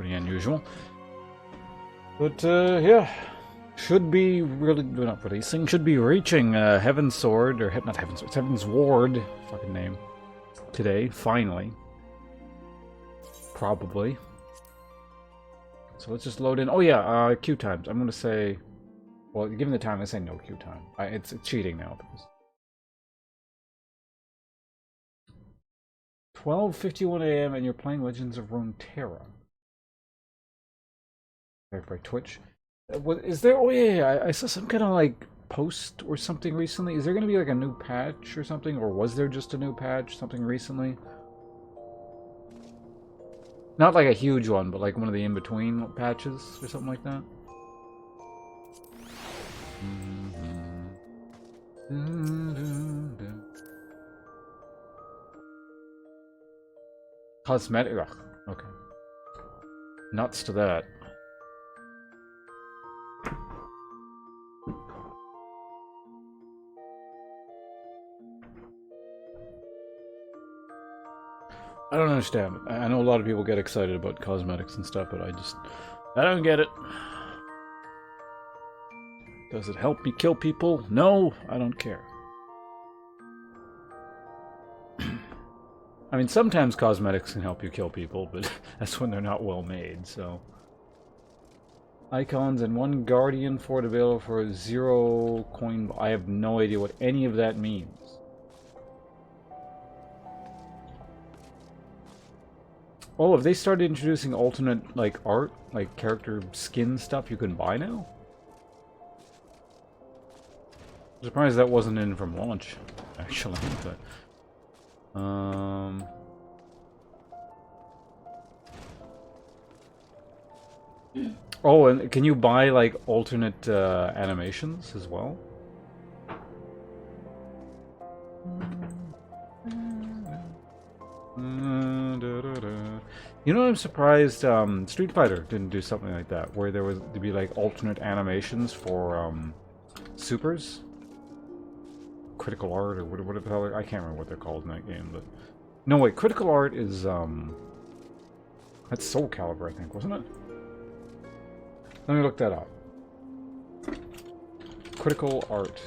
pretty unusual. But, yeah. Should be really... not releasing. Should be reaching Heaven's Sword, or not Heaven's Sword, it's Heaven's Ward, fucking name, today, finally. Probably. So let's just load in. Oh yeah, queue times. I'm gonna say... well, given the time, I say no queue time. It's cheating now. 12:51 a.m. and you're playing Legends of Runeterra. By Twitch. What is there? Oh yeah, I saw some kind of like post or something recently. Is there going to be like a new patch or something, or was there just a new patch, something recently? Not like a huge one, but like one of the in-between patches or something like that. Cosmetic. Ugh, okay. Nuts to that. I don't understand. I know a lot of people get excited about cosmetics and stuff, but I don't get it. Does it help me kill people? No, I don't care. I mean, sometimes cosmetics can help you kill people, but that's when they're not well made, so... Icons and 1 Guardian Fort available for 0 coin... I have no idea what any of that means. Oh, have they started introducing alternate, like, art? Like, character skin stuff you can buy now? I'm surprised that wasn't in from launch, actually, but... Oh, and can you buy, like, alternate animations as well? You know, I'm surprised Street Fighter didn't do something like that, where there was to be, like, alternate animations for supers? Critical Art, or whatever the hell, I can't remember what they're called in that game, but... No, wait, Critical Art is, that's Soul Calibur, I think, wasn't it? Let me look that up. Critical Art.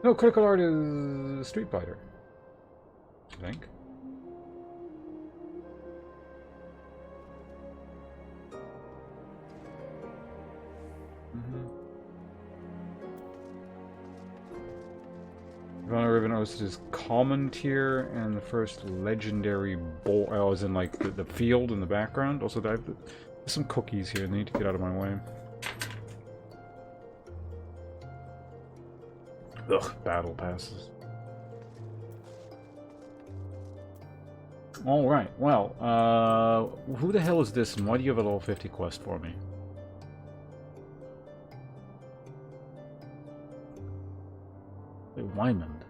No, Critical Art is Street Fighter, I think. Vanna Ribbon Oast is common tier, and the first legendary bowl. I was in like the field in the background. Also, there's some cookies here. They need to get out of my way. Ugh, battle passes. Alright, well, who the hell is this, and why do you have a level 50 quest for me? Wait, Wymond.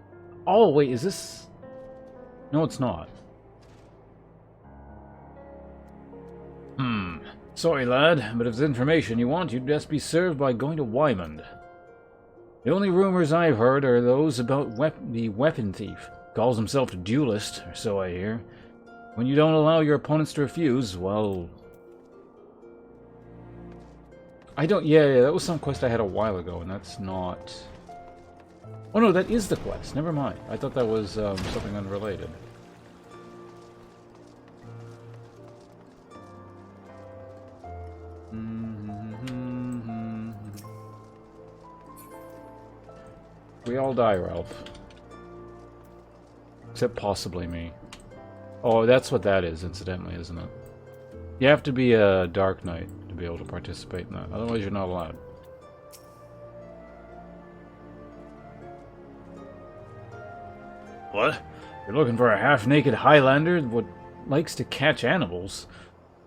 Oh, wait, is this... No, it's not. Sorry, lad, but if there's information you want, you'd best be served by going to Wymond. The only rumors I've heard are those about the weapon thief. Calls himself a duelist, or so I hear. When you don't allow your opponents to refuse, well... I don't... Yeah, that was some quest I had a while ago, and that's not... Oh no, that is the quest. Never mind. I thought that was something unrelated. We all die, Ralph. Except possibly me. Oh, that's what that is, incidentally, isn't it? You have to be a Dark Knight to be able to participate in that. Otherwise, you're not allowed. What? You're looking for a half-naked Highlander that likes to catch animals?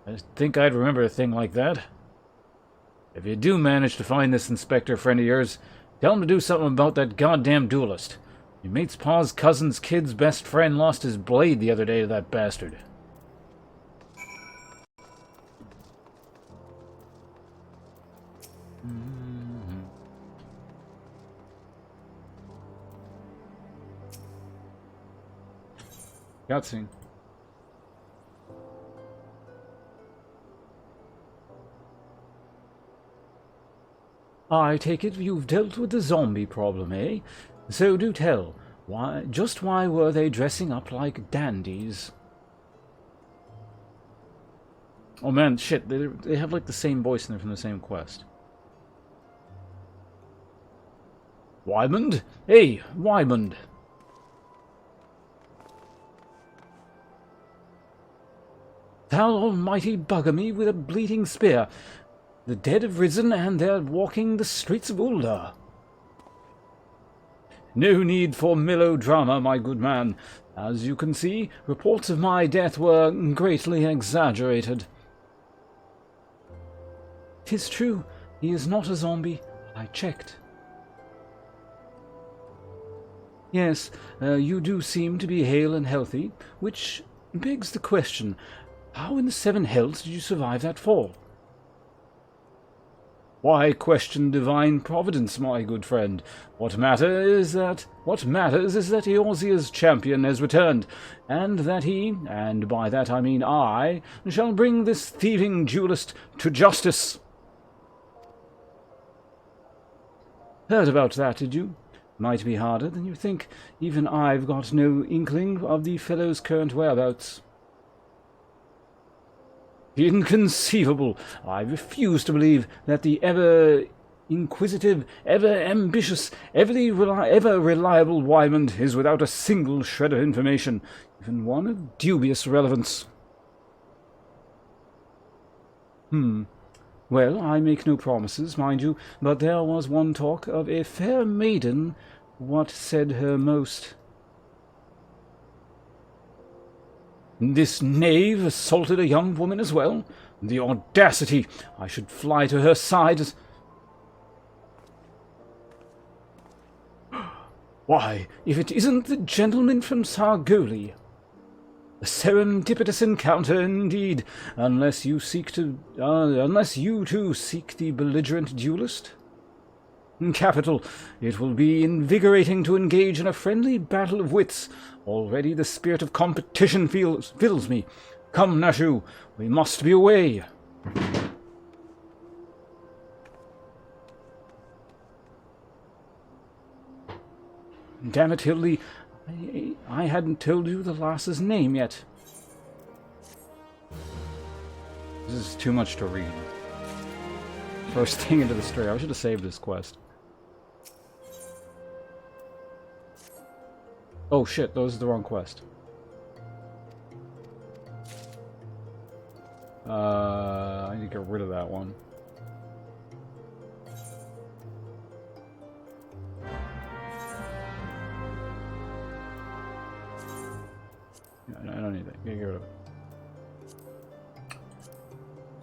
I think I'd remember a thing like that. If you do manage to find this inspector friend of yours, tell him to do something about that goddamn duelist. Your mate's pa's cousin's kid's best friend lost his blade the other day to that bastard. Cutscene. I take it you've dealt with the zombie problem, eh? So do tell, why were they dressing up like dandies? Oh man, shit, they have like the same voice and they're from the same quest. Wymond? Hey, Wymond! Thou almighty bugger me with a bleeding spear. The dead have risen and they're walking the streets of Ulda. No need for melodrama, my good man. As you can see, reports of my death were greatly exaggerated. 'Tis true, he is not a zombie. I checked. Yes, you do seem to be hale and healthy, which begs the question, how in the seven hells did you survive that fall? Why question divine providence, my good friend? What matters is that Eorzea's champion has returned, and that he, and by that I mean I, shall bring this thieving duelist to justice. Heard about that, did you? Might be harder than you think. Even I've got no inkling of the fellow's current whereabouts. Inconceivable! I refuse to believe that the ever-inquisitive, ever-ambitious, ever-reliable Wymond is without a single shred of information, even one of dubious relevance. Well, I make no promises, mind you, but there was one talk of a fair maiden. What said her most? This knave assaulted a young woman as well? The audacity! I should fly to her side as... Why, if it isn't the gentleman from Sargoli! A serendipitous encounter indeed, unless you too seek the belligerent duelist. Capital. It will be invigorating to engage in a friendly battle of wits. Already the spirit of competition fills me. Come, Nashu, we must be away. Damn it, Hildy, I hadn't told you the lass's name yet. This is too much to read. First thing into the story. I should have saved this quest. Oh shit, those are the wrong quest. I need to get rid of that one. I don't need that. Get rid of it.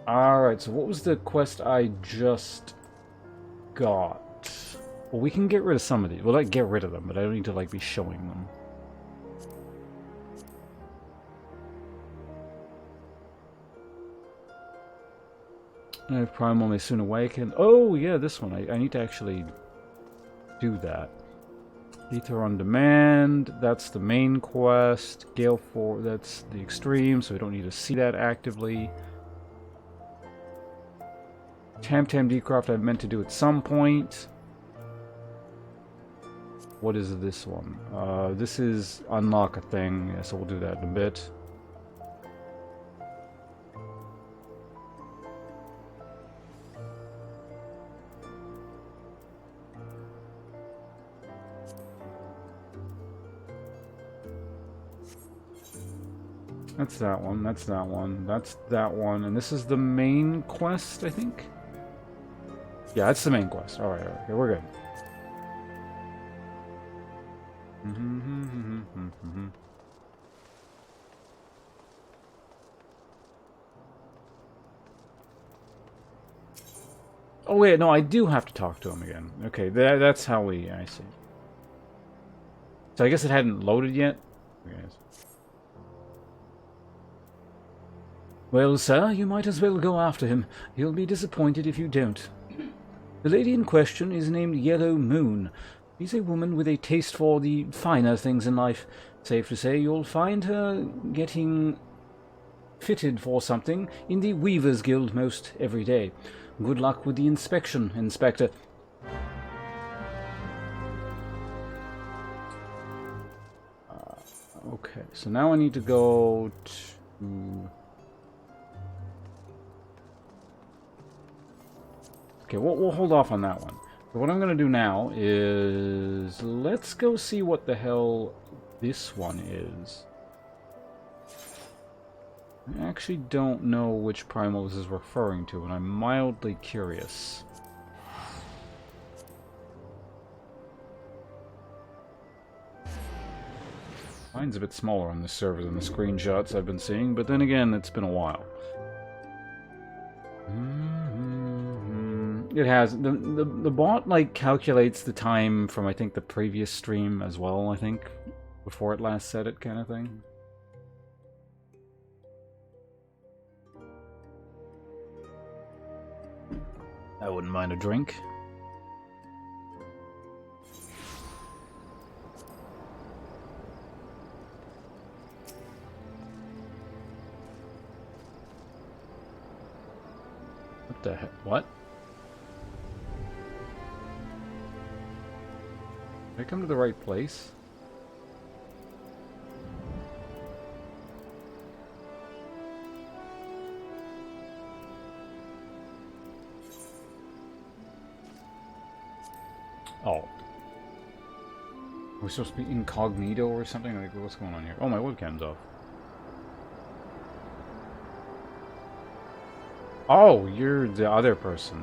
Alright, so what was the quest I just got? Well, we can get rid of some of these. Well, like, get rid of them, but I don't need to, like, be showing them. I have Primal may soon awaken. Oh, yeah, this one. I need to actually do that. Ether on Demand, that's the main quest. Gale 4, that's the extreme, so we don't need to see that actively. Tam Decroft I meant to do at some point. What is this one? This is unlock a thing, yeah, so we'll do that in a bit. That's that one, that's that one, that's that one, and this is the main quest, I think? Yeah, that's the main quest. Alright, okay, we're good. Oh wait, no, I do have to talk to him again. Okay, that's how we... I see. So I guess it hadn't loaded yet? Okay. Well, sir, you might as well go after him. He'll be disappointed if you don't. The lady in question is named Yellow Moon. She's a woman with a taste for the finer things in life. Safe to say you'll find her getting fitted for something in the Weavers Guild most every day. Good luck with the inspection, Inspector. Okay, so now I need to go to... Okay, we'll hold off on that one. But what I'm going to do now is... Let's go see what the hell this one is. I actually don't know which primal this is referring to, and I'm mildly curious. Mine's a bit smaller on this server than the screenshots I've been seeing, but then again, it's been a while. It has. The bot, like, calculates the time from, I think, the previous stream as well, I think, before it last said it, kind of thing. I wouldn't mind a drink. What the heck? What? Did I come to the right place? Oh. Are we supposed to be incognito or something? Like, what's going on here? Oh, my webcam's off. Oh, you're the other person.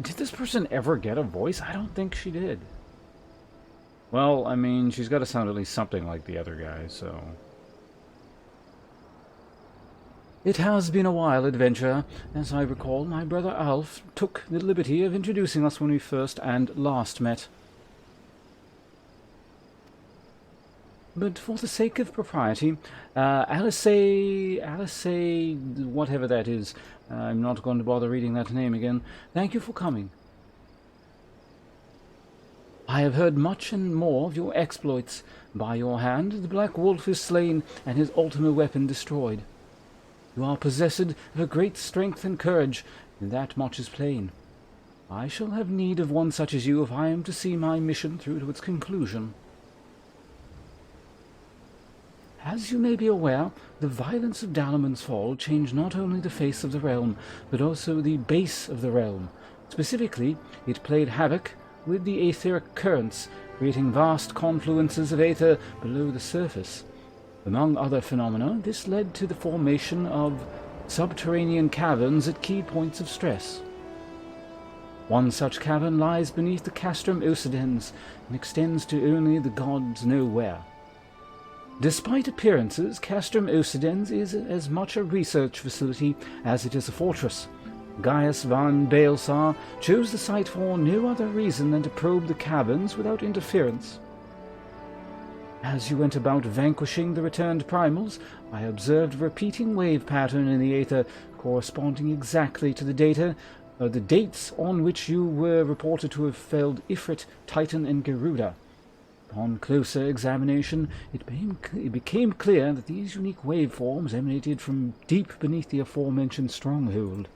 Did this person ever get a voice? I don't think she did. Well, I mean, she's got to sound at least something like the other guy, so... It has been a wild adventure. As I recall, my brother Alf took the liberty of introducing us when we first and last met. But for the sake of propriety, Alice, whatever that is, I'm not going to bother reading that name again. Thank you for coming. I have heard much and more of your exploits. By your hand, the Black Wolf is slain and his ultimate weapon destroyed. You are possessed of a great strength and courage, and that much is plain. I shall have need of one such as you if I am to see my mission through to its conclusion. As you may be aware, the violence of Dalaman's fall changed not only the face of the realm, but also the base of the realm. Specifically, it played havoc with the aetheric currents, creating vast confluences of aether below the surface. Among other phenomena, this led to the formation of subterranean caverns at key points of stress. One such cavern lies beneath the Castrum Occidens and extends to only the gods know where. Despite appearances, Castrum Occidens is as much a research facility as it is a fortress. Gaius van Baelsar chose the site for no other reason than to probe the caverns without interference. As you went about vanquishing the returned primals, I observed a repeating wave pattern in the aether corresponding exactly to the dates on which you were reported to have felled Ifrit, Titan, and Garuda. Upon closer examination, it became clear that these unique waveforms emanated from deep beneath the aforementioned stronghold.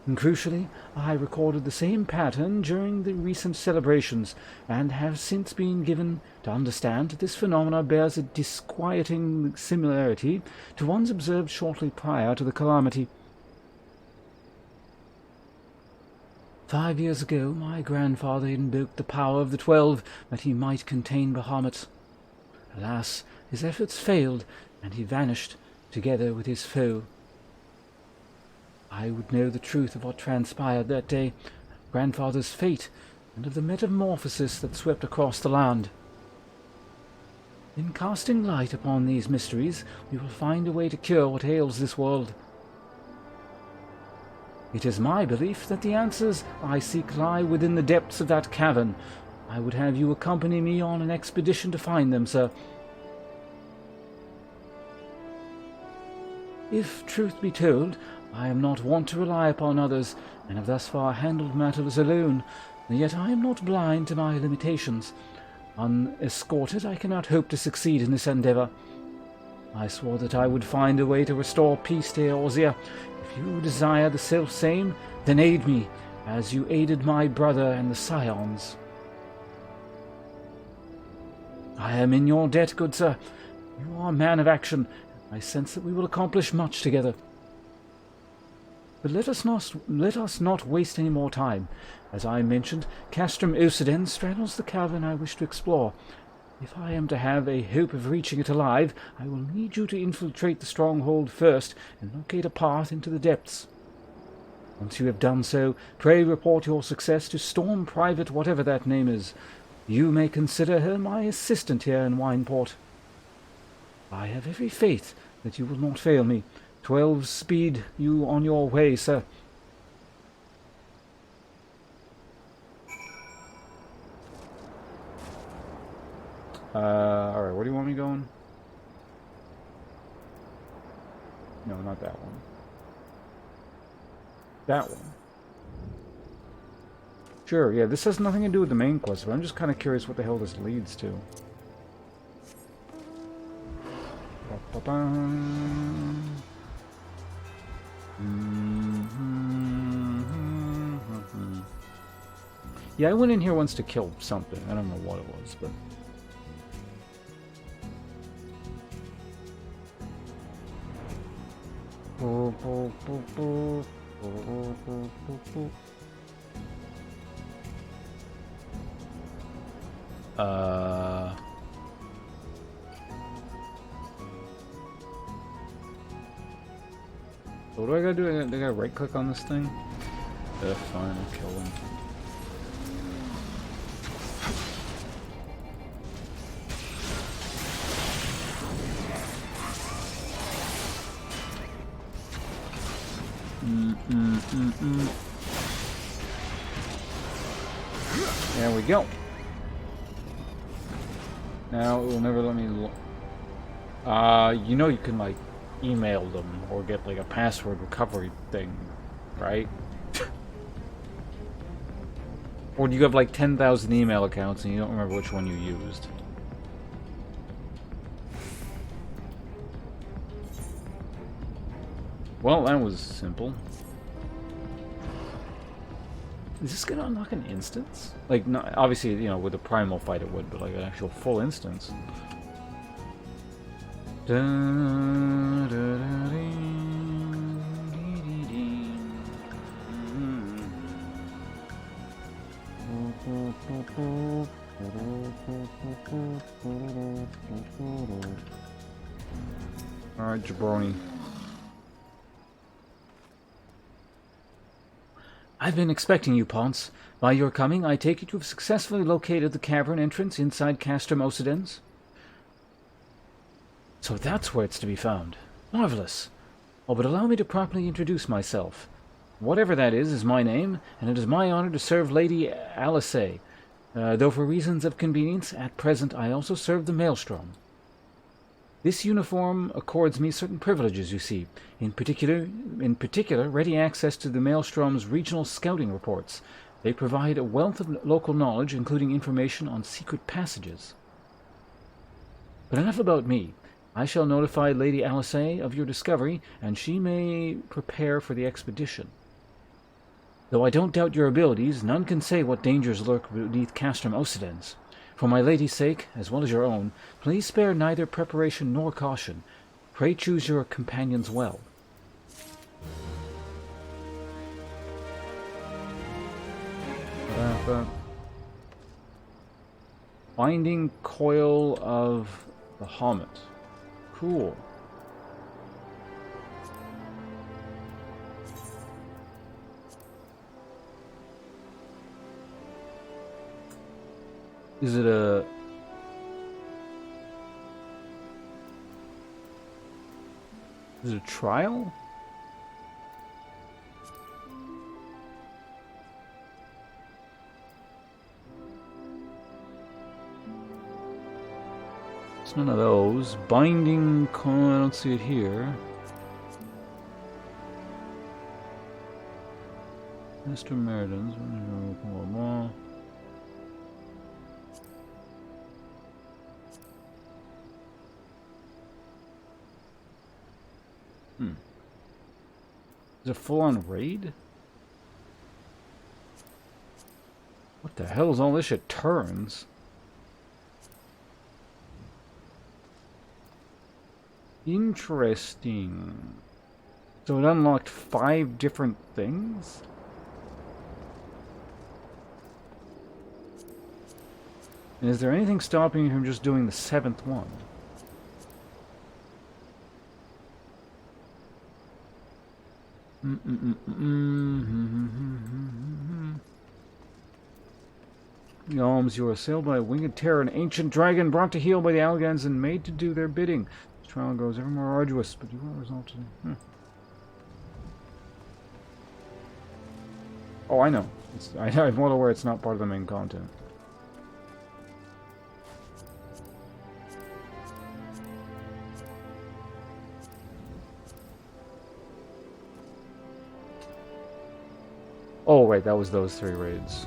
And crucially, I recorded the same pattern during the recent celebrations, and have since been given to understand that this phenomenon bears a disquieting similarity to ones observed shortly prior to the calamity. 5 years ago, my grandfather invoked the power of the 12 that he might contain Bahamut. Alas, his efforts failed, and he vanished, together with his foe. I would know the truth of what transpired that day, grandfather's fate, and of the metamorphosis that swept across the land. In casting light upon these mysteries, we will find a way to cure what ails this world. It is my belief that the answers I seek lie within the depths of that cavern. I would have you accompany me on an expedition to find them, sir. If truth be told, I am not wont to rely upon others, and have thus far handled matters alone, and yet I am not blind to my limitations. Unescorted, I cannot hope to succeed in this endeavor. I swore that I would find a way to restore peace to Eorzea. If you desire the self-same, then aid me, as you aided my brother and the Scions. I am in your debt, good sir. You are a man of action. I sense that we will accomplish much together. But let us not waste any more time. As I mentioned, Castrum Oceden straddles the cavern I wish to explore. If I am to have a hope of reaching it alive, I will need you to infiltrate the stronghold first and locate a path into the depths. Once you have done so, pray report your success to Storm Private, whatever that name is. You may consider her my assistant here in Wineport. I have every faith that you will not fail me. 12 speed you on your way, sir. Alright, where do you want me going? No, not that one. That one. Sure, yeah, this has nothing to do with the main quest, but I'm just kind of curious what the hell this leads to. Yeah, I went in here once to kill something. I don't know what it was, but... What do I gotta do? I gotta right click on this thing? Fine, I'll kill him. There we go. Now it will never let me you know you can like email them or get like a password recovery thing, right? Or do you have like 10,000 email accounts and you don't remember which one you used? Well, that was simple. Is this gonna unlock an instance? Like, not, obviously, you know, with a primal fight it would, but like an actual full instance. Alright, jabroni. I've been expecting you, Ponce. By your coming, I take it you've successfully located the cavern entrance inside Castrum Ocedens? So that's where it's to be found. Marvelous. Oh, but allow me to properly introduce myself. Whatever that is my name, and it is my honor to serve Lady Alice. Though for reasons of convenience, at present I also serve the Maelstrom. This uniform accords me certain privileges, you see. In particular, ready access to the Maelstrom's regional scouting reports. They provide a wealth of local knowledge, including information on secret passages. But enough about me. I shall notify Lady Alice of your discovery, and she may prepare for the expedition. Though I don't doubt your abilities, none can say what dangers lurk beneath Castrum Ocedens. For my lady's sake, as well as your own, please spare neither preparation nor caution. Pray choose your companions well. Binding coil of the Hommet. Cool. Is it a... Is it a trial? It's none of those. Binding coil, I don't see it here. Mr. Meriden's. Blah, blah. Is it a full-on raid? What the hell is all this shit? Turns? Interesting. So it unlocked 5 different things? And is there anything stopping you from just doing the 7th one? Gnomes, you are assailed by a winged terror, an ancient dragon brought to heel by the Allagans and made to do their bidding. This trial grows ever more arduous, but you will result in... Oh, I know. I'm well aware it's not part of the main content. Oh, right, that was those 3 raids.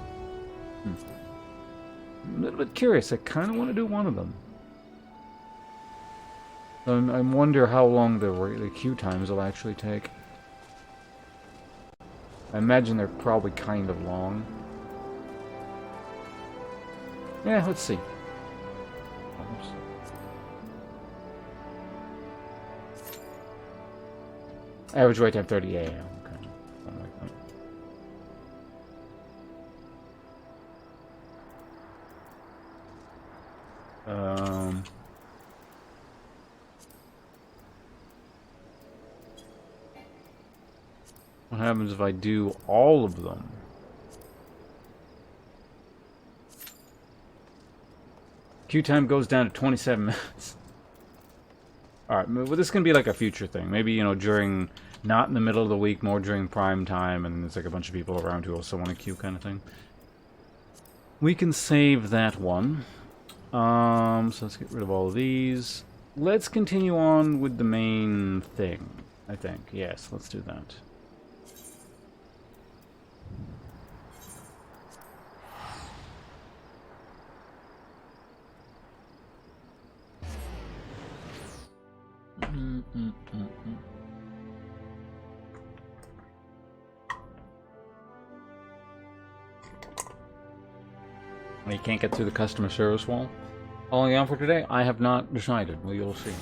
I'm a little bit curious. I kind of want to do one of them. I wonder how long the queue times will actually take. I imagine they're probably kind of long. Yeah, let's see. Average wait time 30 a.m. Okay. Something like that. What happens if I do all of them? Queue time goes down to 27 minutes. Alright, well, this can be like a future thing. Maybe, you know, during, not in the middle of the week, more during prime time, and there's like a bunch of people around who also want to queue kind of thing. We can save that one. So let's get rid of all of these. Let's continue on with the main thing, I think. Yes, let's do that. You can't get through the customer service wall? Following on for today? I have not decided. Well, you'll see.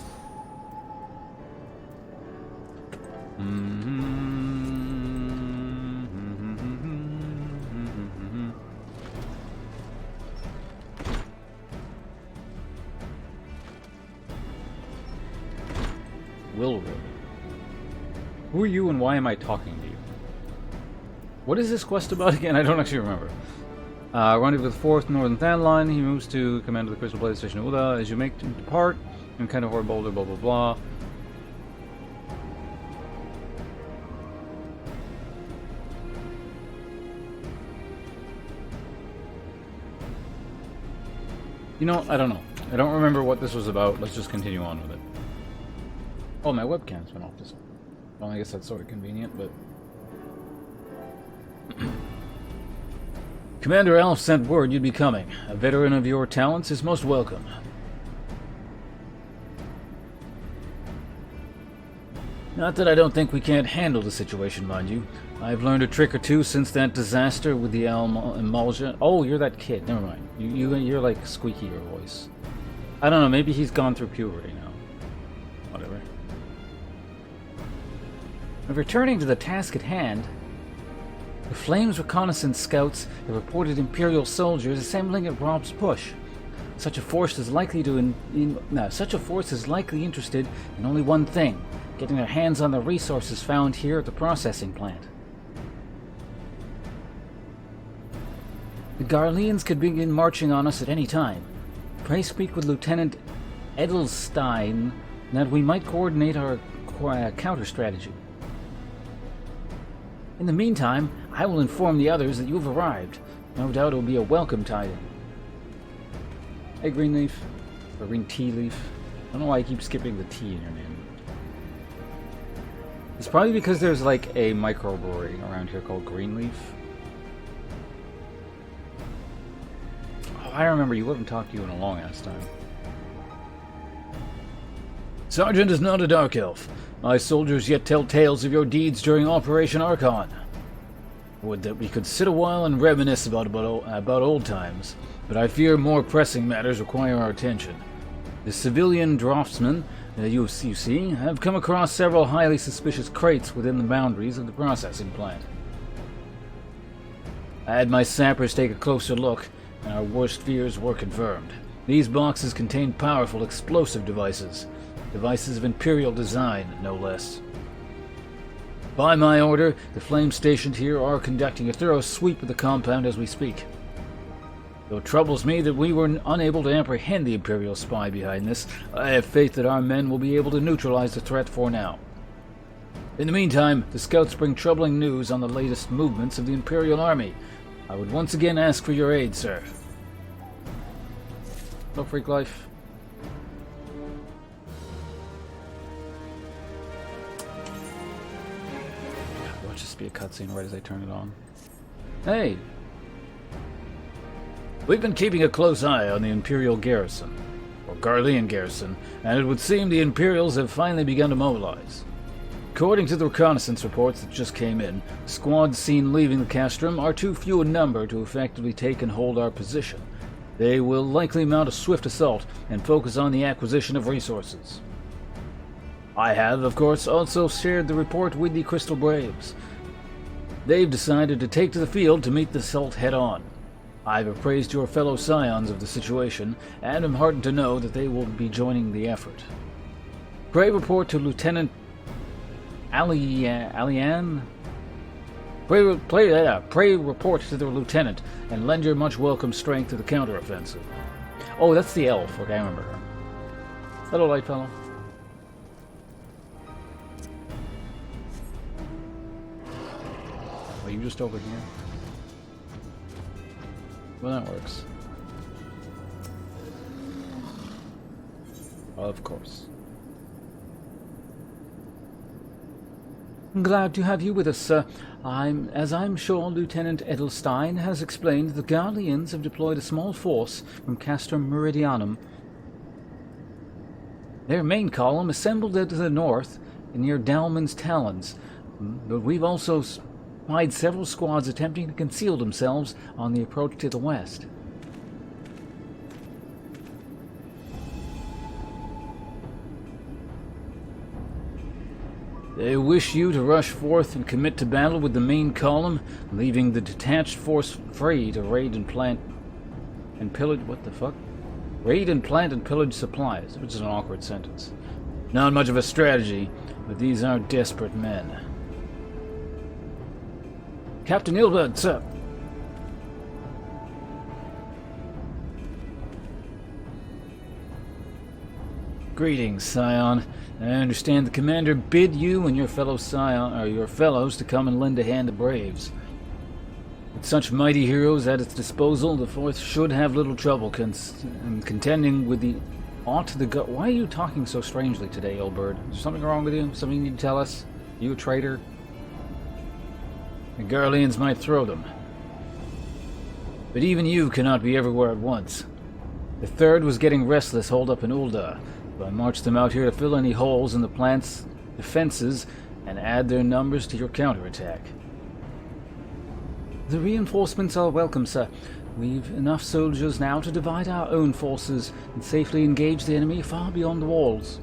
Wilbur. Who are you and why am I talking to you? What is this quest about again? I don't actually remember. Rendezvous with the 4th Northern Than Line. He moves to command of the Crystal Blade Station Uda. As you make to depart, and kind of horde boulder, blah blah blah. You know, I don't know. I don't remember what this was about. Let's just continue on with it. Oh, my webcam's been off this one. Well, I guess that's sort of convenient, but... Commander Alf sent word you'd be coming. A veteran of your talents is most welcome. Not that I don't think we can't handle the situation, mind you. I've learned a trick or two since that disaster with the emulsion. Oh, you're that kid. Never mind. You're like squeaky, your voice. I don't know. Maybe he's gone through puberty now. Whatever. Returning to the task at hand, the Flames reconnaissance scouts have reported Imperial soldiers assembling at Rob's Push. Such a force is likely interested in only one thing: getting their hands on the resources found here at the processing plant. The Garleans could begin marching on us at any time. Pray speak with Lieutenant Edelstein that we might coordinate our counter strategy. In the meantime, I will inform the others that you've arrived. No doubt it will be a welcome tiding. Hey, Greenleaf. Or Green Tea Leaf. I don't know why I keep skipping the T in your name. It's probably because there's like a microbrewery around here called Greenleaf. I remember you. Haven't talked to you in a long ass time. Sergeant is not a dark elf. My soldiers yet tell tales of your deeds during Operation Archon. Would that we could sit a while and reminisce about old times, but I fear more pressing matters require our attention. The civilian draftsmen you see have come across several highly suspicious crates within the boundaries of the processing plant. I had my sappers take a closer look, and our worst fears were confirmed. These boxes contain powerful explosive devices of Imperial design, no less. By my order, the flames stationed here are conducting a thorough sweep of the compound as we speak. Though it troubles me that we were unable to apprehend the Imperial spy behind this, I have faith that our men will be able to neutralize the threat for now. In the meantime, the scouts bring troubling news on the latest movements of the Imperial Army. I would once again ask for your aid, sir. No freak life. Watch this be a cutscene right as I turn it on. Hey! We've been keeping a close eye on the Imperial garrison, or Garlean garrison, and it would seem the Imperials have finally begun to mobilize. According to the reconnaissance reports that just came in, the squads seen leaving the castrum are too few in number to effectively take and hold our position. They will likely mount a swift assault and focus on the acquisition of resources. I have, of course, also shared the report with the Crystal Braves. They've decided to take to the field to meet the assault head-on. I've appraised your fellow scions of the situation, and am heartened to know that they will be joining the effort. Pray report to Lieutenant Alian. Pray report to the lieutenant, and lend your much welcome strength to the counteroffensive. Oh, that's the elf. Okay, I remember her. Hello, light fellow. Are you just over here? Well, that works. Of course. Glad to have you with us, sir. As I'm sure Lieutenant Edelstein has explained, the Garleans have deployed a small force from Castrum Meridianum. Their main column assembled to the north, near Dalman's Talons, but we've also spied several squads attempting to conceal themselves on the approach to the west. They wish you to rush forth and commit to battle with the main column, leaving the detached force free to raid and plant and pillage. What the fuck? Raid and plant and pillage supplies, which is an awkward sentence. Not much of a strategy, but these are desperate men. Captain Ilbert, sir. Greetings, Scion. I understand the commander bid you and your fellow Scion, or your fellows, to come and lend a hand to Braves. With such mighty heroes at its disposal, the Fourth should have little trouble contending with the Why are you talking so strangely today, old bird? Is there something wrong with you? Something you need to tell us? You a traitor? The Garleans might throw them. But even you cannot be everywhere at once. The Third was getting restless holed up in Ul'dah. I marched them out here to fill any holes in the plant's defenses and add their numbers to your counterattack. The reinforcements are welcome, sir. We've enough soldiers now to divide our own forces and safely engage the enemy far beyond the walls.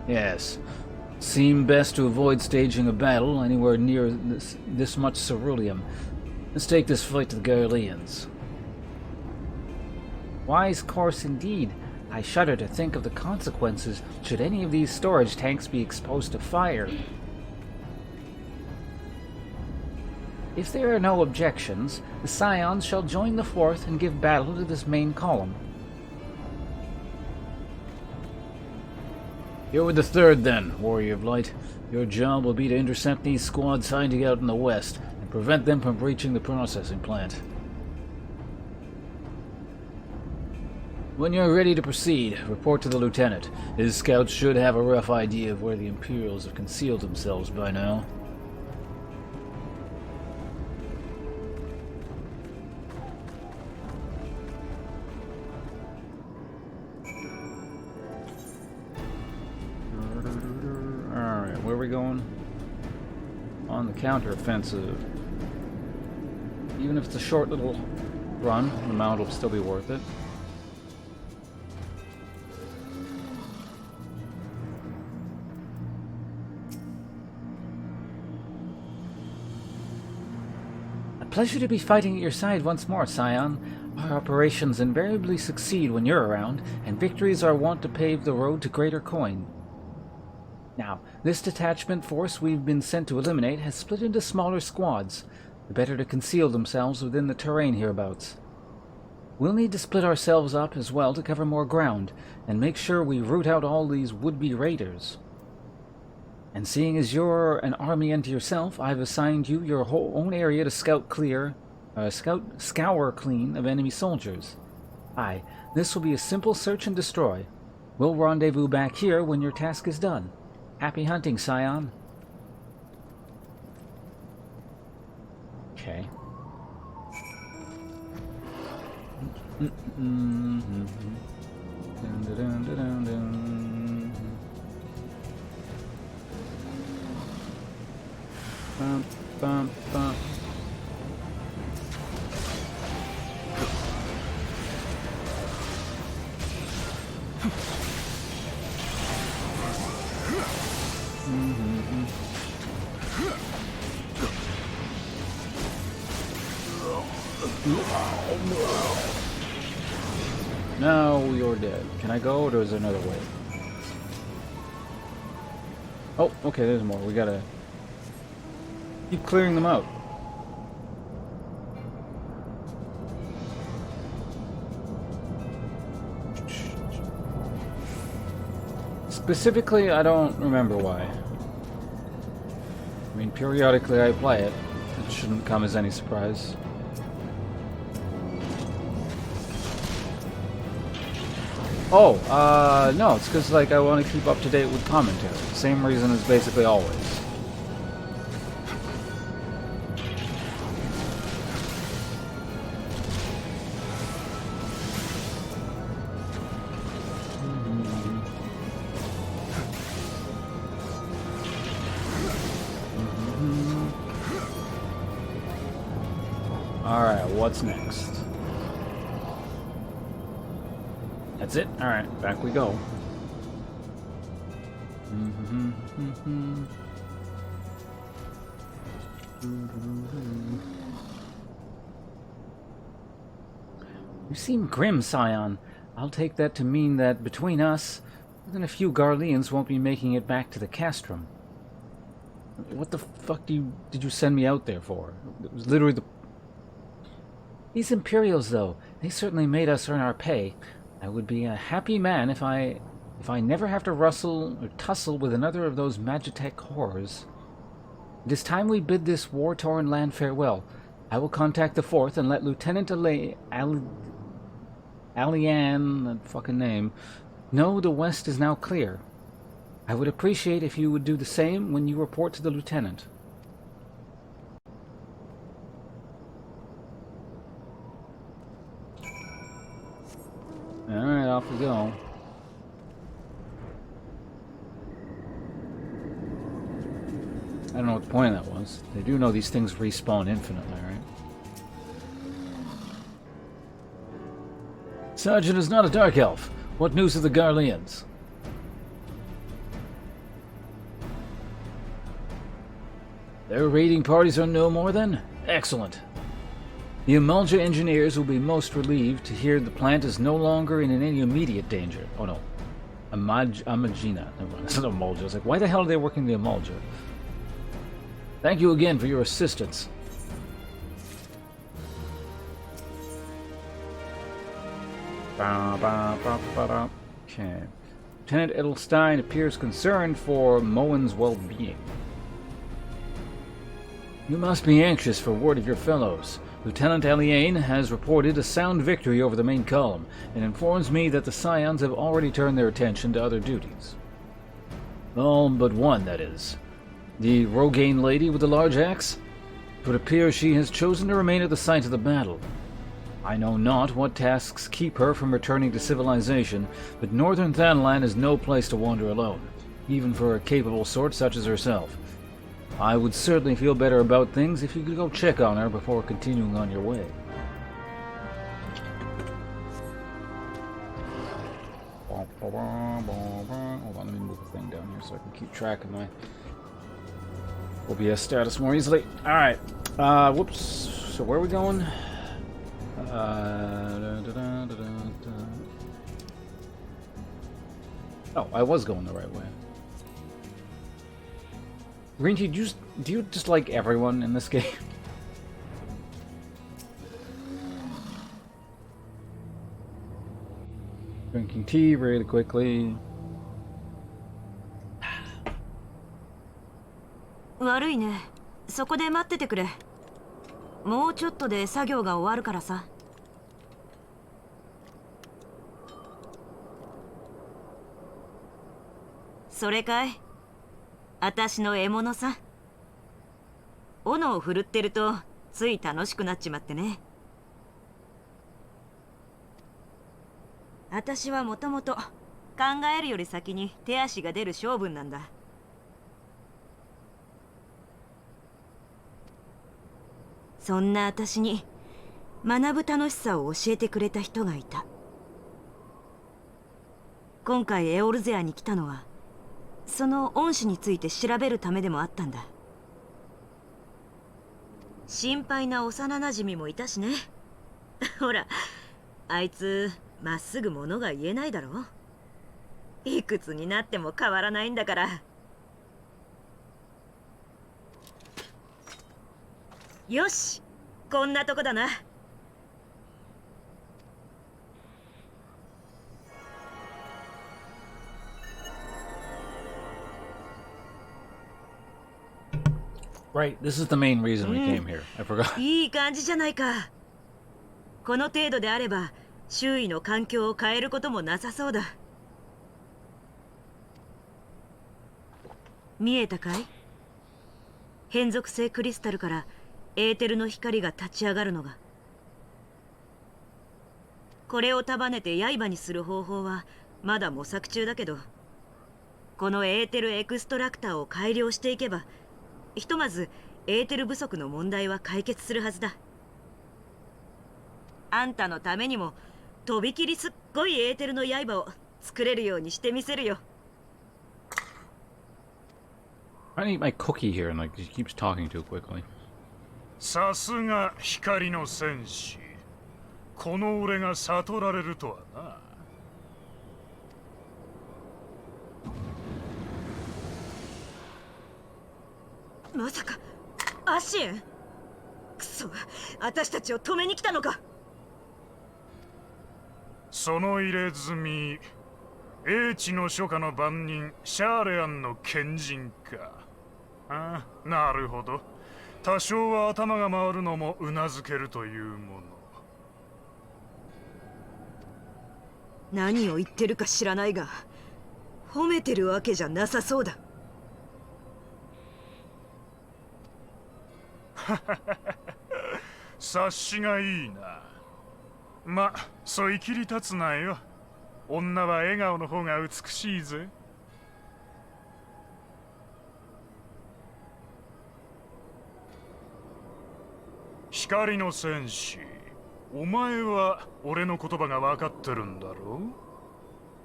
Yes. Seemed best to avoid staging a battle anywhere near this much ceruleum. Let's take this fight to the Garleans. Wise course indeed. I shudder to think of the consequences should any of these storage tanks be exposed to fire. If there are no objections, the Scions shall join the Fourth and give battle to this main column. You're with the Third then, Warrior of Light. Your job will be to intercept these squads hiding out in the west and prevent them from breaching the processing plant. When you're ready to proceed, report to the Lieutenant. His scouts should have a rough idea of where the Imperials have concealed themselves by now. are we going? On the counter-offensive. Even if it's a short little run, the mount will still be worth it. A pleasure to be fighting at your side once more, Scion. Our operations invariably succeed when you're around, and victories are wont to pave the road to greater coin. Now, this detachment force we've been sent to eliminate has split into smaller squads, the better to conceal themselves within the terrain hereabouts. We'll need to split ourselves up as well to cover more ground, and make sure we root out all these would-be raiders. And seeing as you're an army unto yourself, I've assigned you your whole own area to scour clean of enemy soldiers. Aye, this will be a simple search and destroy. We'll rendezvous back here when your task is done. Happy hunting, Scion. Okay. Bum, bum, bum. Now you're dead. Can I go, or is there another way? Oh, okay, there's more. We gotta keep clearing them out. Specifically, I don't remember why. I mean, periodically I play it. It shouldn't come as any surprise. Oh, no, it's because, like, I want to keep up to date with commentary. Same reason as basically always. Alright, what's next? That's it? Alright, back we go. You seem grim, Scion. I'll take that to mean that between us, more than a few Garleans won't be making it back to the castrum. What the fuck did you send me out there for? It was literally the... These Imperials, though, they certainly made us earn our pay. I would be a happy man if I never have to rustle or tussle with another of those Magitech horrors. It is time we bid this war-torn land farewell. I will contact the 4th and let Lieutenant Alian, that fucking name, know the west is now clear. I would appreciate if you would do the same when you report to the Lieutenant. Alright, off we go. I don't know what the point of that was. They do know these things respawn infinitely, right? Sergeant is not a Dark Elf. What news of the Garleans? Their raiding parties are no more then? Excellent. The Emulga engineers will be most relieved to hear the plant is no longer in any immediate danger. Oh no. Amagina. Never mind. It's not Emulga. I was like, why the hell are they working the Emulga? Thank you again for your assistance. Okay. Lieutenant Edelstein appears concerned for Moen's well-being. You must be anxious for word of your fellows. Lieutenant Aliane has reported a sound victory over the main column, and informs me that the Scions have already turned their attention to other duties. All but one, that is. The Rogaine lady with the large axe? It would appear she has chosen to remain at the site of the battle. I know not what tasks keep her from returning to civilization, but northern Thanalan is no place to wander alone. even for a capable sort such as herself. I would certainly feel better about things if you could go check on her before continuing on your way. Hold on, let me move the thing down here so I can keep track of my OBS status more easily. Alright. Whoops. So where are we going? Oh, I was going the right way. Green Tea, do you just like everyone in this game? Drinking tea really quickly. 悪いね。そこで待っててくれ。もうちょっとで作業が終わるからさ。それかい？私の獲物さ。斧を振るってるとつい楽しくなっちまってね。私はもともと考えるより先に手足が出る性分なんだ。そんな私に学ぶ楽しさを教えてくれた人がいた。今回エオルゼアに来たのはその恩師について調べるためでもあったんだ。心配な幼なじみもいたしね。ほら、あいつまっすぐものが言えないだろ。いくつになっても変わらないんだから。よし、こんなとこだな。Right, this is the main reason we came here. I forgot. いい感じじゃないか。この程度であれば周囲の環境を変えることもなさそうだ。見えたかい？変属性クリスタルからエーテルの光が立ち上がるのが。これを束ねて刃にする方法はまだ模索中だけど、このエーテルエクストラクターを改良していけばひとまずエーテル不足の問題は解決するはずだ。あんたのためにもとびきりすっごいエーテルの刃を作れるようにしてみせるよ。I need my cookie here, and like he keeps talking too quickly. さすが光の戦士。この俺が悟られるとはな。まさかアシエン？くそ、私たちを止めに来たのか。その入れ墨、英知の書家の番人シャーレアンの賢人か。ああ、なるほど。多少は頭が回るのもうなずけるというもの。何を言ってるか知らないが、褒めてるわけじゃなさそうだ。察しがいいな。ま、そいきり立つなよ。女は笑顔の方が美しいぜ。光の戦士、お前は俺の言葉が分かってるんだろ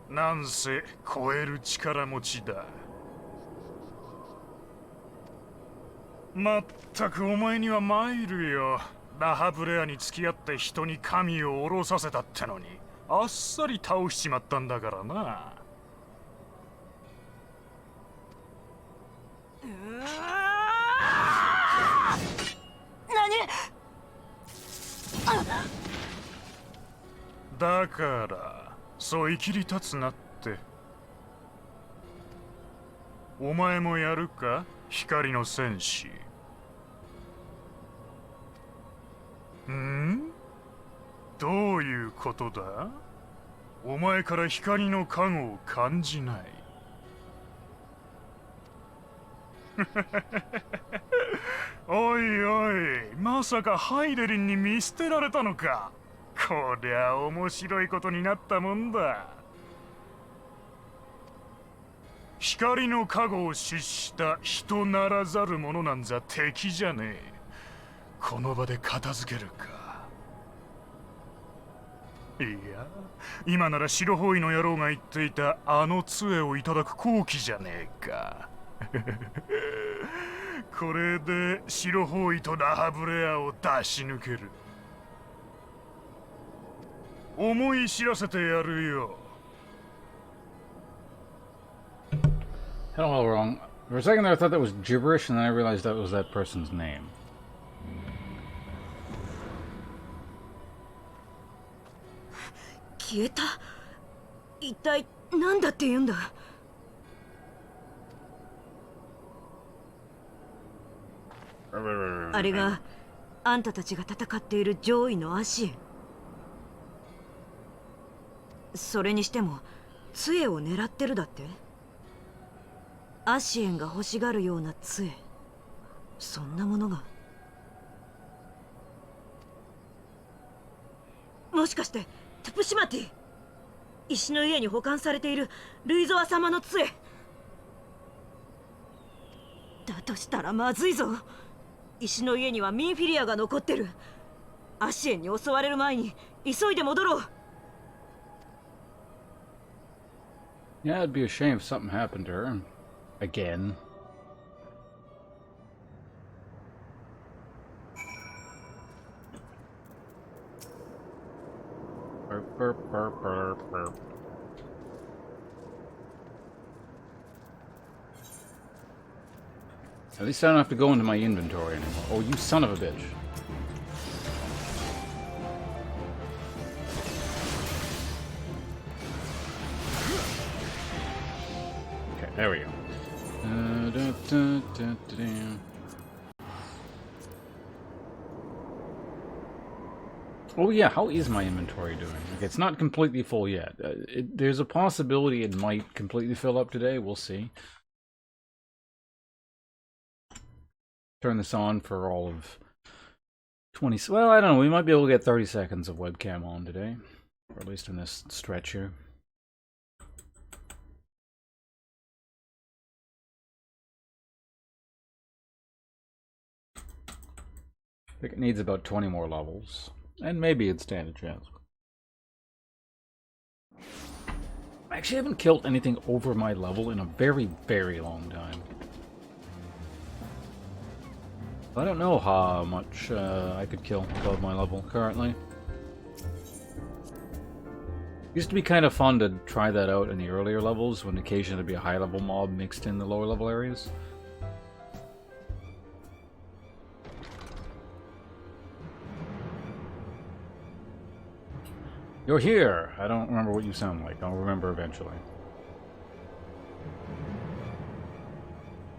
う？なんせ超える力持ちだ。まったくお前には参るよ。ラハブレアに付き合って人に神を下ろさせたってのにあっさり倒しちまったんだからな。だからそういきり立つなって。お前もやるか、光の戦士。ん？どういうことだ？お前から光の加護を感じない。おいおい、まさかハイデリンに見捨てられたのか。こりゃ面白いことになったもんだ。光の加護を失した人ならざる者なんざ敵じゃねえ。この場で片付けるか。いや、今なら白包囲の野郎が言っていたあの杖をいただく好機じゃねえか。これで白包囲とラハブレアを出し抜ける。思い知らせてやるよ。Had all wrong. For a second there, I thought that was gibberish, and then I realized that was that person's name. 消えた。一体何だって言うんだ。あれがあんたたちが戦っている上位のアシエン。それにしても杖を狙ってるだって。アシエンが欲しがるような杖、そんなものが。もしかしてトゥプシマティ、石の家に保管されているルイゾア様の杖だとしたらまずいぞ。石の家にはミンフィリアが残ってる。アシエンに襲われる前に急いで戻ろう。 Yeah, it'd be a shame if something happened to her. Again. Burp, burp, burp, burp, burp. At least I don't have to go into my inventory anymore. Oh, you son of a bitch. Okay, there we go. Oh yeah, how is my inventory doing? Like, it's not completely full yet. There's a possibility it might completely fill up today. We'll see. Turn this on for all of 20... Well, I don't know. We might be able to get 30 seconds of webcam on today. Or at least in this stretch here. I think it needs about 20 more levels. And maybe it'd stand a chance. I actually haven't killed anything over my level in a very, very long time. I don't know how much I could kill above my level currently. Used to be kind of fun to try that out in the earlier levels, when occasionally there'd be a high-level mob mixed in the lower-level areas. You're here! I don't remember what you sound like. I'll remember eventually.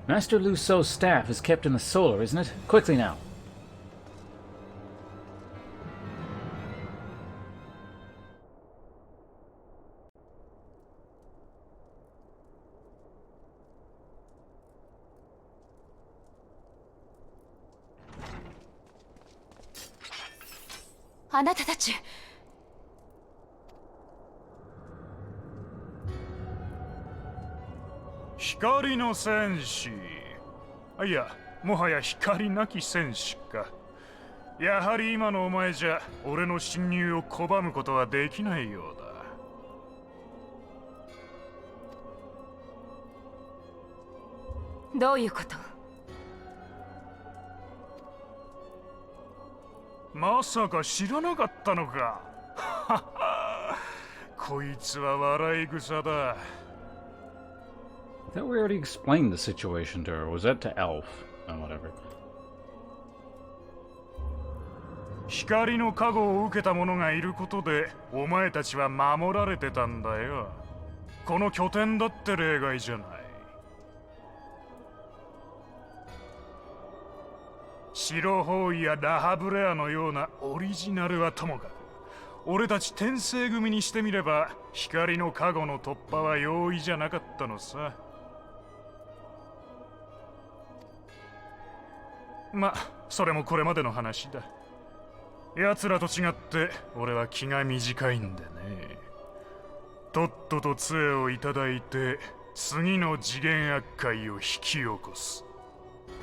Master Luso's staff is kept in the solar, isn't it? Quickly now! "光の戦士。いや、もはや光なき戦士か。やはり今のお前じゃ俺の侵入を拒むことはできないようだ。どういうこと？まさか知らなかったのか。こいつは笑い草だ。I thought we already explained the situation to her. Was that to Elf? Oh, whatever. 光の加護を受けた者がいることでお前たちは守られてたんだよ。この拠点だって例外じゃない。白包囲やラハブレアのようなオリジナルはともかく、俺たち天聖組にしてみれば光の加護の突破は容易じゃなかったのさ。ま、それもこれまでの話だ。奴らと違って俺は気が短いんでね。とっとと杖をいただいて次の次元悪界を引き起こす。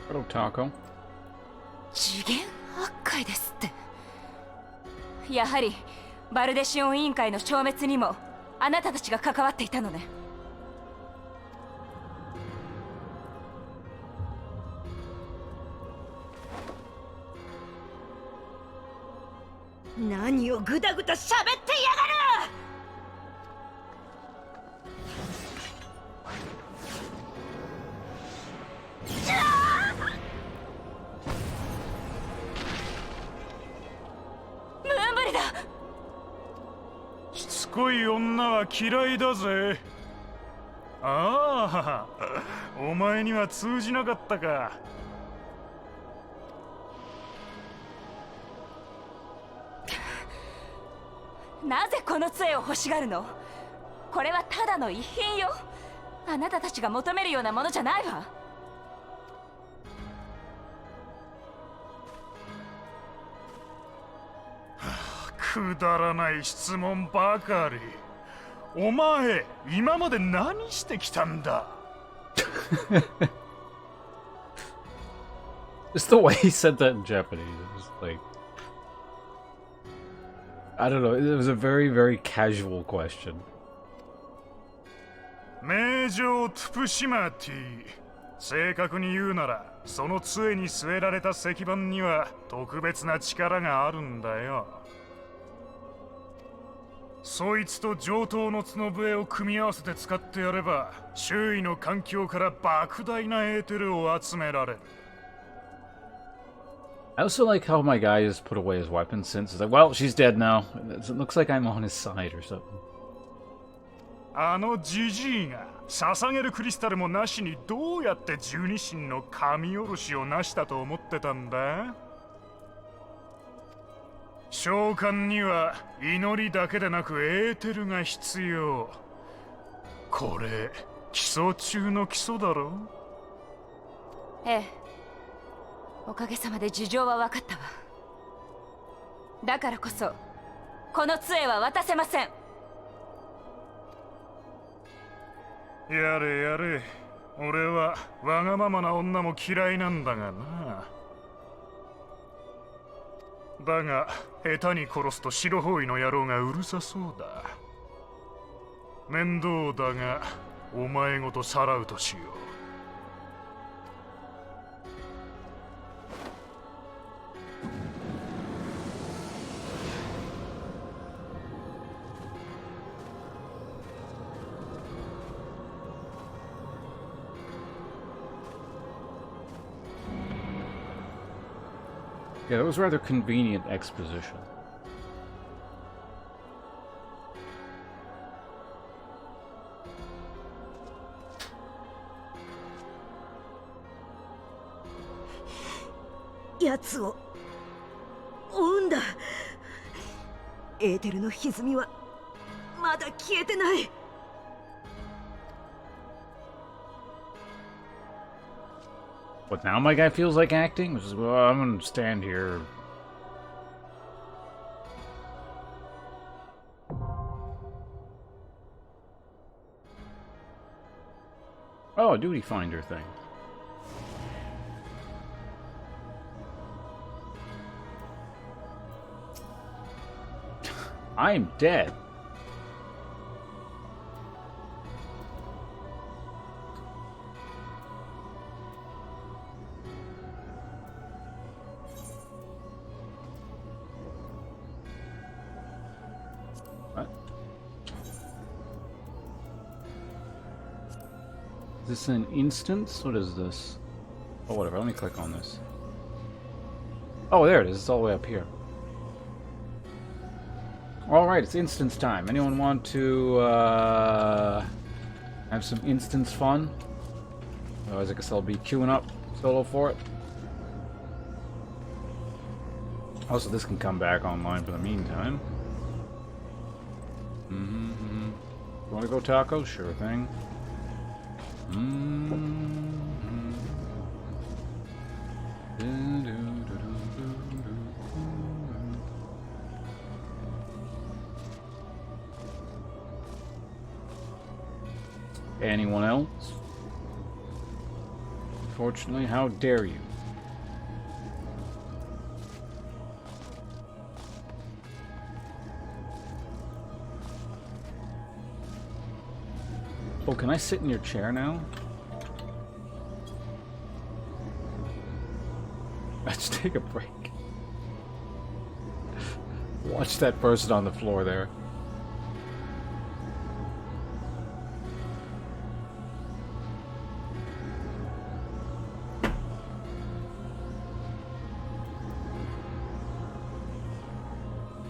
Hello, Taco. 次元悪界ですって。やはりバルデシオン委員会の消滅にもあなたたちが関わっていたのね。何をぐだぐだ喋ってやがる。無理だ。しつこい女は嫌いだぜ。ああ、お前には通じなかったか。なぜこの杖を欲しがるの？これはただの遺品よ。あなたたちが求めるようなものじゃないわ。くだらない質問ばかり。お前、今まで何してきたんだ？ Just the way he said that in Japanese, it was like, I don't know, it was a very, very casual question. 名城トゥプシマティ。正確に言うなら、その杖に据えられた石板には特別な力があるんだよ。そいつと上等の角笛を組み合わせて使ってやれば、周囲の環境から莫大なエーテルを集められる。I also like how my guy has put away his weapon since. It's like, well, she's dead now. It looks like I'm on his side or something. あのジジイが捧げるクリスタルもなしにどうやって十二神の神おろしを成したと思ってたんだ？召喚には祈りだけでなくエーテルが必要。これ基礎中の基礎だろ？ええ、おかげさまで事情は分かったわ。だからこそこの杖は渡せません。やれやれ、俺はわがままな女も嫌いなんだがな。だが下手に殺すと白包囲の野郎がうるさそうだ。面倒だがお前ごとさらうとしよう。Yeah, that was rather convenient exposition.「やつを追うんだ。エーテルの歪みはまだ消えてない。」What, now my guy feels like acting? Which is, well, I'm gonna stand here. Oh, a duty finder thing. I'm dead. Is this an instance? What is this? Oh, whatever. Let me click on this. Oh, there it is. It's all the way up here. Alright, it's instance time. Anyone want to have some instance fun? Otherwise, I guess I'll be queuing up solo for it. Also, this can come back online for the meantime. You want to go taco? Sure thing. Anyone else? Unfortunately, how dare you? Oh, can I sit in your chair now? Let's take a break. Watch that person on the floor there.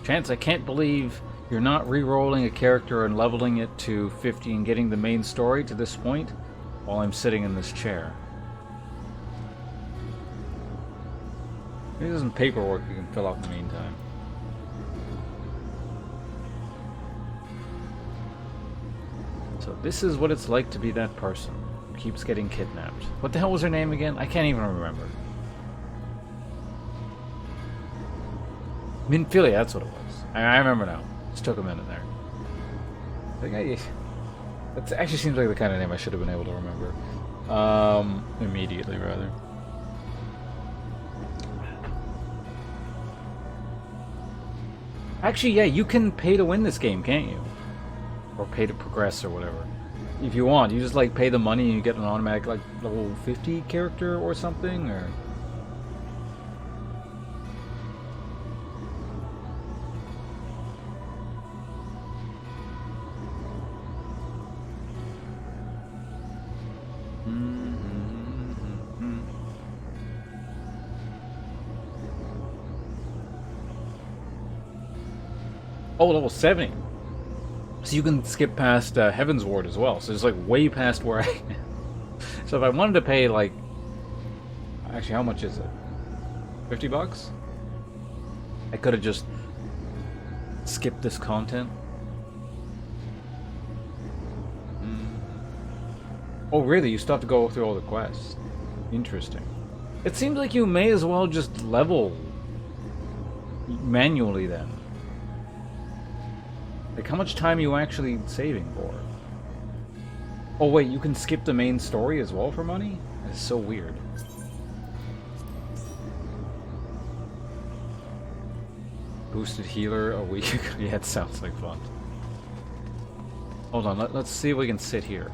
Chance, I can't believe you're not re-rolling a character and leveling it to 50 and getting the main story to this point while I'm sitting in this chair. Maybe there's some paperwork you can fill out in the meantime. So this is what it's like to be that person who keeps getting kidnapped. What the hell was her name again? I can't even remember. Minfilia, that's what it was. I remember now. Just took a minute there. That actually seems like the kind of name I should have been able to remember. Immediately, rather. Actually, yeah, you can pay to win this game, can't you? Or pay to progress or whatever. If you want, you just like pay the money and you get an automatic like level 50 character or something, or... Oh, level 70. So you can skip past Heaven's Ward as well. So it's like way past where I am. So if I wanted to pay like... Actually, how much is it? 50 bucks? I could have just skipped this content. Oh really? You still have to go through all the quests. Interesting. It seems like you may as well just level manually then. Like, how much time are you actually saving for? Oh wait, you can skip the main story as well for money? That's so weird. Boosted healer a week ago. Yeah, it sounds like fun. Hold on, let's see if we can sit here.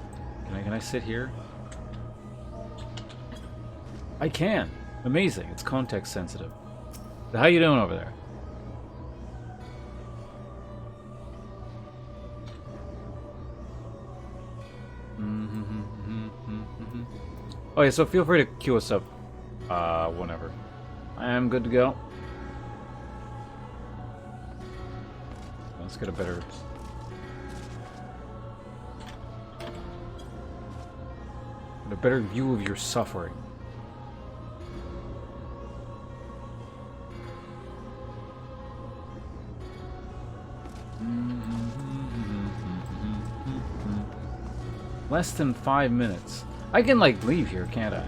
Can I sit here? I can! Amazing, it's context sensitive. So how you doing over there? Oh yeah, so feel free to queue us up whenever. I am good to go. Let's get a better... view of your suffering. Less than 5 minutes. I can, like, leave here, can't I?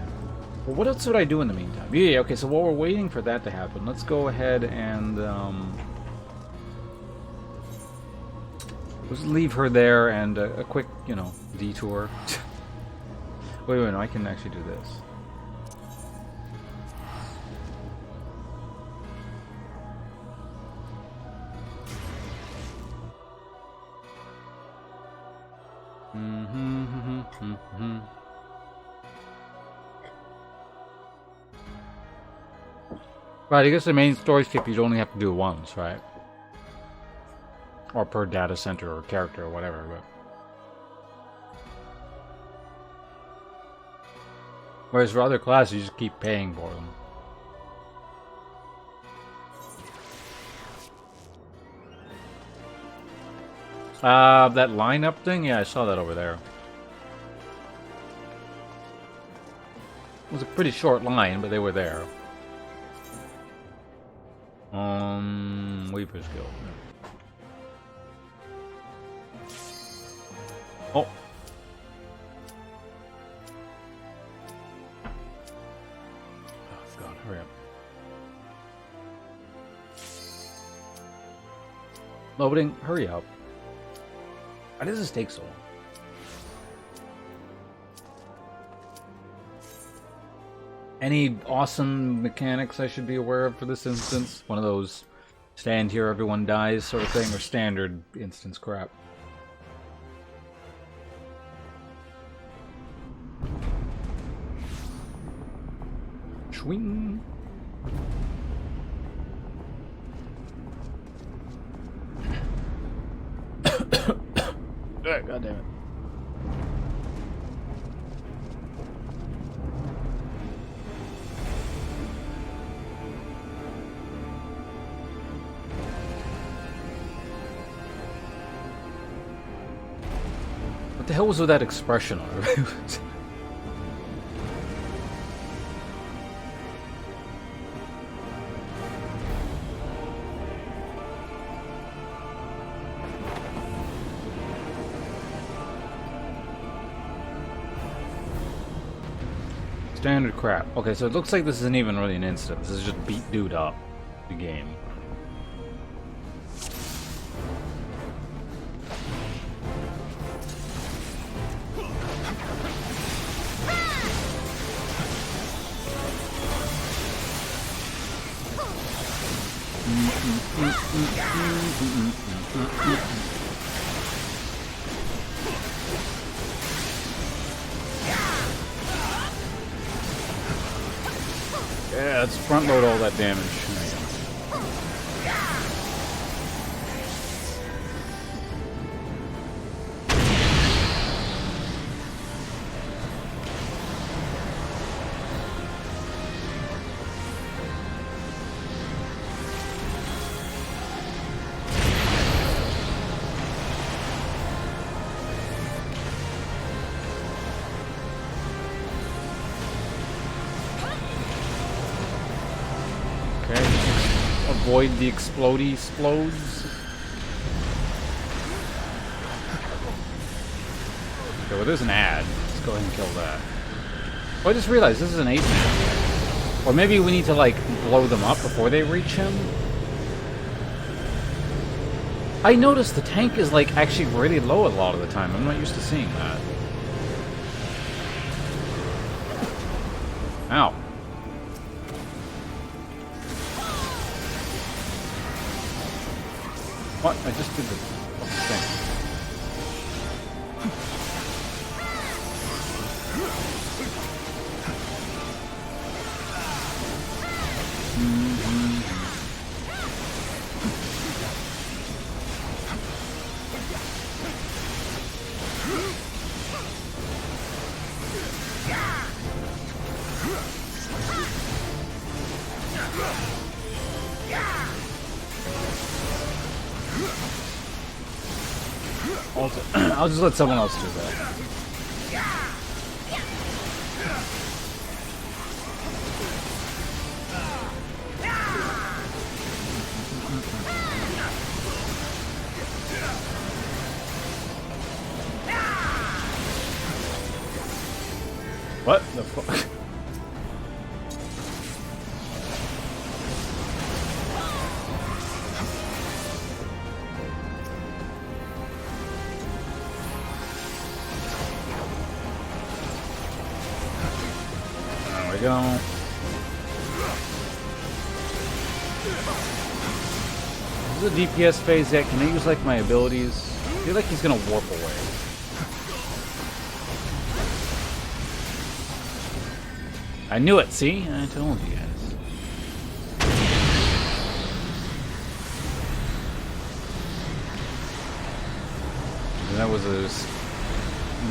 Well, what else would I do in the meantime? Yeah, okay, so while we're waiting for that to happen, let's go ahead and, let's leave her there and a quick, you know, detour. Wait, no, I can actually do this. Right, I guess the main story skip you'd only have to do it once, right? Or per data center or character or whatever, but... Whereas for other classes, you just keep paying for them. That lineup thing? Yeah, I saw that over there. It was a pretty short line, but they were there. Weaver's Guild. Oh. Oh god, hurry up. Loading, hurry up. Why does this take so long? Any awesome mechanics I should be aware of for this instance? One of those stand here, everyone dies sort of thing, or standard instance crap? Swing. God damn it. What the hell was with that expression on it? Standard crap. Okay, so it looks like this isn't even really an instant. This is just beat dude up the game. Yeah, let's front load all that damage. There you go. Avoid the explodey explodes. Okay, well there's an ad. Let's go ahead and kill that. Oh, I just realized this is an 8-man. Or maybe we need to like blow them up before they reach him. I noticed the tank is like actually really low a lot of the time. I'm not used to seeing that. Ow. What? I just did the thing. I'll just let someone else do that. What the fuck? Go. Is this a DPS phase yet? Can I use like my abilities? I feel like he's gonna warp away. I knew it, see? I told you guys. And that was a...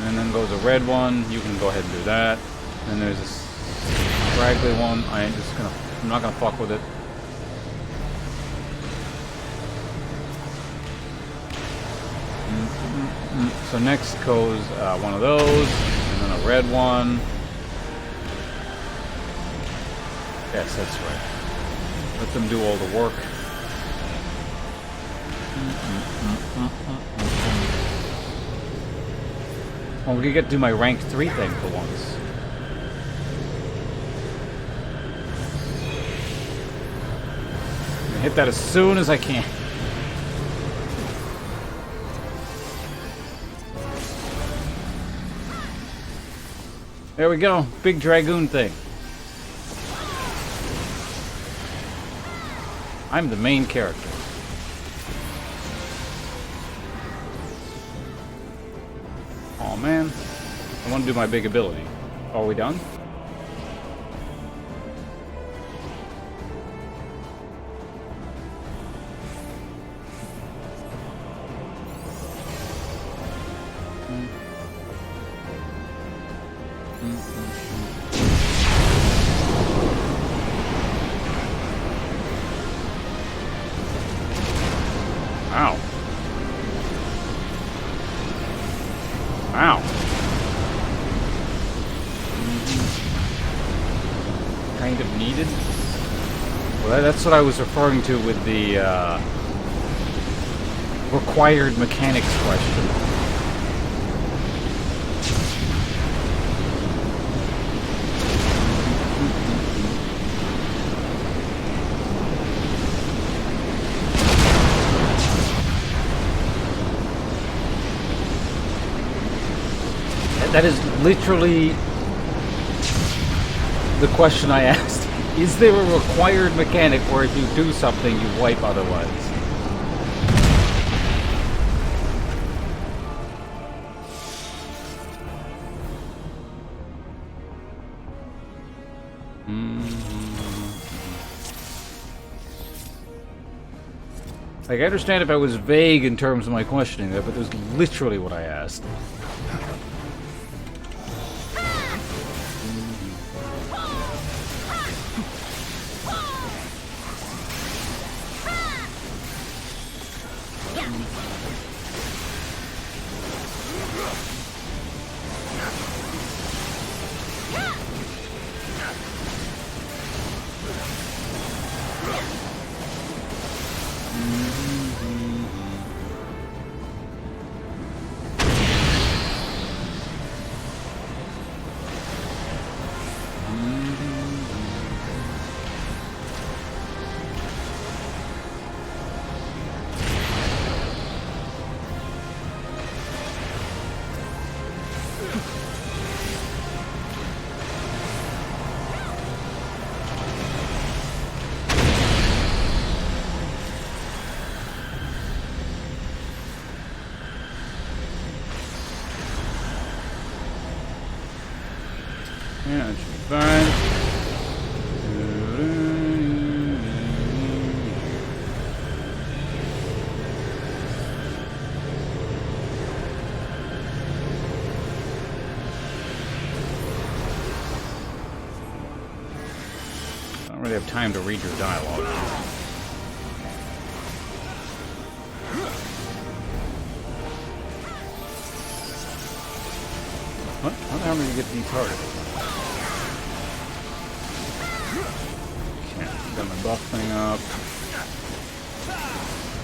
And then goes a red one. You can go ahead and do that. And there's a scraggly one. I'm not gonna fuck with it. So next goes one of those, and then a red one. Yes, that's right. Let them do all the work. Oh, we can get to do my rank 3 thing for once. Hit that as soon as I can. There we go. Big Dragoon thing. I'm the main character. Oh man, I want to do my big ability. Are we done? Ow. Ow. Kind of needed. Well, that's what I was referring to with the required mechanics question. That is literally the question I asked. Is there a required mechanic where if you do something, you wipe otherwise? Like, I understand if I was vague in terms of my questioning there, but it was literally what I asked. Yeah, it should be fine. I don't really have time to read your dialogue. What? How the hell do you get detargeted? Got my buff thing up.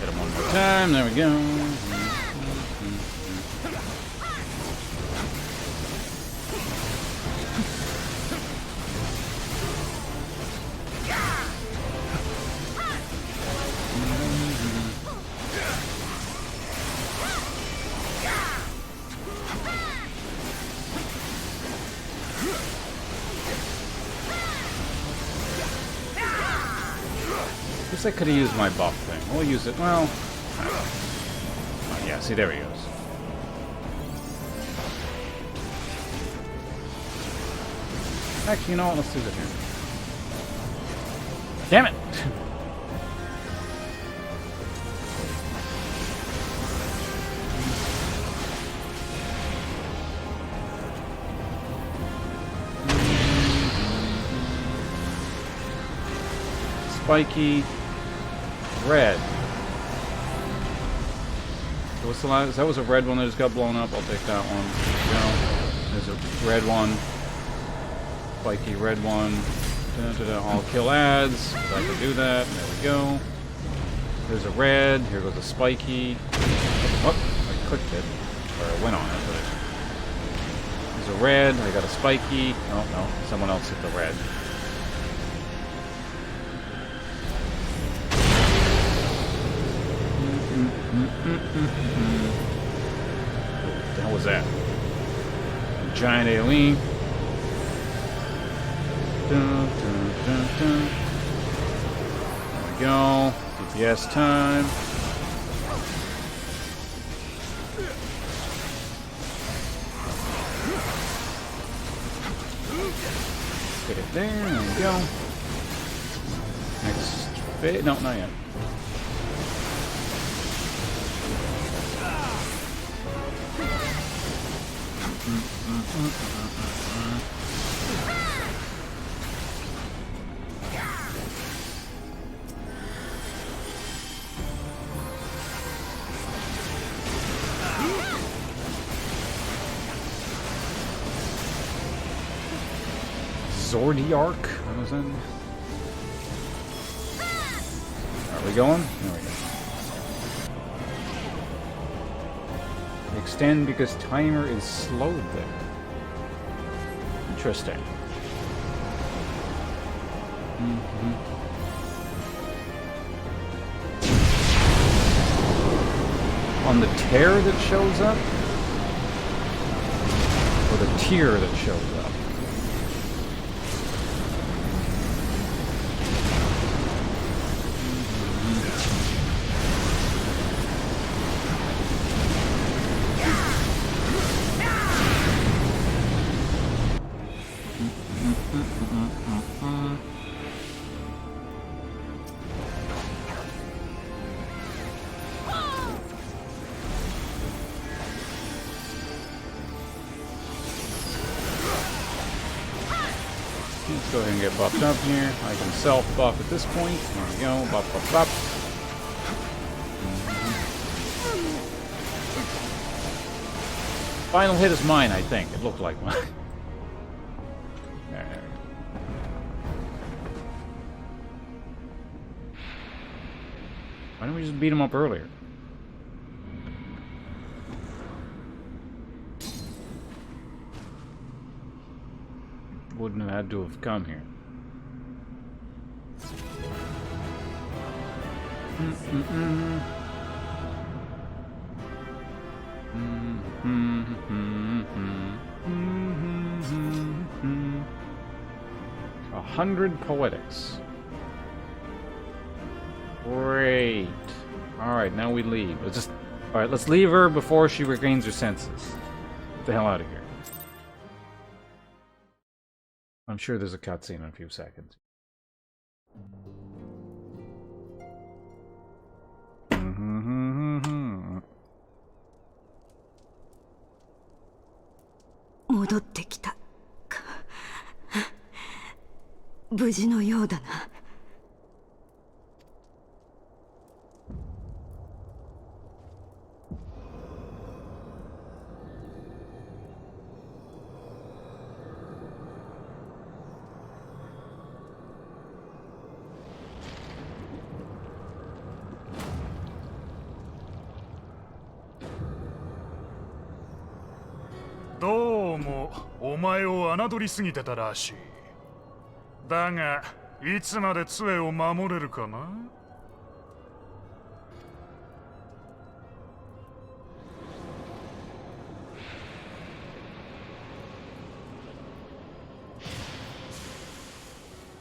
Hit him one more time. There we go. I could have used my buff thing. We'll use it. Well, oh, yeah. See, there he goes. Actually, you know what? Let's do this here. Damn it! Spiky. Red. So what's the last? That was a red one that just got blown up. I'll take that one. No. There's a red one. Spiky red one. All kill ads. I can do that. There we go. There's a red. Here goes a spiky. What? I clicked it. Or I went on it. But there's a red. I got a spiky. Oh no. Someone else hit the red. What the hell was that? A giant AoE. Dun, dun, dun, dun. we go. DPS time. Get it there. There we go. Next phase. No, not yet. Zordiarch? What was that? Are we going? There we go. Extend because timer is slowed there. Interesting. On the tear that shows up? Or the tier that shows up? Let's go ahead and get buffed up here. I can self-buff at this point. There we go. Buff, buff, buff. Final hit is mine, I think. It looked like mine. There we go. Why don't we just beat him up earlier? Wouldn't have had to have come here. A 100 poetics. Great. Alright, now we leave. Alright, let's leave her before she regains her senses. Get the hell out of here. I'm sure there's a cutscene in a few seconds.戻ってきた。無事のようだな。どうもお前を侮りすぎてたらしい。だがいつまで杖を守れるかな。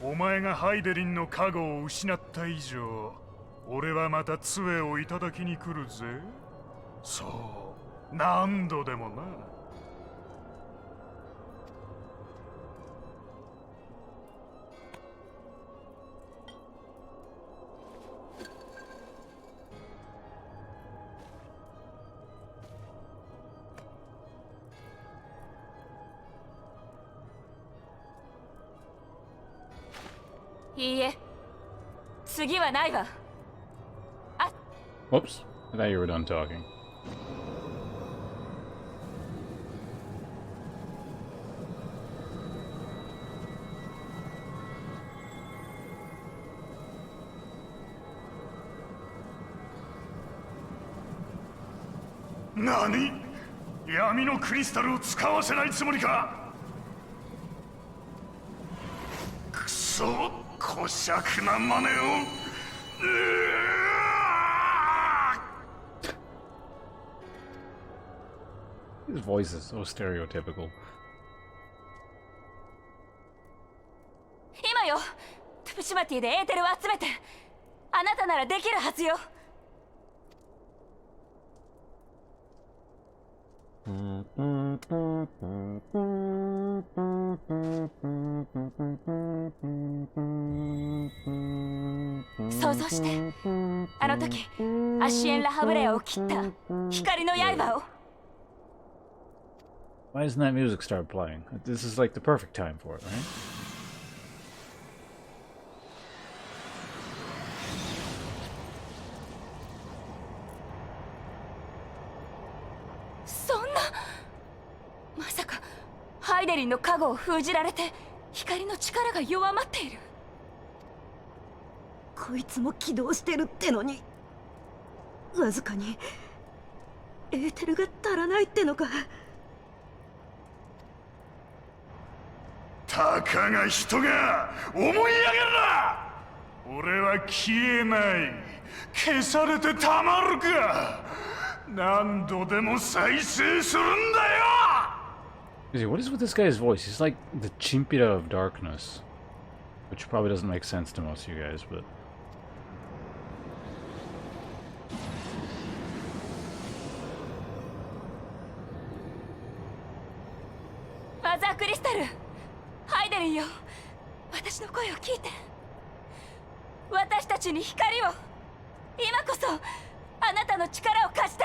お前がハイデリンの加護を失った以上、俺はまた杖をいただきに来るぜ。そう、何度でもな。いいえ、次はないわ。あ。Whoops. I thought you were done talking.何？闇のクリスタルを使わせないつもりか？くそ、小尺な真似を。His voice is so stereotypical. 今よ、トゥプシマティでエーテルを集めて、なたならできるはずよ。想像して、あの時アシエン・ラハブレアを切った光の刃を。 Why doesn't that music start playing? This is like the perfect time for it, right? そんな、まさかハイデリンの加護を封じられて光の力が弱まっている。こいつも起動してるってのに、わずかにエーテルが足らないってのか。たかが人が思い上げるな。俺は消えない。消されてたまるか。何度でも再生するんだよ。 What is with this guy's voice? He's like the Chimpira of darkness. Which probably doesn't make sense to most of you guys, but... マザークリスタル、ハイデリンよ、私の声を聞いて。私たちに光を、今こそあなたの力を貸して。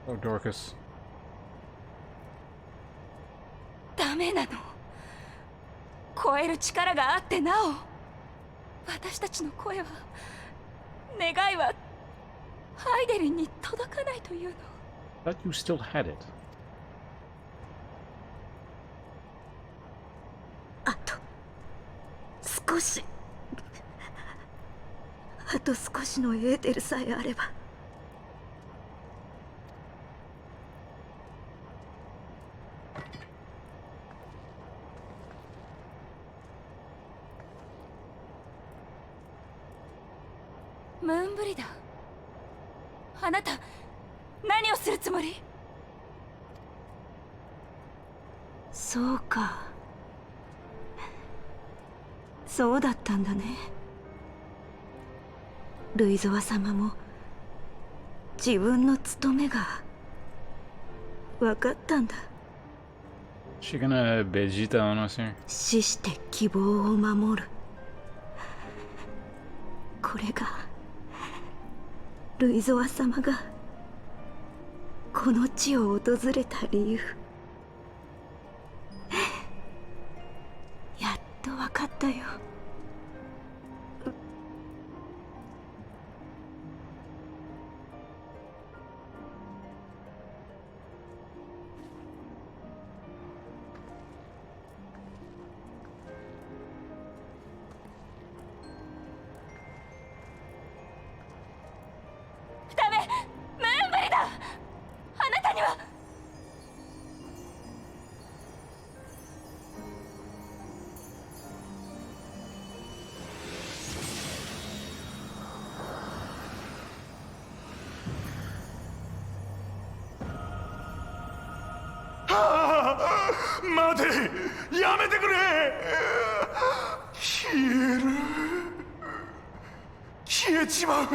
Oh, Dorcas. ダメなの。超える力があってなお、私たちの声は、願いはハイデリンに届かないというの。 I thought you still had it. あと少し、あと少しのエーテルさえあれば。ムーンブリダー、あなた何をするつもり？そうか、そうだったんだね。ルイゾワ様も自分の務めが分かったんだ。 She gonna Vegeta on us here? 死して希望を守る。これがルイゾワ様がこの地を訪れた理由。やっと分かったよ。ダメ、ムーンブリダー、あなたには。待て、やめてくれ。消える、消えちまう。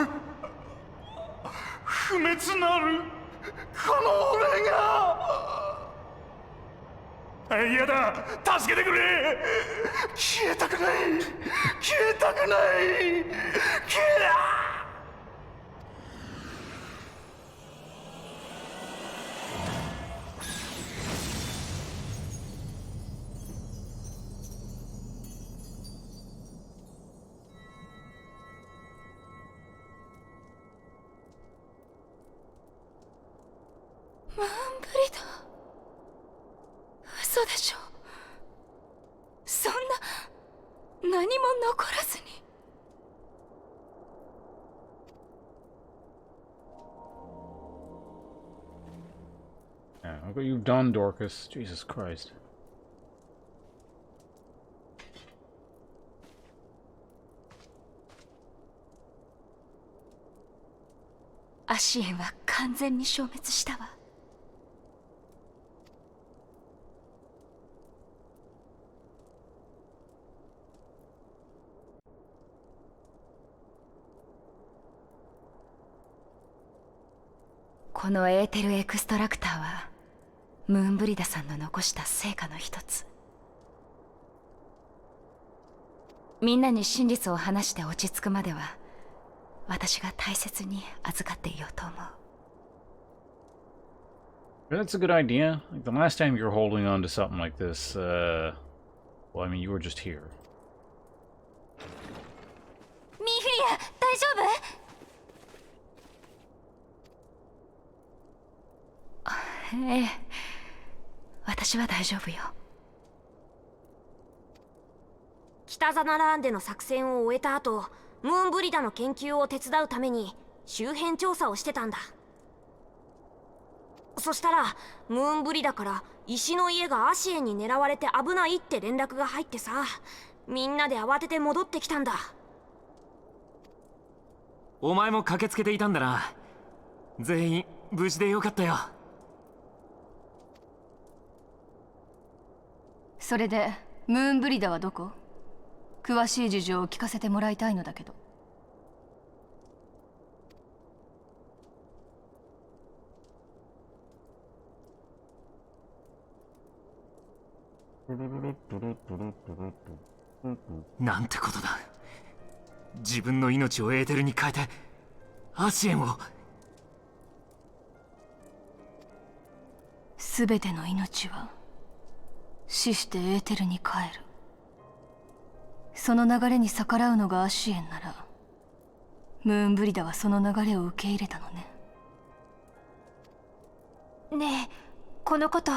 不滅なるこの俺が。嫌だ、助けてくれ。消えたくない、消えたくない、消えな。ムーンブリダー、嘘でしょ。そんな何も残らずに。Yeah, look what you've done, Dorcas. Jesus Christ. アシエンは完全に消滅したわ。このエーテルエクストラクターはムーンブリダさんの残した成果の一つ。みんなに真実を話して落ち着くまでは私が大切に預かっていようと思う。 That's a good idea. Like the last time you were holding on to something like this, well, I mean, you were just here. ミーフィリア、大丈夫？ええ、私は大丈夫よ。北ザナラーンでの作戦を終えた後、ムーンブリダの研究を手伝うために周辺調査をしてたんだ。そしたらムーンブリダから石の家がアシエンに狙われて危ないって連絡が入ってさ、みんなで慌てて戻ってきたんだ。お前も駆けつけていたんだな。全員無事でよかったよ。それでムーンブリダはどこ？詳しい事情を聞かせてもらいたいのだけど。なんてことだ。自分の命をエーテルに変えてアシエンを。すべての命は死してエーテルに帰る。その流れに逆らうのがアシエンなら、ムーンブリダはその流れを受け入れたのね。ねえ、このこと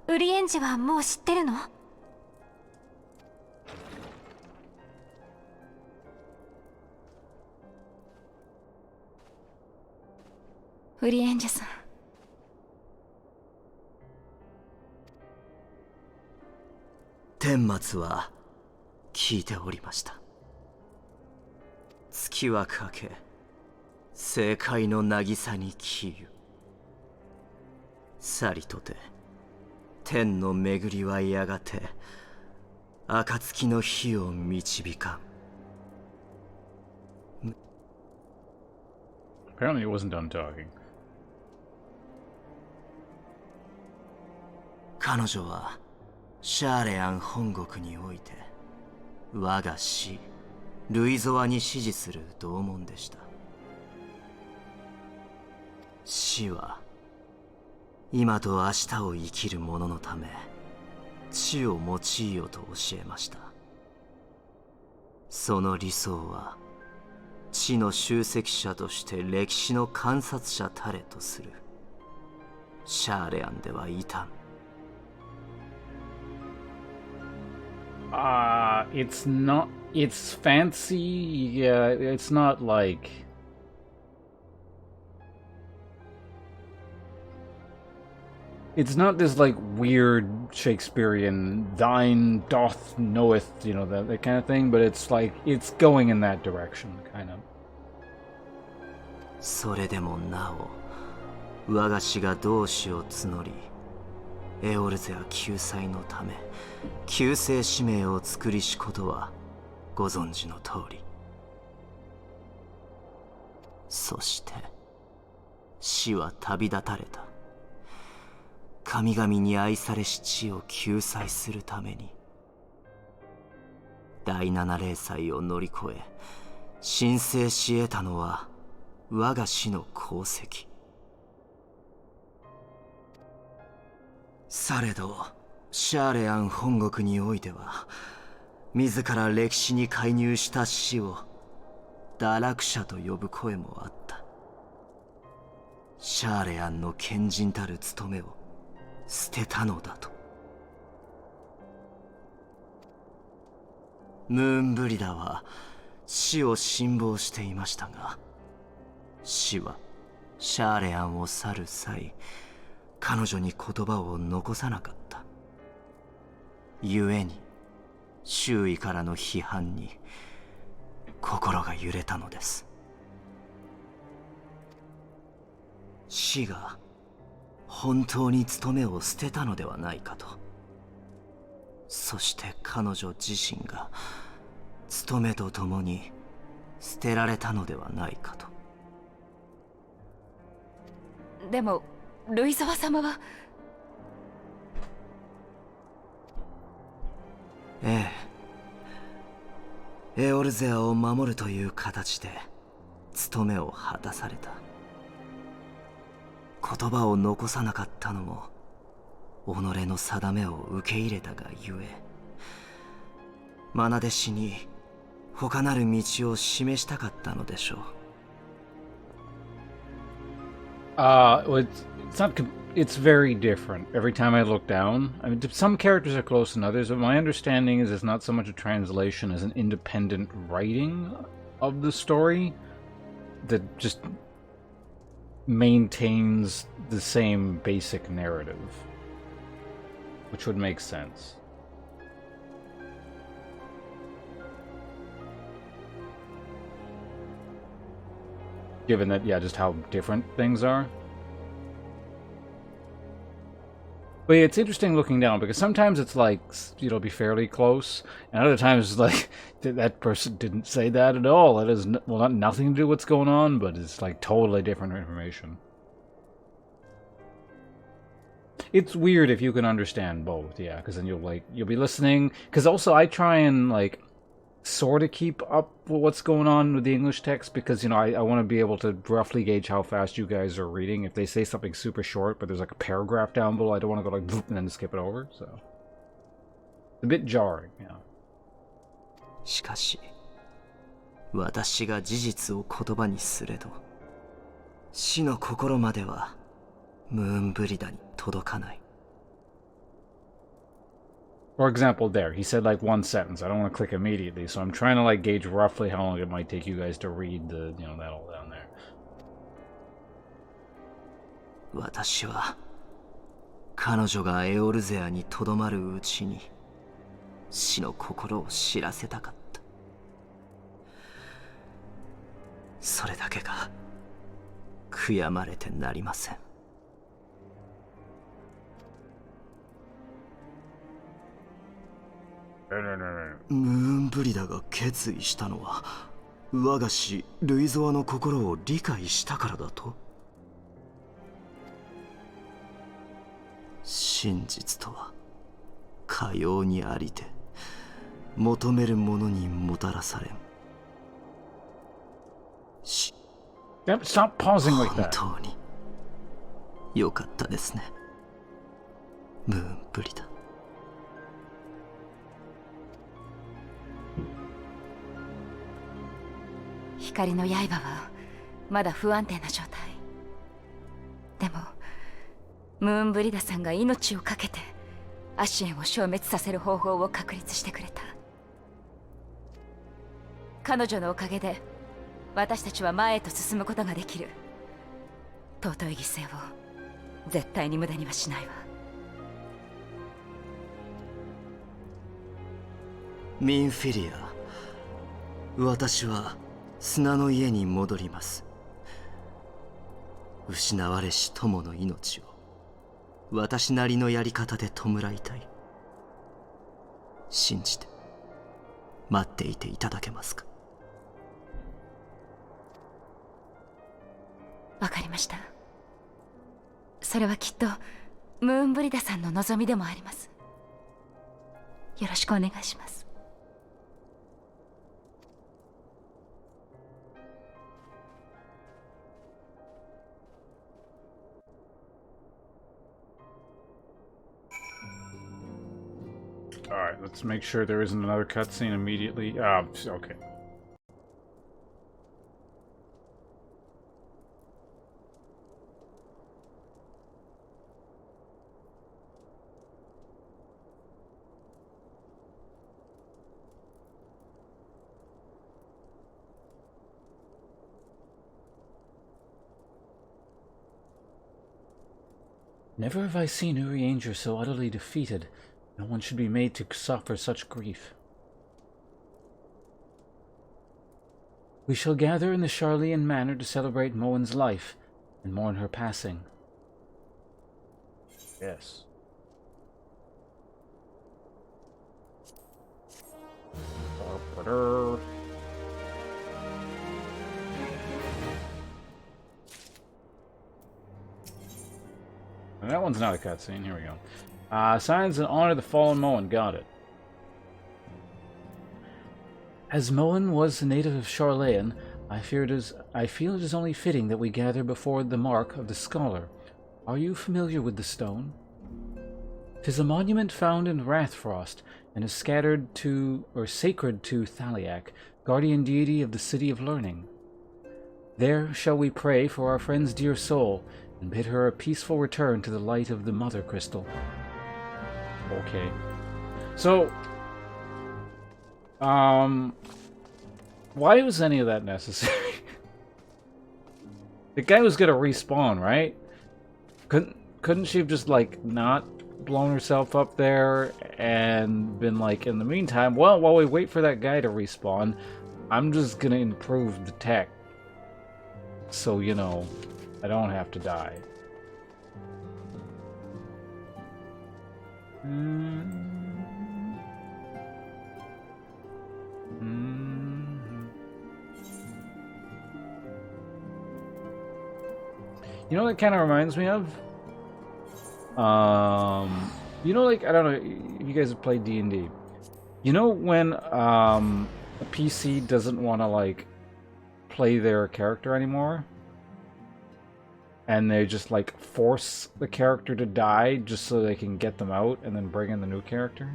ウリエンジはもう知ってるの？ウリエンジさん、顛末は聞いておりました。月はかけ、正解の渚に消ゆ。さりとて天の巡りはやがて暁の日を導かん。 Apparently it wasn't done talking. 彼女はシャーレアン本国において我が師ルイゾワに師事する同門でした。死は今と明日を生きる者のため知を用いよと教えました。その理想は知の集積者として歴史の観察者たれとする。シャーレアンでは異端。It's not. It's fancy. Yeah, it's not like. It's not this like weird Shakespearean "thine doth knoweth," you know, that kind of thing. But it's like it's going in that direction, kind of. それでもなお我が師が同志を募り、エオルゼア救済のため救世使命を作りしことはご存知の通り。そして死は旅立たれた。神々に愛されし地を救済するために。第七霊祭を乗り越え神聖し得たのは我が師の功績。されどシャーレアン本国においては自ら歴史に介入した死を堕落者と呼ぶ声もあった。シャーレアンの賢人たる務めを捨てたのだと。ムーンブリダは死を信望していましたが、死はシャーレアンを去る際彼女に言葉を残さなかった。故に周囲からの批判に心が揺れたのです。死が本当に務めを捨てたのではないかと。そして彼女自身が務めとともに捨てられたのではないかと。でもルイゾワ様は。ええ、エオルゼアを守るという形で務めを果たされた。言葉を残さなかったのも己の定めを受け入れたがゆえ、愛弟子に他なる道を示したかったのでしょう。Well, it's not. It's very different every time I look down. I mean, some characters are close than others, but my understanding is it's not so much a translation as an independent writing of the story that just maintains the same basic narrative, which would make sense. Given that, yeah, just how different things are. But yeah, it's interesting looking down, because sometimes it's like, you know, be fairly close, and other times it's like, that person didn't say that at all. It has, well, not nothing to do with what's going on, but it's like totally different information. It's weird if you can understand both, yeah, because then you'll be listening, because also I try and, like, sort of keep up with what's going on with the English text, because, you know, I want to be able to roughly gauge how fast you guys are reading. If they say something super short, but there's like a paragraph down below, I don't want to go like and then skip it over, so it's a bit jarring, yeah. しかし、私が事実を言葉にすれど、死の心まではムーンブリダに届かない。For example, there, he said like one sentence. I don't want to click immediately, so I'm trying to like gauge roughly how long it might take you guys to read the, you know, that all down there. 私は彼女がエオルゼアにとどまるうちに死の心を知らせたかった。それだけが悔やまれてなりません。ムーンブリダが決意したのは我が師ルイゾアの心を理解したからだと。真実とはかようにありて求めるものにもたらされん。Stop pausing like that. 本当によかったですね、ムーンブリダ。光の刃はまだ不安定な状態。でもムーンブリダさんが命を懸けてアシエンを消滅させる方法を確立してくれた。彼女のおかげで私たちは前へと進むことができる。尊い犠牲を絶対に無駄にはしないわ。ミンフィリア、私は砂の家に戻ります。失われし友の命を私なりのやり方で弔いたい。信じて待っていていただけますか。わかりました。それはきっとムーンブリダさんの望みでもあります。よろしくお願いします。Alright, let's make sure there isn't another cutscene immediately. Okay. Never have I seen Urianger so utterly defeated. No one should be made to suffer such grief. We shall gather in the Charlean Manor to celebrate Moen's life and mourn her passing. Yes. That one's not a cutscene. Here we go. Signs and honor the fallen Moen. Got it. As Moen was a native of Charlayan, I feel it is only fitting that we gather before the mark of the scholar. Are you familiar with the stone? 'Tis a monument found in Rathfrost, and is sacred to Thaliak, guardian deity of the City of Learning. There shall we pray for our friend's dear soul, and bid her a peaceful return to the light of the Mother Crystal. Okay. So, why was any of that necessary? The guy was gonna respawn, right? Couldn't she have just, like, not blown herself up there and been like, in the meantime, well, while we wait for that guy to respawn, I'm just gonna improve the tech. So, you know, I don't have to die. You know what it kind of reminds me of? You know, like, I don't know if you guys have played D&D. You know when a PC doesn't want to, like, play their character anymore? And they just, like, force the character to die just so they can get them out and then bring in the new character?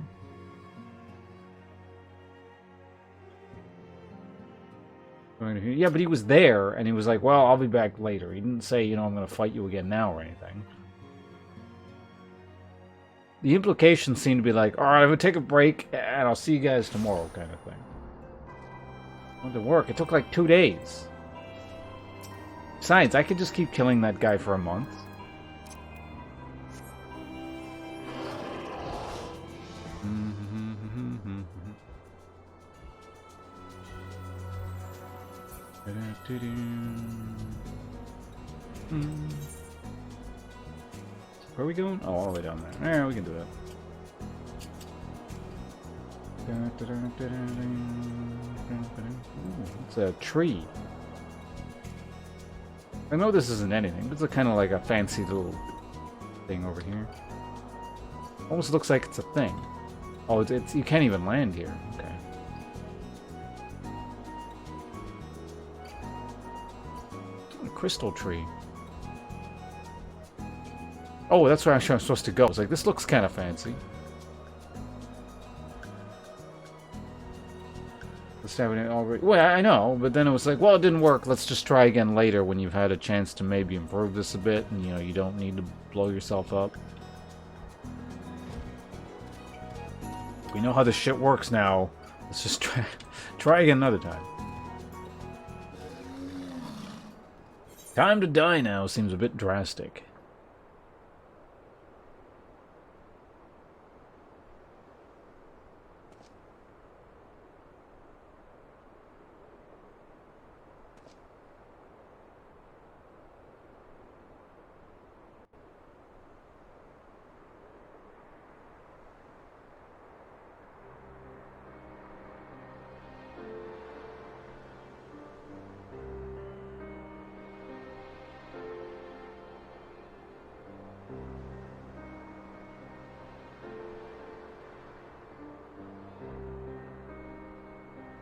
Yeah, but he was there, and he was like, well, I'll be back later. He didn't say, you know, I'm going to fight you again now or anything. The implications seem to be like, alright, I'm going to take a break, and I'll see you guys tomorrow, kind of thing. It didn't work. It took like 2 days. Besides, I could just keep killing that guy for a month. Where are we going? Oh, all the way down there. Yeah, we can do that. Ooh, it's a tree. I know this isn't anything, but it's kind of like a fancy little thing over here. Almost looks like it's a thing. Oh, it's you can't even land here. Okay. A crystal tree. Oh, that's where I'm supposed to go. It's like, this looks kind of fancy. Let's have it already. Well, I know, but then it was like, well, it didn't work. Let's just try again later when you've had a chance to maybe improve this a bit, and you know you don't need to blow yourself up. We know how this shit works now. Let's just try again another time. Time to die now seems a bit drastic.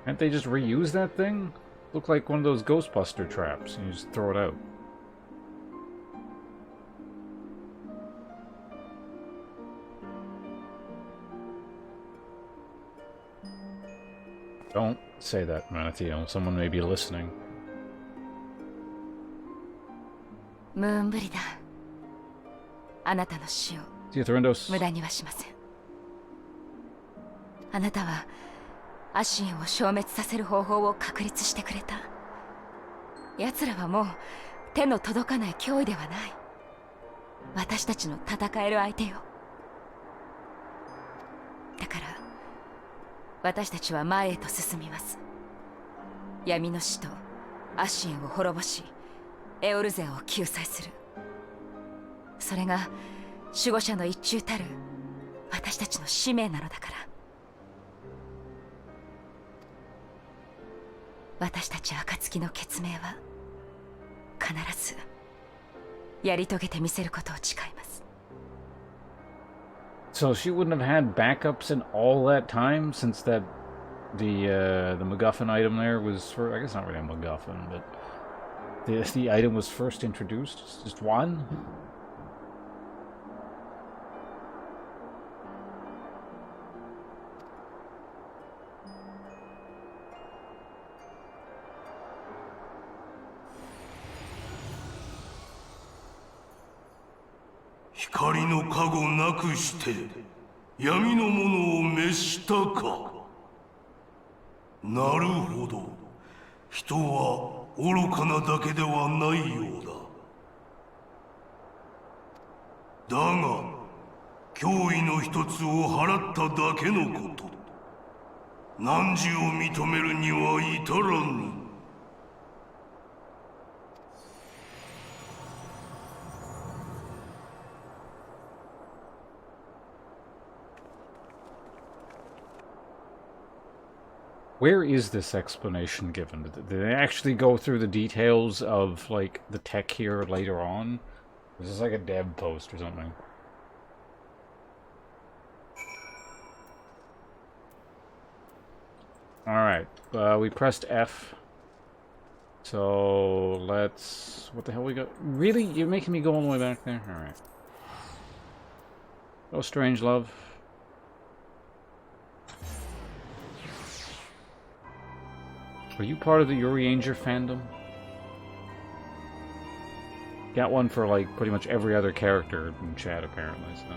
Can't they just reuse that thing? Look like one of those Ghostbuster traps, and you just throw it out. Don't say that, Matthew. Someone may be listening. ムーンブリダー、あなたの死を See you, Thrindos. 無駄にはしません。あなたはアシエンを消滅させる方法を確立してくれた。奴らはもう手の届かない脅威ではない。私たちの戦える相手よ。だから私たちは前へと進みます。闇の使徒アシエンを滅ぼし、エオルゼアを救済する。それが守護者の一中たる私たちの使命なのだから。私たち暁の決命は必ずやり遂げてみせることを誓います。So she wouldn't have had backups in all that time since the MacGuffin item there was for, I guess not really a MacGuffin, but the item was first introduced. Just one.光の加護なくして闇のものを滅したか。なるほど。人は愚かなだけではないようだ。だが脅威の一つを払っただけのこと。汝を認めるには至らぬ。Where is this explanation given? Did they actually go through the details of, like, the tech here later on? Is this like a dev post or something? Alright, we pressed F. So, let's... What the hell we got? Really? You're making me go all the way back there? Alright. Oh, strange love. Are you part of the Urianger fandom? Got one for, like, pretty much every other character in chat, apparently, so...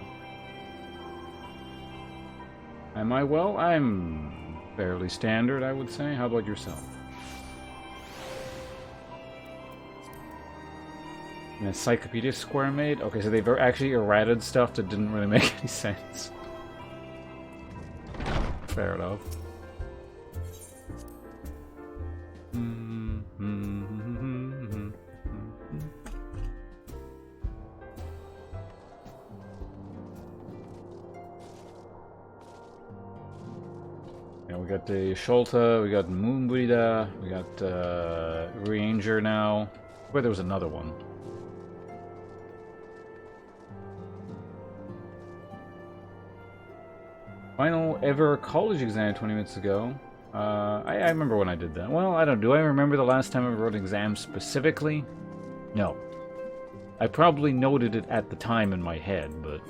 Am I? Well, I'm fairly standard, I would say. How about yourself? An Encyclopedia Square made? Okay, so they've actually errated stuff that didn't really make any sense. Fair enough. Yeah, we got the Sholta, we got Moon Buddha, we got Ranger now. Where there was another one. Final ever college exam 20 minutes ago. I remember when I did that. Well, I don't... Do I remember the last time I wrote an exam specifically? No. I probably noted it at the time in my head, but...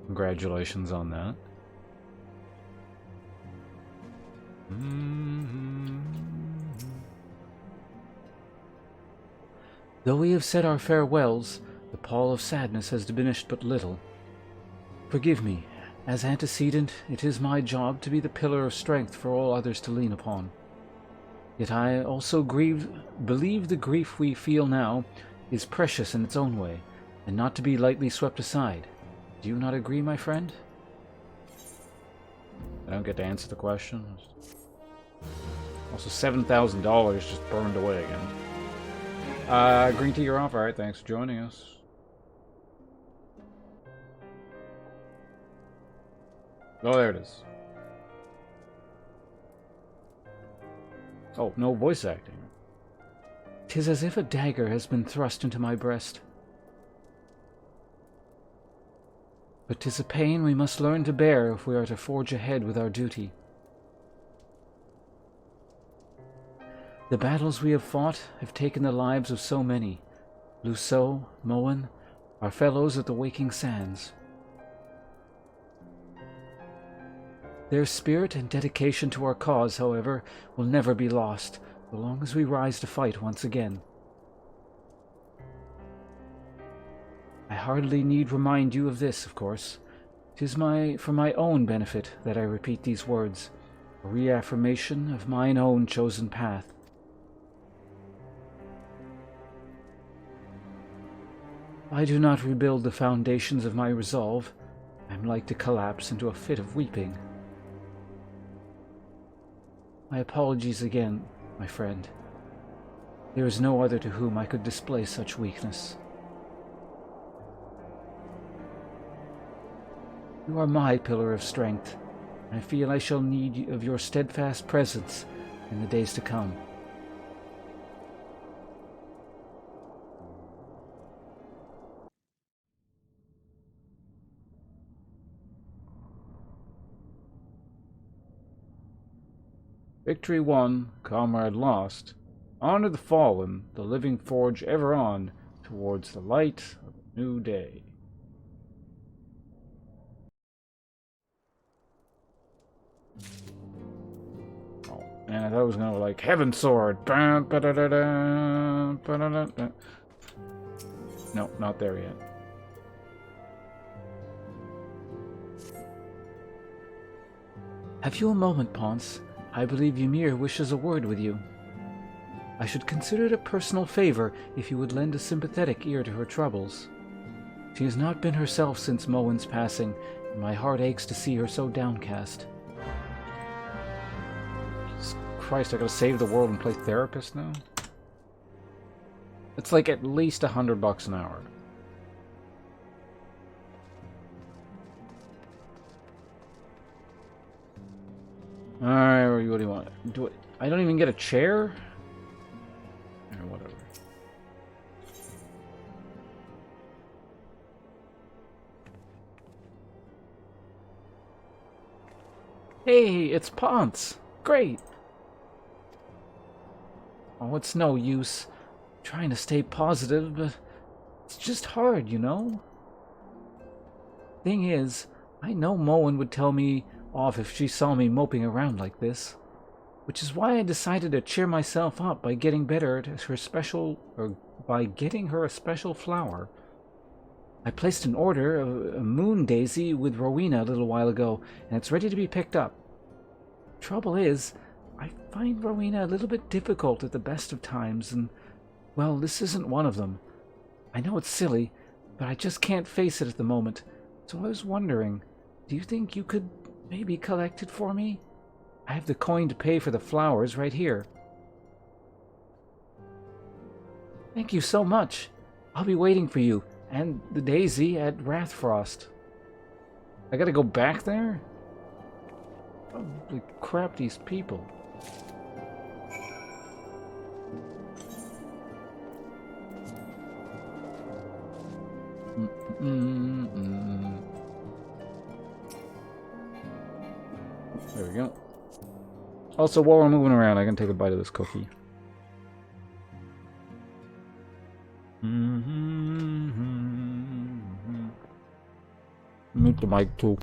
Congratulations on that. Though we have said our farewells, the pall of sadness has diminished but little. Forgive me. As antecedent, it is my job to be the pillar of strength for all others to lean upon. Yet I also believe the grief we feel now is precious in its own way, and not to be lightly swept aside. Do you not agree, my friend? I don't get to answer the question. Also, $7,000 just burned away again. Green tea, you're off. Alright, thanks for joining us. Oh, there it is. Oh, no voice acting. 'Tis as if a dagger has been thrust into my breast. But 'tis a pain we must learn to bear if we are to forge ahead with our duty. The battles we have fought have taken the lives of so many. Luceau, Moen, our fellows at the Waking Sands. Their spirit and dedication to our cause, however, will never be lost, so long as we rise to fight once again. I hardly need remind you of this, of course. 'Tis for my own benefit that I repeat these words, a reaffirmation of mine own chosen path. If I do not rebuild the foundations of my resolve, I am like to collapse into a fit of weeping. My apologies again, my friend. There is no other to whom I could display such weakness. You are my pillar of strength, and I feel I shall need of your steadfast presence in the days to come. Victory won, comrade lost. Honor the fallen, the living forge ever on, towards the light of a new day. Oh, man, I thought it was gonna go like Heaven Sword. No, not there yet. Have you a moment, Ponce? I believe Ymir wishes a word with you. I should consider it a personal favor if you would lend a sympathetic ear to her troubles. She has not been herself since Moen's passing, and my heart aches to see her so downcast. Jesus Christ, I gotta save the world and play therapist now? It's like at least $100 an hour. Alright, what do you want? I don't even get a chair? Or whatever. Hey, it's Ponce! Great! Oh, it's no use trying to stay positive, but it's just hard, you know? Thing is, I know Moen would tell me off if she saw me moping around like this, which is why I decided to cheer myself up by getting better at her by getting her a special flower. I placed an order of a moon daisy with Rowena a little while ago, and it's ready to be picked up. Trouble is, I find Rowena a little bit difficult at the best of times, and, well, this isn't one of them. I know it's silly, but I just can't face it at the moment, so I was wondering, do you think you could maybe collect it for me? I have the coin to pay for the flowers right here. Thank you so much. I'll be waiting for you, and the daisy at Rathfrost. I gotta go back there? Holy crap, these people. There we go. Also, while we're moving around, I can take a bite of this cookie. Mute the mic too.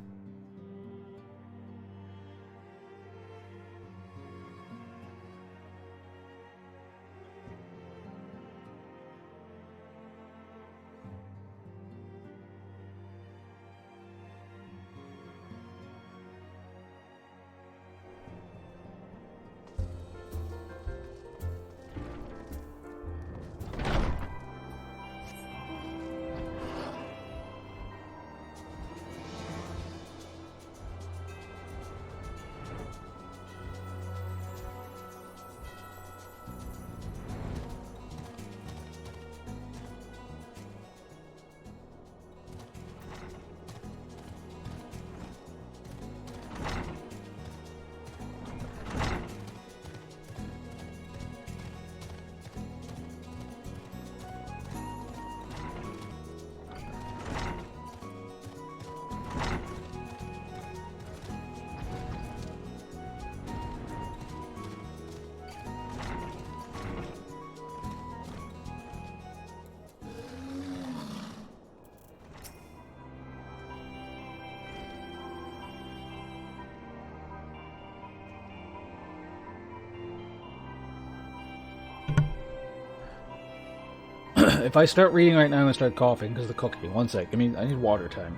If I start reading right now, I'm going to start coughing because of the cookie. One sec. I need water time.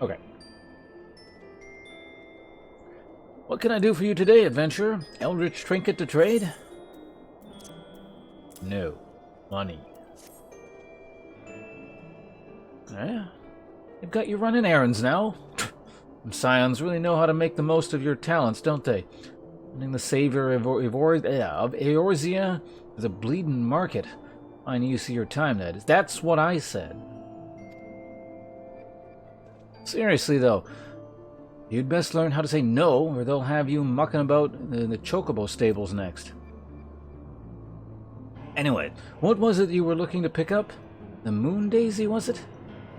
Okay. What can I do for you today, adventurer? Eldritch trinket to trade? No. Money. Yeah. They've got you running errands now. Scions really know how to make the most of your talents, don't they? Finding the savior of Eorzea is a bleeding market. Finding use of your time, that is. That's what I said. Seriously, though, you'd best learn how to say no, or they'll have you mucking about in the chocobo stables next. Anyway, what was it you were looking to pick up? The moon daisy, was it?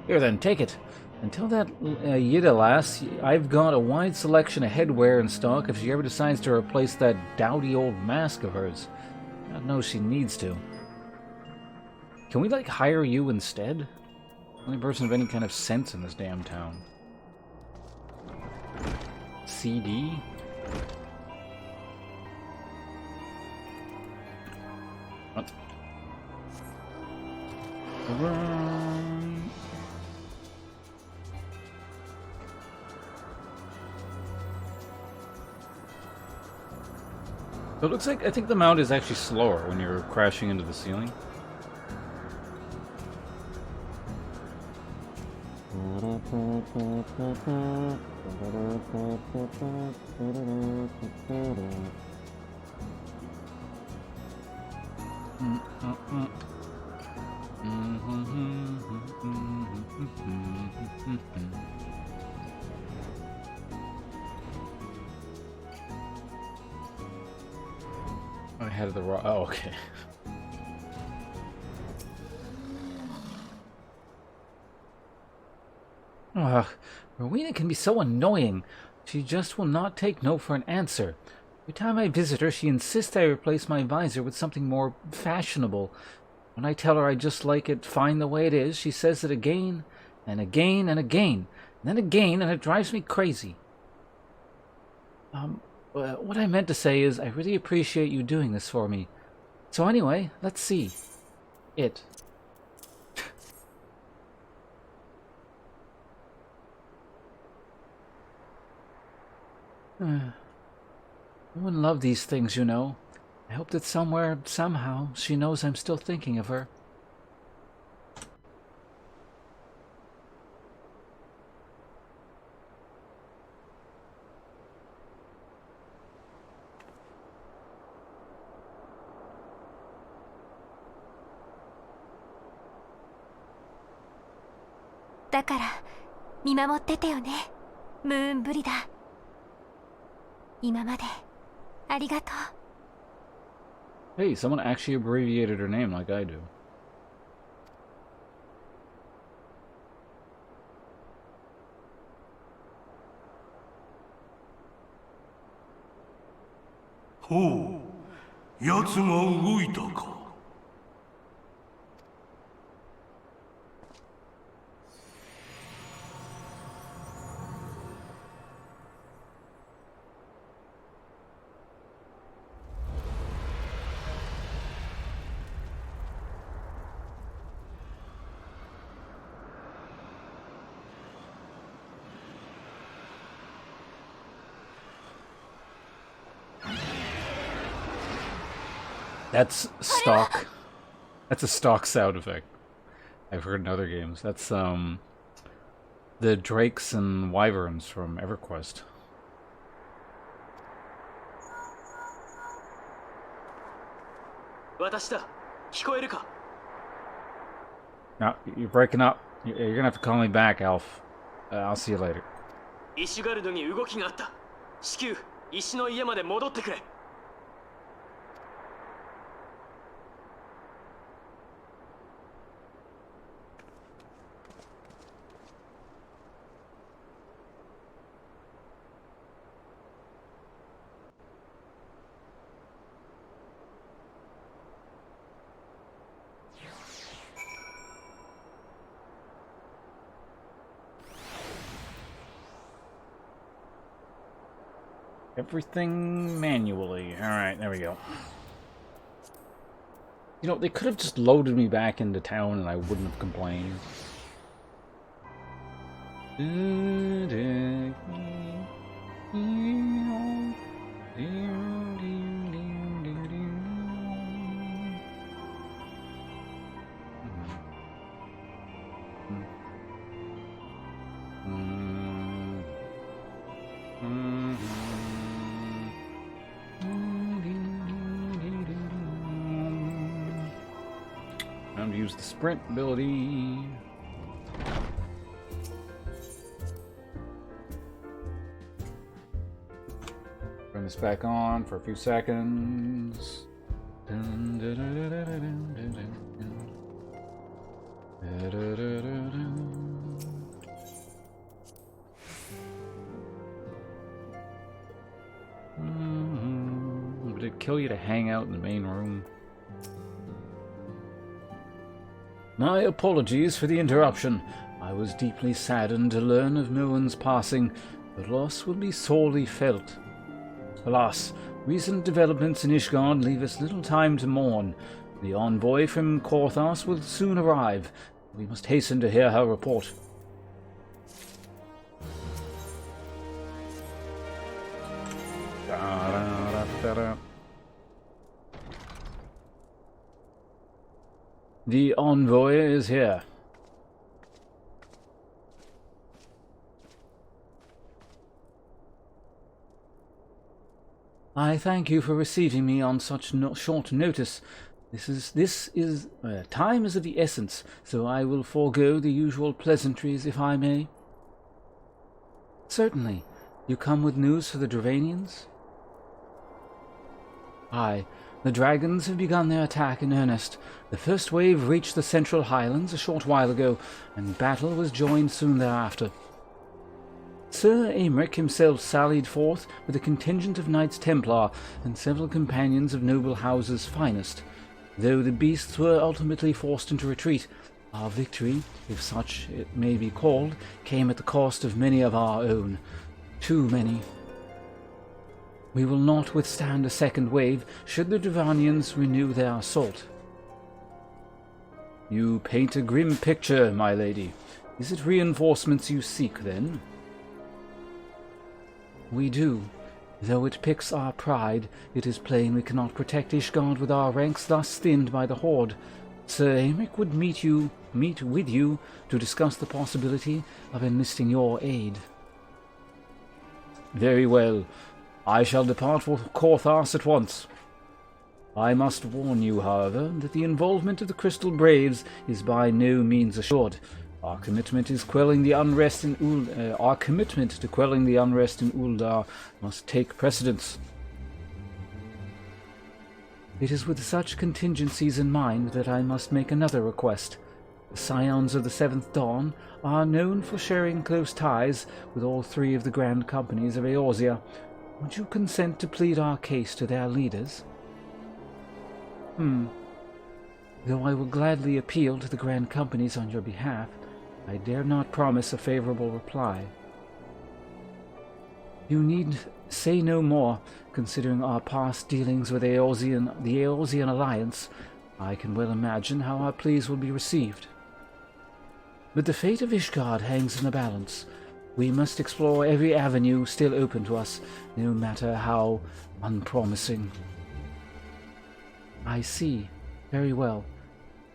Here then, take it. Until that Yida lass, I've got a wide selection of headwear in stock if she ever decides to replace that dowdy old mask of hers. God knows she needs to. Can we, like, hire you instead? Only person of any kind of sense in this damn town. CD? What? Run. So it looks like, I think the mount is actually slower when you're crashing into the ceiling. I had the raw. Oh, okay. Rowena can be so annoying. She just will not take no for an answer. Every time I visit her, she insists I replace my visor with something more fashionable. When I tell her I just like it fine the way it is, she says it again and again and again, and then again, and it drives me crazy. What I meant to say is I really appreciate you doing this for me. So anyway, let's see. It. I wouldn't love these things, you know. I hope that somewhere, somehow, she knows I'm still thinking of her.だから見守っててよね、ムーンブリダ。今までありがとう。 Hey, someone actually abbreviated her name like I do. Oh, 奴が動いたか。That's stock. That's a stock sound effect. I've heard in other games. That's the drakes and wyverns from EverQuest. Now, you're breaking up. You're gonna have to call me back, Alf. I'll see you later. イシュガルドに動きがあった。至急、石の家まで戻ってくれ。Everything manually. Alright, there we go. You know, they could have just loaded me back into town and I wouldn't have complained. Time to use the sprint ability. Turn this back on for a few seconds. Dun, dun, dun, dun, dun, dun, dun, dun. Da, da, da, da, dun. it kill you to hang out in the main room? My apologies for the interruption. I was deeply saddened to learn of Moen's passing. The loss will be sorely felt. Alas, recent developments in Ishgard leave us little time to mourn. The envoy from Korthas will soon arrive. We must hasten to hear her report. The envoy is here. I thank you for receiving me on such short notice. Time is of the essence, so I will forego the usual pleasantries if I may. Certainly. You come with news for the Dravanians? Aye. The dragons have begun their attack in earnest. The first wave reached the Central Highlands a short while ago, and battle was joined soon thereafter. Sir Aymeric himself sallied forth with a contingent of Knights Templar and several companions of noble houses' finest. Though the beasts were ultimately forced into retreat, our victory, if such it may be called, came at the cost of many of our own. Too many. We will not withstand a second wave should the Dravanians renew their assault. You paint a grim picture, my lady. Is it reinforcements you seek, then? We do. Though it picks our pride, it is plain we cannot protect Ishgard with our ranks thus thinned by the Horde. Sir Aymeric would meet with you to discuss the possibility of enlisting your aid. Very well. I shall depart for Korthas at once. I must warn you, however, that the involvement of the Crystal Braves is by no means assured. Our commitment to quelling the unrest in Uldar must take precedence. It is with such contingencies in mind that I must make another request. The Scions of the Seventh Dawn are known for sharing close ties with all three of the grand companies of Eorzea. Would you consent to plead our case to their leaders? Though I will gladly appeal to the grand companies on your behalf, I dare not promise a favorable reply. You need say no more, considering our past dealings with the Eorzean Alliance. I can well imagine how our pleas will be received. But the fate of Ishgard hangs in the balance. We must explore every avenue still open to us, no matter how unpromising. I see. Very well.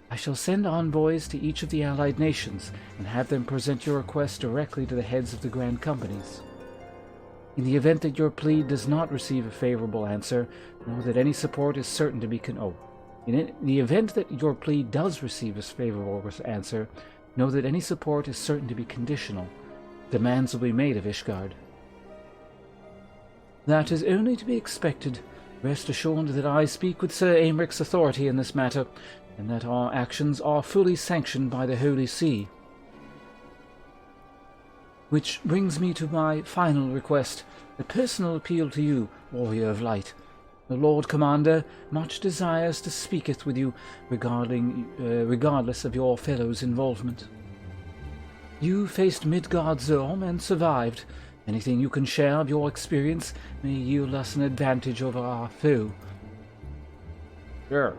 I shall send envoys to each of the allied nations and have them present your request directly to the heads of the grand companies. In the event that your plea does not receive a favorable answer, know that any support is certain to be In the event that your plea does receive a favorable answer, know that any support is certain to be conditional. Demands will be made of Ishgard. That is only to be expected. Rest assured that I speak with Sir Aymeric's authority in this matter, and that our actions are fully sanctioned by the Holy See. Which brings me to my final request, a personal appeal to you, Warrior of Light. The Lord Commander much desires to speaketh with you regardless of your fellow's involvement. You faced Midgard-Zorm and survived. Anything you can share of your experience may yield us an advantage over our foe. Sure.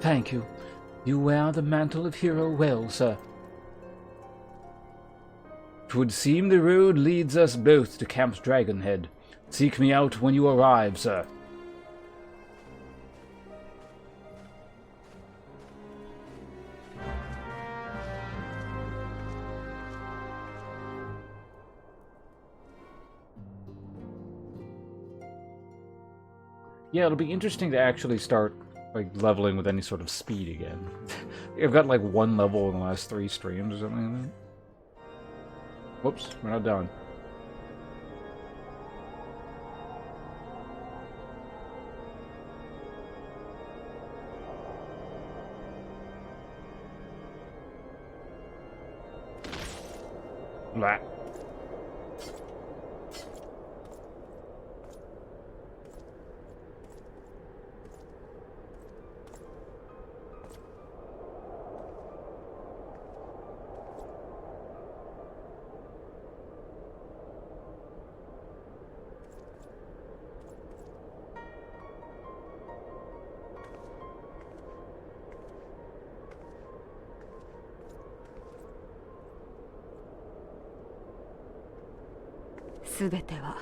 Thank you. You wear the mantle of hero well, sir. 'Twould seem the road leads us both to Camp Dragonhead. Seek me out when you arrive, sir. Yeah, it'll be interesting to actually start leveling with any sort of speed again. I've got like one level in the last 3 streams or something like that. Whoops, we're not done. Blah. 全ては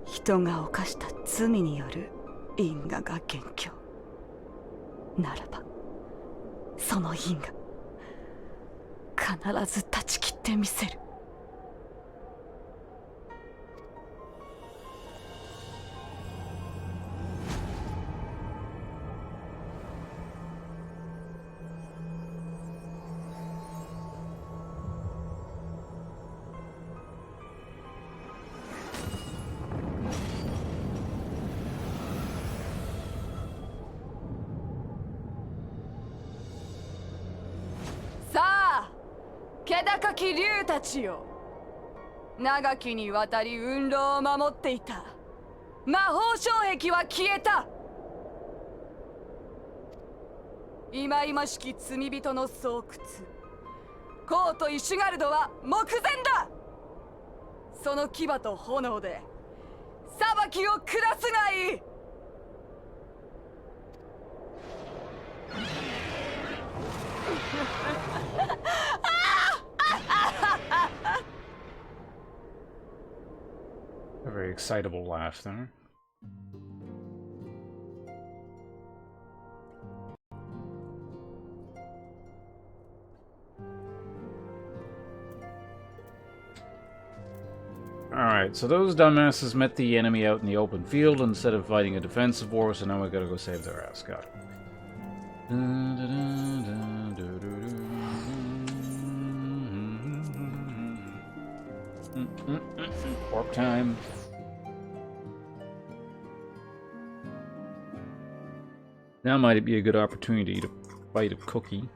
人が犯した罪による因果が元凶ならば、その因果必ず断ち切ってみせる。さあ、気高き竜たちよ、長きにわたり運路を守っていた魔法障壁は消えた。忌々しき罪人の巣窟、コート・イシュガルドは目前だ。その牙と炎で裁きを下すがいい。A very excitable laugh there. Alright, so those dumbasses met the enemy out in the open field instead of fighting a defensive war, so now we gotta go save their ass. Got it. Warp time. Now might be a good opportunity to bite a cookie.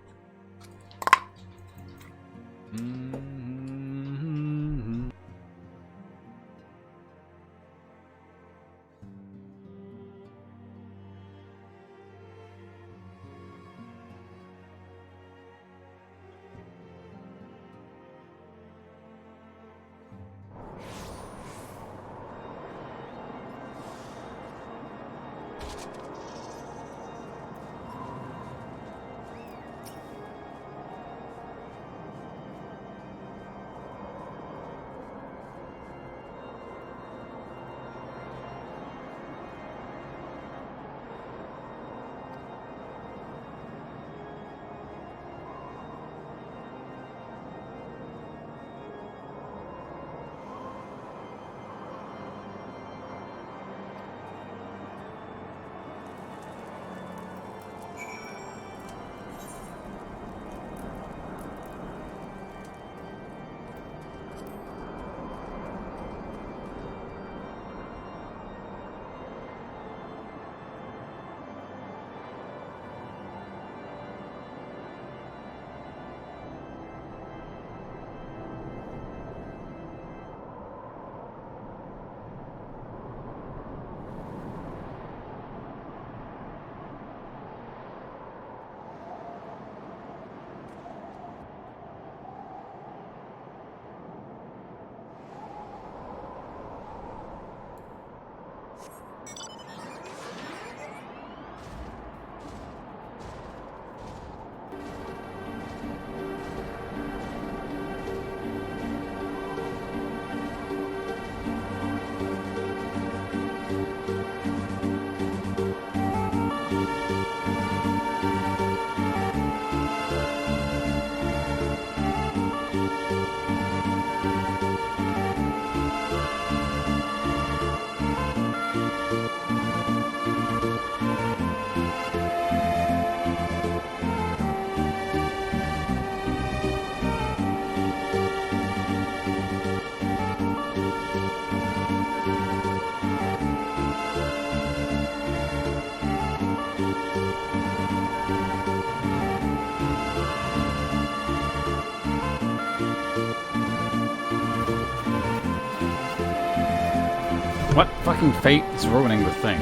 What fucking fate is ruining the thing?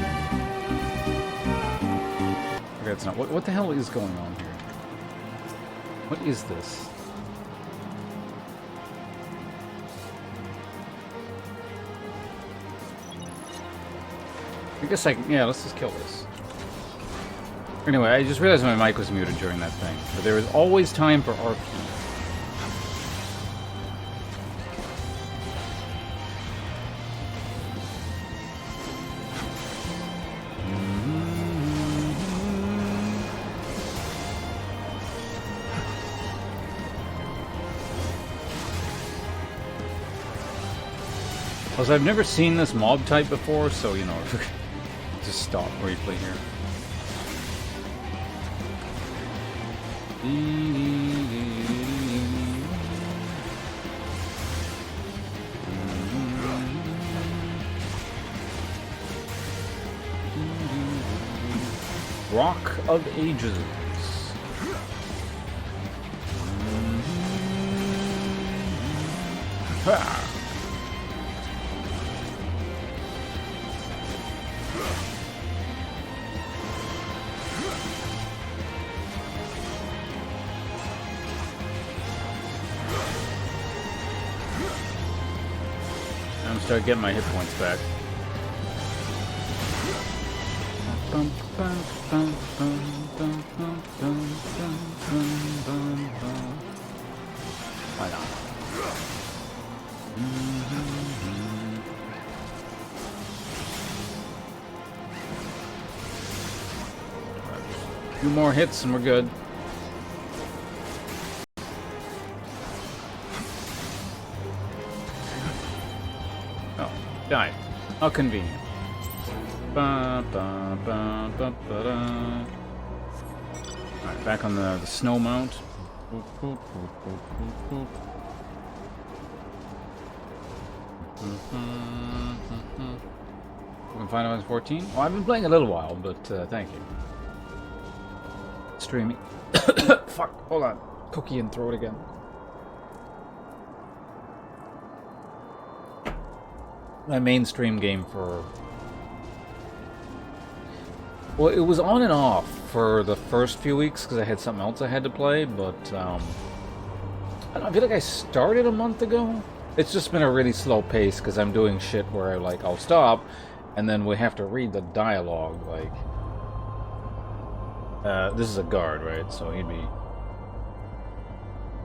Okay, it's not. What the hell is going on here? What is this? I guess yeah, let's just kill this. Anyway, I just realized my mic was muted during that thing. But there is always time for RP. Also, I've never seen this mob type before, so, you know, just stop briefly here. Rock of Ages. Ha! I'm start getting my hit points back. Why not? A few more hits and we're good. Oh, died. How convenient. Alright, back on the snow mount. Final Fantasy 14? Well, I've been playing a little while, but thank you. Streaming. Fuck, hold on. Cookie in throat again. My mainstream game for... Well, it was on and off for the first few weeks because I had something else I had to play, but I don't know, I feel like I started a month ago. It's just been a really slow pace because I'm doing shit where I'll stop and then we have to read the dialogue, this is a guard, right? So he'd be...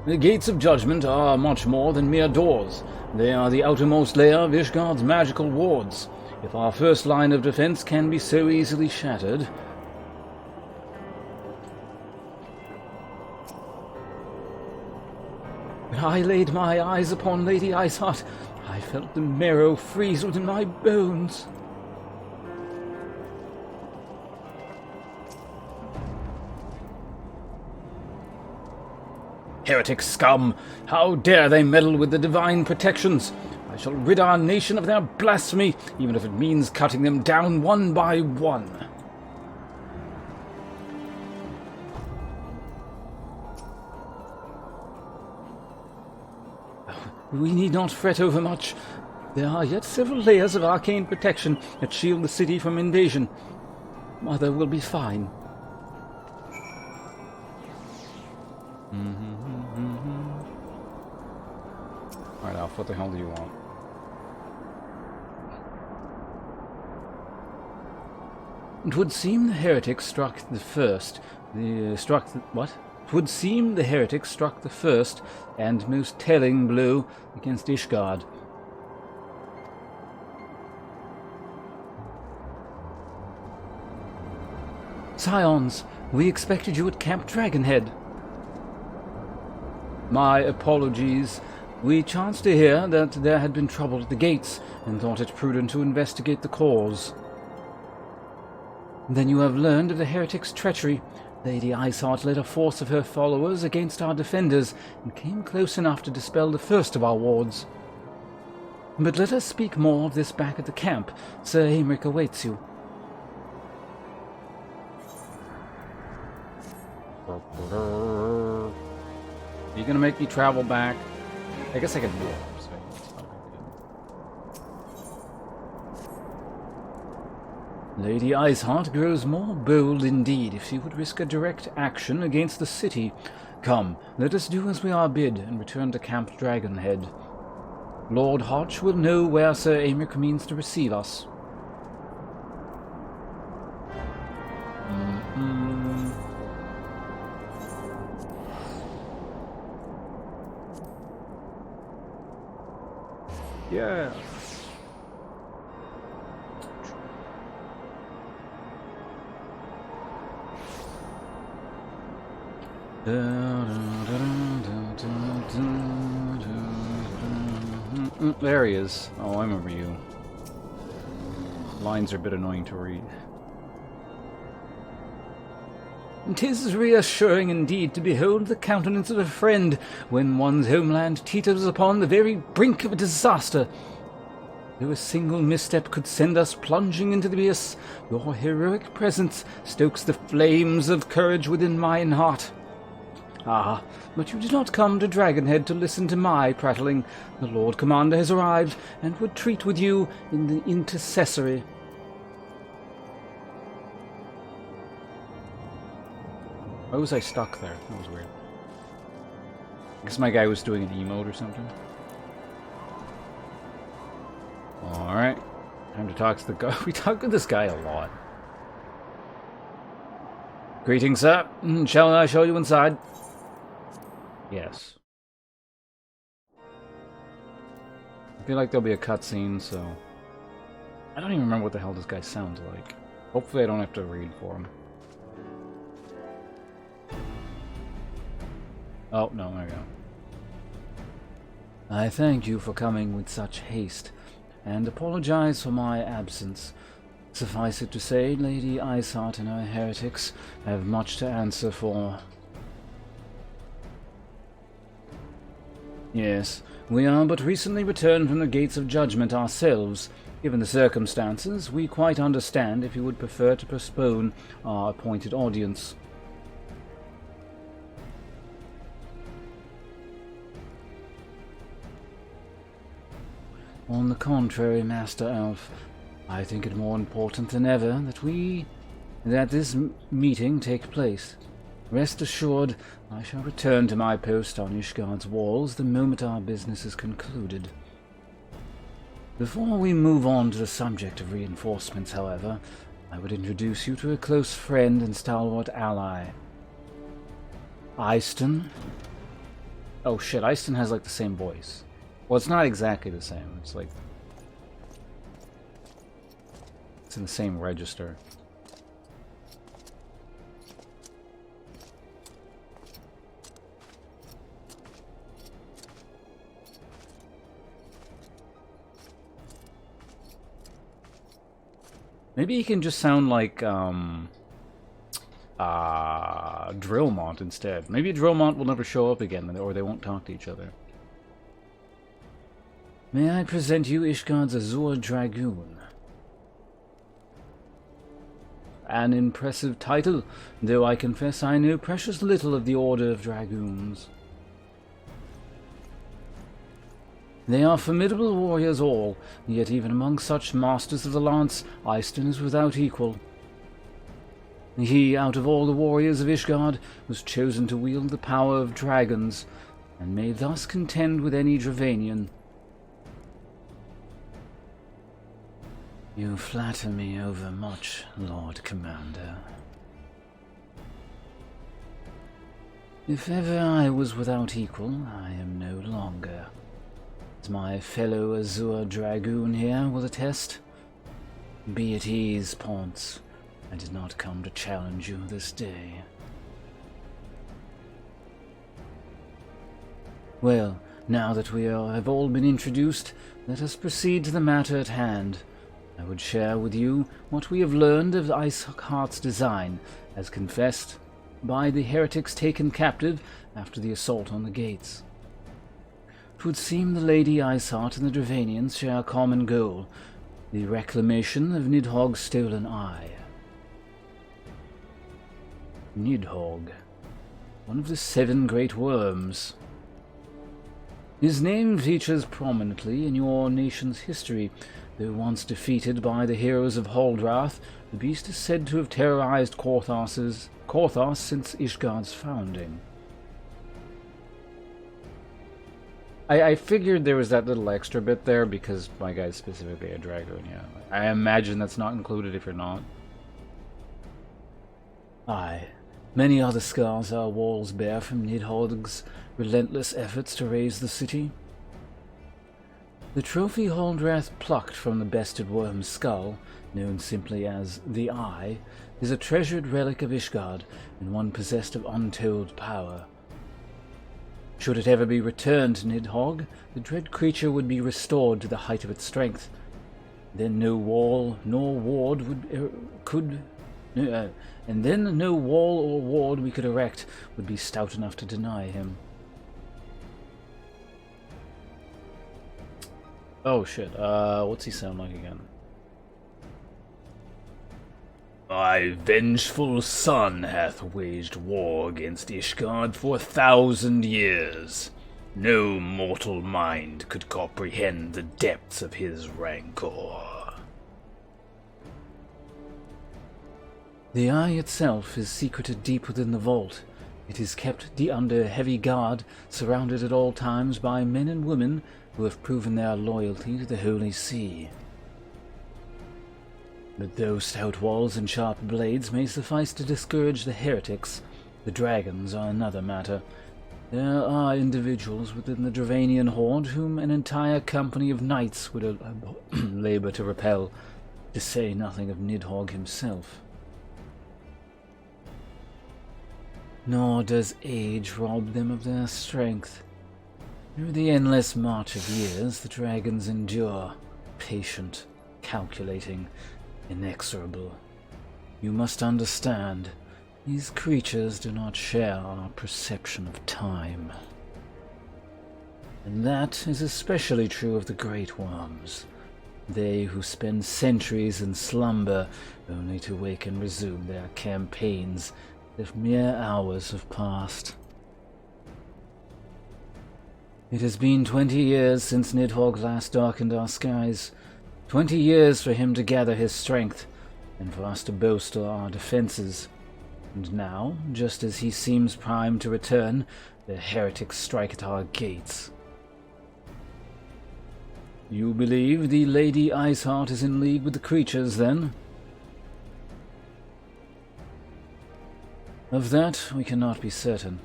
The gates of judgment are much more than mere doors. They are the outermost layer of Ishgard's magical wards. If our first line of defense can be so easily shattered... When I laid my eyes upon Lady Iceheart, I felt the marrow freeze within my bones. Heretic scum! How dare they meddle with the divine protections! I shall rid our nation of their blasphemy, even if it means cutting them down one by one. We need not fret over much. There are yet several layers of arcane protection that shield the city from invasion. Mother will be fine. Alright, Alf, what the hell do you want? It would seem the heretic struck the first. What? It would seem the heretic struck the first and most telling blow against Ishgard. Scions, we expected you at Camp Dragonhead. My apologies. We chanced to hear that there had been trouble at the gates, and thought it prudent to investigate the cause. Then you have learned of the heretic's treachery. Lady Iceheart led a force of her followers against our defenders, and came close enough to dispel the first of our wards. But let us speak more of this back at the camp. Sir Aymeric awaits you. Are you gonna make me travel back? I guess I can warp, so it's not a big deal. Lady Iceheart grows more bold indeed if she would risk a direct action against the city. Come, let us do as we are bid and return to Camp Dragonhead. Lord Hodge will know where Sir Aymeric means to receive us. Yeah. There he is. Oh, I remember you. Lines are a bit annoying to read. "'Tis reassuring indeed to behold the countenance of a friend when one's homeland teeters upon the very brink of a disaster. Though a single misstep could send us plunging into the abyss, your heroic presence stokes the flames of courage within mine heart. Ah, but you did not come to Dragonhead to listen to my prattling. The Lord Commander has arrived, and would treat with you in the intercessory." Why was I stuck there? That was weird. I guess my guy was doing an emote or something. Alright. Time to talk to the guy. We talk to this guy a lot. "Greetings, sir. Shall I show you inside?" Yes. I feel like there'll be a cutscene, so... I don't even remember what the hell this guy sounds like. Hopefully I don't have to read for him. Oh, no, there we go. "I thank you for coming with such haste, and apologize for my absence. Suffice it to say, Lady Isart and her heretics have much to answer for." "Yes, we are but recently returned from the Gates of Judgment ourselves. Given the circumstances, we quite understand if you would prefer to postpone our appointed audience." "On the contrary, Master Elf, I think it more important than ever that this meeting take place. Rest assured, I shall return to my post on Ishgard's walls the moment our business is concluded. Before we move on to the subject of reinforcements, however, I would introduce you to a close friend and stalwart ally. Eiston." Oh shit, Eiston has like the same voice. Well, it's not exactly the same. It's like... it's in the same register. Maybe he can just sound like, Drillmont instead. Maybe Drillmont will never show up again, or they won't talk to each other. "May I present you Ishgard's Azure Dragoon?" An impressive title, though I confess I know precious little of the Order of Dragoons. They are formidable warriors all, yet even among such masters of the lance, Eiston is without equal. He, out of all the warriors of Ishgard, was chosen to wield the power of dragons, and may thus contend with any Dravanian. You flatter me overmuch, Lord Commander. If ever I was without equal, I am no longer. As my fellow Azure Dragoon here will attest. Be at ease, Ponce. I did not come to challenge you this day. Well, now that we have all been introduced, let us proceed to the matter at hand. I would share with you what we have learned of Iceheart's design, as confessed by the heretics taken captive after the assault on the gates. It would seem the Lady Iceheart and the Dravanians share a common goal, the reclamation of Nidhogg's stolen eye. Nidhogg, one of the 7 great worms. His name features prominently in your nation's history. Though once defeated by the heroes of Holdrath, the beast is said to have terrorized Korthos since Ishgard's founding. I figured there was that little extra bit there because my guy's specifically a dragoon, yeah. I imagine that's not included if you're not. Aye, many other scars our walls bear from Nidhogg's relentless efforts to raise the city. The trophy Holdrath plucked from the bested worm's skull, known simply as the Eye, is a treasured relic of Ishgard and one possessed of untold power. Should it ever be returned to Nidhogg, the dread creature would be restored to the height of its strength. Then no wall nor ward and then no wall or ward we could erect would be stout enough to deny him. Oh shit, what's he sound like again? My vengeful son hath waged war against Ishgard for 1,000 years. No mortal mind could comprehend the depths of his rancor. The eye itself is secreted deep within the vault. It is kept under heavy guard, surrounded at all times by men and women who have proven their loyalty to the Holy See. But though stout walls and sharp blades may suffice to discourage the heretics, the dragons are another matter. There are individuals within the Dravanian horde whom an entire company of knights would labor to repel, to say nothing of Nidhogg himself. Nor does age rob them of their strength. Through the endless march of years, the dragons endure, patient, calculating, inexorable. You must understand, these creatures do not share our perception of time. And that is especially true of the great worms. They who spend centuries in slumber only to wake and resume their campaigns if mere hours have passed. It has been 20 years since Nidhogg last darkened our skies. 20 years for him to gather his strength, and for us to bolster our defenses. And now, just as he seems primed to return, the heretics strike at our gates. You believe the Lady Iceheart is in league with the creatures, then? Of that we cannot be certain.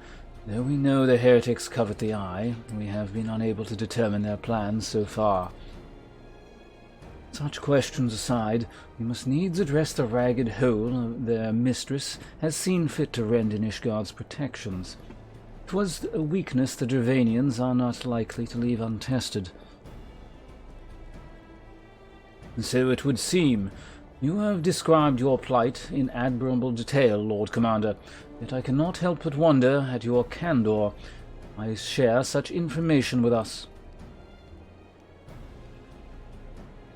Though we know the heretics covet the eye, we have been unable to determine their plans so far. Such questions aside, we must needs address the ragged hole their mistress has seen fit to rend in Ishgard's protections. 'Twas a weakness the Dravanians are not likely to leave untested. So it would seem. You have described your plight in admirable detail, Lord Commander, yet I cannot help but wonder at your candor. Why share such information with us?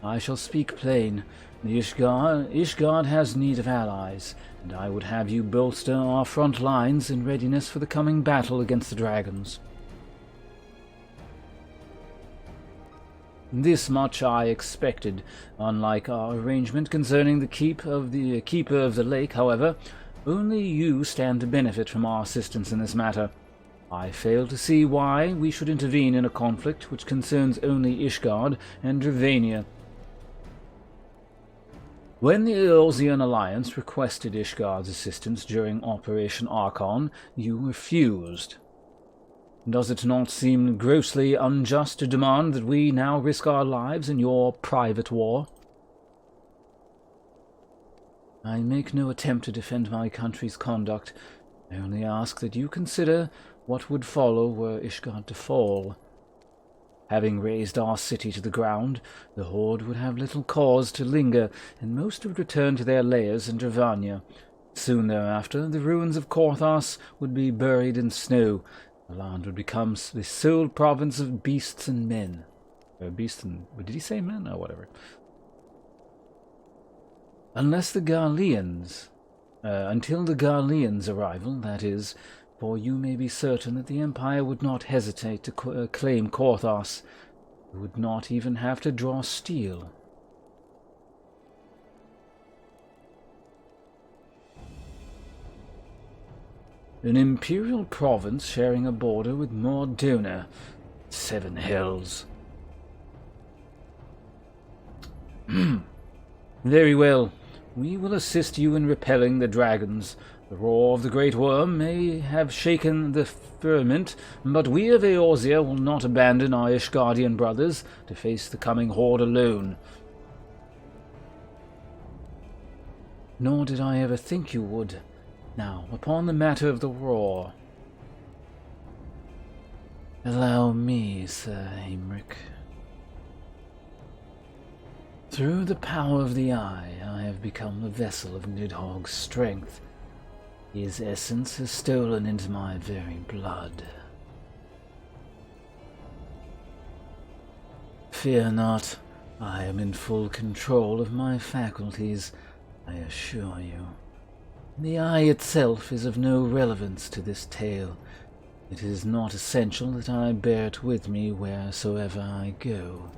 I shall speak plain. Ishgard has need of allies, and I would have you bolster our front lines in readiness for the coming battle against the dragons. This much I expected. Unlike our arrangement concerning the keeper of the lake, however, only you stand to benefit from our assistance in this matter. I fail to see why we should intervene in a conflict which concerns only Ishgard and Dravania. When the Eorzean Alliance requested Ishgard's assistance during Operation Archon, you refused. Does it not seem grossly unjust to demand that we now risk our lives in your private war? I make no attempt to defend my country's conduct. I only ask that you consider what would follow were Ishgard to fall. Having razed our city to the ground, the Horde would have little cause to linger, and most would return to their lairs in Dravania. Soon thereafter, the ruins of Korthos would be buried in snow. The land would become the sole province of beasts and men. Beasts and... did he say men? Oh, whatever. Until the Garleans' arrival, that is, for you may be certain that the Empire would not hesitate to claim Korthos. It would not even have to draw steel. An imperial province sharing a border with Mordona. 7 hells. Very well. We will assist you in repelling the dragons. The roar of the great worm may have shaken the firmament, but we of Eorzea will not abandon our Ishgardian brothers to face the coming horde alone. Nor did I ever think you would. Now, upon the matter of the roar. Allow me, Sir Heinrich. Through the power of the Eye, I have become a vessel of Nidhogg's strength. His essence has stolen into my very blood. Fear not, I am in full control of my faculties, I assure you. The Eye itself is of no relevance to this tale. It is not essential that I bear it with me wheresoever I go.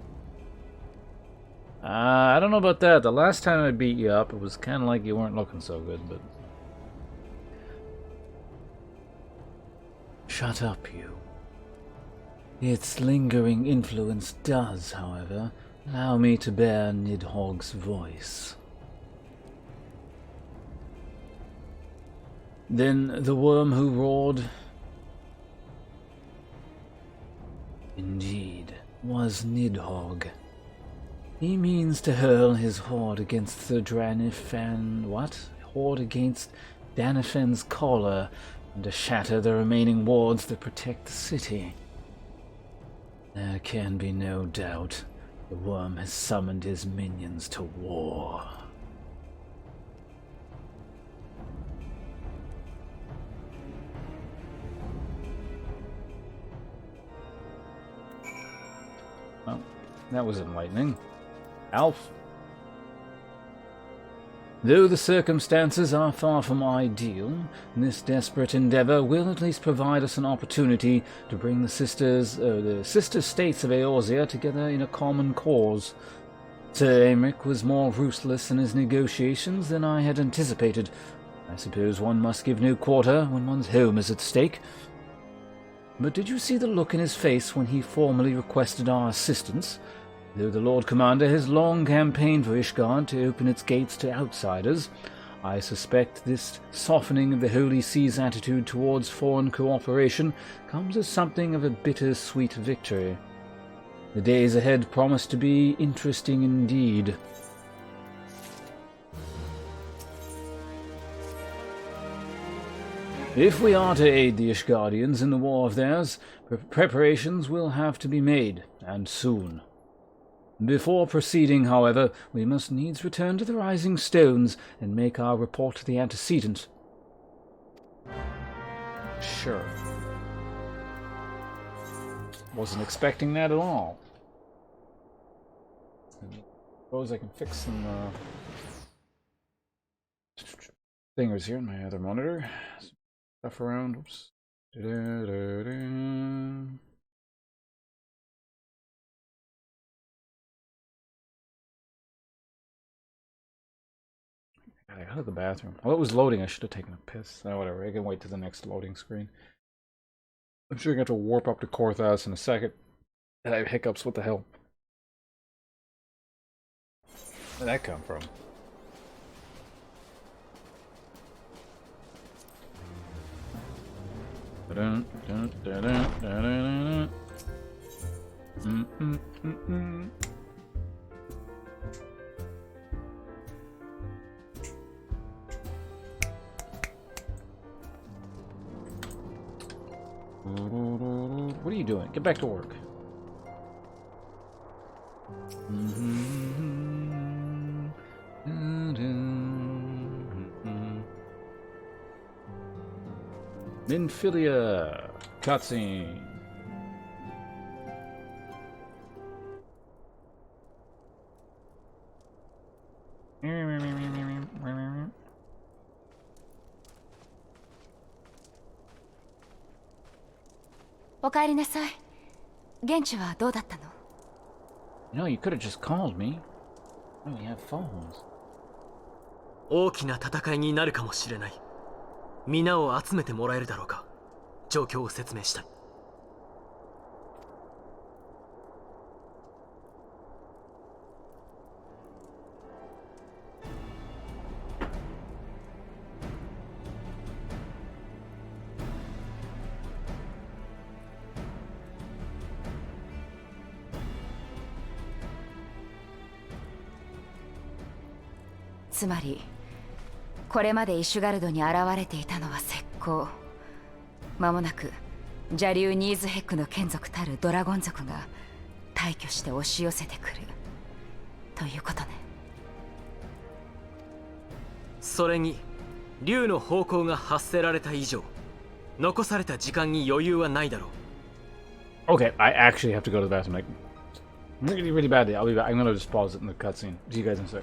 I don't know about that. The last time I beat you up, it was kind of like you weren't looking so good, but... Shut up, you. Its lingering influence does, however, allow me to bear Nidhogg's voice. Then the worm who roared... Indeed, was Nidhogg. He means to hurl his horde against the Danifan... What? Horde against Danifan's collar, and to shatter the remaining wards that protect the city. There can be no doubt the worm has summoned his minions to war. Well, that was enlightening. Alf. Though the circumstances are far from ideal, this desperate endeavor will at least provide us an opportunity to bring the sister states of Eorzea together in a common cause. Sir Aymeric was more ruthless in his negotiations than I had anticipated. I suppose one must give no quarter when one's home is at stake. But did you see the look in his face when he formally requested our assistance? Though the Lord Commander has long campaigned for Ishgard to open its gates to outsiders, I suspect this softening of the Holy See's attitude towards foreign cooperation comes as something of a bitter-sweet victory. The days ahead promise to be interesting indeed. If we are to aid the Ishgardians in the war of theirs, preparations will have to be made, and soon. Before proceeding, however, we must needs return to the Rising Stones and make our report to the antecedent. Sure. Wasn't expecting that at all. Suppose I can fix some fingers here in my other monitor. Stuff around. Oops. I got out of the bathroom. While it was loading, I should have taken a piss. Oh, whatever. I can wait to the next loading screen. I'm sure I got to warp up to Korthas in a second. And I have hiccups. What the hell? Where'd that come from? What are you doing? Get back to work. Minfilia cutscene.おかえりなさい。現地はどうだったの？ You know, you could have just called me. Oh, we have phones. 大きな戦いになるかもしれない。皆を集めてもらえるだろうか。状況を説明したい。つまりこれまでイシュガルドに現れていたのは石膏。間もなく邪竜ニーズヘックの眷属たるドラゴン族が大挙して押し寄せてくるということね。それに竜の方向が発せられた以上、残された時間に余裕はないだろう。 Okay, I actually have to go to the bathroom, like, really, really badly. I'll be back. I'm gonna just pause it in the cutscene. See you guys in a sec.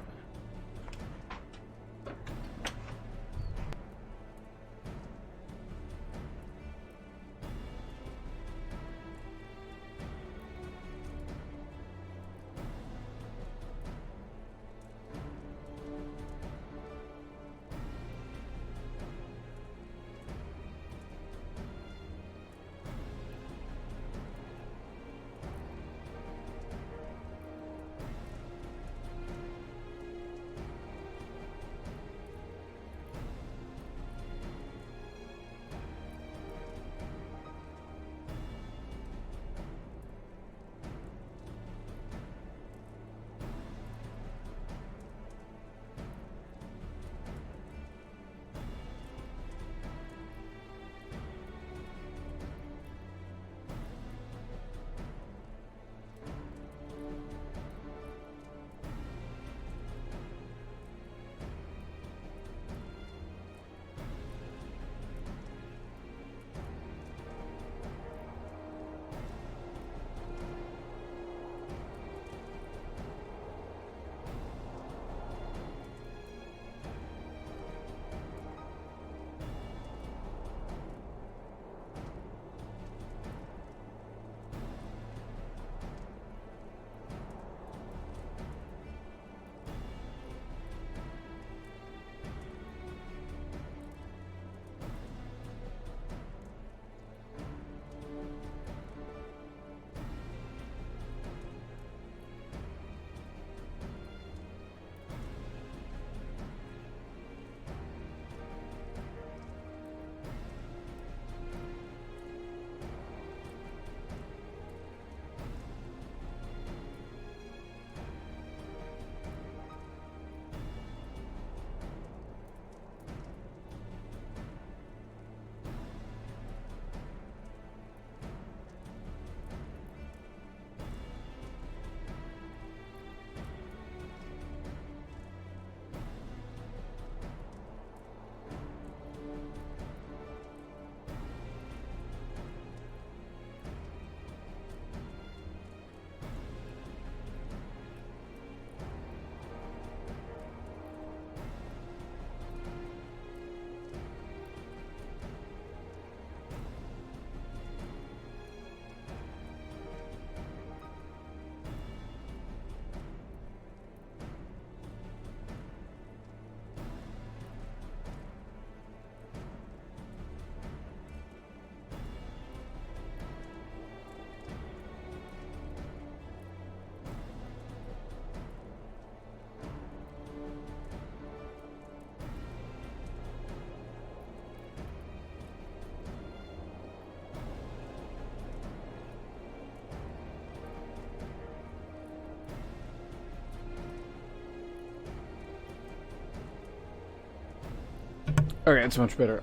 Okay, it's much better.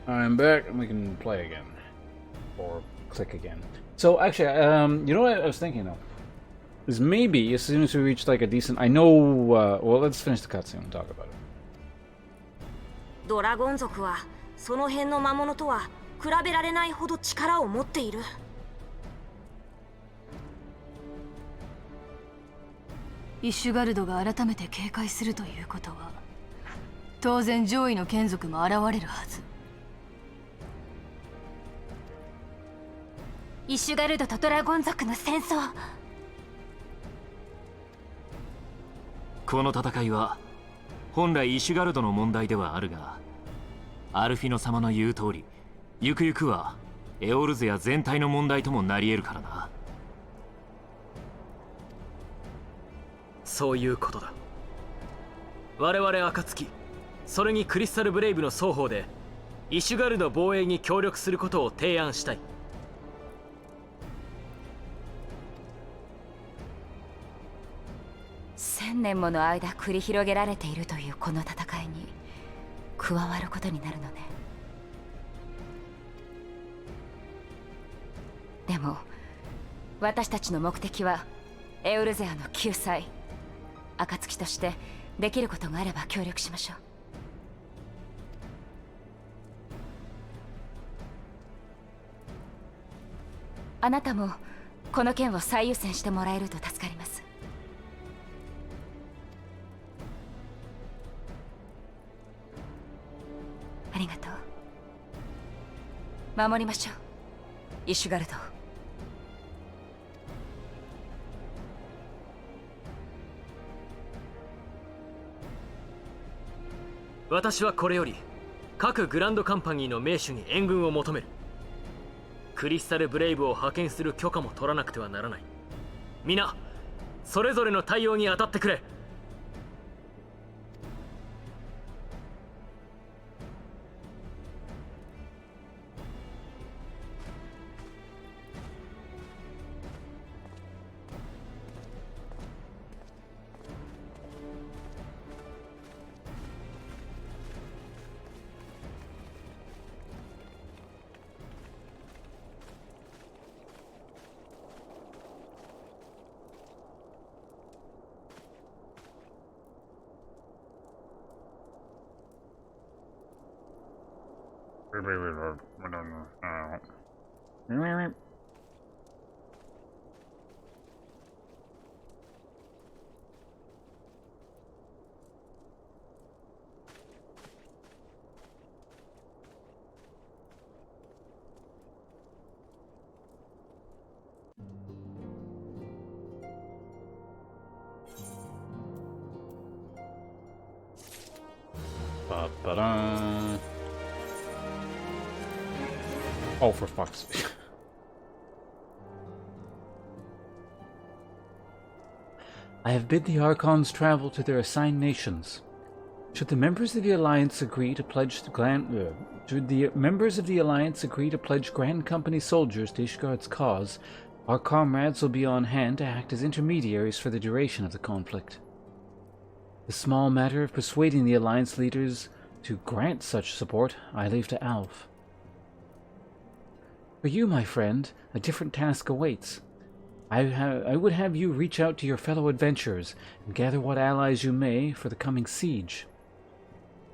I'm back and we can play again. Or click again. So actually, you know what I was thinking though? Is maybe as soon as we reach like a decent... I know... well, let's finish the cutscene and talk about it. ドラゴン族はその辺の魔物とは比べられないほど力を持っている。イシュガルドが改めて警戒するということは、当然上位の眷属も現れるはず。イシュガルドとドラゴン族の戦争。この戦いは本来イシュガルドの問題ではあるが、アルフィノ様の言う通り、ゆくゆくはエオルゼア全体の問題ともなり得るからな。そういうことだ。我々暁、それにクリスタルブレイブの双方でイシュガルド防衛に協力することを提案したい。1000年もの間繰り広げられているというこの戦いに加わることになるのね。ても私たちの目的はエウルゼアの救済。暁としてできることがあれば協力しましょう。あなたもこの件を最優先してもらえると助かります。ありがとう。守りましょう、イシュガルド。私はこれより各グランドカンパニーの名手に援軍を求める。クリスタルブレイブを派遣する許可も取らなくてはならない。皆それぞれの対応に当たってくれ。Ba-ba-da. Oh, for fuck's sake. I have bid the Archons travel to their assigned nations. Should the members of the Alliance agree to pledge Grand Company soldiers to Ishgard's cause, our comrades will be on hand to act as intermediaries for the duration of the conflict. The small matter of persuading the Alliance leaders to grant such support I leave to Alf. For you, my friend, a different task awaits. I would have you reach out to your fellow adventurers and gather what allies you may for the coming siege.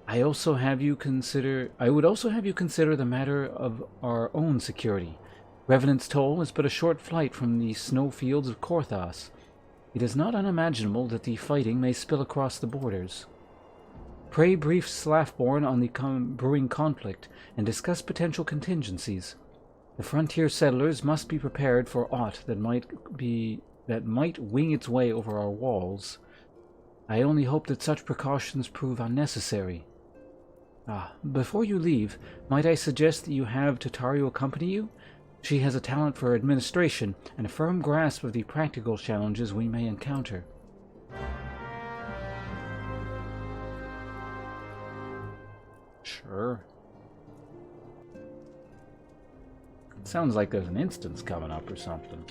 I would also have you consider the matter of our own security. Revenant's Toll is but a short flight from the snowfields of Korthas. It is not unimaginable that the fighting may spill across the borders. Pray brief Slafborn on the brewing conflict and discuss potential contingencies. The frontier settlers must be prepared for aught that might wing its way over our walls. I only hope that such precautions prove unnecessary. Before you leave, might I suggest that you have Tataru accompany you? She has a talent for administration and a firm grasp of the practical challenges we may encounter. Sure. Sounds like there's an instance coming up or something.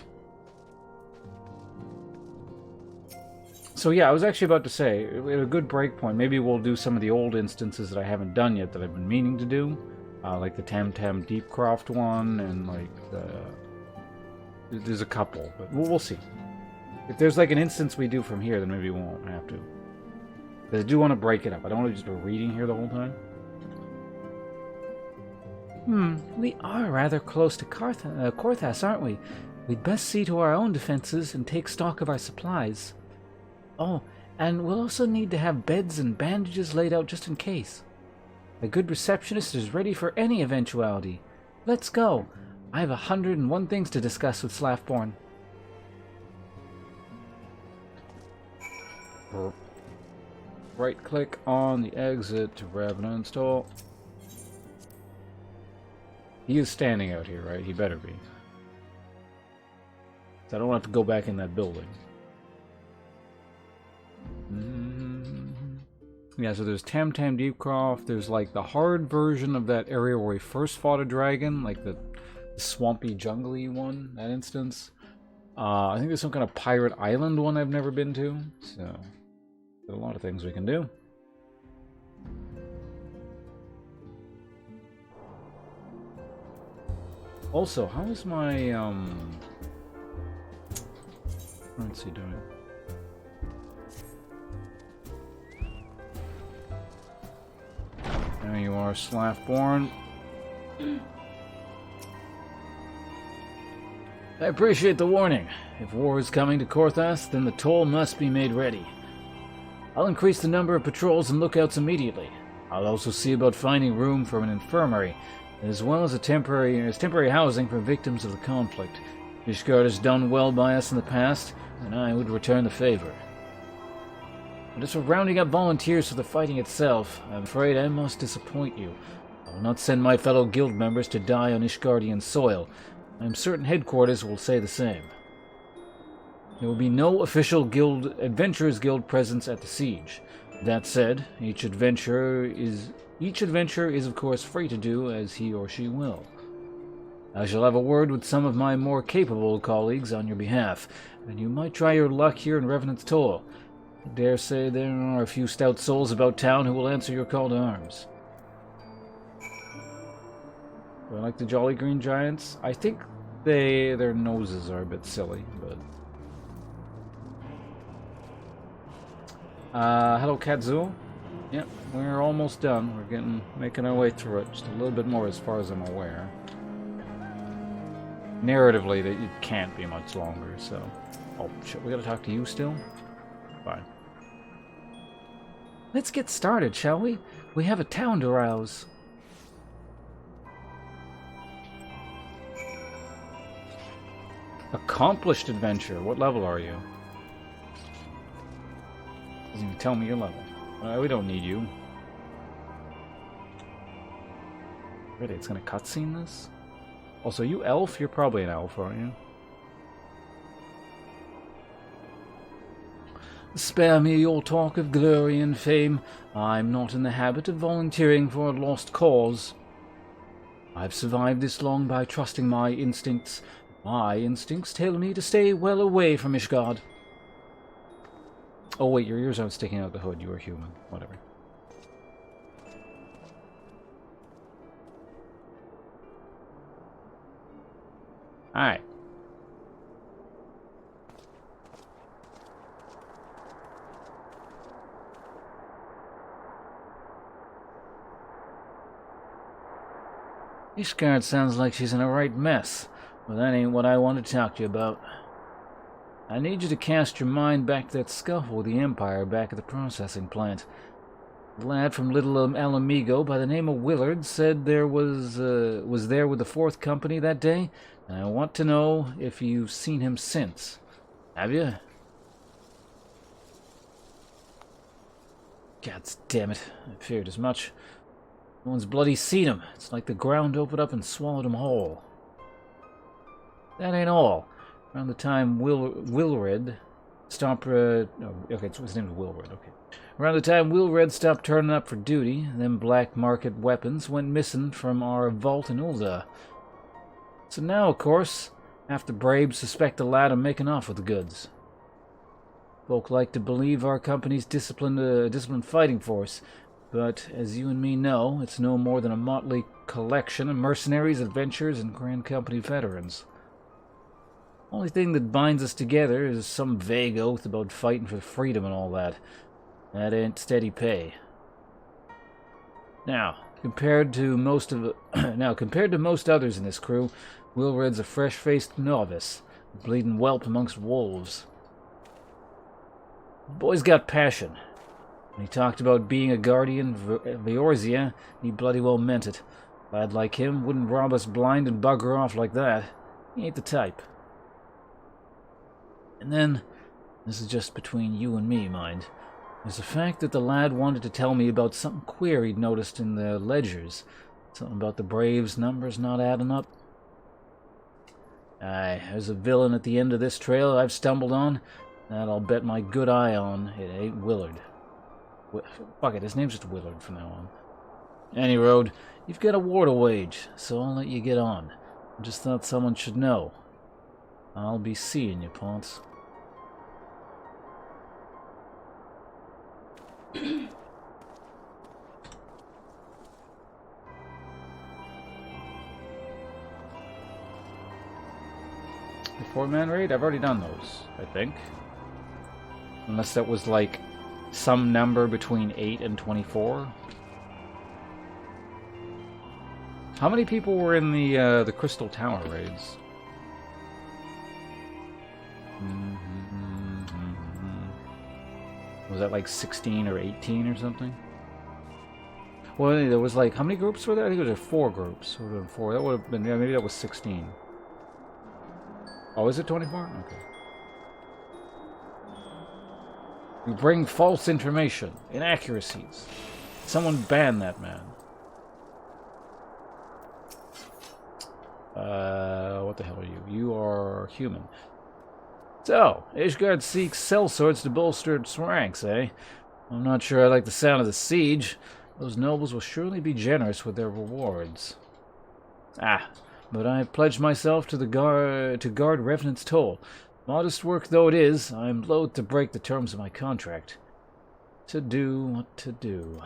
So yeah, I was actually about to say, at a good break point, maybe we'll do some of the old instances that I haven't done yet that I've been meaning to do. Like the Tam Deepcroft one, and like the... There's a couple, but we'll see. If there's like an instance we do from here, then maybe we won't have to. But I do want to break it up. I don't want to just be reading here the whole time. We are rather close to Korthas, aren't we? We'd best see to our own defenses and take stock of our supplies. Oh, and we'll also need to have beds and bandages laid out just in case. A good receptionist is ready for any eventuality. Let's go. I have 101 things to discuss with Slafborn. Right-click on the exit to Revenant's Toll. He is standing out here, right? He better be. So I don't have to go back in that building. Yeah, so there's Tam Deepcroft. There's like the hard version of that area where we first fought a dragon, like the swampy, jungly one, that instance. I think there's some kind of pirate island one I've never been to. So, there's a lot of things we can do. Also, how is my currency doing? There you are, Slaffborn. I appreciate the warning. If war is coming to Korthas, then the toll must be made ready. I'll increase the number of patrols and lookouts immediately. I'll also see about finding room for an infirmary, as well as temporary housing for victims of the conflict. Ishgard has done well by us in the past, and I would return the favor. But as for rounding up volunteers for the fighting itself, I'm afraid I must disappoint you. I will not send my fellow guild members to die on Ishgardian soil. I am certain headquarters will say the same. There will be no official Adventurers Guild presence at the siege. That said, each adventurer is of course free to do as he or she will. I shall have a word with some of my more capable colleagues on your behalf, and you might try your luck here in Revenant's Toll. I dare say there are a few stout souls about town who will answer your call to arms. Do I like the Jolly Green Giants? I think their noses are a bit silly, but... hello, Kazuo. Yep, we're almost done. We're making our way through it. Just a little bit more as far as I'm aware. Narratively, it can't be much longer, so... Oh, shit, we gotta talk to you still? Fine. Let's get started, shall we? We have a town to rouse. Accomplished adventure. What level are you? Doesn't even tell me your level. We don't need you. Really, it's gonna cutscene this? Also, you elf? You're probably an elf, aren't you? Spare me your talk of glory and fame. I'm not in the habit of volunteering for a lost cause. I've survived this long by trusting my instincts. My instincts tell me to stay well away from Ishgard. Oh wait, your ears aren't sticking out the hood. You are human. Whatever. Alright. Ishgard sounds like she's in a right mess. Well, that ain't what I want to talk to you about. I need you to cast your mind back to that scuffle with the Empire back at the processing plant. The lad from Little Alamigo by the name of Willard said there was there with the 4th Company that day, and I want to know if you've seen him since. Have you? God damn it. I feared as much. No one's bloody seen him. It's like the ground opened up and swallowed him whole. That ain't all. Around the time Wilred stopped... his name is Wilred, okay. Around the time Wilred stopped turning up for duty, them black market weapons went missing from our vault in Ul'dah. So now, of course, half the Braves suspect the lad of making off with the goods. Folk like to believe our company's disciplined fighting force, but as you and me know, it's no more than a motley collection of mercenaries, adventurers, and Grand Company veterans. Only thing that binds us together is some vague oath about fighting for freedom and all that. That ain't steady pay. Now, compared to most others in this crew, Wilred's a fresh-faced novice, a bleeding whelp amongst wolves. The boy's got passion. When he talked about being a guardian of Eorzea, he bloody well meant it. A lad like him wouldn't rob us blind and bugger off like that. He ain't the type. And then, this is just between you and me, mind, there's the fact that the lad wanted to tell me about something queer he'd noticed in the ledgers. Something about the Braves' numbers not adding up. Aye, there's a villain at the end of this trail I've stumbled on, that I'll bet my good eye on it ain't Willard. Fuck it, his name's just Willard from now on. Any road, you've got a war to wage, so I'll let you get on. I just thought someone should know. I'll be seeing you, Ponce. 4-man raid? I've already done those, I think. Unless that was like some number between 8 and 24. How many people were in the Crystal Tower raids? Was that like 16 or 18 or something? Well, there was like, how many groups were there? I think there were 4 groups. Would have been 4. That would have been, yeah, maybe that was 16. Oh, is it 24? Okay. You bring false information, inaccuracies. Someone ban that man. What the hell are you? You are human. So, Ishgard seeks sellswords to bolster its ranks, eh? I'm not sure I like the sound of the siege. Those nobles will surely be generous with their rewards. Ah, but I have pledged myself to guard Revenant's toll. Modest work though it is, I am loath to break the terms of my contract. To do what to do.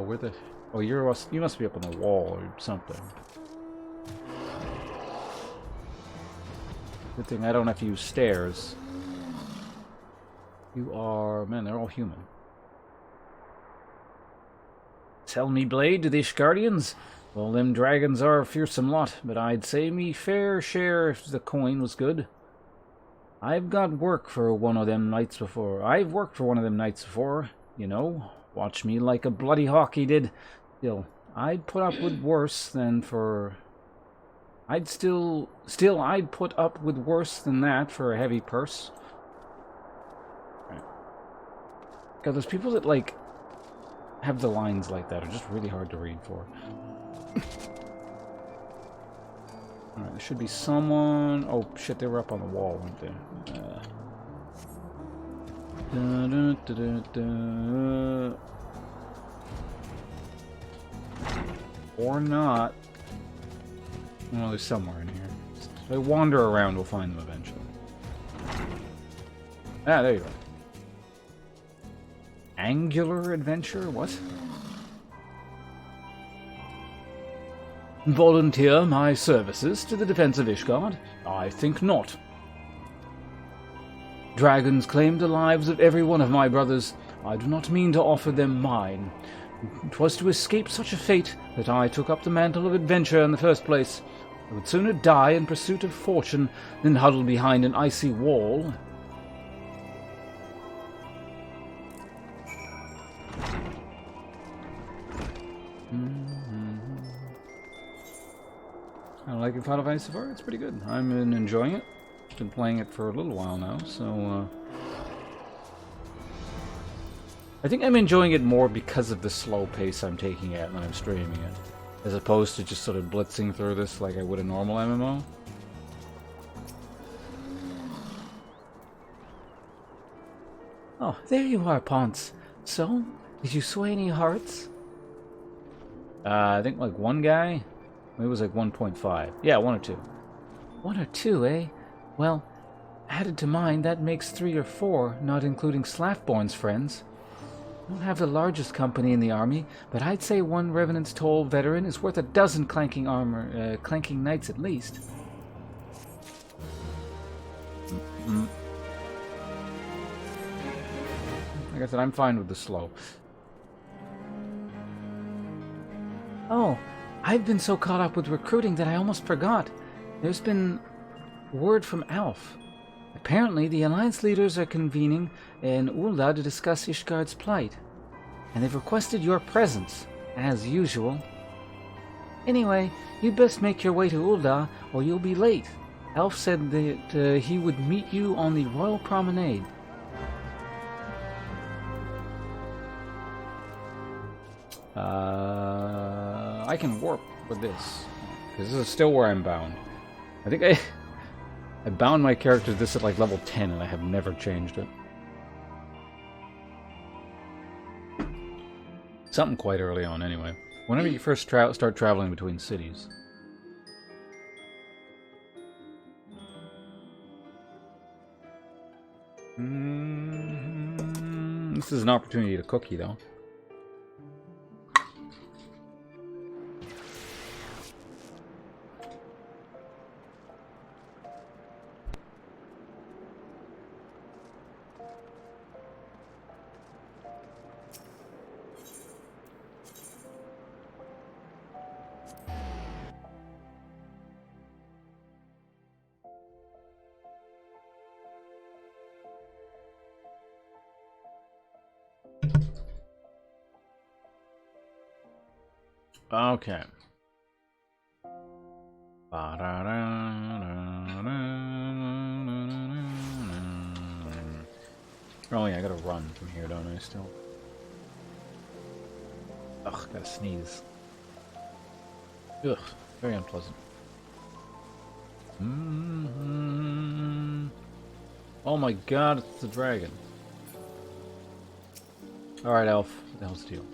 Where the... Oh, you must be up on the wall or something. Good thing I don't have to use stairs. You are... Man, they're all human. Tell me, Blade, to the Ishgardians? Well, them dragons are a fearsome lot, but I'd say me fair share if the coin was good. I've worked for one of them nights before, you know. Watch me like a bloody hawk he did. Still, I'd put up with worse than for... I'd put up with worse than that for a heavy purse. Right. God, those people that, like, have the lines like that are just really hard to read for. Alright, there should be someone... Oh, shit, they were up on the wall, weren't they? Or not. Well, there's somewhere in here. If I wander around, we'll find them eventually. Ah, there you go. Angular adventure? What? Volunteer my services to the defense of Ishgard? I think not. Dragons claimed the lives of every one of my brothers. I do not mean to offer them mine. 'Twas to escape such a fate that I took up the mantle of adventure in the first place. I would sooner die in pursuit of fortune than huddle behind an icy wall. I like it, Final Fantasy IV. It's pretty good. I'm enjoying it. Been playing it for a little while now, so I think I'm enjoying it more because of the slow pace I'm taking it when I'm streaming it, as opposed to just sort of blitzing through this like I would a normal MMO. Oh, there you are, Ponce. So, did you sway any hearts? I think like one guy. Maybe it was like 1.5. Yeah, 1 or 2. 1 or 2, eh? Well, added to mine, that makes 3 or 4, not including Slaftborn's friends. I don't have the largest company in the army, but I'd say one Revenant's Toll veteran is worth a dozen clanking knights at least. Like I said, I'm fine with the slow. Oh, I've been so caught up with recruiting that I almost forgot. There's been word from Alf. Apparently, the Alliance leaders are convening in Ul'dah to discuss Ishgard's plight, and they've requested your presence, as usual. Anyway, you'd best make your way to Ul'dah, or you'll be late. Alf said that he would meet you on the Royal Promenade. I can warp with this, because this is still where I'm bound. I think I bound my character to this at like level 10, and I have never changed it. Something quite early on, anyway. Whenever you first start traveling between cities. This is an opportunity to cookie, though. Okay. Oh yeah, I gotta run from here, don't I, still? Ugh, gotta sneeze. Ugh, very unpleasant. Oh my god, it's the dragon. Alright, Elf. What the hell's the deal?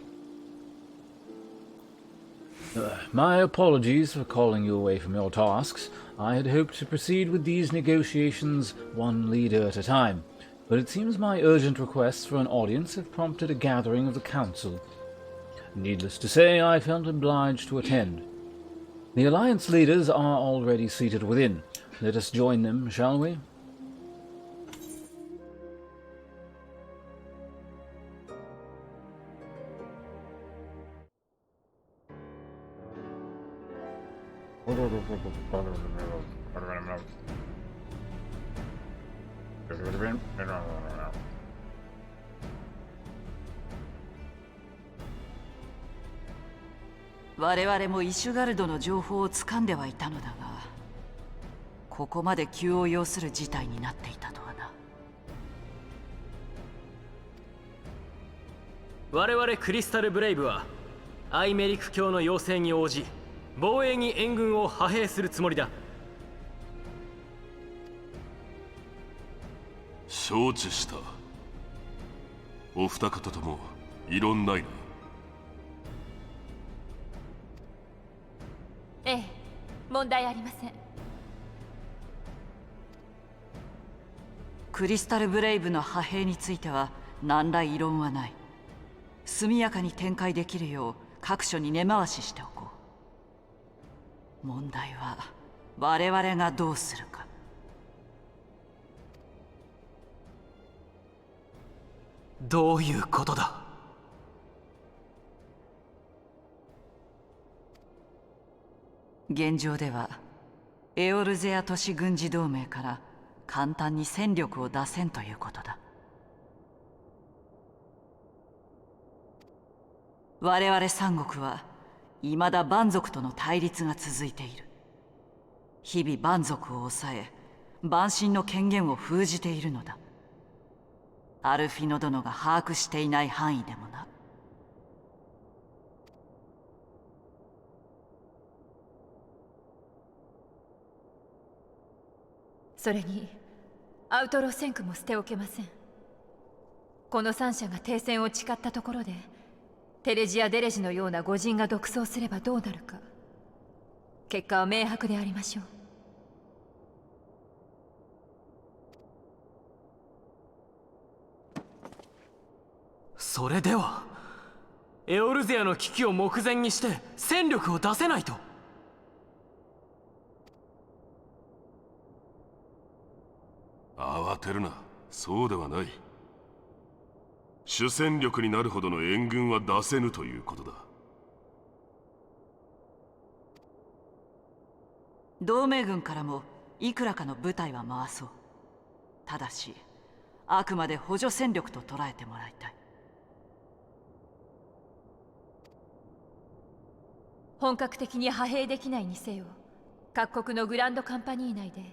My apologies for calling you away from your tasks. I had hoped to proceed with these negotiations one leader at a time, but it seems my urgent requests for an audience have prompted a gathering of the council. Needless to say, I felt obliged to attend. The Alliance leaders are already seated within. Let us join them, shall we?我々もイシュガルドの情報を掴んではいたのだが、ここまで急を要する事態になっていたとはな。我々クリスタルブレイブはアイメリク教の要請に応じ防衛に援軍を派兵するつもりだ。承知した。お二方とも異論ないな。ええ、問題ありません。クリスタルブレイブの派兵については何ら異論はない。速やかに展開できるよう各所に根回ししておこう。問題は我々がどうするか。どういうことだ？現状ではエオルゼア都市軍事同盟から簡単に戦力を出せんということだ。我々三国は未だ蛮族との対立が続いている。日々蛮族を抑え蛮神の権限を封じているのだ。アルフィノ殿が把握していない範囲でもな。それにアウトロ戦区も捨ておけません。この三者が停戦を誓ったところでテレジやデレジのような御人が独走すればどうなるか、結果は明白でありましょう。それではエオルゼアの危機を目前にして戦力を出せないと。慌てるな。そうではない。主戦力になるほどの援軍は出せぬということだ。同盟軍からもいくらかの部隊は回そう。ただしあくまで補助戦力と捉えてもらいたい。本格的に派兵できないにせよ、各国のグランドカンパニー内で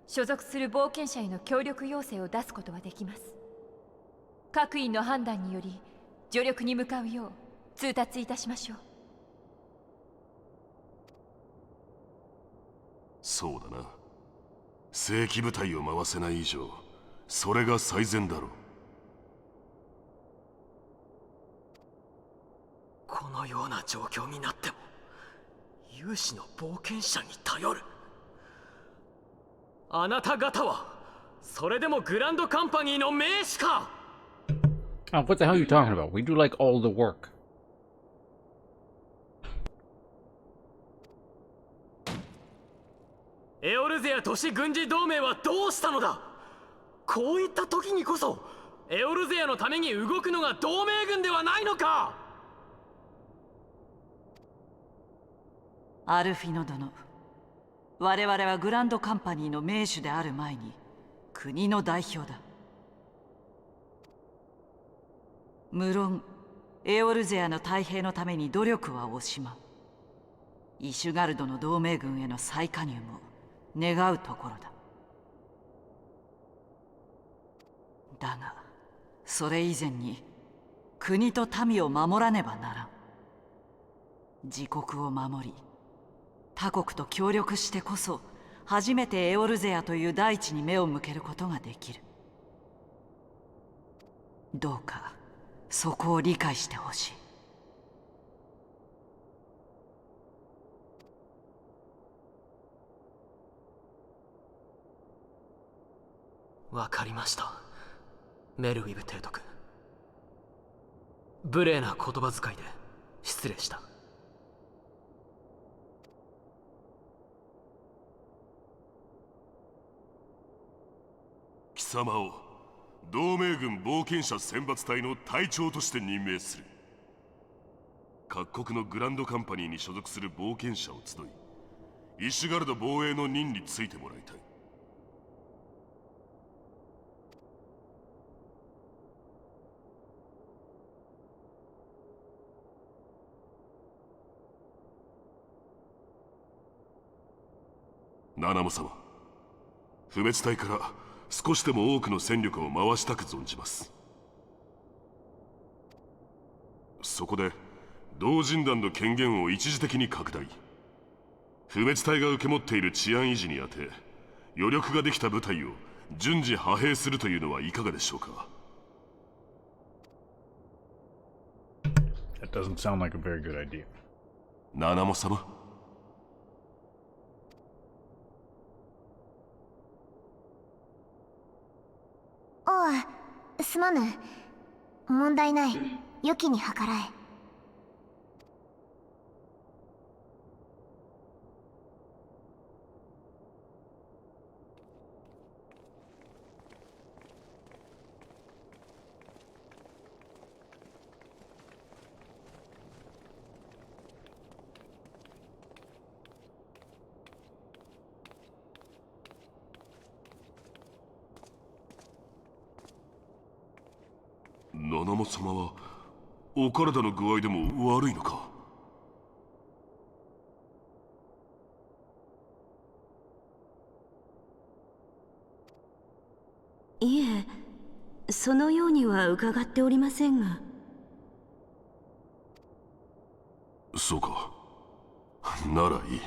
所属する冒険者への協力要請を出すことはできます。各員の判断により助力に向かうよう通達いたしましょう。そうだな。正規部隊を回せない以上それが最善だろう。このような状況になっても有志の冒険者に頼る。あなた方はそれでもグランドカンパニーの名士か。Oh, what the hell are you talking about? We do like all the work.エオルゼア都市軍事同盟はどうしたのだ。こういった時にこそエオルゼアのために動くのが同盟軍ではないのか。アルフィノ殿、我々はグランドカンパニーの盟主である前に国の代表だ。無論エオルゼアの太平のために努力は惜しまん。イシュガルドの同盟軍への再加入も願うところだ。だがそれ以前に国と民を守らねばならん。自国を守り他国と協力してこそ初めてエオルゼアという大地に目を向けることができる。どうかそこを理解してほしい。わかりました、メルウィブ提督。無礼な言葉遣いで失礼した。貴様を同盟軍冒険者選抜隊の隊長として任命する。各国のグランドカンパニーに所属する冒険者を集い、イシュガルド防衛の任についてもらいたい。ナナモ様、不滅隊から少しでも多くの戦力を回したく存じます。そこで同人団の権限を一時的に拡大、不滅隊が受け持っている治安維持にあて余力ができた部隊を順次派兵するというのはいかがでしょうか。 That doesn't sound like a very good idea. ナナモ様、おう、すまぬ。問題ない。良きに計らえ。ナナモ様はお体の具合でも悪いのか。いえ、そのようには伺っておりませんが。そうか、ならいい。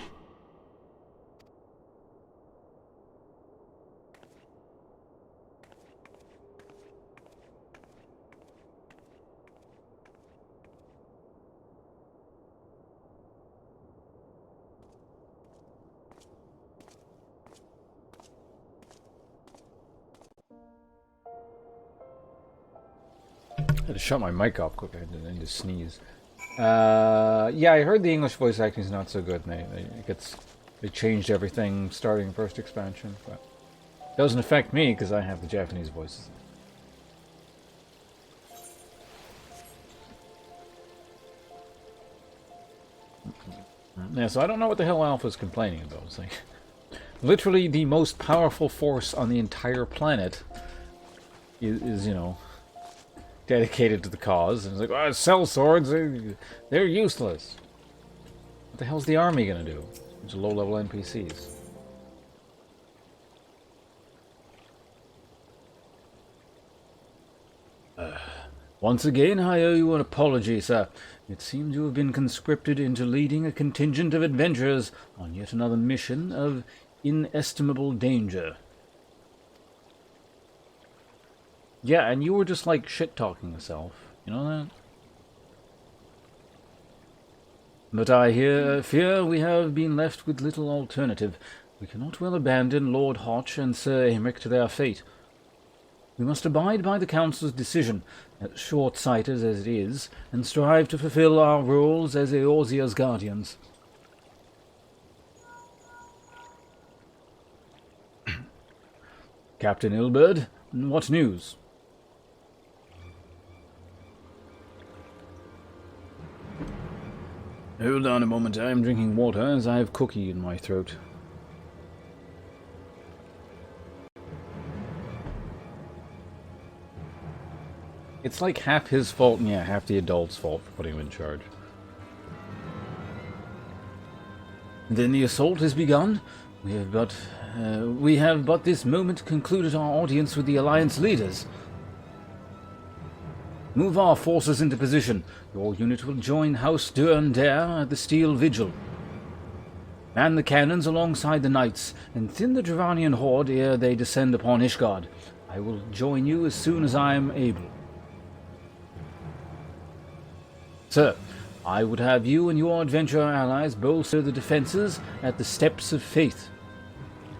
I had to shut my mic off quick. I had to sneeze. Yeah, I heard the English voice acting is not so good. They changed everything starting first expansion, but it doesn't affect me because I have the Japanese voices. Yeah, so I don't know what the hell Alpha's complaining about. It's like literally the most powerful force on the entire planet is you know, dedicated to the cause, and it's like, oh, sell swords, they're useless. What the hell's the army gonna do? It's low-level NPCs. Once again, I owe you an apology, sir. It seems you have been conscripted into leading a contingent of adventurers on yet another mission of inestimable danger. Yeah, and you were just like shit-talking yourself. You know that? But I fear we have been left with little alternative. We cannot well abandon Lord Hotch and Sir Aymeric to their fate. We must abide by the Council's decision, short-sighted as it is, and strive to fulfill our roles as Eorzea's guardians. Captain Ilberd, what news? Hold on a moment, I am drinking water as I have cookie in my throat. It's like half his fault and yeah, half the adult's fault for putting him in charge. Then the assault has begun. We have but this moment concluded our audience with the Alliance leaders. Move our forces into position. Your unit will join House Dare at the Steel Vigil. Man the cannons alongside the knights, and thin the Dravanian horde ere they descend upon Ishgard. I will join you as soon as I am able. Sir, I would have you and your adventurer allies bolster the defences at the Steps of Faith.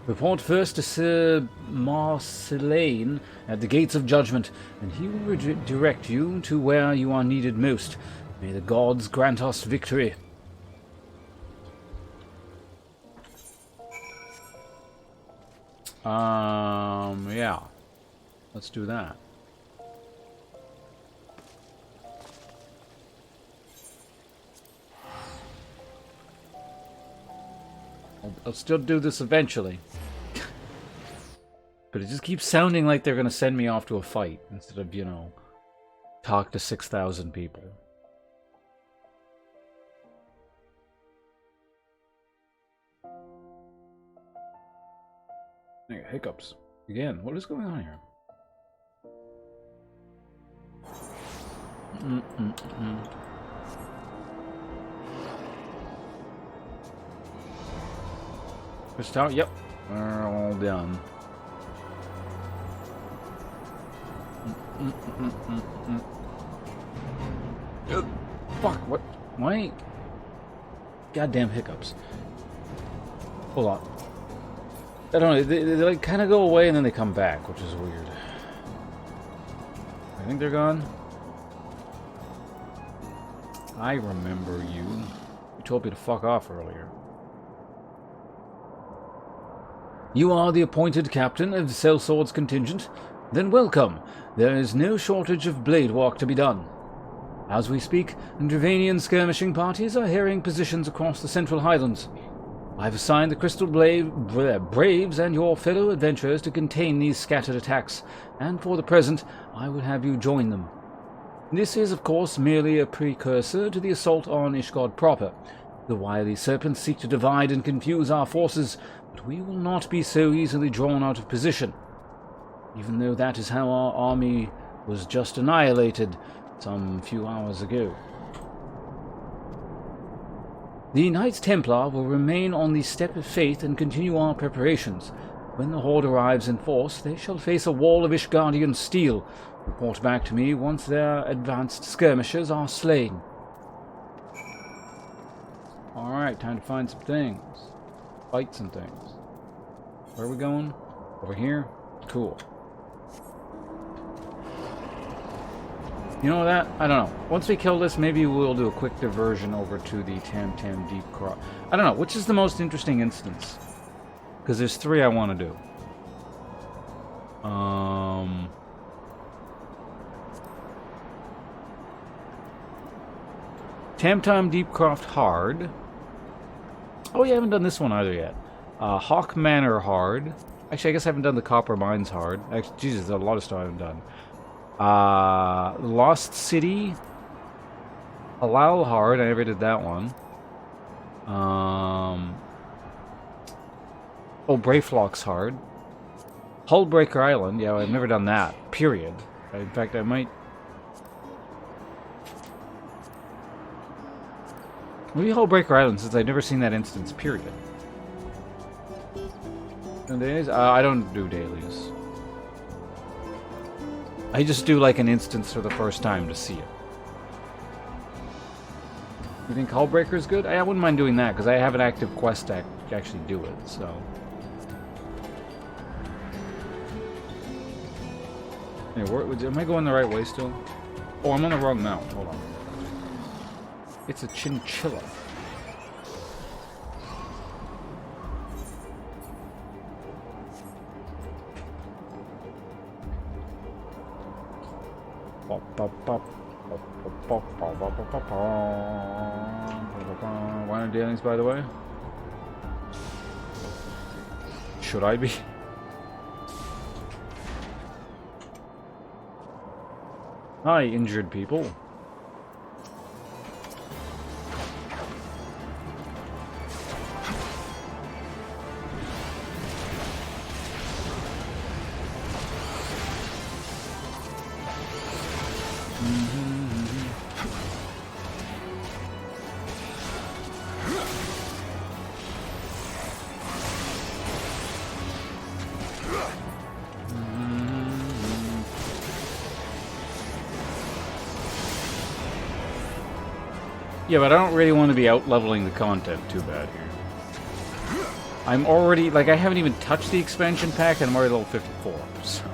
Report first to Sir Marcelane at the Gates of Judgment, and he will direct you to where you are needed most. May the gods grant us victory. Yeah. Let's do that. I'll still do this eventually. But it just keeps sounding like they're going to send me off to a fight instead of, you know, talk to 6,000 people. Hey, hiccups. Again, what is going on here? Pushed out? Yep. We're all done. Fuck, what? Why? Goddamn hiccups. Hold on. I don't know, they like kind of go away and then they come back, which is weird. I think they're gone. I remember you. You told me to fuck off earlier. You are the appointed captain of the Sellsword's contingent? Then welcome. There is no shortage of blade walk to be done. As we speak, Dravanian skirmishing parties are harrying positions across the Central Highlands. I've assigned the Crystal Braves and your fellow adventurers to contain these scattered attacks, and for the present, I will have you join them. This is, of course, merely a precursor to the assault on Ishgard proper. The wily serpents seek to divide and confuse our forces, but we will not be so easily drawn out of position. Even though that is how our army was just annihilated some few hours ago. The Knights Templar will remain on the Step of Faith and continue our preparations. When the Horde arrives in force, they shall face a wall of Ishgardian steel. Report back to me once their advanced skirmishers are slain. Alright, time to find some things. Fight some things. Where are we going? Over here? Cool. You know that? I don't know. Once we kill this, maybe we'll do a quick diversion over to the Tam Tam Deep Cross. I don't know. Which is the most interesting instance? Because there's 3 I want to do. Tam Tam Deepcroft Hard. Oh yeah, I haven't done this one either yet. Hawk Manor Hard. Actually, I guess I haven't done the Copper Mines Hard. Actually, Jesus, there's a lot of stuff I haven't done. Lost City. Halal Hard. I never did that one. Oh, Brayflox Hard. Hullbreaker Island. Yeah, I've never done that. Period. In fact, I might... Maybe Hullbreaker Island, since I've never seen that instance. Period. And days? I don't do dailies. I just do like an instance for the first time to see it. You think Hullbreaker is good? I wouldn't mind doing that because I have an active quest to actually do it. So Hey, am I going the right way still? Oh, I'm on the wrong mount. Hold on. It's a chinchilla. Why aren't dealings, by the way? Should I be? Hi, injured people. Yeah, but I don't really want to be out-leveling the content too bad here. I'm already, like, I haven't even touched the expansion pack and I'm already level 54, so...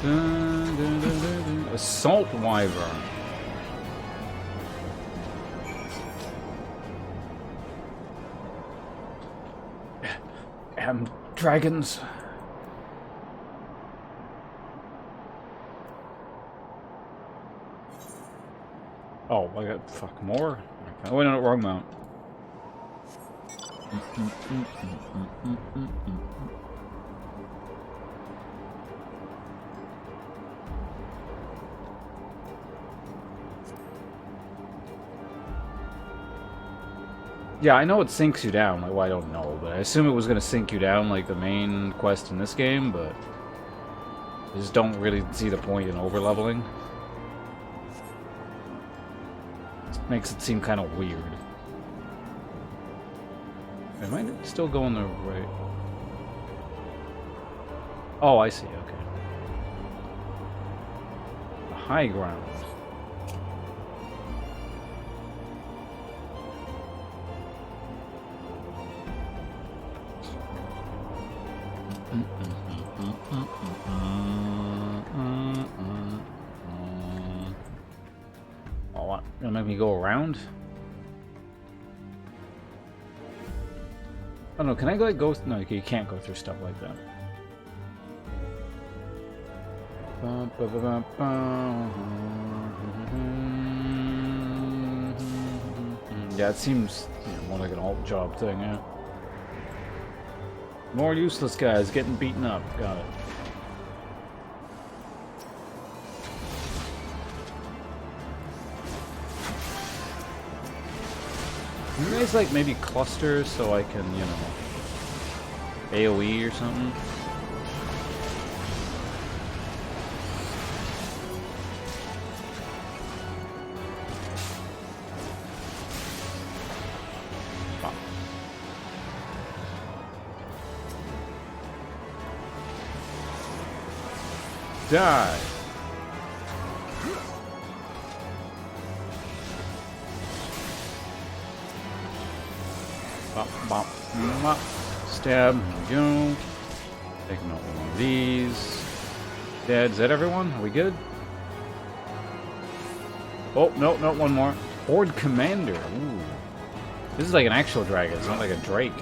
Dun, dun, dun, dun, dun. Assault Wyvern. Dragons. Oh, I got fuck more. Oh, wait, no, wrong mount. Yeah, I know it sinks you down. Like, well, I don't know, but I assume it was going to sink you down like the main quest in this game, but I just don't really see the point in overleveling. It makes it seem kind of weird. Am I still going the right? Oh, I see, okay. The high ground. Oh, what? Gonna make me go around? Oh no, can I like go? No, you can't go through stuff like that. Yeah, it seems more like an alt job thing, yeah. More useless guys getting beaten up. Got it. You guys like maybe clusters so I can, you know, AoE or something? Die! Bop, bop, bop. Stab. There we go. Taking out one of these. Dead. Is that everyone? Are we good? Oh, no, no, one more. Horde Commander. Ooh. This is like an actual dragon. It's not like a drake.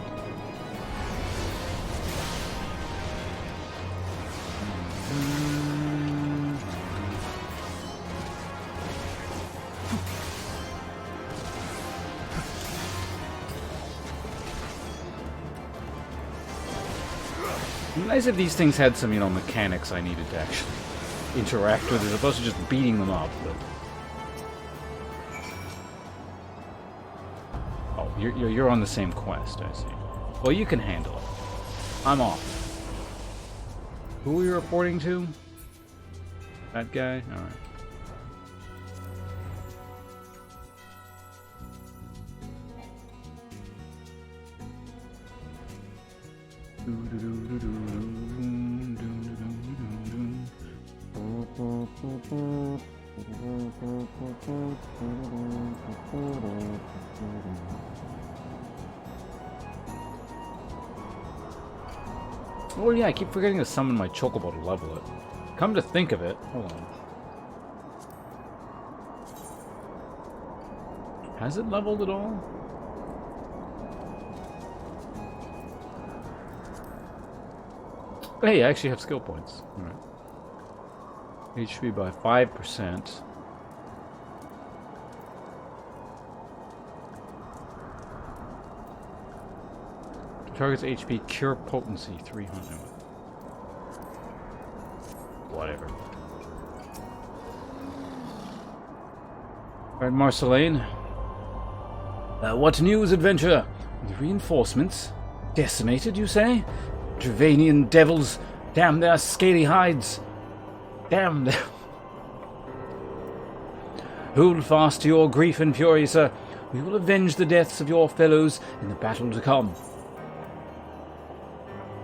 Nice if these things had some, you know, mechanics I needed to actually interact with as opposed to just beating them up. But... oh, you're on the same quest, I see. Well, you can handle it. I'm off. Who are you reporting to? That guy? Alright. Oh yeah, I keep forgetting to summon my chocobo to level it. Come to think of it, hold on. Has it leveled at all? Hey, I actually have skill points. Alright. HP by 5%. Target's HP cure potency 300. Whatever. Alright, Marceline. What news, adventurer? The reinforcements? Decimated, you say? Dravanian devils! Damn their scaly hides! Damn them! Hold fast to your grief and fury, sir. We will avenge the deaths of your fellows in the battle to come.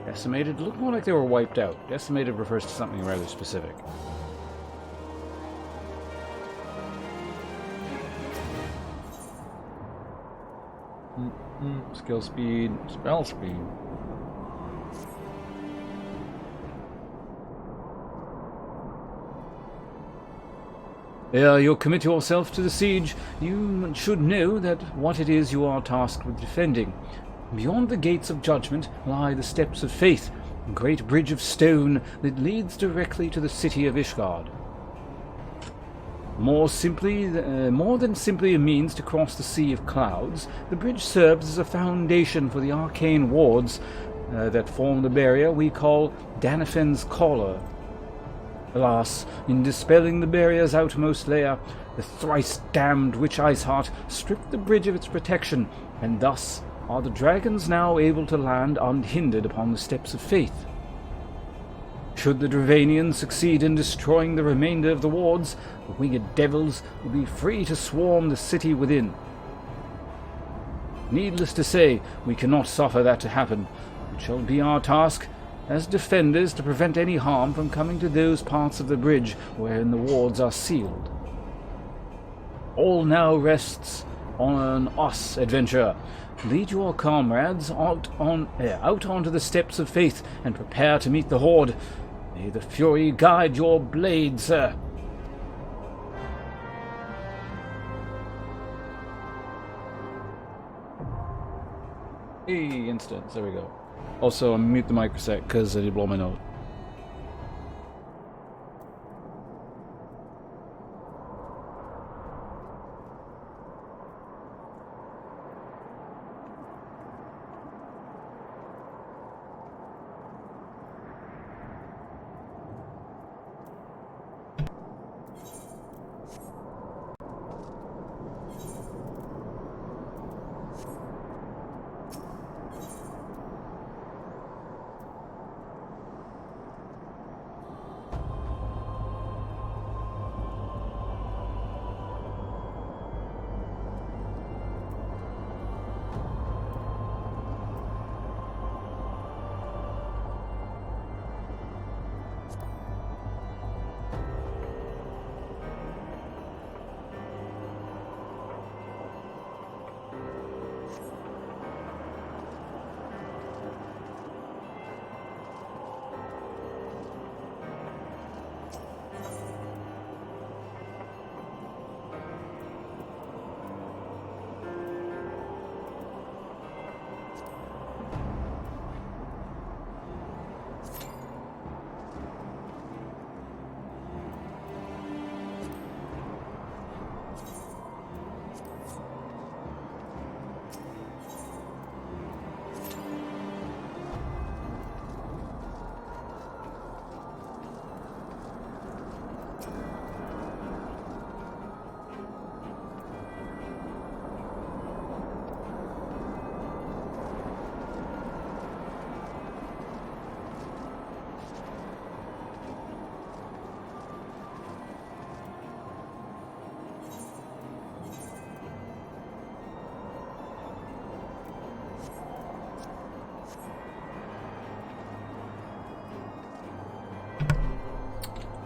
Decimated? Look more like they were wiped out. Decimated refers to something rather specific. Skill speed, spell speed. Ere you commit yourself to the siege, you should know that what it is you are tasked with defending. Beyond the gates of judgment lie the steps of faith, a great bridge of stone that leads directly to the city of Ishgard. More than simply a means to cross the sea of clouds, the bridge serves as a foundation for the arcane wards that form the barrier we call Danifen's Collar. Alas, in dispelling the barrier's outermost layer, the thrice-damned Witch Iceheart stripped the bridge of its protection, and thus are the dragons now able to land unhindered upon the steps of faith. Should the Dravanians succeed in destroying the remainder of the wards, the winged devils will be free to swarm the city within. Needless to say, we cannot suffer that to happen. It shall be our task, as defenders, to prevent any harm from coming to those parts of the bridge wherein the wards are sealed. All now rests on us, adventurer. Lead your comrades out onto the steps of faith and prepare to meet the horde. May the fury guide your blade, sir. Hey, instance. There we go. Also, mute the microsec because I did blow my nose.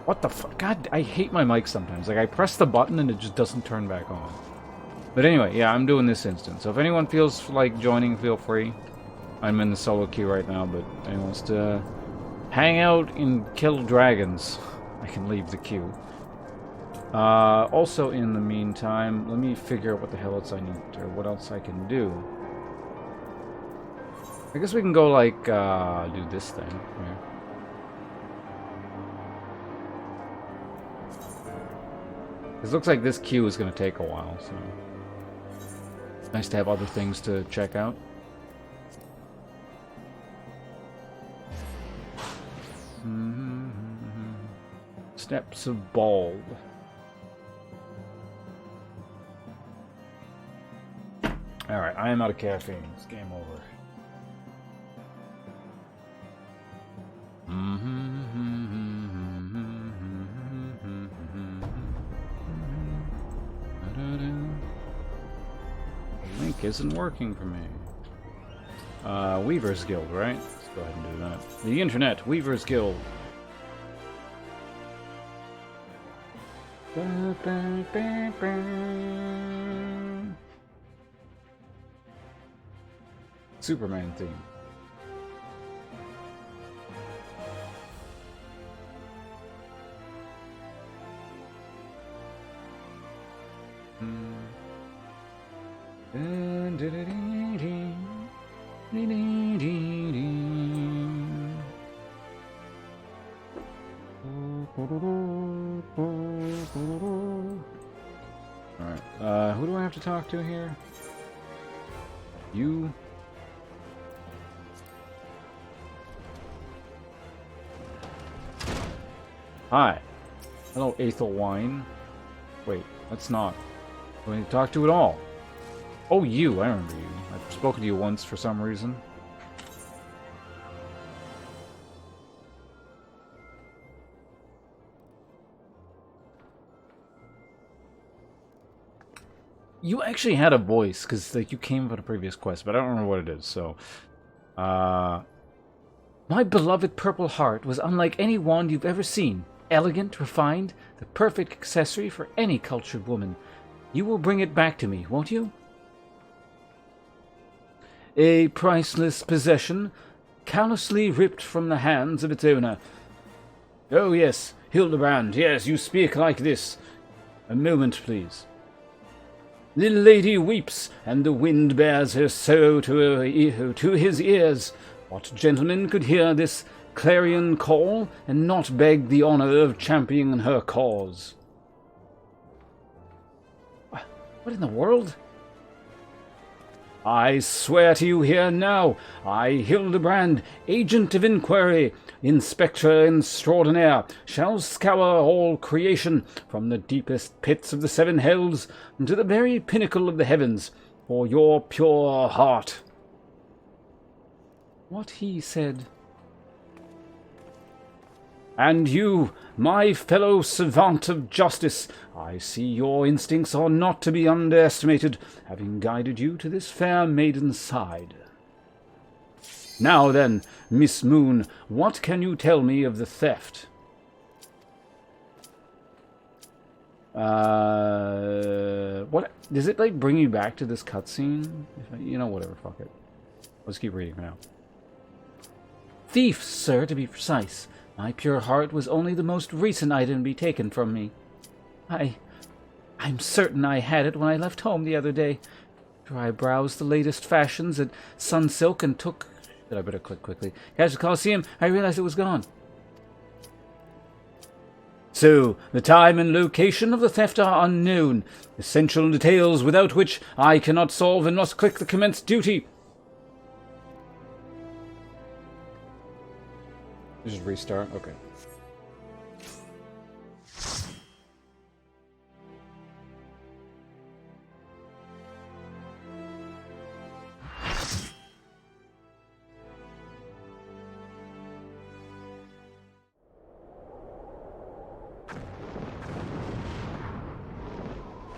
What the fuck? God, I hate my mic sometimes. Like, I press the button and it just doesn't turn back on. But anyway, yeah, I'm doing this instance. So if anyone feels like joining, feel free. I'm in the solo queue right now, but anyone wants to hang out and kill dragons, I can leave the queue. Also, in the meantime, let me figure out what the hell else I need, or what else I can do. I guess we can go, like, do this thing here. It looks like this queue is going to take a while, so it's nice to have other things to check out. Steps of Bald. Alright, I am out of caffeine. It's game over. Link isn't working for me. Weaver's Guild, right? Let's go ahead and do that. The internet, Weaver's Guild. Superman theme. Alright, who do I have to talk to here? You? Hi. Hello, Aethel Wine. Wait, that's not. Do I need to talk to at all? Oh, you. I remember you. I've spoken to you once for some reason. You actually had a voice, because like, you came from a previous quest, but I don't remember what it is, so... My beloved purple heart was unlike any wand you've ever seen. Elegant, refined, the perfect accessory for any cultured woman. You will bring it back to me, won't you? A priceless possession, callously ripped from the hands of its owner. Oh yes, Hildebrand, yes, you speak like this. A moment, please. The lady weeps, and the wind bears her sorrow to his ears. What gentleman could hear this clarion call, and not beg the honor of championing her cause? What in the world? I swear to you here now, I, Hildebrand, agent of inquiry, inspector extraordinaire, shall scour all creation, from the deepest pits of the seven hells to the very pinnacle of the heavens, for your pure heart. What he said. And you, my fellow savant of justice, I see your instincts are not to be underestimated, having guided you to this fair maiden's side. Now then, Miss Moon, what can you tell me of the theft? What? Does it, like, bring you back to this cutscene? You know, whatever, fuck it. Let's keep reading for now. Thief, sir, to be precise. My pure heart was only the most recent item to be taken from me. I'm certain I had it when I left home the other day. After I browsed the latest fashions at Sunsilk and took... Did I better click quickly? Catch the Coliseum, I realized it was gone. So, the time and location of the theft are unknown. Essential details without which I cannot solve and must click the commence duty. Just restart? Okay.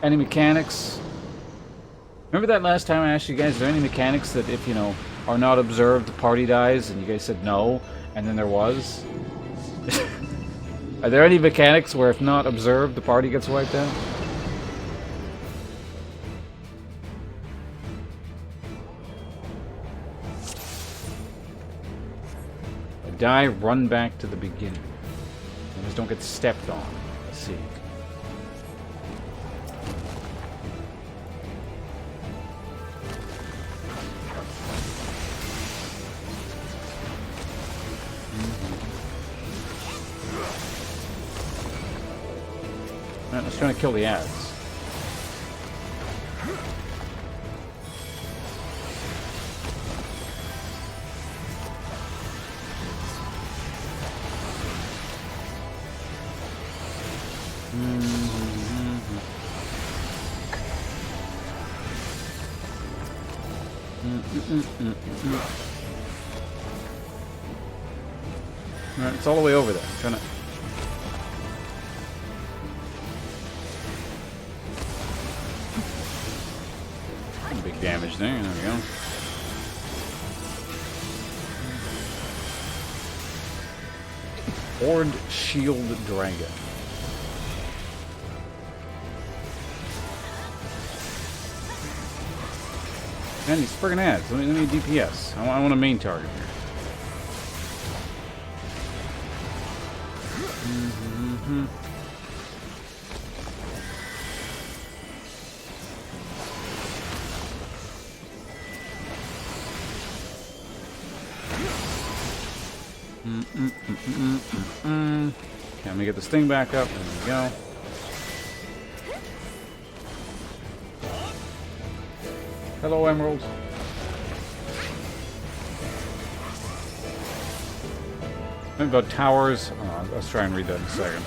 Any mechanics? Remember that last time I asked you guys, are there any mechanics that if, you know, are not observed, the party dies, and you guys said no, and then there was? Are there any mechanics where if not observed, the party gets wiped out? Die, run back to the beginning. And just don't get stepped on. Let's see. Alright, let's try to kill the ads. Alright, it's all the way over there. I'm trying to... Big damage there. There we go. Horde Shield Dragon. Man, these friggin' ads. Let me DPS. I want a main target here. Okay, let me get this thing back up. There we go. Hello, Emerald. Think about towers. Oh, let's try and read that in a second.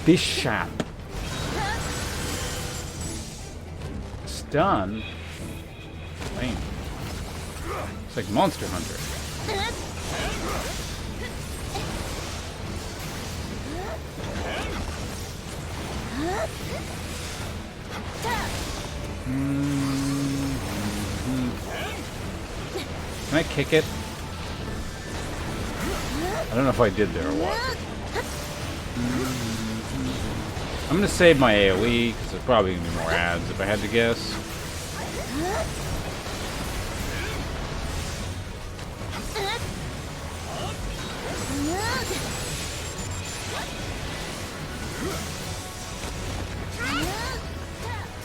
Bishop. Stun. Lame. It's like Monster Hunter. Can I kick it? I don't know if I did there or what. I'm gonna save my AoE because there's probably gonna be more ads if I had to guess.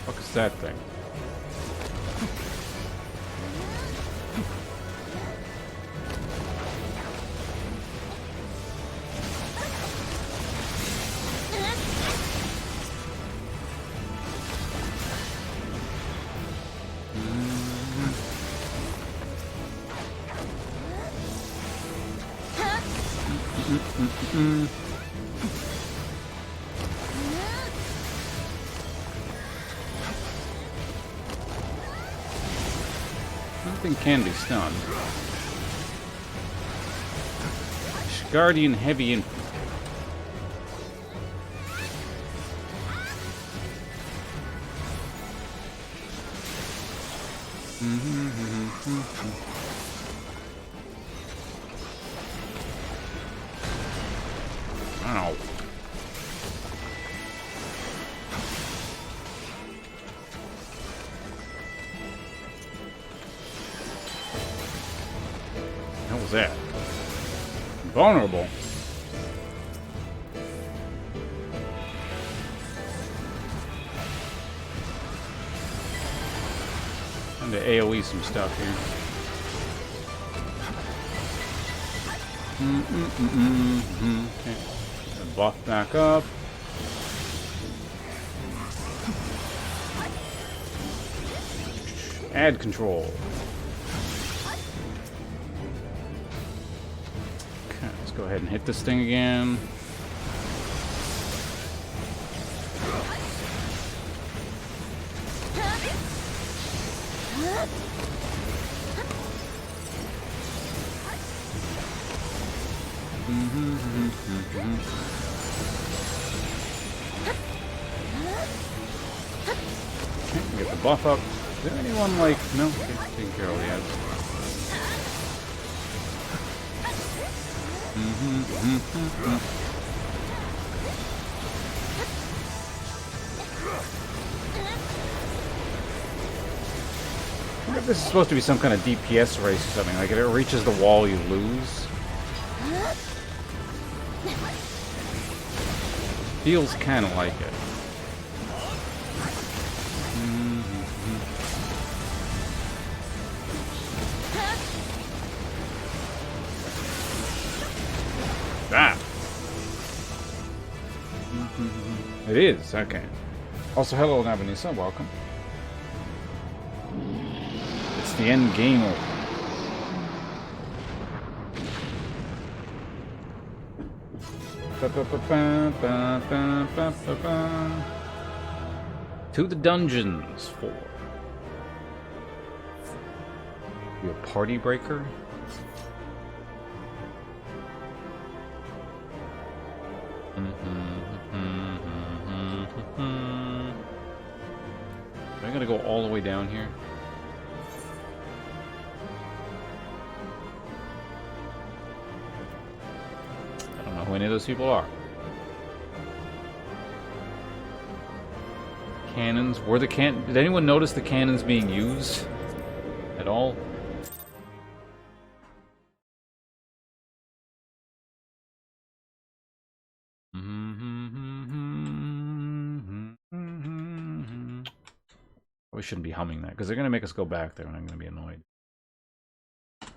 What is that thing? Nothing can be stunned. Guardian Heavy Infantry. Ow. What was that? Vulnerable. Time to AoE some stuff here. Okay. Buff back up. Ad control. Okay, let's go ahead and hit this thing again. Okay, get the buff up. Is there anyone like... No, okay, taking care of the ads. I wonder if this is supposed to be some kind of DPS race or something. Like if it reaches the wall, you lose. Feels kind of like it. Ah! It is, okay. Also, hello, Nabanisa, welcome. It's the end game. To the dungeons for you a party breaker. I gotta go all the way down here. I don't know who any of those people are. Cannons. Were the did anyone notice the cannons being used at all? We shouldn't be humming that because they're gonna make us go back there and I'm gonna be annoyed. I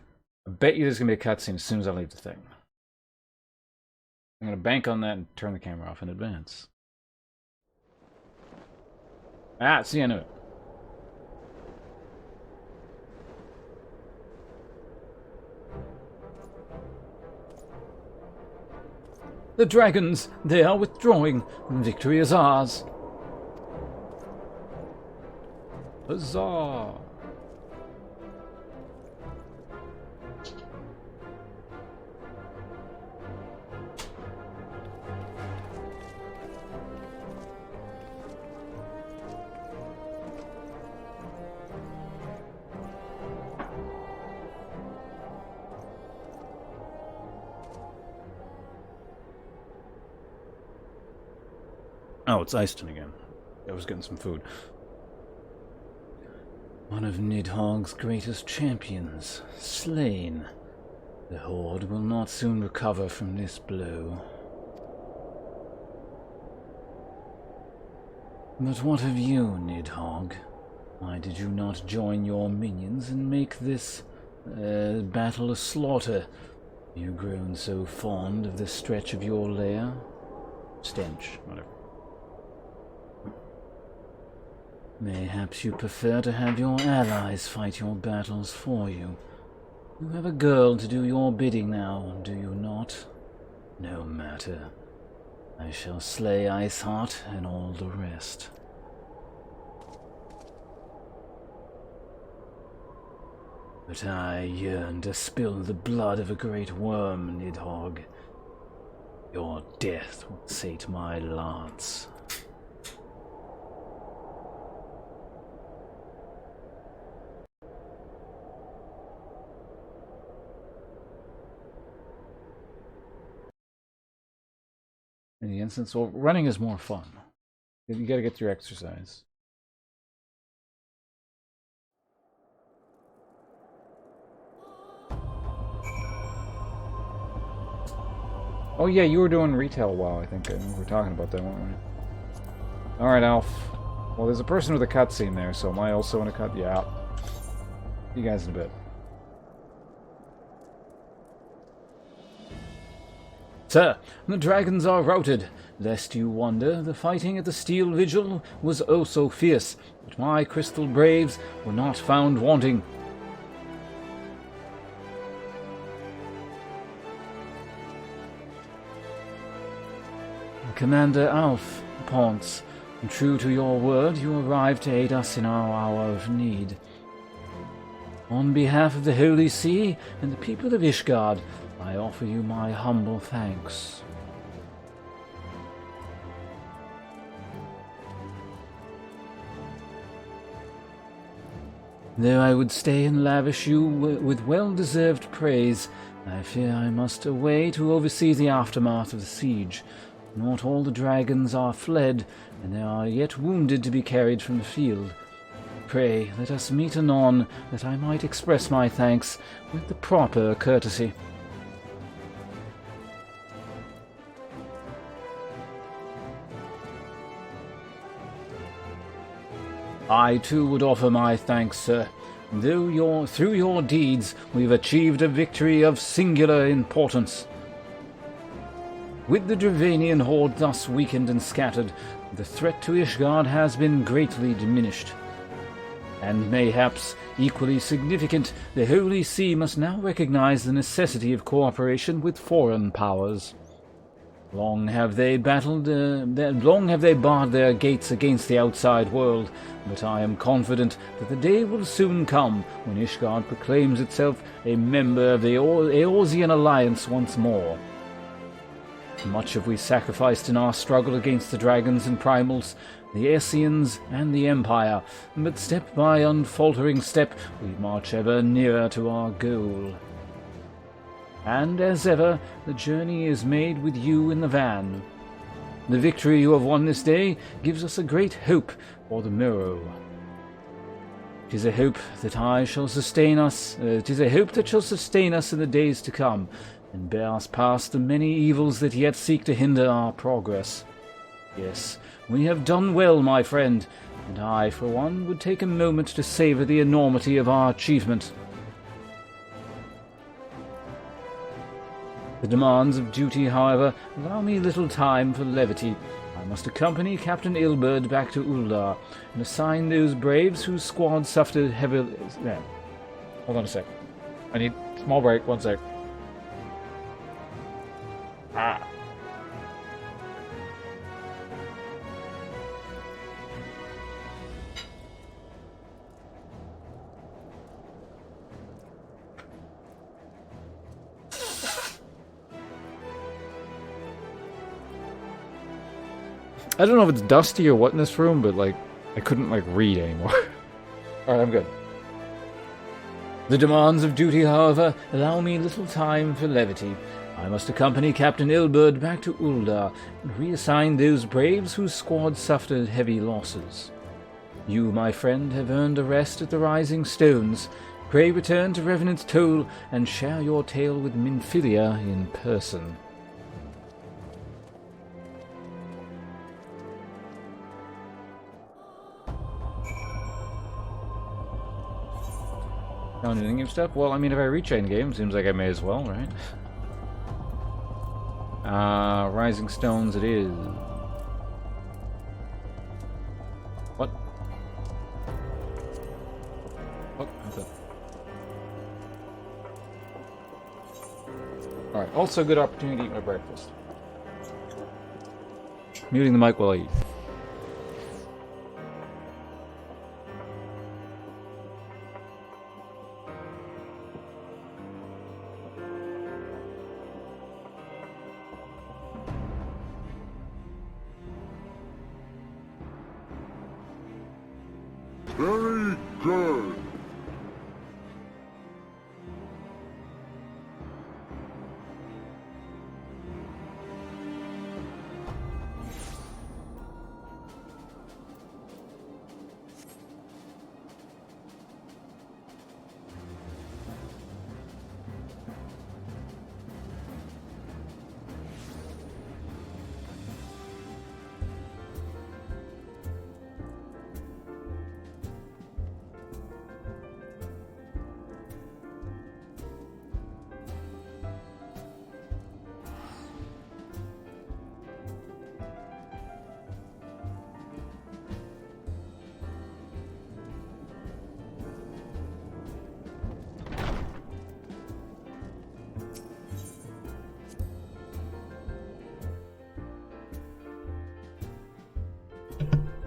bet you there's gonna be a cutscene as soon as I leave the thing. I'm gonna bank on that and turn the camera off in advance. Ah, see, I knew it. The dragons, they are withdrawing. Victory is ours. Huzzah! Oh, it's Eiston again. I was getting some food. One of Nidhogg's greatest champions, slain. The Horde will not soon recover from this blow. But what of you, Nidhogg? Why did you not join your minions and make this battle a slaughter? You grown so fond of this stretch of your lair? Stench, whatever. Mayhaps you prefer to have your allies fight your battles for you. You have a girl to do your bidding now, do you not? No matter. I shall slay Iceheart and all the rest. But I yearn to spill the blood of a great worm, Nidhogg. Your death will sate my lance. In the instance, well, running is more fun. You gotta get your exercise. Oh yeah, you were doing retail WoW, I think. We were talking about that, weren't we? Alright, Alf. Well, there's a person with a cutscene there, so am I also in a cut? Yeah. See you guys in a bit. Sir, the dragons are routed. Lest you wonder, the fighting at the Steel Vigil was oh so fierce, but my crystal braves were not found wanting. Commander Alf, Ponce, true to your word, you arrived to aid us in our hour of need. On behalf of the Holy See and the people of Ishgard, I offer you my humble thanks. Though I would stay and lavish you with well-deserved praise, I fear I must away to oversee the aftermath of the siege. Not all the dragons are fled, and there are yet wounded to be carried from the field. Pray, let us meet anon, that I might express my thanks with the proper courtesy. I too would offer my thanks, sir. Through your deeds, we've achieved a victory of singular importance. With the Dravanian horde thus weakened and scattered, the threat to Ishgard has been greatly diminished. And mayhaps equally significant, the Holy See must now recognize the necessity of cooperation with foreign powers. Long have they barred their gates against the outside world, but I am confident that the day will soon come when Ishgard proclaims itself a member of the Eorzean Alliance once more. Much have we sacrificed in our struggle against the dragons and primals, the Esseans and the Empire, but step by unfaltering step we march ever nearer to our goal. And as ever, the journey is made with you in the van. The victory you have won this day gives us a great hope for the morrow. It is a hope that shall sustain us in the days to come, and bear us past the many evils that yet seek to hinder our progress. Yes, we have done well, my friend, and I, for one, would take a moment to savor the enormity of our achievement. The demands of duty, however, allow me little time for levity. I must accompany Captain Ilberd back to Uldar and assign those braves whose squad suffered heavily. Yeah. Hold on a sec. I need a small break. 1 sec. I don't know if it's dusty or what in this room, but like I couldn't like read anymore. Alright, I'm good. The demands of duty, however, allow me little time for levity. I must accompany Captain Ilberd back to Uldar and reassign those braves whose squad suffered heavy losses. You, my friend, have earned a rest at the Rising Stones. Pray return to Revenant's Toll and share your tale with Minfilia in person. Found an in-game stuff? Well, I mean, if I reach endgame, seems like I may as well, right? Rising Stones it is. What? Oh, okay. Alright, also good opportunity to eat my breakfast. Muting the mic while I eat. Very good.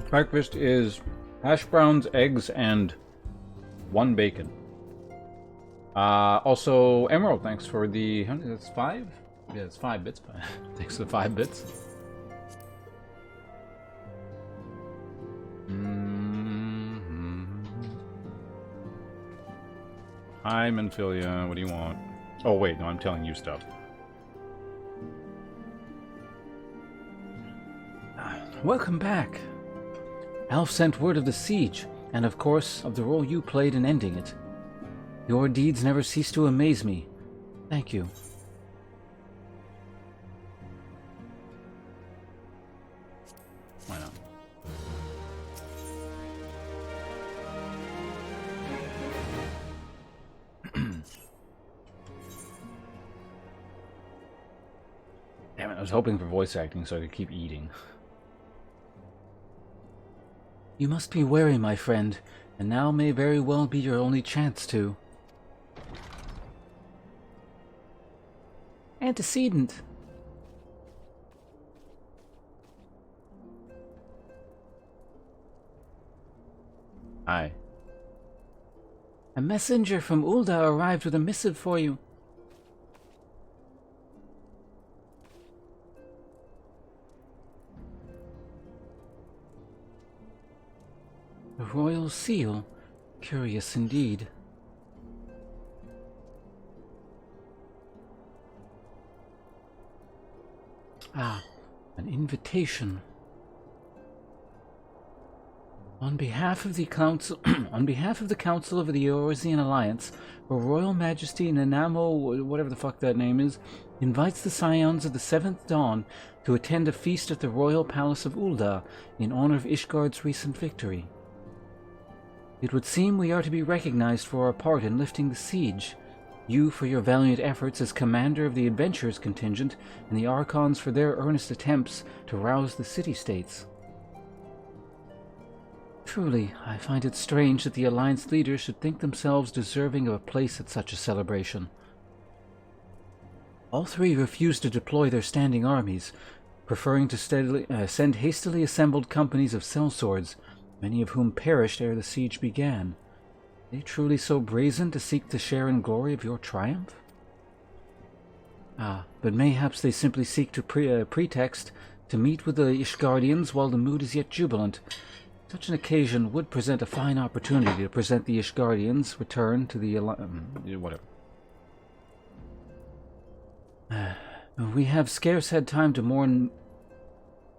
Breakfast is hash browns, eggs, and 1 bacon. Also, Emerald, thanks for the... That's 5? Yeah, it's 5 bits. Thanks for the 5 bits. Hi, Menphilia. What do you want? Oh, wait. No, I'm telling you stuff. Welcome back. Alf sent word of the siege, and of course, of the role you played in ending it. Your deeds never cease to amaze me. Thank you. Why not? Damn it, I was hoping for voice acting so I could keep eating. You must be wary, my friend, and now may very well be your only chance to. Antecedent. Hi. A messenger from Ulda arrived with a missive for you. The royal seal. Curious indeed. Ah, an invitation. On behalf of the Council, on behalf of the Council of the Eorzean Alliance, Her Royal Majesty Nanamo, whatever the fuck that name is, invites the Scions of the Seventh Dawn to attend a feast at the Royal Palace of Ulda in honor of Ishgard's recent victory. It would seem we are to be recognized for our part in lifting the siege. You for your valiant efforts as commander of the adventurers contingent, and the Archons for their earnest attempts to rouse the city-states. Truly, I find it strange that the Alliance leaders should think themselves deserving of a place at such a celebration. All three refused to deploy their standing armies, preferring to send hastily assembled companies of sellswords, many of whom perished ere the siege began. Are they truly so brazen to seek to share in glory of your triumph? Ah, but mayhaps they simply seek to pretext to meet with the Ishgardians while the mood is yet jubilant. Such an occasion would present a fine opportunity to present the Ishgardians' return to the whatever. We have scarce had time to mourn.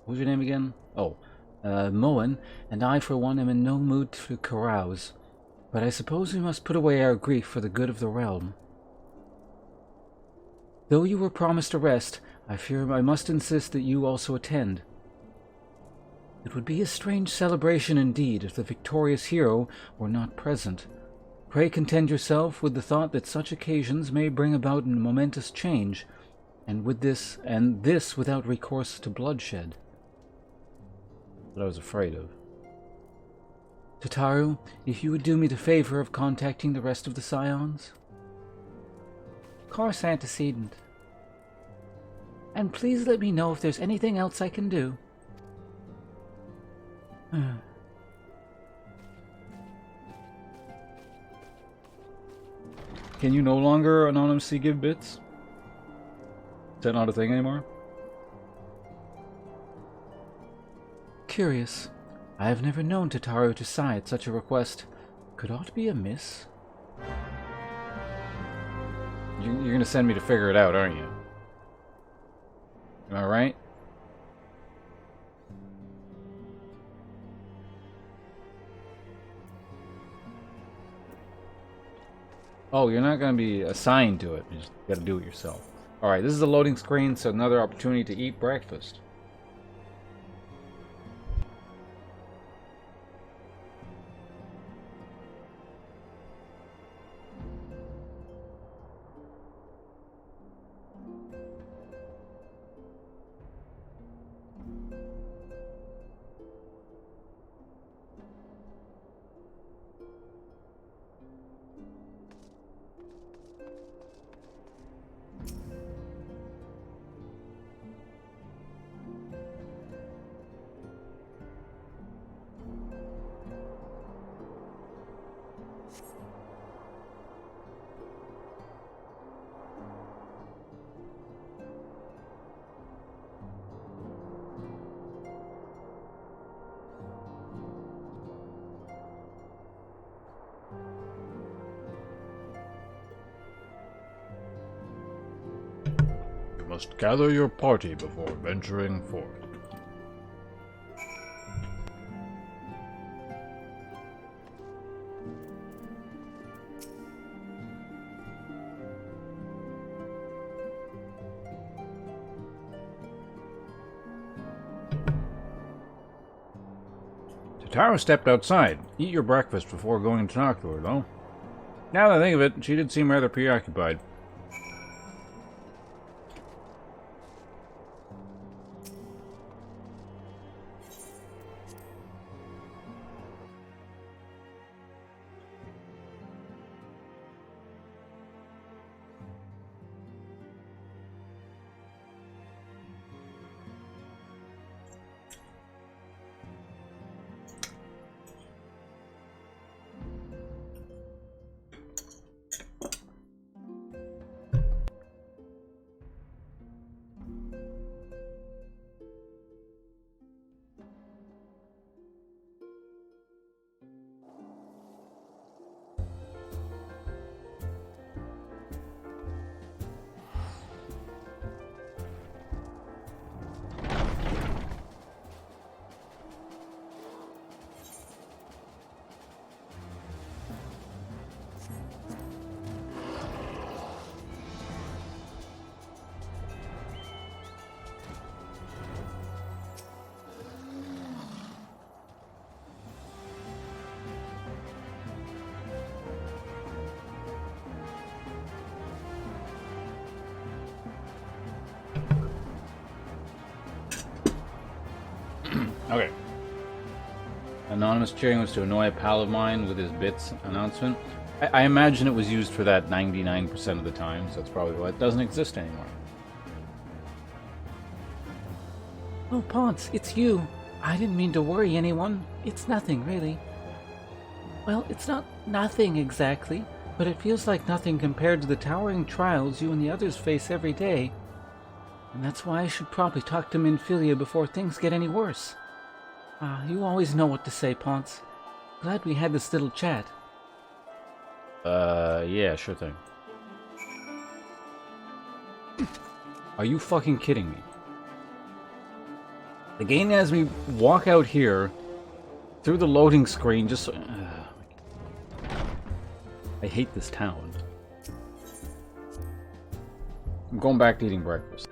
What was your name again? Oh, Moen, and I for one am in no mood to carouse. But I suppose we must put away our grief for the good of the realm. Though you were promised a rest, I fear I must insist that you also attend. It would be a strange celebration indeed if the victorious hero were not present. Pray content yourself with the thought that such occasions may bring about a momentous change, and this without recourse to bloodshed. What I was afraid of. Tataru, if you would do me the favor of contacting the rest of the Scions? Of course, Antecedent. And please let me know if there's anything else I can do. Can you no longer anonymously give bits? Is that not a thing anymore? Curious. I have never known Tataru to sigh at such a request. Could aught be amiss? You're gonna send me to figure it out, aren't you? Am I right? Oh, you're not gonna be assigned to it. You just gotta do it yourself. Alright, this is a loading screen, so another opportunity to eat breakfast. must gather your party before venturing forth. Tara stepped outside. Eat your breakfast before going to talk to her, though. Now that I think of it, she did seem rather preoccupied. Okay. Anonymous cheering was to annoy a pal of mine with his bits announcement. I imagine it was used for that 99% of the time, so that's probably why it doesn't exist anymore. Oh, Ponce, it's you. I didn't mean to worry anyone. It's nothing, really. Well, it's not nothing exactly, but it feels like nothing compared to the towering trials you and the others face every day. And that's why I should probably talk to Minfilia before things get any worse. You always know what to say, Ponce. Glad we had this little chat. Yeah, sure thing. Are you fucking kidding me? The game has me walk out here through the loading screen just so... I hate this town. I'm going back to eating breakfast.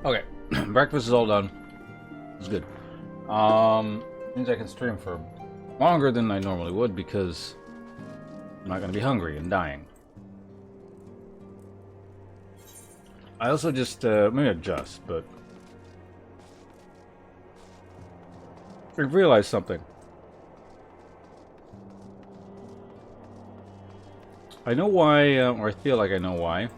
Okay, breakfast is all done. It's good. Means I can stream for longer than I normally would because I'm not going to be hungry and dying. I also just, maybe adjust, but I realized something. I know why, or I feel like I know why.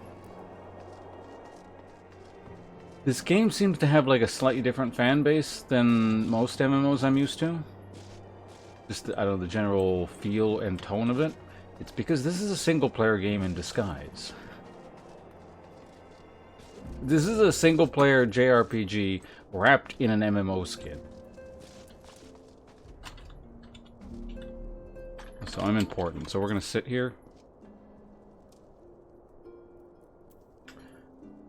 This game seems to have like a slightly different fan base than most MMOs I'm used to. Just, I don't know, the general feel and tone of it. It's because this is a single-player game in disguise. This is a single-player JRPG wrapped in an MMO skin. So I'm important. So we're going to sit here.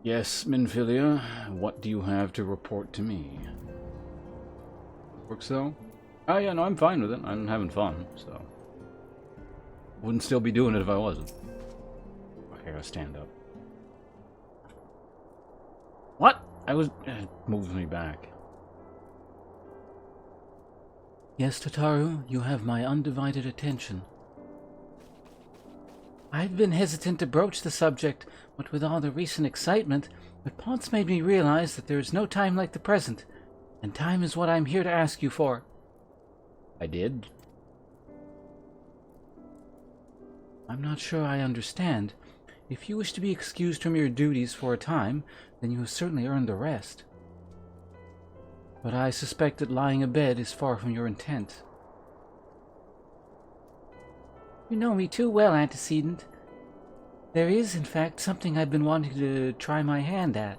Yes, Minfilia, what do you have to report to me? Works though? Oh yeah, no, I'm fine with it. I'm having fun, so... Wouldn't still be doing it if I wasn't. Okay, I gotta stand up. What? I was... It moved me back. Yes, Tataru, you have my undivided attention. I've been hesitant to broach the subject, but with all the recent excitement, the Ponce made me realize that there is no time like the present, and time is what I'm here to ask you for. I did? I'm not sure I understand. If you wish to be excused from your duties for a time, then you have certainly earned the rest. But I suspect that lying abed is far from your intent. You know me too well, Antecedent. There is, in fact, something I've been wanting to try my hand at.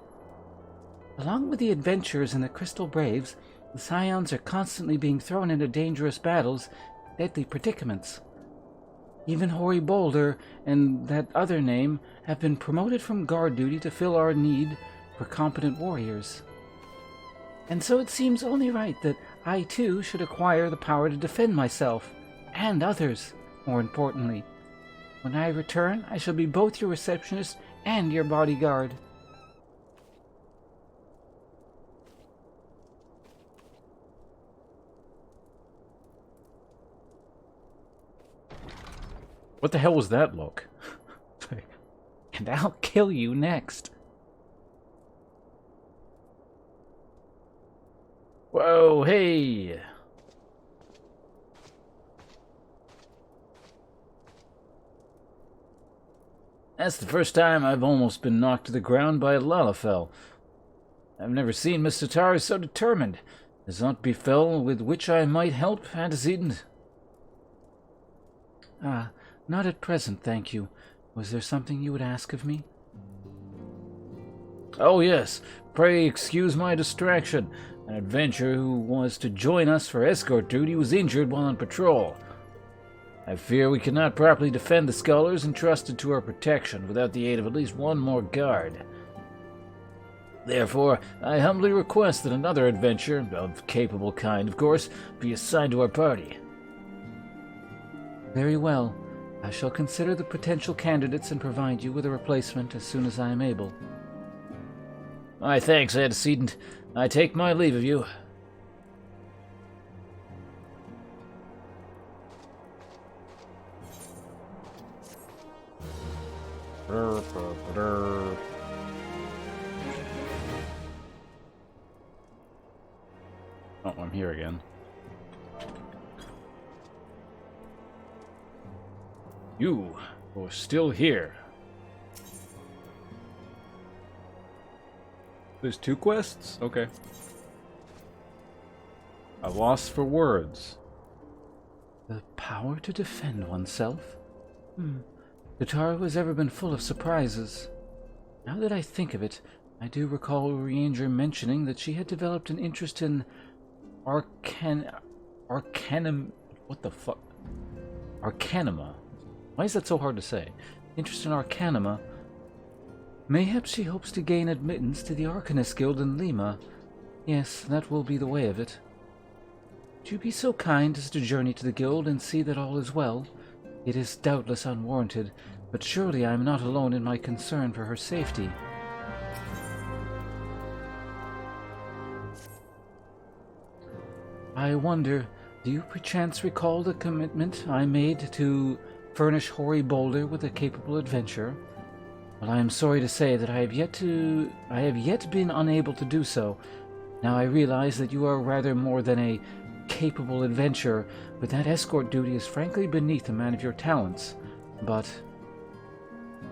Along with the adventurers and the Crystal Braves, the Scions are constantly being thrown into dangerous battles, deadly predicaments. Even Hoary Boulder and that other name have been promoted from guard duty to fill our need for competent warriors. And so it seems only right that I too should acquire the power to defend myself, and others. More importantly, when I return, I shall be both your receptionist and your bodyguard. What the hell was that look? And I'll kill you next. Whoa, hey! That's the first time I've almost been knocked to the ground by a Lalafell. I've never seen Mr. Tari so determined. Is aught befell with which I might help, Antecedent? Ah, not at present, thank you. Was there something you would ask of me? Oh yes, pray excuse my distraction. An adventurer who was to join us for escort duty was injured while on patrol. I fear we cannot properly defend the scholars entrusted to our protection without the aid of at least one more guard. Therefore, I humbly request that another adventurer, of capable kind, of course, be assigned to our party. Very well. I shall consider the potential candidates and provide you with a replacement as soon as I am able. My thanks, Antecedent. I take my leave of you. Oh, I'm here again. You are still here. There's 2 quests? Okay. A loss for words. The power to defend oneself? Tataru has ever been full of surprises. Now that I think of it, I do recall Ranger mentioning that she had developed an interest in Arcanima. Why is that so hard to say? Interest in Arcanima. Mayhap she hopes to gain admittance to the Arcanist Guild in Lima. Yes, that will be the way of it. Would you be so kind as to journey to the guild and see that all is well? It is doubtless unwarranted, but surely I am not alone in my concern for her safety. I wonder, do you perchance recall the commitment I made to furnish Hoary Boulder with a capable adventurer? Well, I am sorry to say that I have yet been unable to do so. Now I realize that you are rather more than a capable adventurer, but that escort duty is frankly beneath a man of your talents. But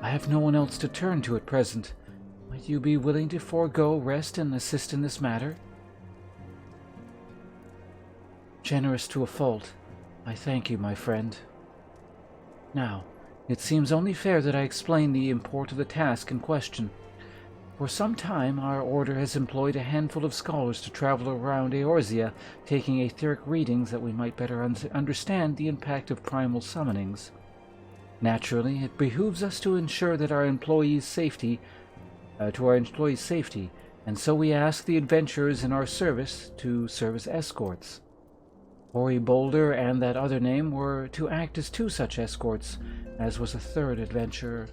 I have no one else to turn to at present. Might you be willing to forego rest and assist in this matter? Generous to a fault. I thank you, my friend. Now, it seems only fair that I explain the import of the task in question. For some time, our order has employed a handful of scholars to travel around Eorzea, taking etheric readings that we might better understand the impact of primal summonings. Naturally, it behooves us to ensure that our employees' safety, and so we ask the adventurers in our service to serve as escorts. Hoary Boulder and that other name were to act as two such escorts, as was a third adventurer.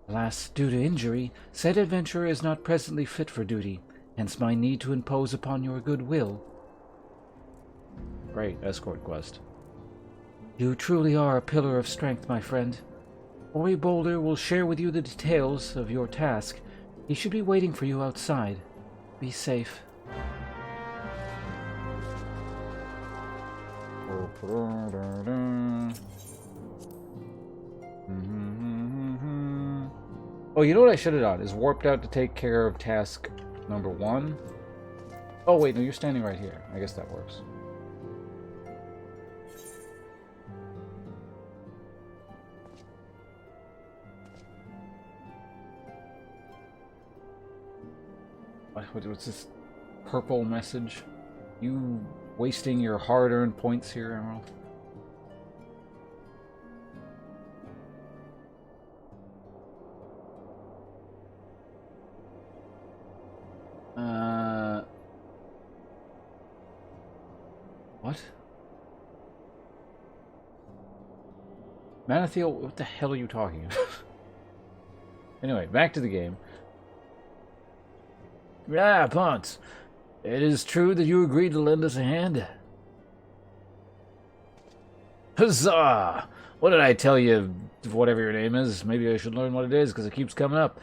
Alas, due to injury, said adventurer is not presently fit for duty, hence my need to impose upon your goodwill. Great, escort quest. You truly are a pillar of strength, my friend. Hoary Boulder will share with you the details of your task. He should be waiting for you outside. Be safe. Oh, you know what I should have done? Is warped out to take care of task number 1. Oh, wait, no, you're standing right here. I guess that works. What's this purple message? You wasting your hard-earned points here, Emerald? What? Manathiel, what the hell are you talking about? Anyway, back to the game. Ah, Ponce. It is true that you agreed to lend us a hand? Huzzah! What did I tell you, whatever your name is? Maybe I should learn what it is, because it keeps coming up.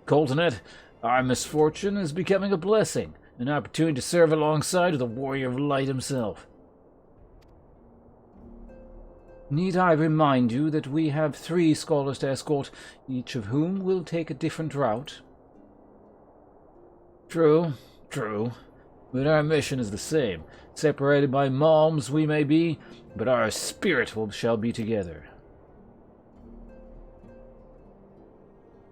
Coltonet, our misfortune is becoming a blessing, an opportunity to serve alongside the warrior of light himself. Need I remind you that we have 3 scholars to escort, each of whom will take a different route? True. But our mission is the same. Separated by malms we may be, but our spirit shall be together.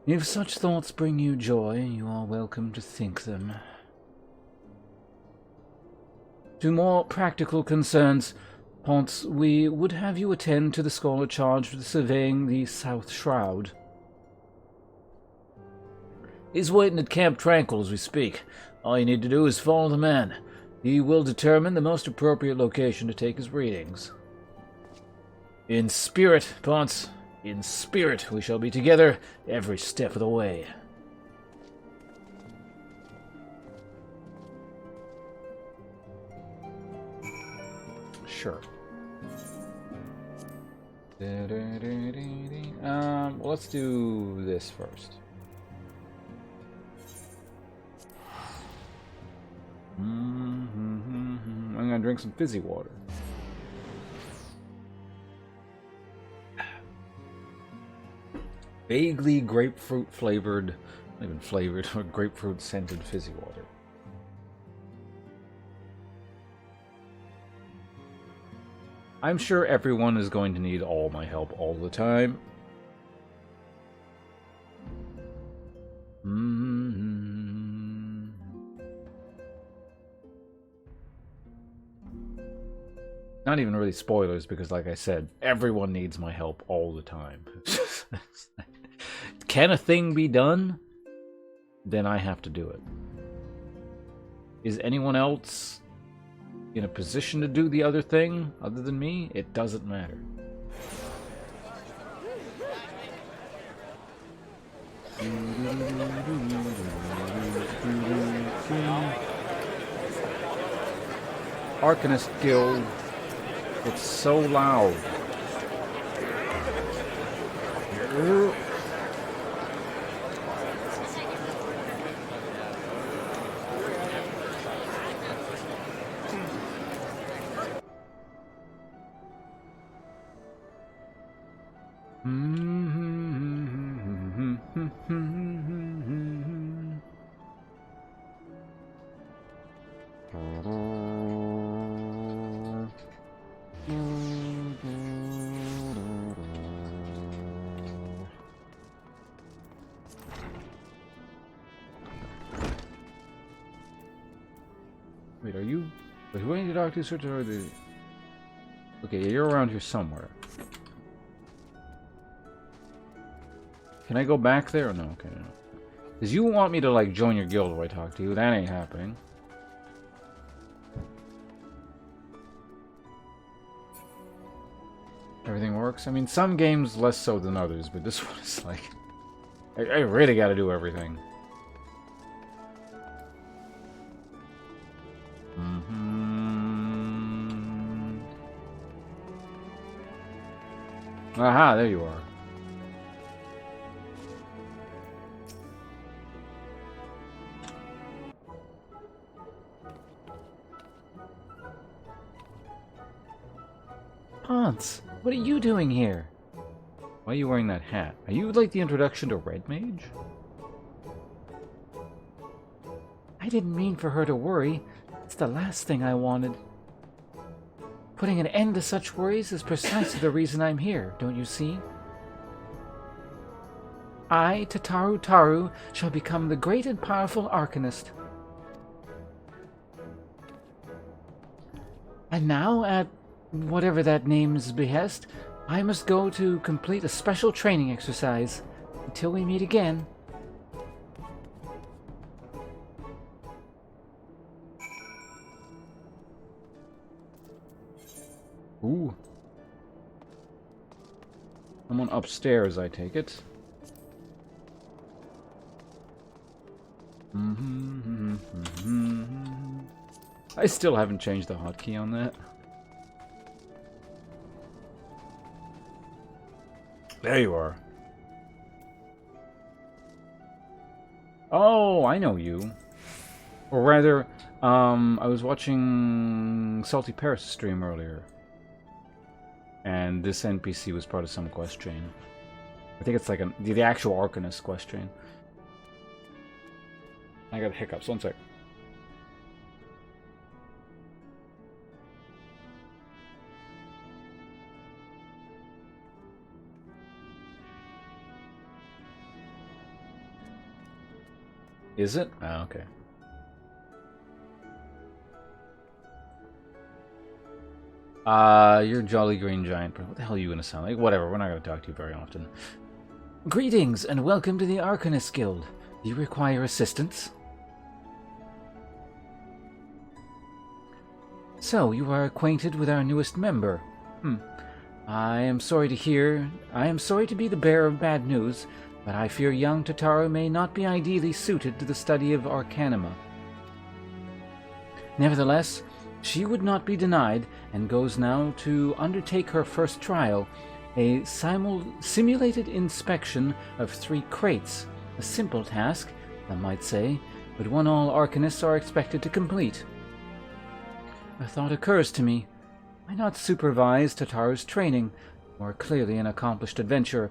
If such thoughts bring you joy, you are welcome to think them. To more practical concerns, Ponce, we would have you attend to the scholar charged with surveying the South Shroud. He's waiting at Camp Tranquil as we speak. All you need to do is follow the man. He will determine the most appropriate location to take his readings. In spirit, Ponce. In spirit, we shall be together every step of the way. Sure. Let's do this first. I'm gonna drink some fizzy water. Vaguely grapefruit flavored, not even flavored, grapefruit scented fizzy water. I'm sure everyone is going to need all my help all the time. Not even really spoilers, because like I said, everyone needs my help all the time. Can a thing be done? Then I have to do it. Is anyone else in a position to do the other thing other than me? It doesn't matter. Arcanist Guild. It's so loud. Wait, are you? Wait, who are you talking to? Or the? Okay, yeah, you're around here somewhere. Can I go back there? Or no, okay, no. Because you want me to, like, join your guild if I talk to you. That ain't happening. Everything works? I mean, some games less so than others, but this one is like... I really gotta do everything. Aha, there you are. Hans, what are you doing here? Why are you wearing that hat? Are you like the introduction to Red Mage? I didn't mean for her to worry. It's the last thing I wanted. Putting an end to such worries is precisely the reason I'm here, don't you see? I, Tataru Taru, shall become the great and powerful Arcanist. And now, at whatever that name's behest, I must go to complete a special training exercise. Until we meet again. Ooh. Someone upstairs, I take it. I still haven't changed the hotkey on that. There you are. Oh, I know you. Or rather, I was watching Salty Paris stream earlier. And this NPC was part of some quest chain. I think it's like the actual Arcanist quest chain. I got hiccups, one sec. Is it? Oh, okay. You're Jolly Green Giant. What the hell are you gonna sound like? Whatever, we're not gonna talk to you very often. Greetings, and welcome to the Arcanist Guild. Do you require assistance? So, you are acquainted with our newest member. I am sorry to be the bearer of bad news, but I fear young Tataru may not be ideally suited to the study of Arcanima. Nevertheless, she would not be denied, and goes now to undertake her first trial, a simulated inspection of 3 crates. A simple task, some might say, but one all Arcanists are expected to complete. A thought occurs to me. Why not supervise Tataru's training? More clearly an accomplished adventurer.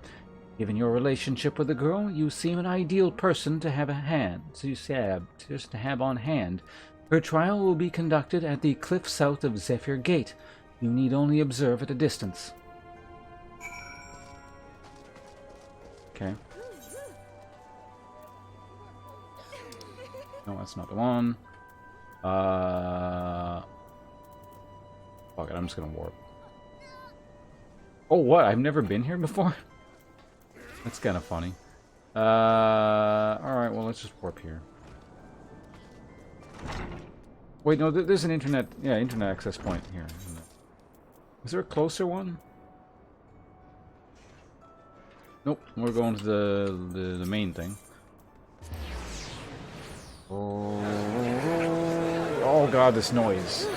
Given your relationship with the girl, you seem an ideal person to have just to have on hand. Her trial will be conducted at the cliff south of Zephyr Gate. You need only observe at a distance. Okay. No, that's not the one. Fuck it, I'm just gonna warp. Oh, what? I've never been here before? That's kind of funny. Alright, well, let's just warp here. Wait, no, there's an internet access point here. Is there a closer one? Nope, we're going to the main thing. Oh god, this noise.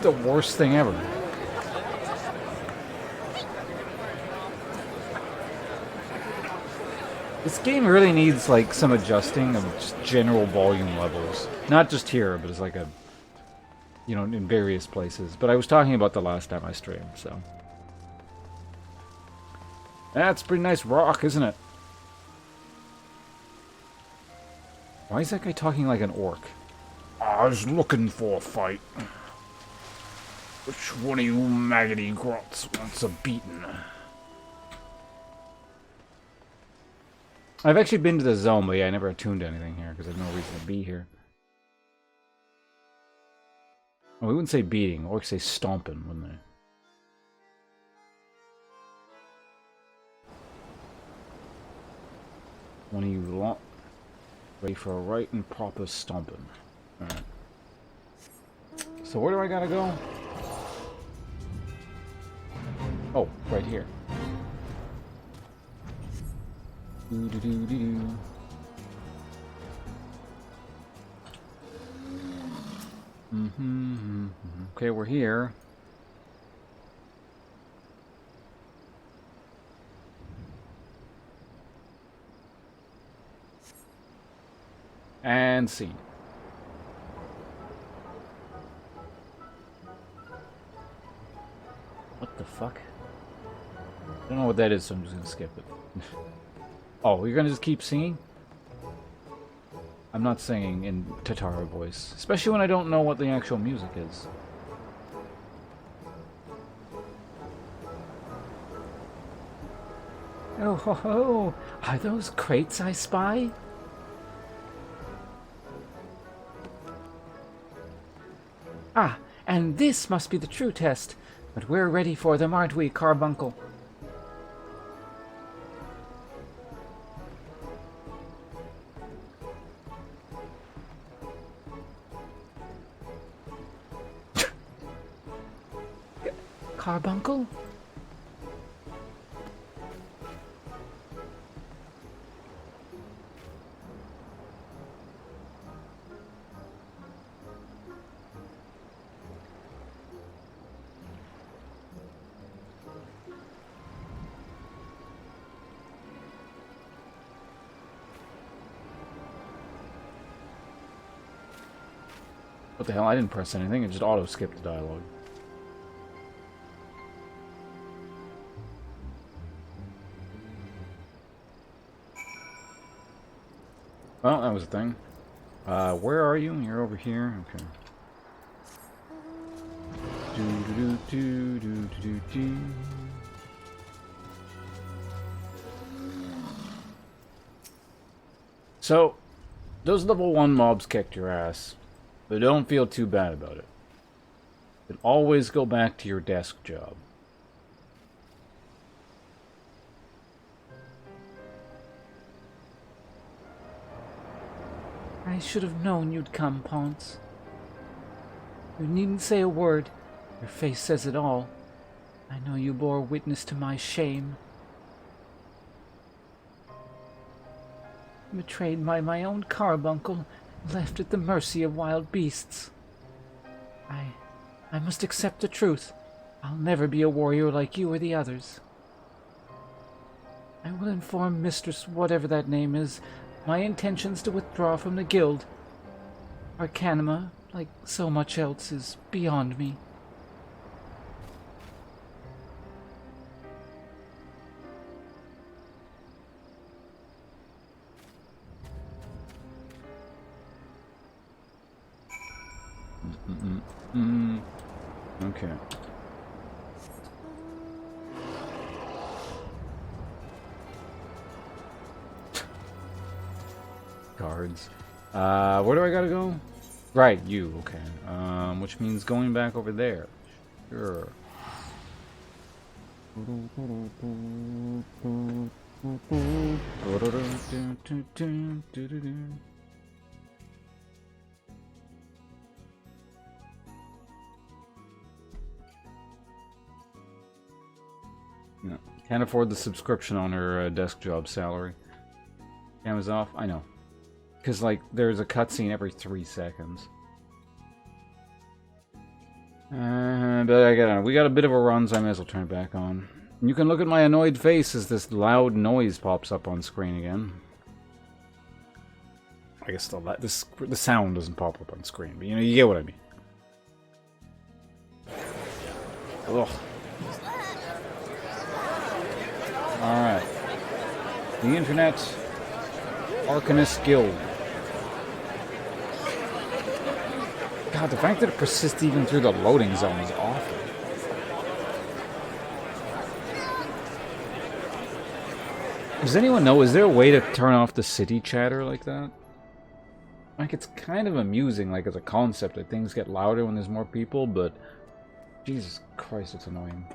the worst thing ever. This game really needs like some adjusting of just general volume levels. Not just here, but it's like a, you know, in various places. But I was talking about the last time I streamed, so. That's pretty nice rock, isn't it? Why is that guy talking like an orc? I was looking for a fight. Which one of you maggoty grots wants a beating? I've actually been to the zone, but yeah, I never attuned to anything here because there's no reason to be here. Well, we wouldn't say beating, orcs say stomping, wouldn't they? One of you lot ready for a right and proper stomping. Alright. So where do I gotta go? Oh, right here. Doo-doo-doo-doo-doo. Okay, we're here. And scene. What the fuck? I don't know what that is, so I'm just gonna skip it. Oh, you're gonna just keep singing? I'm not singing in Tatara voice, especially when I don't know what the actual music is. Oh ho ho! Are those crates I spy? Ah, and this must be the true test. But we're ready for them, aren't we, Carbuncle? Carbuncle? What the hell? I didn't press anything. It just auto-skipped the dialogue. Well, that was a thing. Where are you? You're over here? Okay. Do-do-do-do-do-do-do. So, those level 1 mobs kicked your ass, but don't feel too bad about it. But always go back to your desk job. I should have known you'd come, Ponce. You needn't say a word. Your face says it all. I know you bore witness to my shame. Betrayed by my own carbuncle, left at the mercy of wild beasts. I must accept the truth. I'll never be a warrior like you or the others. I will inform Mistress whatever that name is, my intentions to withdraw from the guild. Arcanima, like so much else, is beyond me. Okay. Guards. Where do I gotta go? Right, you, okay. Which means going back over there. Sure. Yeah. Can't afford the subscription on her desk job salary. Camera's off? I know. Because, like, there's a cutscene every 3 seconds. But I got we got a bit of a run, so I may as well turn it back on. You can look at my annoyed face as this loud noise pops up on screen again. I guess the sound doesn't pop up on screen, but you get what I mean. Ugh. Alright. The Internet Arcanist Guild. God, the fact that it persists even through the loading zone is awful. Does anyone know, is there a way to turn off the city chatter like that? Like, it's kind of amusing, like, as a concept, that things get louder when there's more people, but Jesus Christ, it's annoying.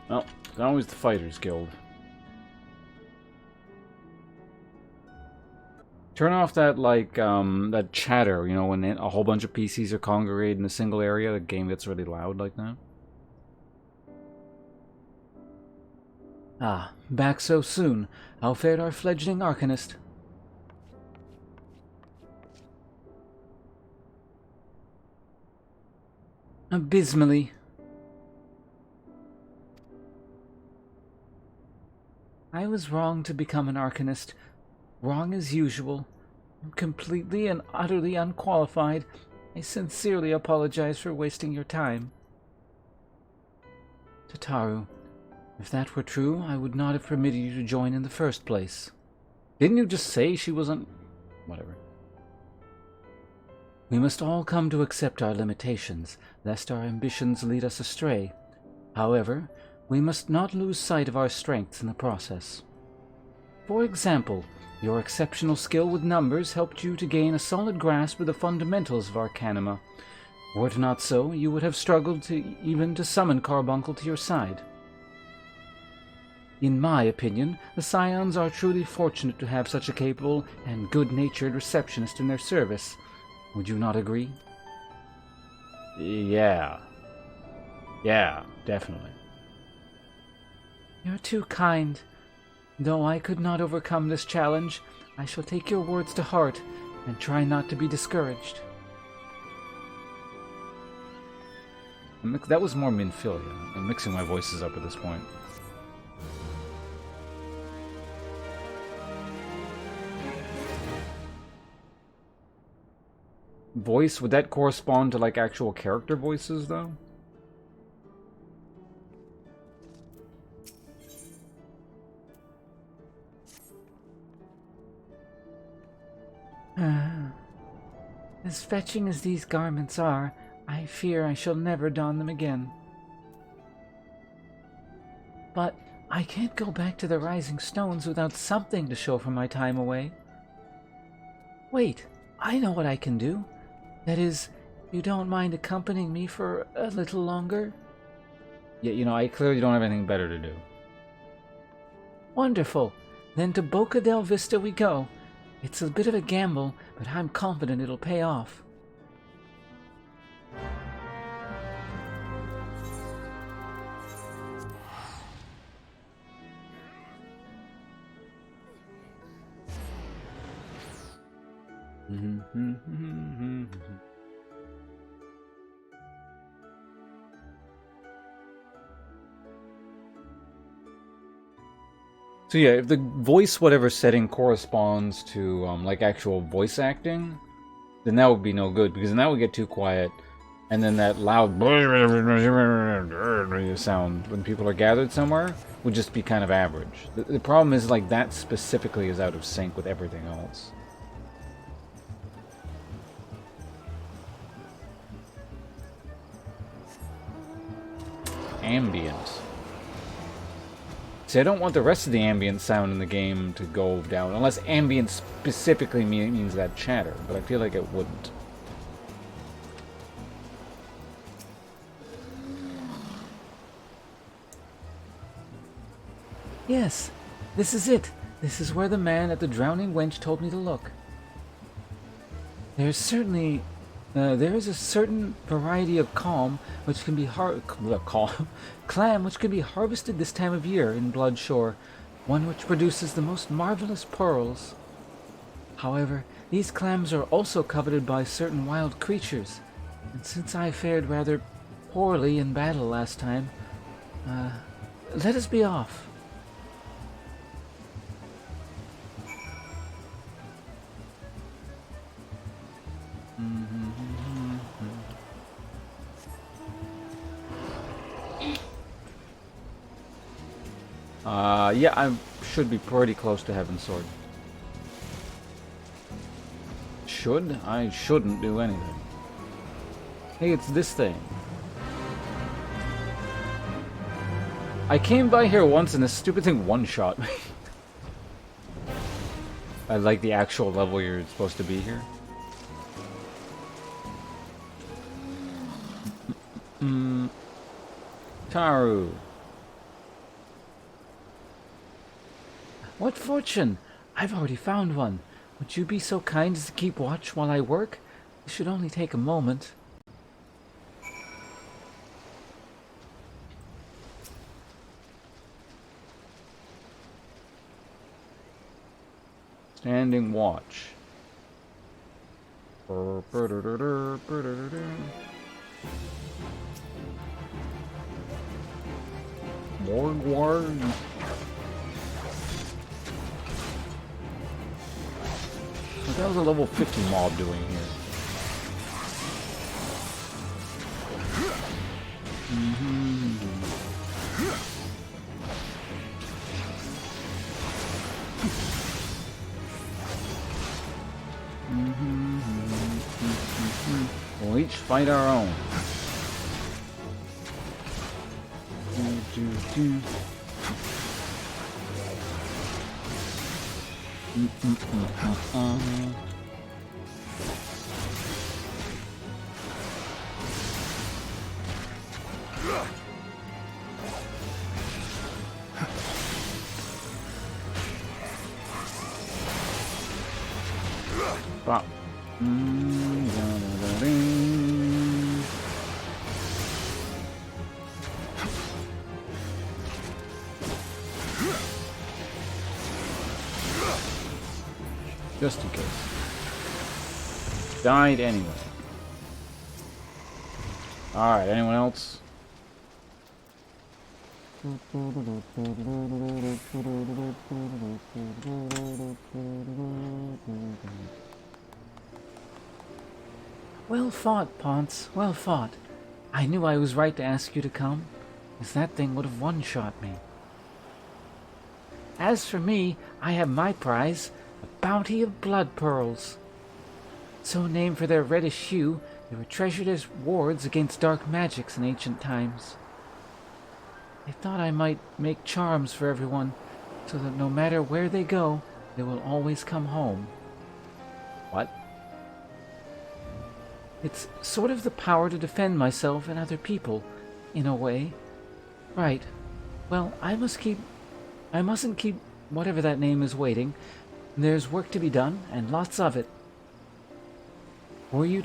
Well, it's always the Fighters Guild. Turn off that, like, that chatter, you know, when a whole bunch of PCs are congregated in a single area, the game gets really loud like that. Ah, back so soon. How fared our fledgling Arcanist? Abysmally. I was wrong to become an Arcanist. Wrong as usual. I'm completely and utterly unqualified. I sincerely apologize for wasting your time. Tataru, if that were true, I would not have permitted you to join in the first place. Didn't you just say she wasn't... Whatever. We must all come to accept our limitations, lest our ambitions lead us astray. However, we must not lose sight of our strengths in the process. For example, your exceptional skill with numbers helped you to gain a solid grasp of the fundamentals of Arcanima. Were it not so, you would have struggled even to summon Carbuncle to your side. In my opinion, the Scions are truly fortunate to have such a capable and good-natured receptionist in their service. Would you not agree? Yeah. Yeah, definitely. You're too kind. Though I could not overcome this challenge, I shall take your words to heart and try not to be discouraged. That was more Minfilia. I'm mixing my voices up at this point. Voice, would that correspond to, like, actual character voices, though? As fetching as these garments are, I fear I shall never don them again. But I can't go back to the Rising Stones without something to show for my time away. Wait, I know what I can do. That is, you don't mind accompanying me for a little longer? Yeah, you know, I clearly don't have anything better to do. Wonderful. Then to Boca del Vista we go. It's a bit of a gamble, but I'm confident it'll pay off. So yeah, if the voice whatever setting corresponds to like actual voice acting, then that would be no good, because then that would get too quiet, and then that loud sound when people are gathered somewhere would just be kind of average. The problem is, like, that specifically is out of sync with everything else. Ambient. See, I don't want the rest of the ambient sound in the game to go down, unless ambient specifically means that chatter, but I feel like it wouldn't. Yes, this is it. This is where the man at the drowning wench told me to look. There is a certain variety of clam which can be clam which can be harvested this time of year in Bloodshore, one which produces the most marvelous pearls. However, these clams are also coveted by certain wild creatures, and since I fared rather poorly in battle last time, let us be off. Yeah, I should be pretty close to Heaven's Sword. Should? I shouldn't do anything. Hey, it's this thing. I came by here once and this stupid thing one-shot me. I like the actual level you're supposed to be here. Taru. What fortune! I've already found one. Would you be so kind as to keep watch while I work? It should only take a moment. Standing watch. Morgward. What the hell is a level 50 mob doing here? We'll each fight our own. Bop. Just in case. Died anyway. Alright, anyone else? Well fought, Ponce. Well fought. I knew I was right to ask you to come, as that thing would have one-shot me. As for me, I have my prize, a bounty of blood pearls. So named for their reddish hue, they were treasured as wards against dark magics in ancient times. I thought I might make charms for everyone, so that no matter where they go, they will always come home. What? It's sort of the power to defend myself and other people, in a way. Right. Well, I mustn't keep whatever that name is waiting. There's work to be done, and lots of it. We're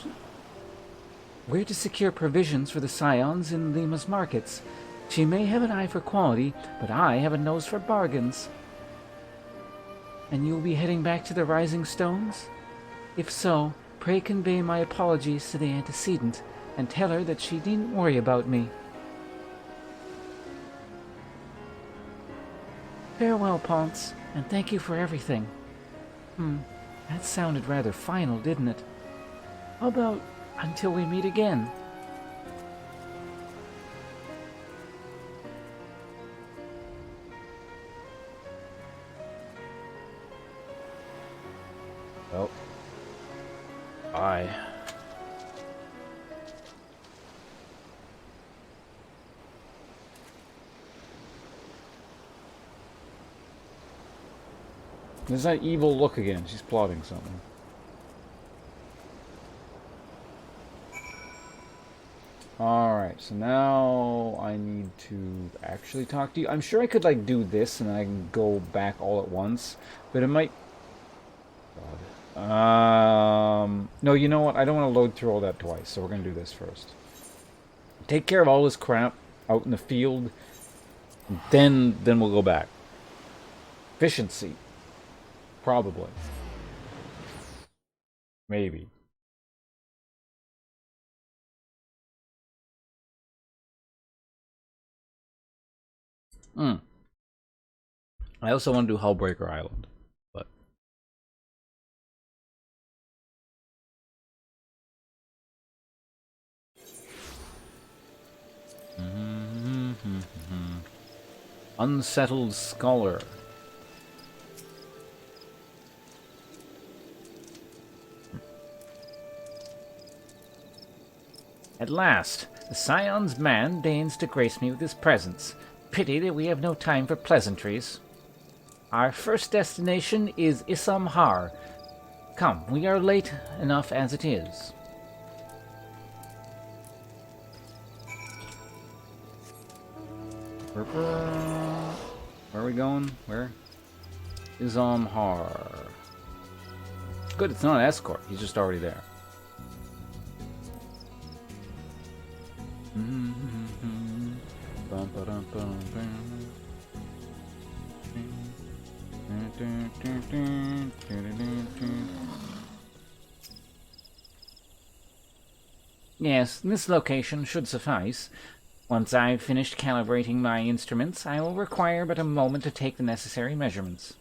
to secure provisions for the Scions in Lima's markets. She may have an eye for quality, but I have a nose for bargains. And you'll be heading back to the Rising Stones? If so, pray convey my apologies to the antecedent, and tell her that she needn't worry about me. Farewell, Ponce, and thank you for everything. That sounded rather final, didn't it? How about until we meet again? Well, bye. There's that evil look again. She's plotting something. Alright, so now I need to actually talk to you. I'm sure I could, like, do this and I can go back all at once, but it might... God. No, you know what? I don't want to load through all that twice, so we're going to do this first. Take care of all this crap out in the field, then we'll go back. Efficiency. Probably. Maybe. I also want to do Hullbreaker Island, but... Unsettled Scholar. At last, the Scion's man deigns to grace me with his presence. Pity that we have no time for pleasantries. Our first destination is Isam Har. Come, we are late enough as it is. Where are we going? Where? Isam Har. Good, it's not an escort. He's just already there. Yes, this location should suffice. Once I've finished calibrating my instruments, I will require but a moment to take the necessary measurements.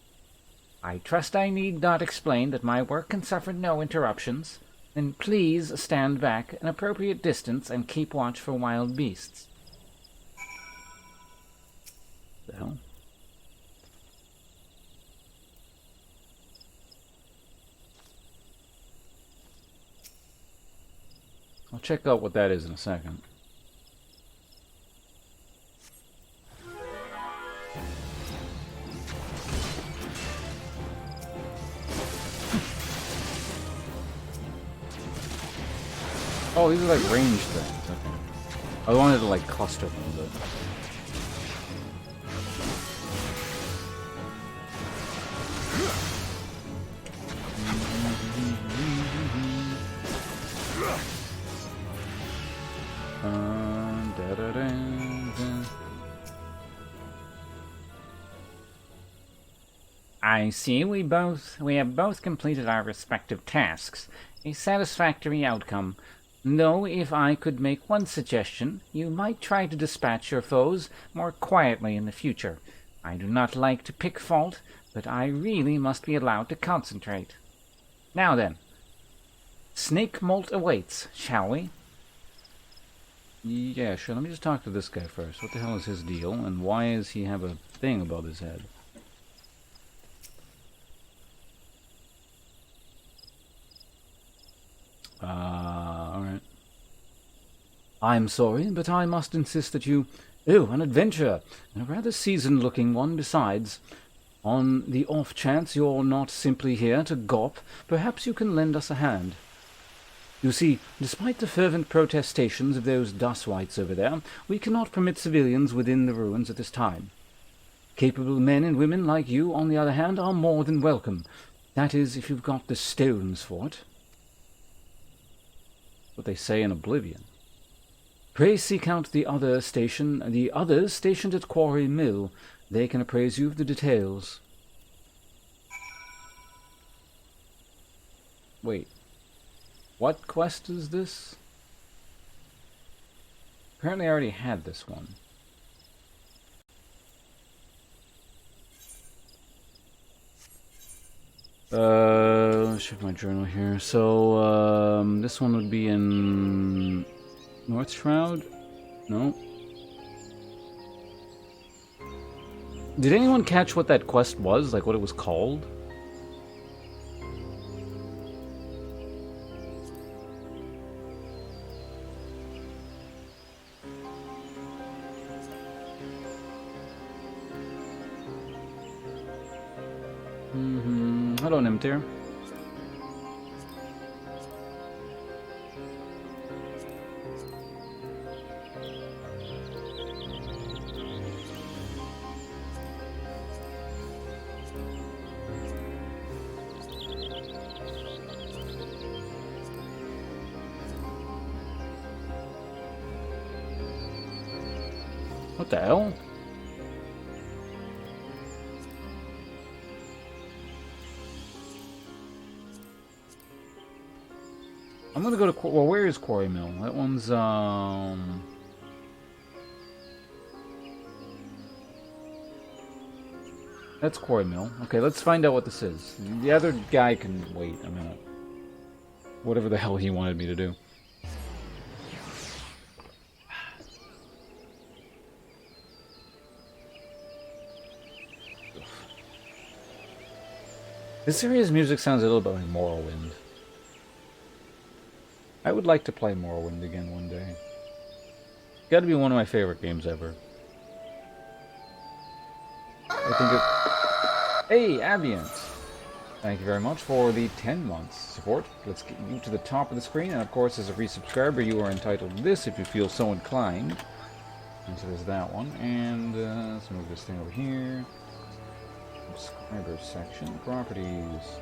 I trust I need not explain that my work can suffer no interruptions. Then please stand back an appropriate distance and keep watch for wild beasts. The hell? I'll check out what that is in a second. Oh, these are like ranged things. Okay. I wanted to like cluster them, but... I see we have both completed our respective tasks. A satisfactory outcome. Though if I could make one suggestion, you might try to dispatch your foes more quietly in the future. I do not like to pick fault, but I really must be allowed to concentrate. Now then, snake molt awaits, shall we? Yeah, sure. Let me just talk to this guy first. What the hell is his deal, and why does he have a thing above his head? Alright. I'm sorry, but I must insist that you... Oh, an adventurer! A rather seasoned-looking one, besides. On the off chance you're not simply here to gawp, perhaps you can lend us a hand. You see, despite the fervent protestations of those dustwites over there, we cannot permit civilians within the ruins at this time. Capable men and women like you, on the other hand, are more than welcome. That is, if you've got the stones for it. What they say in Oblivion. Pray seek out the others stationed at Quarry Mill. They can appraise you of the details. Wait. What quest is this? Apparently I already had this one. Let's check my journal here. So, this one would be in North Shroud? No. Did anyone catch what that quest was? Like, what it was called? Hello, Nimtir. What the hell? I'm gonna go to... Well, where is Quarry Mill? That one's, That's Quarry Mill. Okay, let's find out what this is. The other guy can wait a minute. Whatever the hell he wanted me to do. This series music sounds a little bit like Morrowind. I would like to play Morrowind again one day. It's gotta be one of my favorite games ever. I think it... Hey, Aviant! Thank you very much for the 10 months support. Let's get you to the top of the screen, and of course, as a resubscriber, you are entitled to this if you feel so inclined. And so there's that one, and let's move this thing over here. Subscribers section, properties.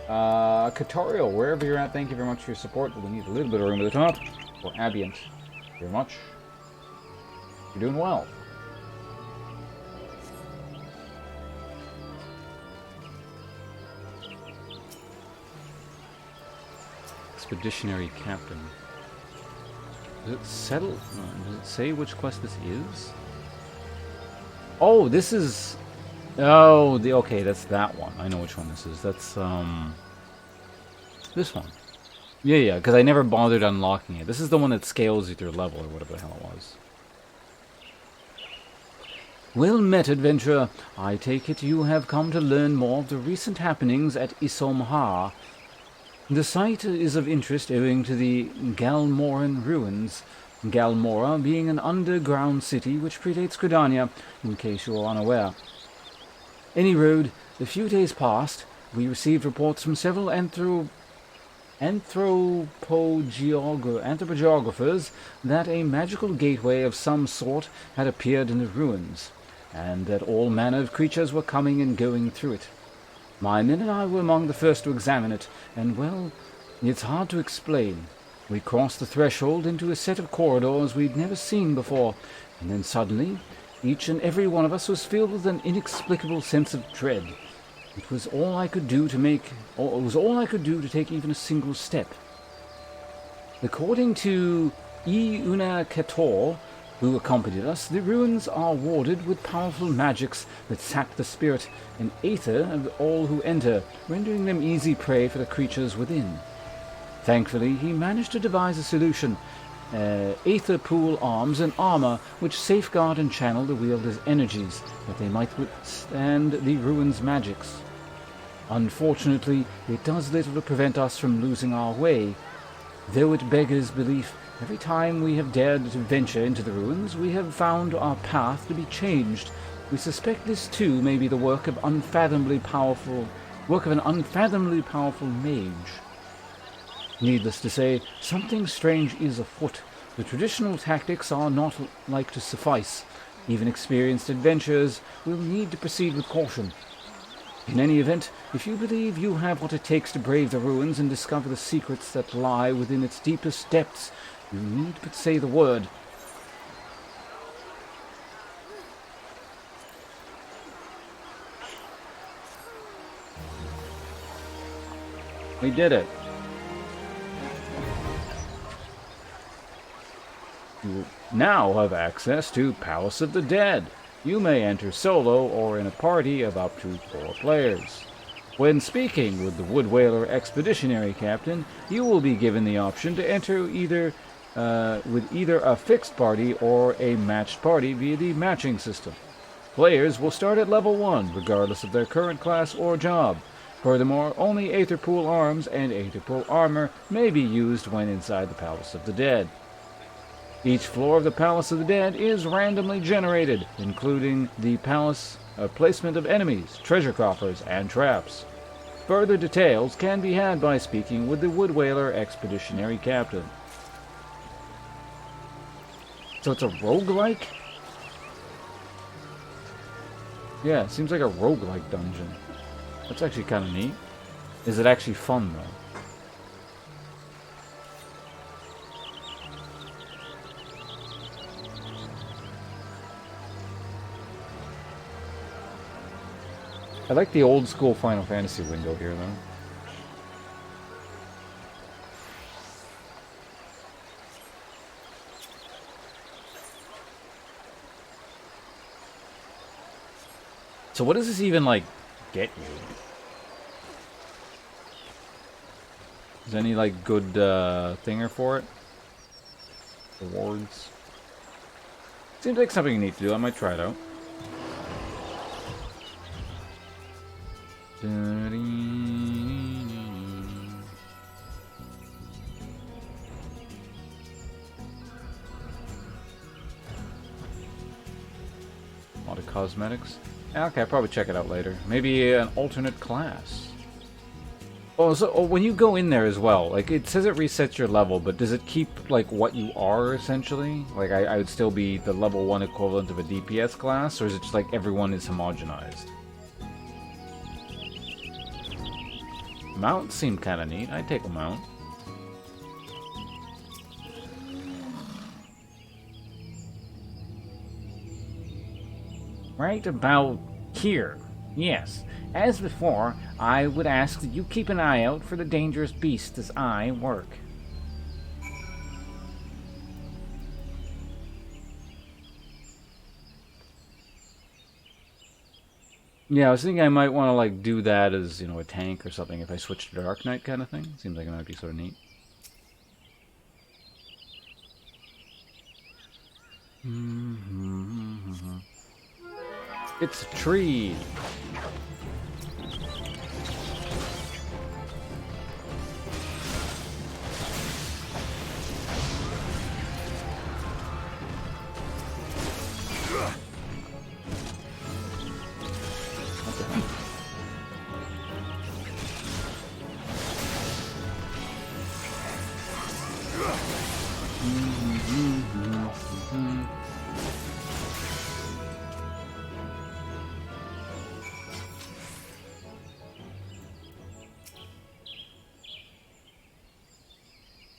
Catorial, wherever you're at, thank you very much for your support, but we need a little bit of room at the top for Aviant. Thank you very much. You're doing well. Expeditionary Captain. Does it settle? Does it say which quest this is? Oh, this is... Oh, okay, that's that one. I know which one this is. That's, this one. Yeah, because I never bothered unlocking it. This is the one that scales with your level, or whatever the hell it was. Well met, adventurer. I take it you have come to learn more of the recent happenings at Isomha. The site is of interest owing to the Galmoran ruins. Galmora being an underground city which predates Gridania, in case you are unaware. Any road, a few days past, we received reports from several anthropogeographers that a magical gateway of some sort had appeared in the ruins, and that all manner of creatures were coming and going through it. My men and I were among the first to examine it, and, well, it's hard to explain. We crossed the threshold into a set of corridors we'd never seen before, and then suddenly, each and every one of us was filled with an inexplicable sense of dread. It was all I could do to take even a single step. According to Una Kator, who accompanied us, the ruins are warded with powerful magics that sap the spirit and aether of all who enter, rendering them easy prey for the creatures within. Thankfully, he managed to devise a solution, aether pool arms and armor which safeguard and channel the wielder's energies, that they might withstand the ruins' magics. Unfortunately, it does little to prevent us from losing our way, though it beggars belief. Every time we have dared to venture into the ruins, we have found our path to be changed. We suspect this too may be the work of an unfathomably powerful mage. Needless to say, something strange is afoot. The traditional tactics are not like to suffice. Even experienced adventurers will need to proceed with caution. In any event, if you believe you have what it takes to brave the ruins and discover the secrets that lie within its deepest depths, you need but say the word. We did it. You now have access to Palace of the Dead. You may enter solo or in a party of up to 4 players. When speaking with the Wood Whaler Expeditionary Captain, you will be given the option to enter with either a fixed party or a matched party via the matching system. Players will start at level 1, regardless of their current class or job. Furthermore, only Aetherpool arms and Aetherpool armor may be used when inside the Palace of the Dead. Each floor of the Palace of the Dead is randomly generated, including the palace placement of enemies, treasure coffers, and traps. Further details can be had by speaking with the Wood Whaler Expeditionary Captain. So it's a roguelike? Yeah, it seems like a roguelike dungeon. That's actually kind of neat. Is it actually fun, though? I like the old school Final Fantasy window here, though. So what does this even, like, get you? Is there any, like, good thinger for it? Rewards? Seems like something you need to do. I might try it out. A lot of cosmetics. Okay, I'll probably check it out later. Maybe an alternate class. Oh, so when you go in there as well, like, it says it resets your level, but does it keep, like, what you are, essentially? Like, I would still be the level 1 equivalent of a DPS class, or is it just like everyone is homogenized? Mounts seem kind of neat. I'd take a mount. Right about here. Yes. As before, I would ask that you keep an eye out for the dangerous beast as I work. Yeah, I was thinking I might want to, like, do that as, you know, a tank or something if I switch to Dark Knight kind of thing. Seems like it might be sort of neat. It's a tree!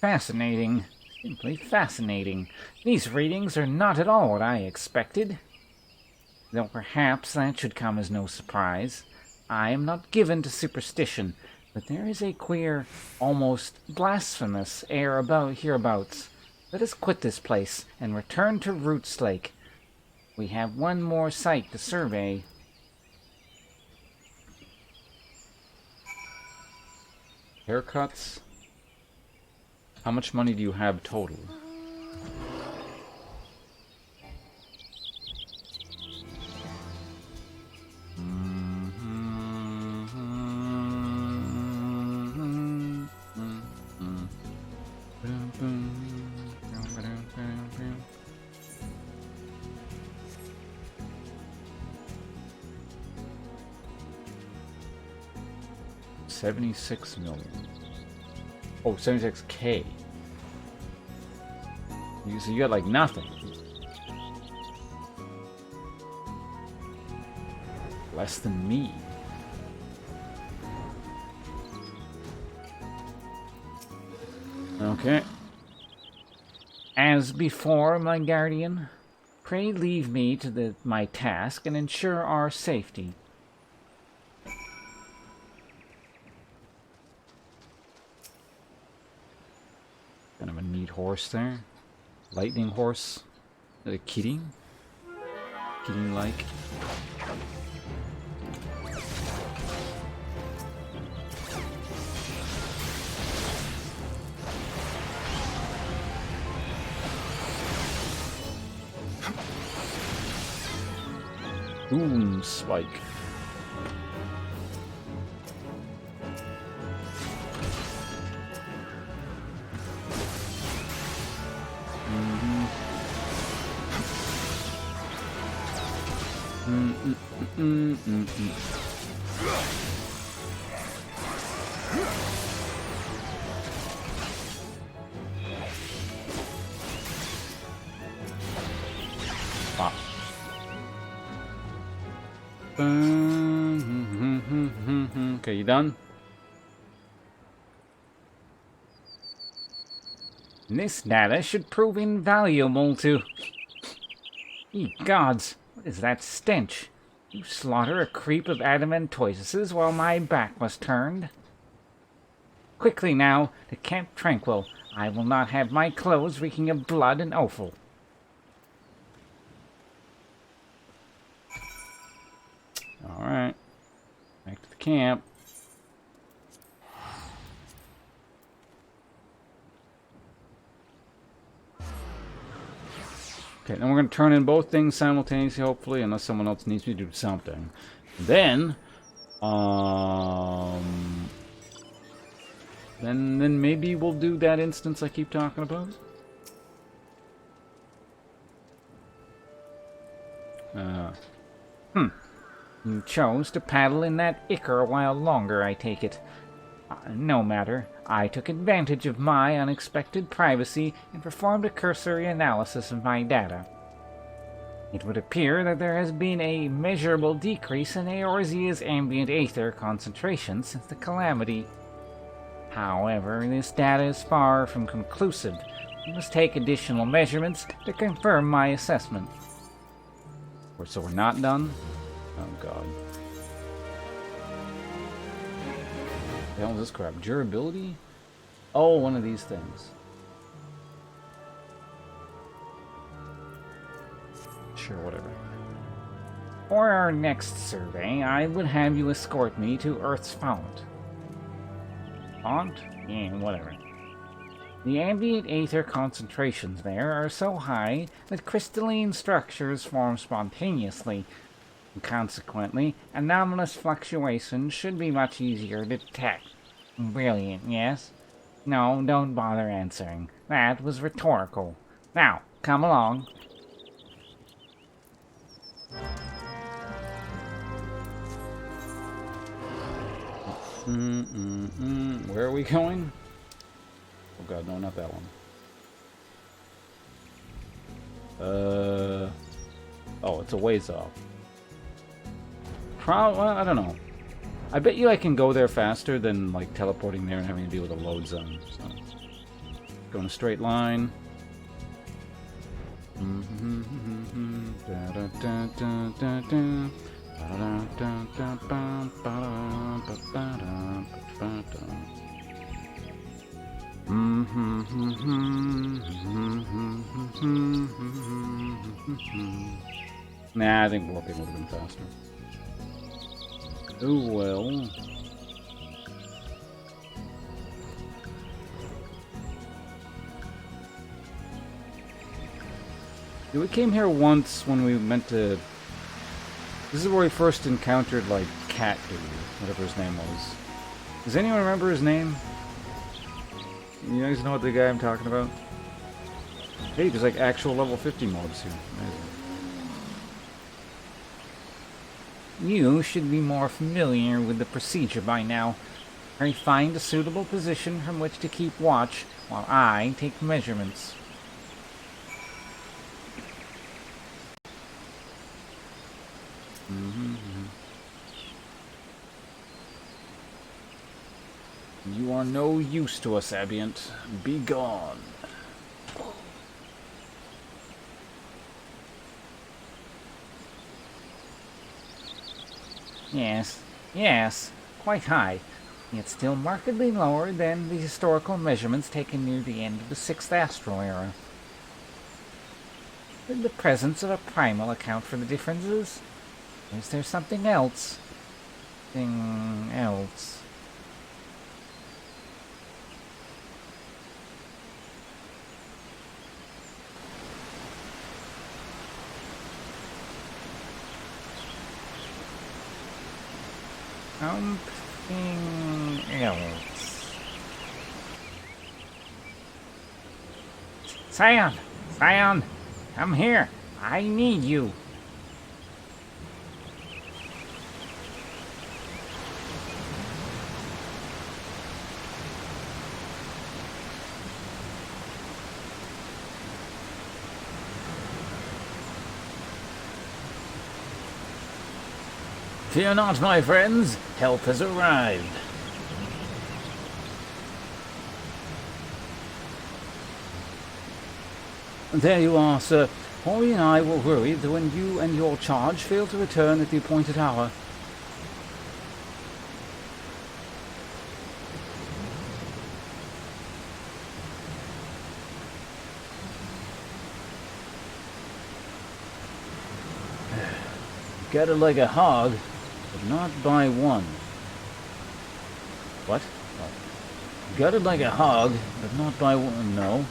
Fascinating. Simply fascinating. These readings are not at all what I expected. Though perhaps that should come as no surprise. I am not given to superstition, but there is a queer, almost blasphemous air about hereabouts. Let us quit this place and return to Roots Lake. We have one more site to survey. Haircuts? How much money do you have total? $76 million. Oh, 76K. So you got like nothing. Less than me. Okay. As before, my guardian, pray leave me to my task and ensure our safety. Kind of a neat horse there. Lightning horse. Is that a kitty? Kitty-like. Boom spike. Pop. Okay, you done? This data should prove invaluable to... Ye gods, what is that stench? You slaughter a creep of adamantoises while my back was turned. Quickly now, to Camp Tranquil. I will not have my clothes reeking of blood and offal. Alright. Back to the camp. Okay, then we're going to turn in both things simultaneously, hopefully, unless someone else needs me to do something. Then, then maybe we'll do that instance I keep talking about. You chose to paddle in that ichor a while longer, I take it. No matter. I took advantage of my unexpected privacy and performed a cursory analysis of my data. It would appear that there has been a measurable decrease in Eorzea's ambient aether concentration since the calamity. However, this data is far from conclusive. We must take additional measurements to confirm my assessment. So we're not done? Oh god. What the hell is this crap? Durability? Oh, one of these things. Sure, whatever. For our next survey, I would have you escort me to Earth's fount. Fount? Yeah, whatever. The ambient aether concentrations there are so high that crystalline structures form spontaneously. Consequently, anomalous fluctuations should be much easier to detect. Brilliant, yes? No, don't bother answering. That was rhetorical. Now, come along. Where are we going? Oh god, no, not that one. Oh, it's a ways off. Well, I don't know. I bet you I can go there faster than, like, teleporting there and having to deal with a load zone. So, go in a straight line. Nah, I think warping would have been faster. Oh well. Yeah, we came here once when we meant to... This is where we first encountered, like, Cat Dude, whatever his name was. Does anyone remember his name? You guys know what the guy I'm talking about? Hey, there's like actual level 50 mobs here. Amazing. You should be more familiar with the procedure by now. I find a suitable position from which to keep watch while I take measurements. You are no use to us, Abient. Be gone. Yes, quite high, yet still markedly lower than the historical measurements taken near the end of the 6th astral era. Did the presence of a primal account for the differences? Or is there something else? Something else. Scion! Come here! I need you! Fear not, my friends. Help has arrived. There you are, sir. Hori and I were worried that when you and your charge failed to return at the appointed hour. Got it like a hog, but not by one. What? Gutted like a hog, but not by one. No.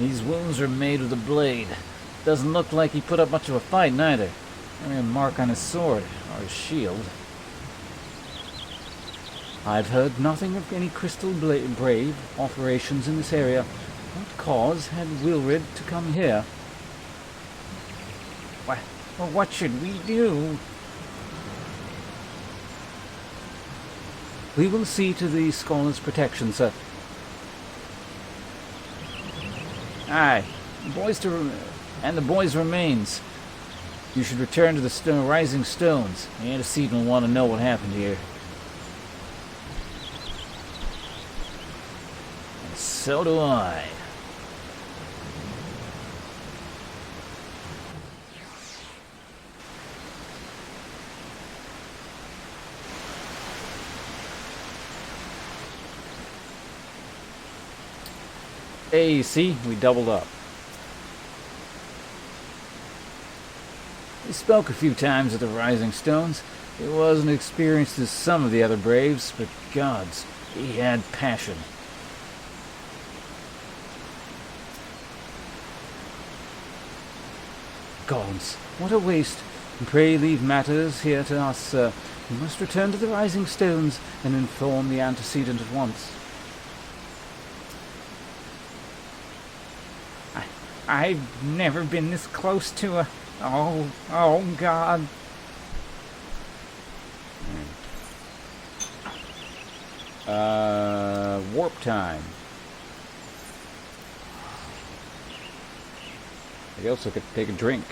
These wounds are made with a blade. Doesn't look like he put up much of a fight, neither. Only a mark on his sword, or his shield. I've heard nothing of any Crystal Brave operations in this area. What cause had Wilrid to come here? Well, what should we do? We will see to the scholar's protection, sir. Aye, the boy's remains. You should return to the Rising Stones. The Antecedent will want to know what happened here. And so do I. Hey, see? We doubled up. We spoke a few times at the Rising Stones. He wasn't experienced as some of the other Braves, but gods, he had passion. Gods, what a waste. Pray leave matters here to us, sir. We must return to the Rising Stones and inform the Antecedent at once. I've never been this close to a... Oh, God. Warp time. I also could take a drink.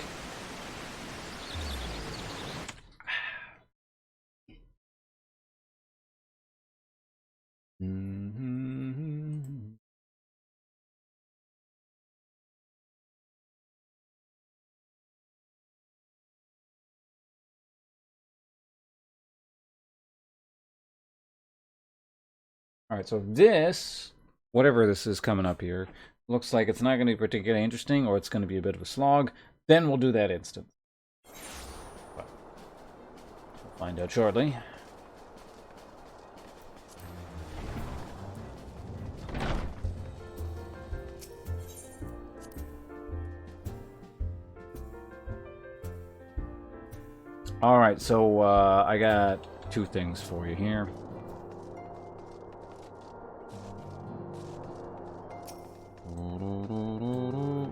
Alright, so this, whatever this is coming up here, looks like it's not going to be particularly interesting, or it's going to be a bit of a slog. Then we'll do that instant. But we'll find out shortly. Alright, so I got two things for you here.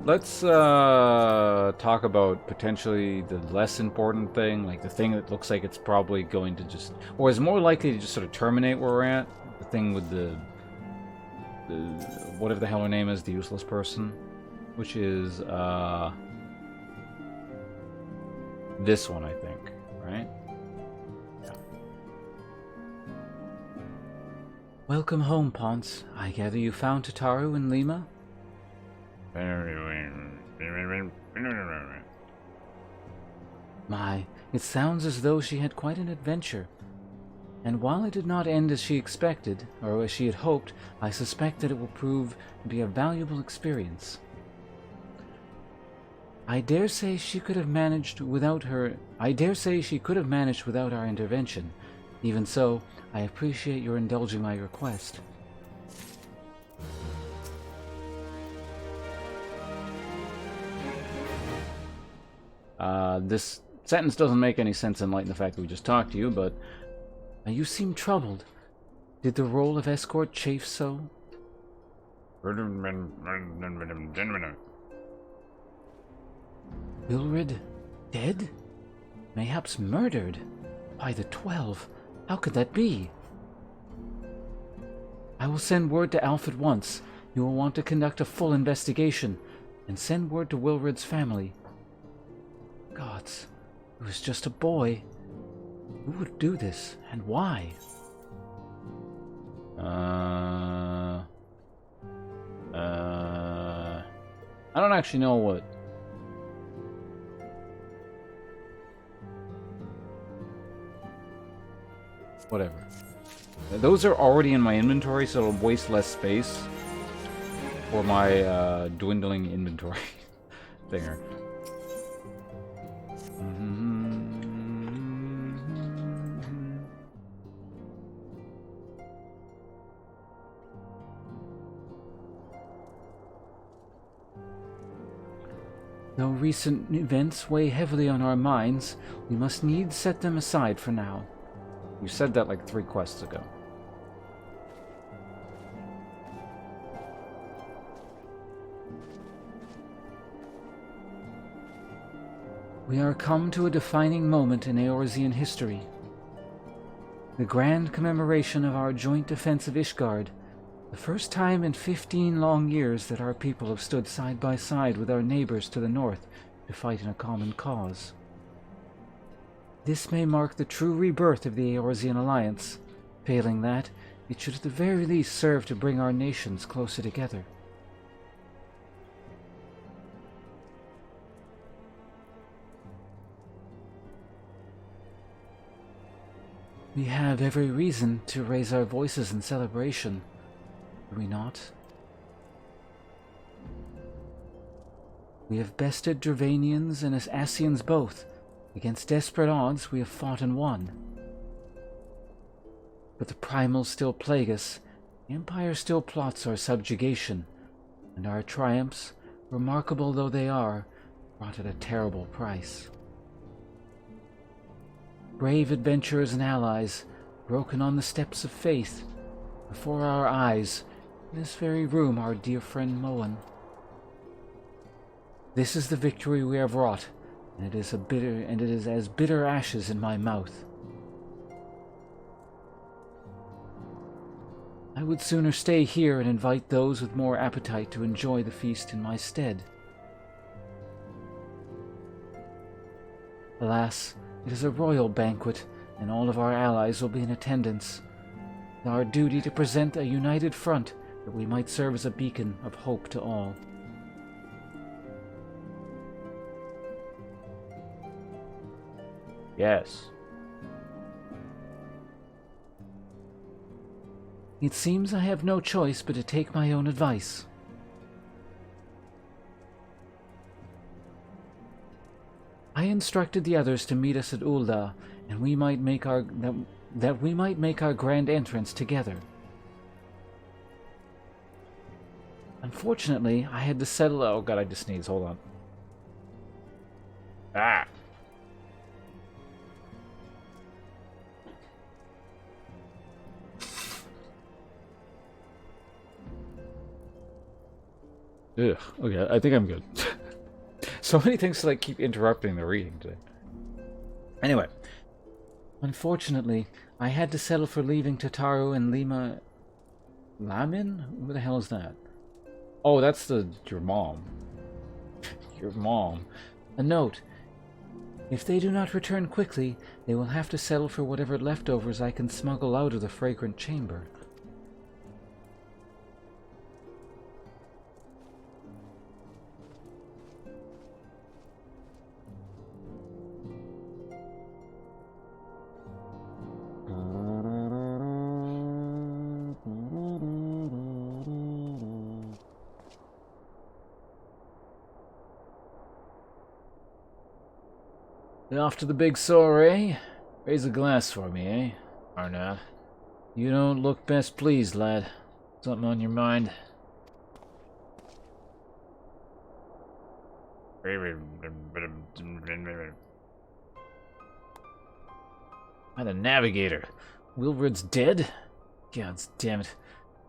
Let's talk about potentially the less important thing, like the thing that looks like it's probably going to just, or is more likely to just sort of terminate where we're at. The thing with the whatever the hell her name is, the useless person, which is this one, I think, right? Yeah. Welcome home, Ponce. I gather you found Tataru in Lima? My, it sounds as though she had quite an adventure. And while it did not end as she expected, or as she had hoped, I suspect that it will prove to be a valuable experience. I dare say she could have managed without our intervention. Even so, I appreciate your indulging my request. This sentence doesn't make any sense in light of the fact that we just talked to you, but you seem troubled. Did the role of escort chafe so? Wilrid dead? Mayhaps murdered? By the 12, how could that be? I will send word to Alf at once. You will want to conduct a full investigation, and send word to Wilrid's family. Gods, it was just a boy. Who would do this, and why? I don't actually know what Whatever. Those are already in my inventory, so it'll waste less space for my dwindling inventory thinger. Though recent events weigh heavily on our minds, we must needs set them aside for now. You said that like 3 quests ago. We are come to a defining moment in Eorzean history. The grand commemoration of our joint defense of Ishgard, the first time in 15 long years that our people have stood side by side with our neighbors to the north to fight in a common cause. This may mark the true rebirth of the Eorzean alliance. Failing that, it should at the very least serve to bring our nations closer together. We have every reason to raise our voices in celebration, do we not? We have bested Dravanians and Asians both. Against desperate odds, we have fought and won. But the primals still plague us, the Empire still plots our subjugation, and our triumphs, remarkable though they are, brought at a terrible price. Brave adventurers and allies, broken on the steps of faith, before our eyes, in this very room, our dear friend Moen. This is the victory we have wrought, and it is as bitter ashes in my mouth. I would sooner stay here and invite those with more appetite to enjoy the feast in my stead. Alas, it is a royal banquet, and all of our allies will be in attendance. It is our duty to present a united front that we might serve as a beacon of hope to all. Yes. It seems I have no choice but to take my own advice. I instructed the others to meet us at Ul'dah, and we might make our grand entrance together. Unfortunately, I had to settle. Oh god, I just sneezed. Hold on. Ah. Ugh. Okay, I think I'm good. So many things to like keep interrupting the reading today. Anyway. Unfortunately, I had to settle for leaving Tataru and Lima... Lamin? Who the hell is that? Oh, that's your mom. Your mom. A note. If they do not return quickly, they will have to settle for whatever leftovers I can smuggle out of the fragrant chamber. Off to the big soiree? Raise a glass for me, eh, Arnav? You don't look best pleased, lad. Something on your mind? By the Navigator. Wilfred's dead? God damn it.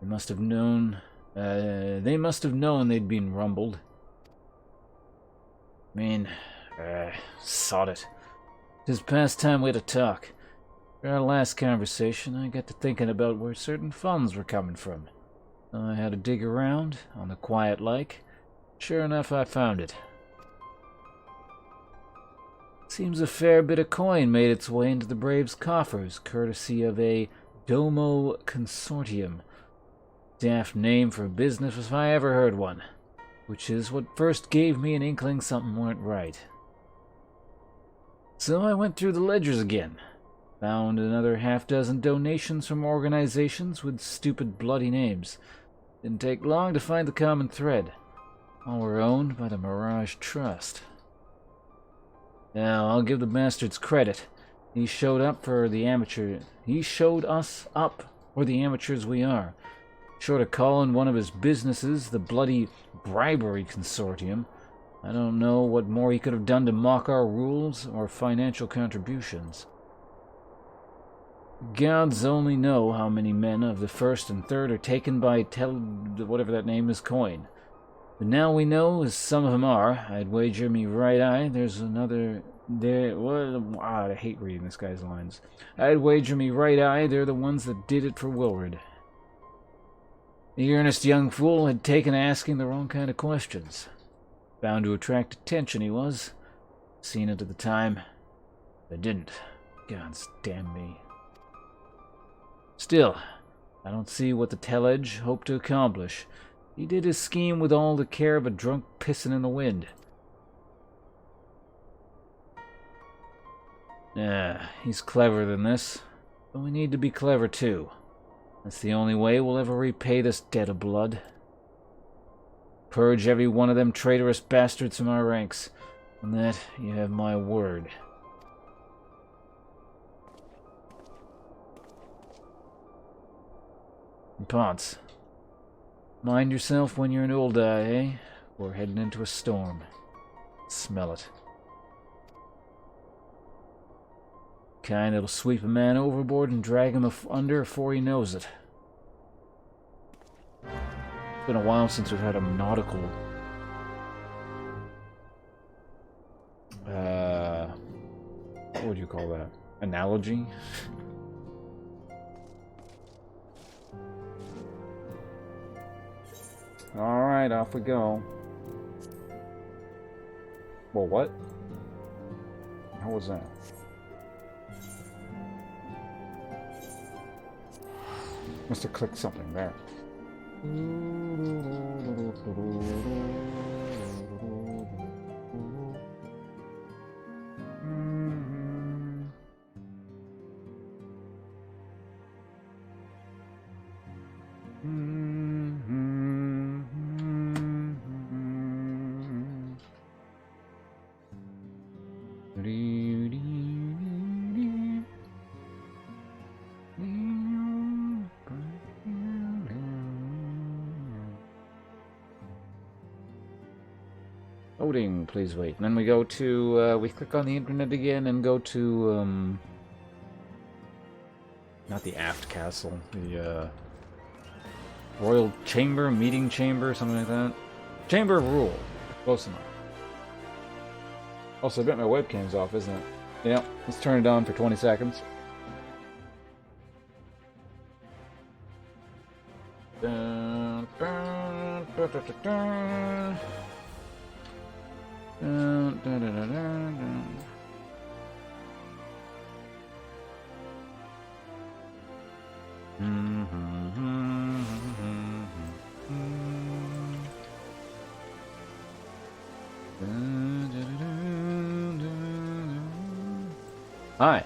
They must have known they'd been rumbled. I mean, sod it. 'Tis past time we had a talk. For our last conversation, I got to thinking about where certain funds were coming from. I had to dig around, on the quiet like. Sure enough, I found it. Seems a fair bit of coin made its way into the Braves' coffers, courtesy of a Domo Consortium. Daft name for a business if I ever heard one. Which is what first gave me an inkling something weren't right. So I went through the ledgers again. Found another half-dozen donations from organizations with stupid bloody names. Didn't take long to find the common thread. All were owned by the Mirage Trust. Now, I'll give the bastards credit. He showed us up for the amateurs we are. Short of calling one of his businesses the bloody bribery consortium, I don't know what more he could have done to mock our rules or financial contributions. Gods only know how many men of the first and third are taken by whatever that name is coin. But now we know, as some of them are, I'd wager me right eye there's another... I hate reading this guy's lines. I'd wager me right eye they're the ones that did it for Wilred. The earnest young fool had taken asking the wrong kind of questions. Bound to attract attention he was. Seen it at the time. But didn't. Gods damn me. Still, I don't see what the Teledge hoped to accomplish. He did his scheme with all the care of a drunk pissing in the wind. He's cleverer than this. But we need to be clever too. That's the only way we'll ever repay this debt of blood. Purge every one of them traitorous bastards from our ranks. On that, you have my word. And Ponce, mind yourself when you're in Uldai, eh? We're heading into a storm. Smell it. Kind that'll sweep a man overboard and drag him under before he knows it. It's been a while since we've had a nautical... what would you call that? Analogy? Alright, off we go. Well, what? How was that? Must have clicked something there. Loading, please wait. And then we go to, we click on the internet again and go to, not the aft castle, the, Royal Chamber, Meeting Chamber, something like that. Chamber of Rule. Close enough. Also, I bet my webcam's off, isn't it? Yeah, let's turn it on for 20 seconds. Dun, dun, dun, dun, dun, dun. Dun, dun, dun, dun, dun. Hi.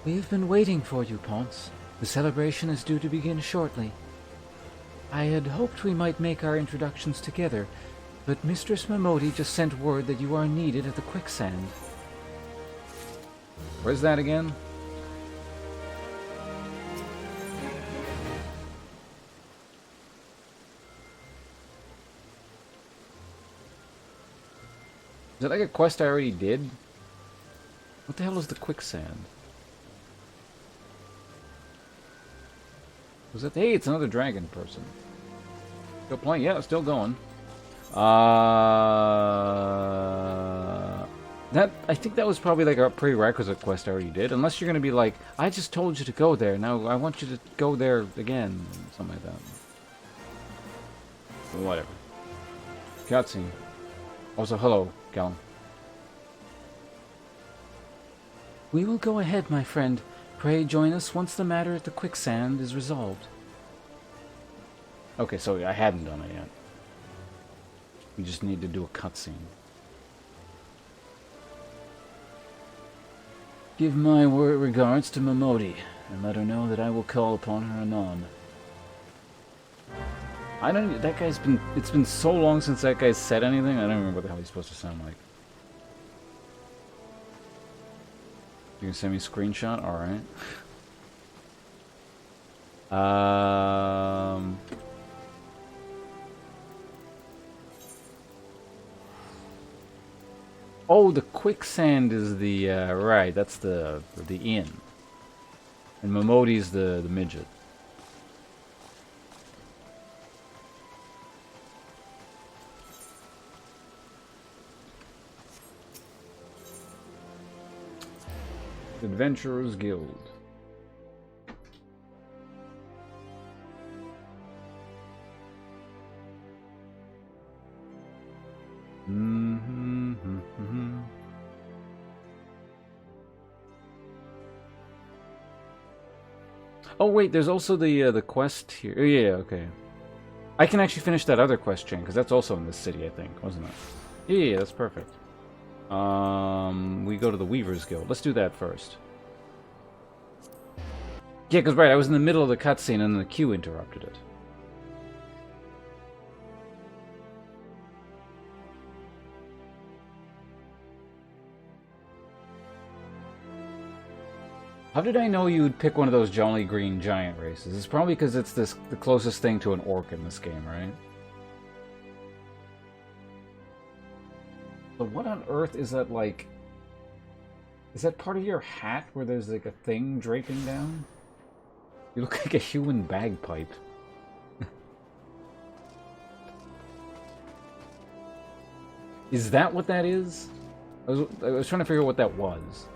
We've been waiting for you, Ponce. The celebration is due to begin shortly. I had hoped we might make our introductions together, but Mistress Momoti just sent word that you are needed at the quicksand. Where's that again? Is it like a quest I already did? What the hell is the quicksand? Was it? Hey, it's another dragon person. Still playing? Yeah, it's still going. That I think that was probably like a prerequisite quest I already did. Unless you're gonna be like, I just told you to go there. Now I want you to go there again, something like that. Whatever. Cutscene. Also, hello, Callum. We will go ahead, my friend. Pray join us once the matter at the quicksand is resolved. Okay, so I hadn't done it yet. We just need to do a cutscene. Give my regards to Momodi, and let her know that I will call upon her anon. I don't... That guy's been... It's been so long since that guy said anything, I don't remember what the hell he's supposed to sound like. You can send me a screenshot? Alright. Oh, the quicksand is the, right, that's the inn. And Momodi's the midget. Adventurers Guild. Oh wait, there's also the quest here. Oh, yeah, okay. I can actually finish that other quest chain because that's also in this city, I think, wasn't it? Yeah, that's perfect. We go to the Weavers Guild. Let's do that first. Yeah, because right, I was in the middle of the cutscene and the queue interrupted it. How did I know you'd pick one of those Jolly Green Giant races? It's probably because it's the closest thing to an orc in this game, right? So what on earth is that, like... Is that part of your hat where there's like a thing draping down? You look like a human bagpipe. Is that what that is? I was trying to figure out what that was.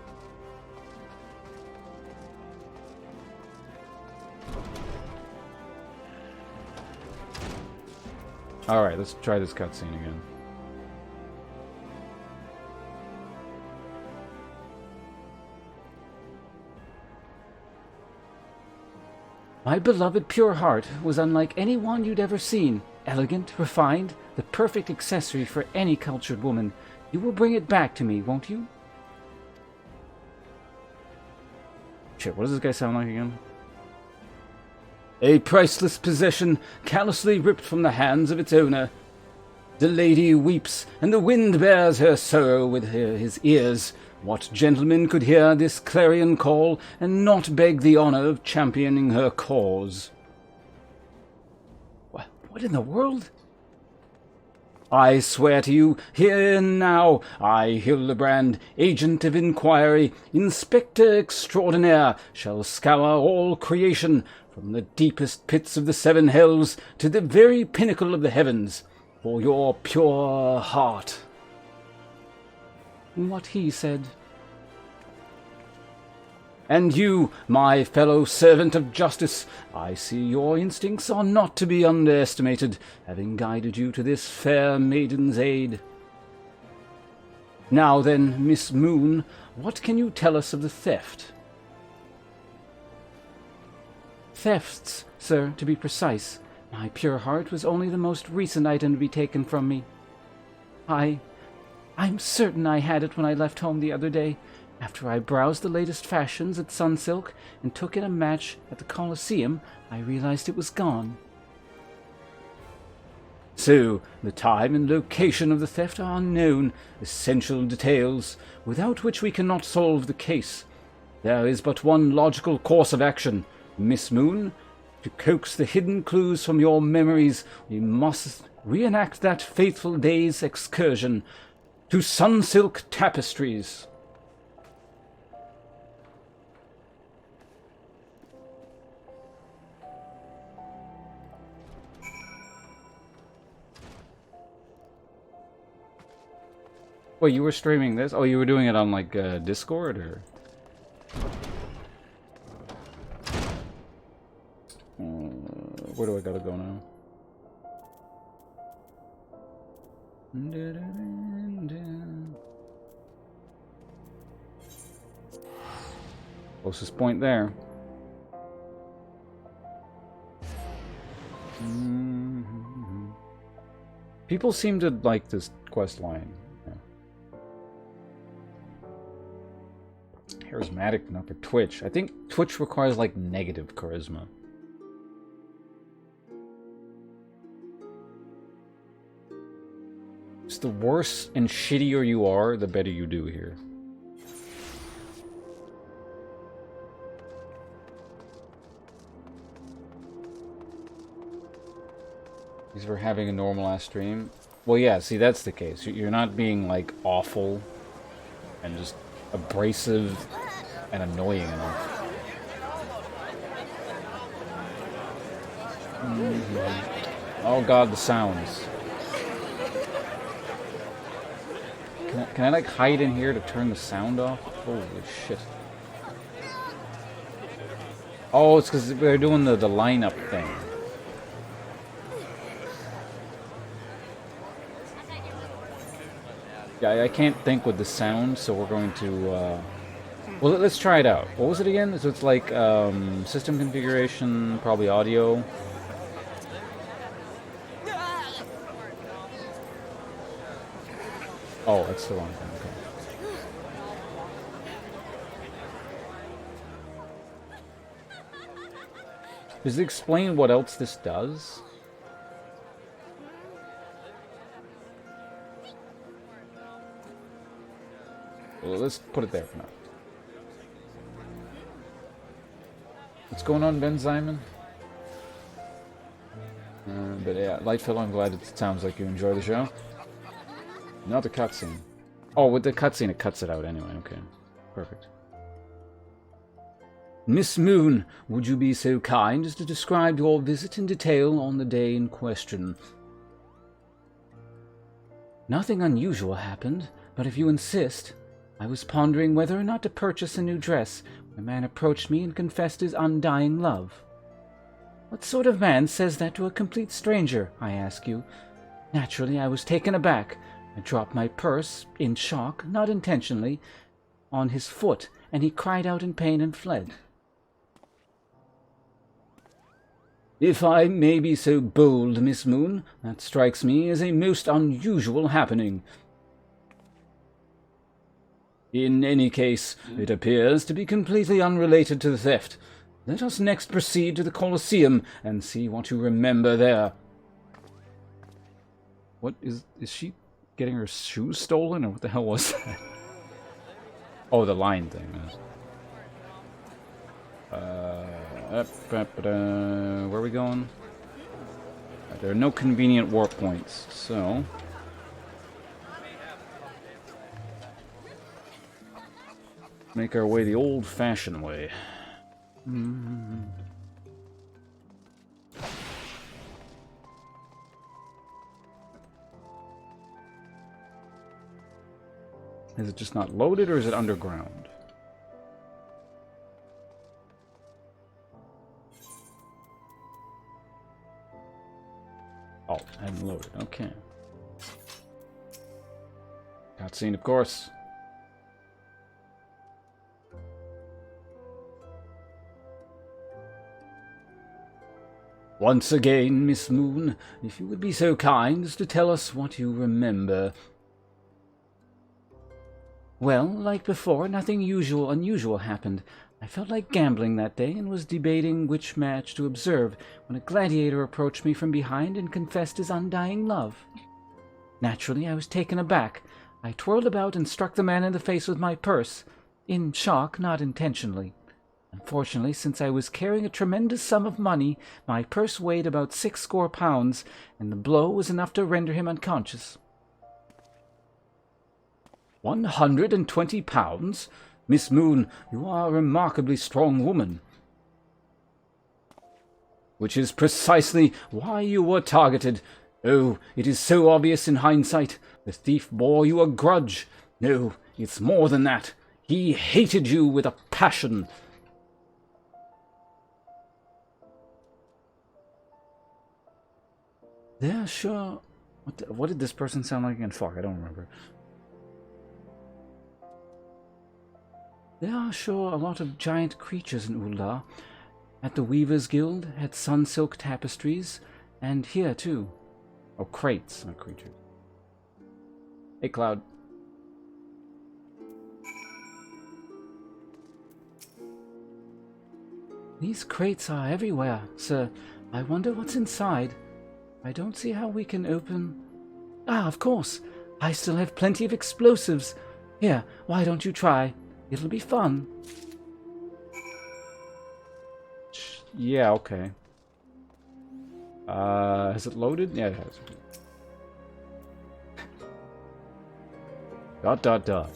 Alright, let's try this cutscene again. My beloved pure heart was unlike anyone you'd ever seen. Elegant, refined, the perfect accessory for any cultured woman. You will bring it back to me, won't you? Shit, what does this guy sound like again? A priceless possession, callously ripped from the hands of its owner. The lady weeps, and the wind bears her sorrow with his ears. What gentleman could hear this clarion call, and not beg the honor of championing her cause? What in the world? I swear to you, here and now, I, Hildebrand, agent of inquiry, inspector extraordinaire, shall scour all creation, from the deepest pits of the seven hells to the very pinnacle of the heavens, for your pure heart. What he said. And you, my fellow servant of justice, I see your instincts are not to be underestimated, having guided you to this fair maiden's aid. Now then, Miss Moon, what can you tell us of the theft? Thefts, sir, to be precise. My pure heart was only the most recent item to be taken from me. I'm certain I had it when I left home the other day, after I browsed the latest fashions at Sunsilk and took in a match at the Colosseum. I realized it was gone. So, the time and location of the theft are unknown, essential details, without which we cannot solve the case. There is but one logical course of action, Miss Moon. To coax the hidden clues from your memories, we must reenact that fateful day's excursion to Sunsilk Tapestries. Wait, you were streaming this? Oh, you were doing it on, like, Discord, or...? Where do I gotta go now? Closest point there. People seem to like this quest line. Yeah. Charismatic enough for Twitch. I think Twitch requires like negative charisma. Just the worse and shittier you are, the better you do here. Thanks for having a normal ass stream. Well, yeah, see, that's the case. You're not being, like, awful and just abrasive and annoying enough. Oh god, the sounds. Can I like hide in here to turn the sound off? Holy shit. Oh, it's because they're doing the lineup thing. Yeah, I can't think with the sound, so we're going to, well, let's try it out. What was it again? So it's like, system configuration, probably audio. Oh, that's the wrong thing, okay. Does it explain what else this does? Well, let's put it there for now. What's going on, Ben Simon? But yeah, Lightfill, I'm glad it sounds like you enjoy the show. Not the cutscene. Oh, with the cutscene, it cuts it out anyway. Okay, perfect. Miss Moon, would you be so kind as to describe your visit in detail on the day in question? Nothing unusual happened, but if you insist, I was pondering whether or not to purchase a new dress when a man approached me and confessed his undying love. What sort of man says that to a complete stranger, I ask you? Naturally, I was taken aback. I dropped my purse, in shock, not intentionally, on his foot, and he cried out in pain and fled. If I may be so bold, Miss Moon, that strikes me as a most unusual happening. In any case, it appears to be completely unrelated to the theft. Let us next proceed to the Colosseum and see what you remember there. What is she getting her shoes stolen, or what the hell was that? Oh, the line thing. Where are we going? There are no convenient warp points, so make our way the old-fashioned way. Is it just not loaded, or is it underground? Oh, I hadn't loaded. Okay. Cutscene, of course. Once again, Miss Moon, if you would be so kind as to tell us what you remember. Well, like before, nothing unusual happened. I felt like gambling that day and was debating which match to observe when a gladiator approached me from behind and confessed his undying love. Naturally, I was taken aback. I twirled about and struck the man in the face with my purse. In shock, not intentionally. Unfortunately, since I was carrying a tremendous sum of money, my purse weighed about 60 pounds, and the blow was enough to render him unconscious. 120 pounds? Miss Moon, you are a remarkably strong woman. Which is precisely why you were targeted. Oh, it is so obvious in hindsight. The thief bore you a grudge. No, it's more than that. He hated you with a passion. Yeah, sure. What did this person sound like again? Fuck, I don't remember. There are sure a lot of giant creatures in Ul'dah. At the Weavers' Guild, at Sunsilk Tapestries, and here too. Oh, crates, not creatures. Hey, Cloud. These crates are everywhere, sir. I wonder what's inside. I don't see how we can open... Ah, of course. I still have plenty of explosives. Here, why don't you try? It'll be fun. Yeah, okay. Has it loaded? Yeah, it has. Dot, dot, dot.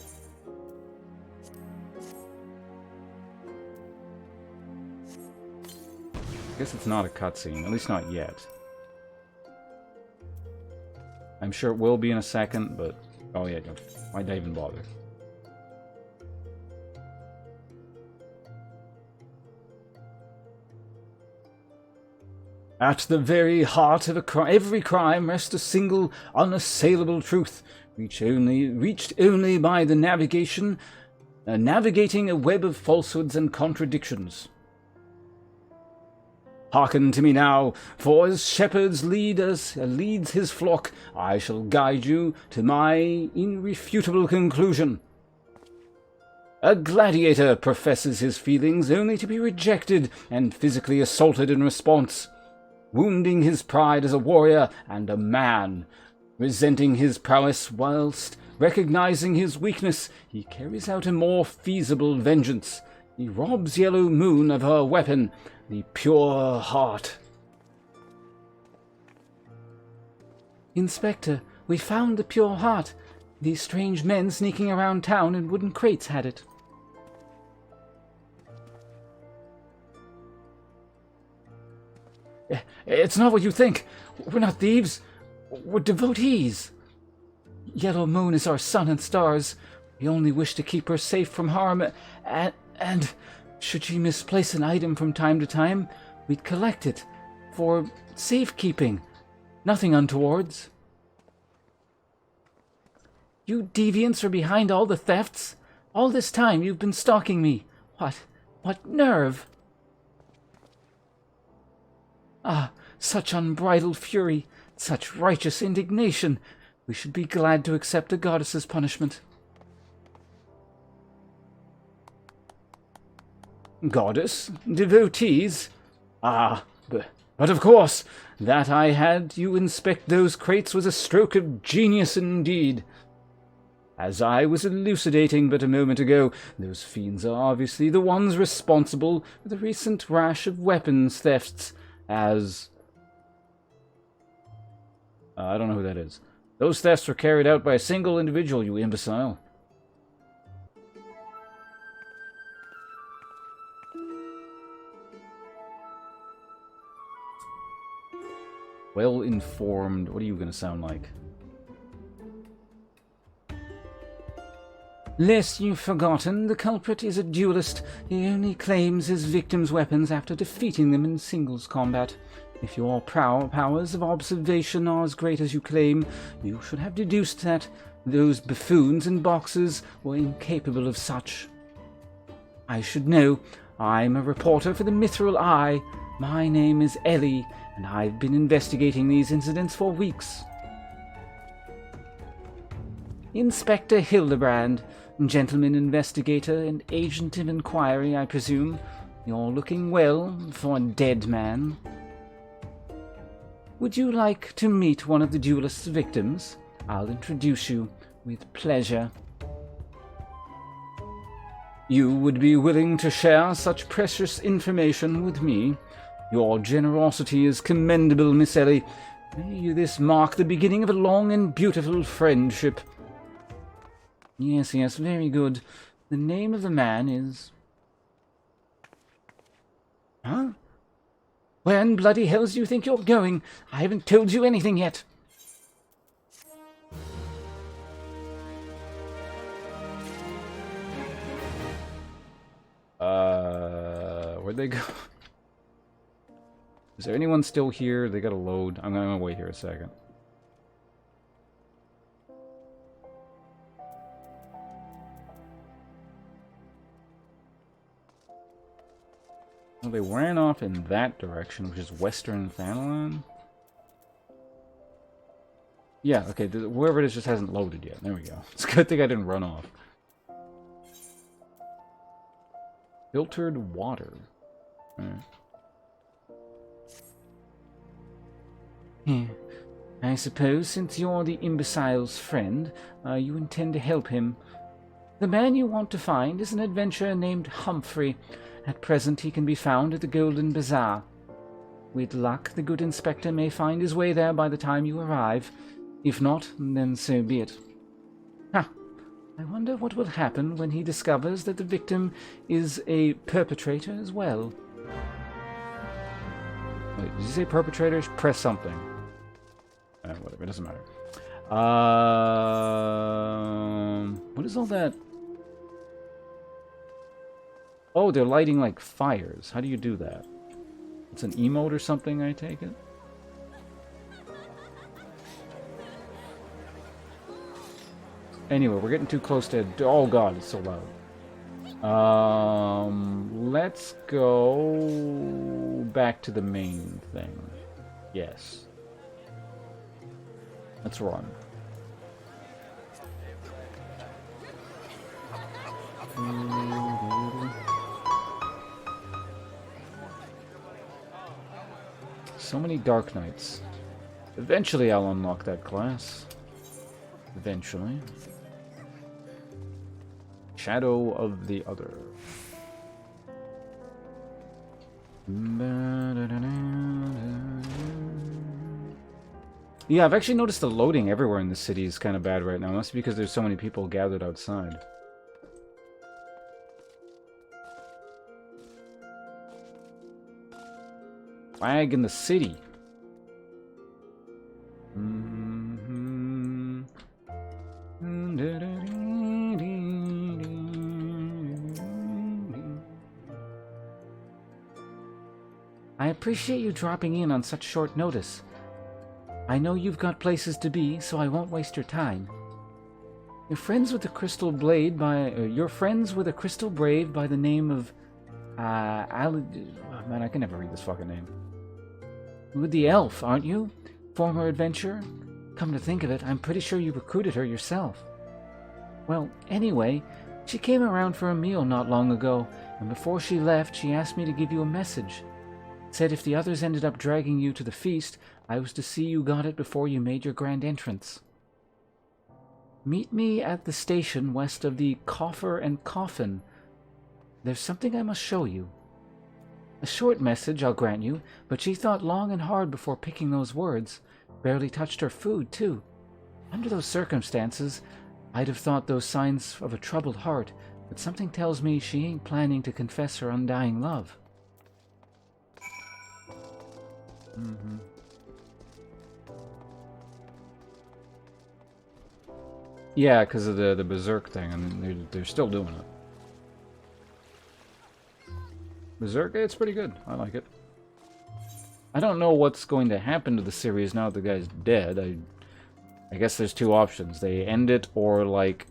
I guess it's not a cutscene, at least not yet. I'm sure it will be in a second, but... Oh yeah, why'd I even bother? At the very heart of every crime rests a single, unassailable truth, reached only by the navigating a web of falsehoods and contradictions. Hearken to me now, for as shepherds leads his flock, I shall guide you to my irrefutable conclusion. A gladiator professes his feelings only to be rejected and physically assaulted in response. Wounding his pride as a warrior and a man, resenting his prowess whilst recognizing his weakness, he carries out a more feasible vengeance. He robs Yellow Moon of her weapon, the pure heart. Inspector, we found the pure heart. These strange men sneaking around town in wooden crates had it. It's not what you think. We're not thieves. We're devotees. Yellow Moon is our sun and stars. We only wish to keep her safe from harm, and should she misplace an item from time to time, we'd collect it for safekeeping. Nothing untowards. You deviants are behind all the thefts? All this time you've been stalking me. What nerve? Ah, such unbridled fury, such righteous indignation. We should be glad to accept the goddess's punishment. Goddess? Devotees? Ah, but of course, that I had you inspect those crates was a stroke of genius indeed. As I was elucidating but a moment ago, those fiends are obviously the ones responsible for the recent rash of weapons thefts, as... I don't know who that is. Those thefts were carried out by a single individual, you imbecile. Well-informed. What are you going to sound like? Lest you've forgotten, the culprit is a duelist. He only claims his victim's weapons after defeating them in singles combat. If your powers of observation are as great as you claim, you should have deduced that those buffoons in boxes were incapable of such. I should know. I'm a reporter for the Mithril Eye. My name is Ellie, and I've been investigating these incidents for weeks. Inspector Hildebrand, gentleman investigator and agent of inquiry, I presume. You're looking well for a dead man. Would you like to meet one of the duelist's victims? I'll introduce you with pleasure. You would be willing to share such precious information with me? Your generosity is commendable, Miss Ellie. May this mark the beginning of a long and beautiful friendship. Yes, very good. The name of the man is... Huh? Where in bloody hells do you think you're going? I haven't told you anything yet. Where'd they go? Is there anyone still here? They gotta load. I'm gonna wait here a second. Well, they ran off in that direction, which is Western Thanalan. Yeah, okay, whoever it is just hasn't loaded yet. There we go. It's a good thing I didn't run off. Filtered water. Here. I suppose since you're the imbecile's friend, you intend to help him. The man you want to find is an adventurer named Humphrey. At present he can be found at the Golden Bazaar. With luck, the good inspector may find his way there by the time you arrive. If not, then so be it. Ha! I wonder what will happen when he discovers that the victim is a perpetrator as well. Wait, did you say perpetrator? Press something. Whatever, it doesn't matter. What is all that? Oh, they're lighting like fires. How do you do that? It's an emote or something, I take it? Anyway, we're getting too close to... Oh god, it's so loud. Let's go back to the main thing. Yes. Let's run. So many Dark Knights. Eventually I'll unlock that class. Eventually. Shadow of the Other. Yeah, I've actually noticed the loading everywhere in the city is kind of bad right now. Must be because there's so many people gathered outside. Flag in the city. I appreciate you dropping in on such short notice. I know you've got places to be, so I won't waste your time. You're friends with a crystal blade by the name of man, I can never read this fucking name. With the elf, aren't you? Former adventurer? Come to think of it, I'm pretty sure you recruited her yourself. Well, anyway, she came around for a meal not long ago, and before she left, she asked me to give you a message. Said if the others ended up dragging you to the feast, I was to see you got it before you made your grand entrance. Meet me at the station west of the Coffer and Coffin. There's something I must show you. A short message, I'll grant you, but she thought long and hard before picking those words. Barely touched her food, too. Under those circumstances, I'd have thought those signs of a troubled heart, but something tells me she ain't planning to confess her undying love. Yeah, because of the Berserk thing, and they're still doing it. Berserk, it's pretty good. I like it. I don't know what's going to happen to the series now that the guy's dead. I guess there's two options. They end it, or, like,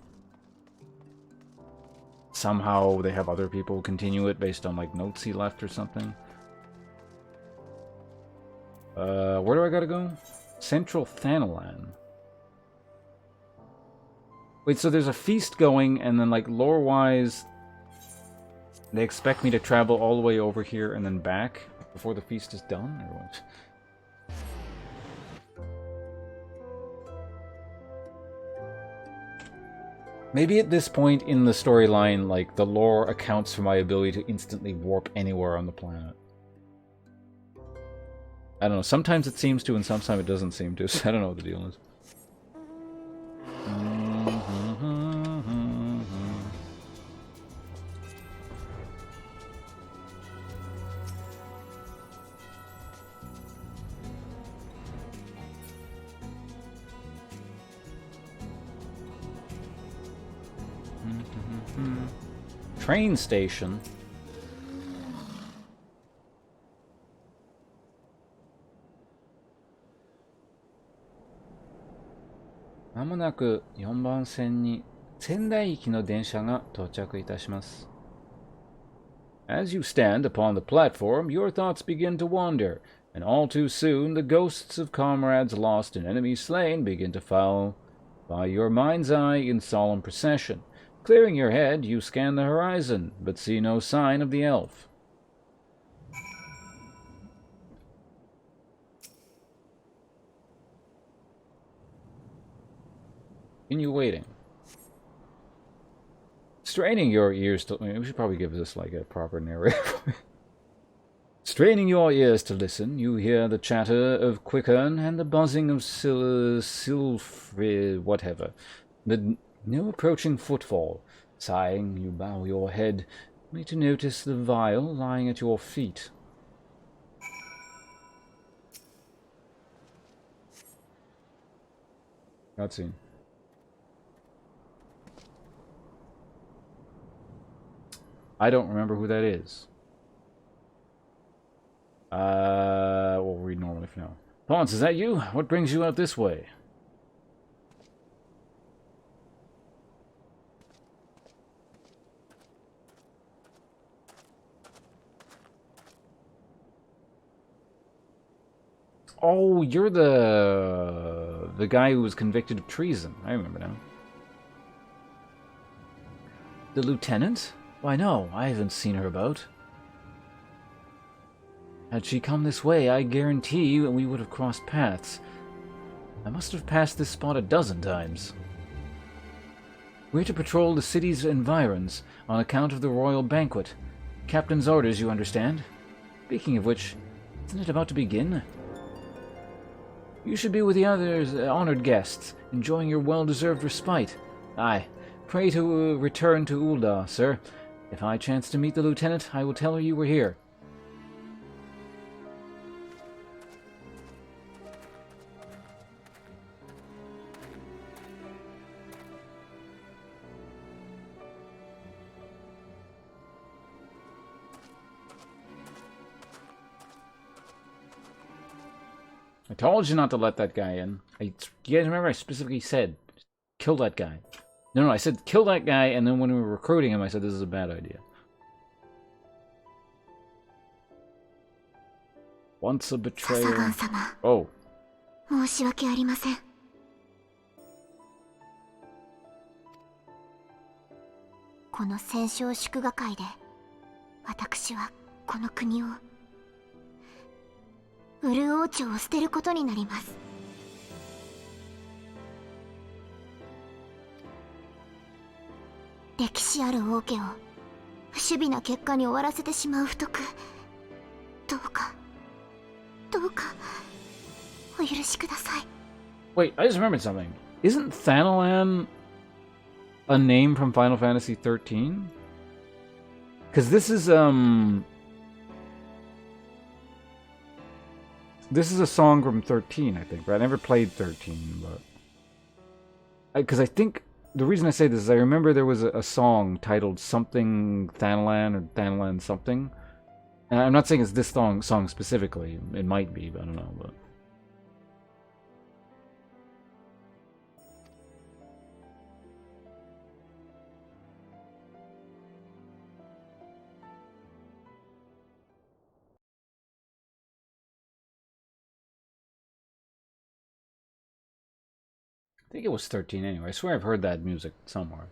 somehow they have other people continue it based on, like, notes he left or something. Where do I gotta go? Central Thanalan. Wait, so there's a feast going, and then, like, lore-wise, they expect me to travel all the way over here and then back before the feast is done, or what? Maybe at this point in the storyline, like, the lore accounts for my ability to instantly warp anywhere on the planet. I don't know, sometimes it seems to and sometimes it doesn't seem to, so I don't know what the deal is. Train station.まもなく4番線に仙台行きの電車が到着いたします。As you stand upon the platform, your thoughts begin to wander, and all too soon the ghosts of comrades lost and enemies slain begin to follow by your mind's eye in solemn procession. Clearing your head, you scan the horizon, but see no sign of the elf. Continue waiting. Straining your ears to... We should probably give this like a proper narrative. Straining your ears to listen, you hear the chatter of Quickern and the buzzing of whatever. But no approaching footfall. Sighing, you bow your head, only to notice the vial lying at your feet. Cutscene. I don't remember who that is. We'll read normally for now. Ponce, is that you? What brings you out this way? Oh, you're the guy who was convicted of treason. I remember now. The lieutenant? Why no, I haven't seen her about. Had she come this way, I guarantee you we would have crossed paths. I must have passed this spot a dozen times. We're to patrol the city's environs on account of the royal banquet. Captain's orders, you understand? Speaking of which, isn't it about to begin? You should be with the others honored guests, enjoying your well-deserved respite. Aye, pray to return to Ul'dah, sir. If I chance to meet the lieutenant, I will tell her you were here. I told you not to let that guy in. You guys remember I specifically said, kill that guy. No, I said kill that guy, and then when we were recruiting him, I said this is a bad idea. Once a betrayer... Oh. 申し訳ありません。この戦勝祝賀会で、私はこの国を、ウル王朝を捨てることになります。歴史ある王家を不守備な結果に終わらせてしまう不徳、どうかお許しください。 Wait, I just remembered something. Isn't Thanalan a name from Final Fantasy XIII? Because this is a song from 13, I think, right? I never played 13, but... Because I think... The reason I say this is I remember there was a song titled something Thanalan or Thanalan something. And I'm not saying it's this song specifically. It might be, but I don't know. But I think it was 13 anyway. I swear I've heard that music somewhere.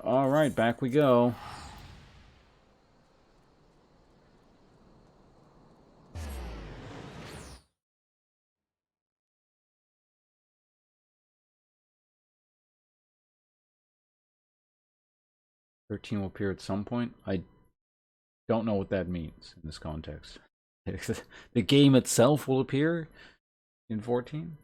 Alright, back we go. Will appear at some point. I don't know what that means in this context. The game itself will appear in 14?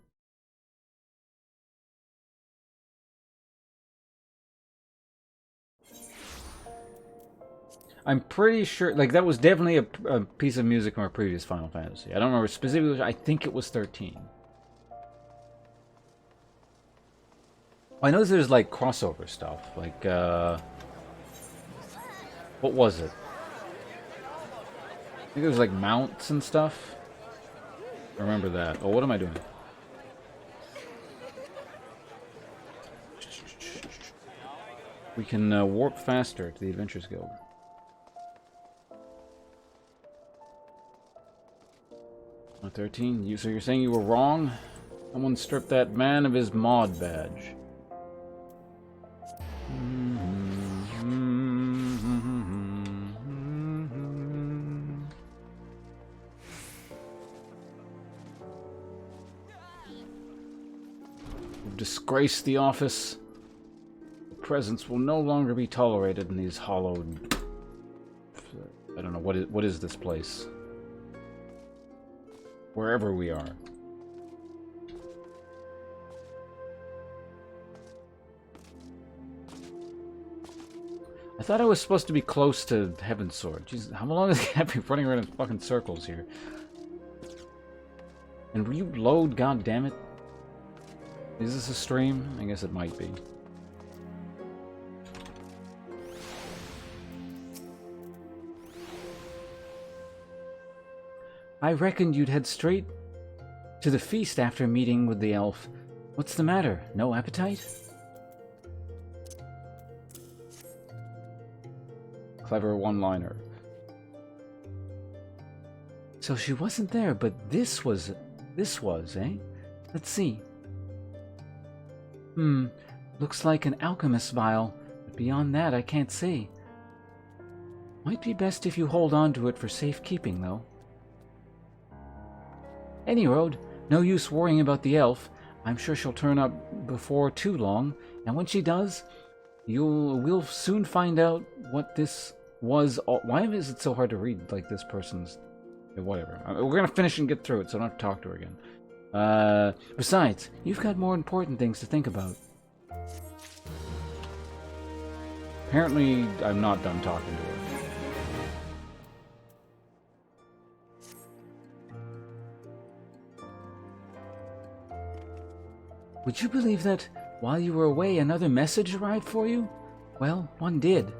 I'm pretty sure, like, that was definitely a piece of music from a previous Final Fantasy. I don't remember specifically, I think it was 13. I know there's, like, crossover stuff, like, what was it? I think it was, like, mounts and stuff. I remember that. Oh, what am I doing? We can warp faster to the Adventures Guild. Oh, 13? So you're saying you were wrong? Someone stripped that man of his mod badge. have disgraced the office. Your presence will no longer be tolerated in these hollowed... I don't know, what is this place? Wherever we are. I thought I was supposed to be close to Heaven's Sword. Jesus, how long has I been running around in fucking circles here? And will you load, god damn it? Is this a stream? I guess it might be. I reckoned you'd head straight to the feast after meeting with the elf. What's the matter? No appetite? Clever one-liner. So she wasn't there, but this was, eh? Let's see. Looks like an alchemist's vial, but beyond that I can't see. Might be best if you hold on to it for safekeeping, though. Any road, no use worrying about the elf. I'm sure she'll turn up before too long, and when she does, we'll soon find out what this was. Why is it so hard to read, like, this person's... Whatever. We're gonna finish and get through it, so I don't have to talk to her again. Besides, you've got more important things to think about. Apparently, I'm not done talking to her. Would you believe that while you were away, another message arrived for you? Well, one did.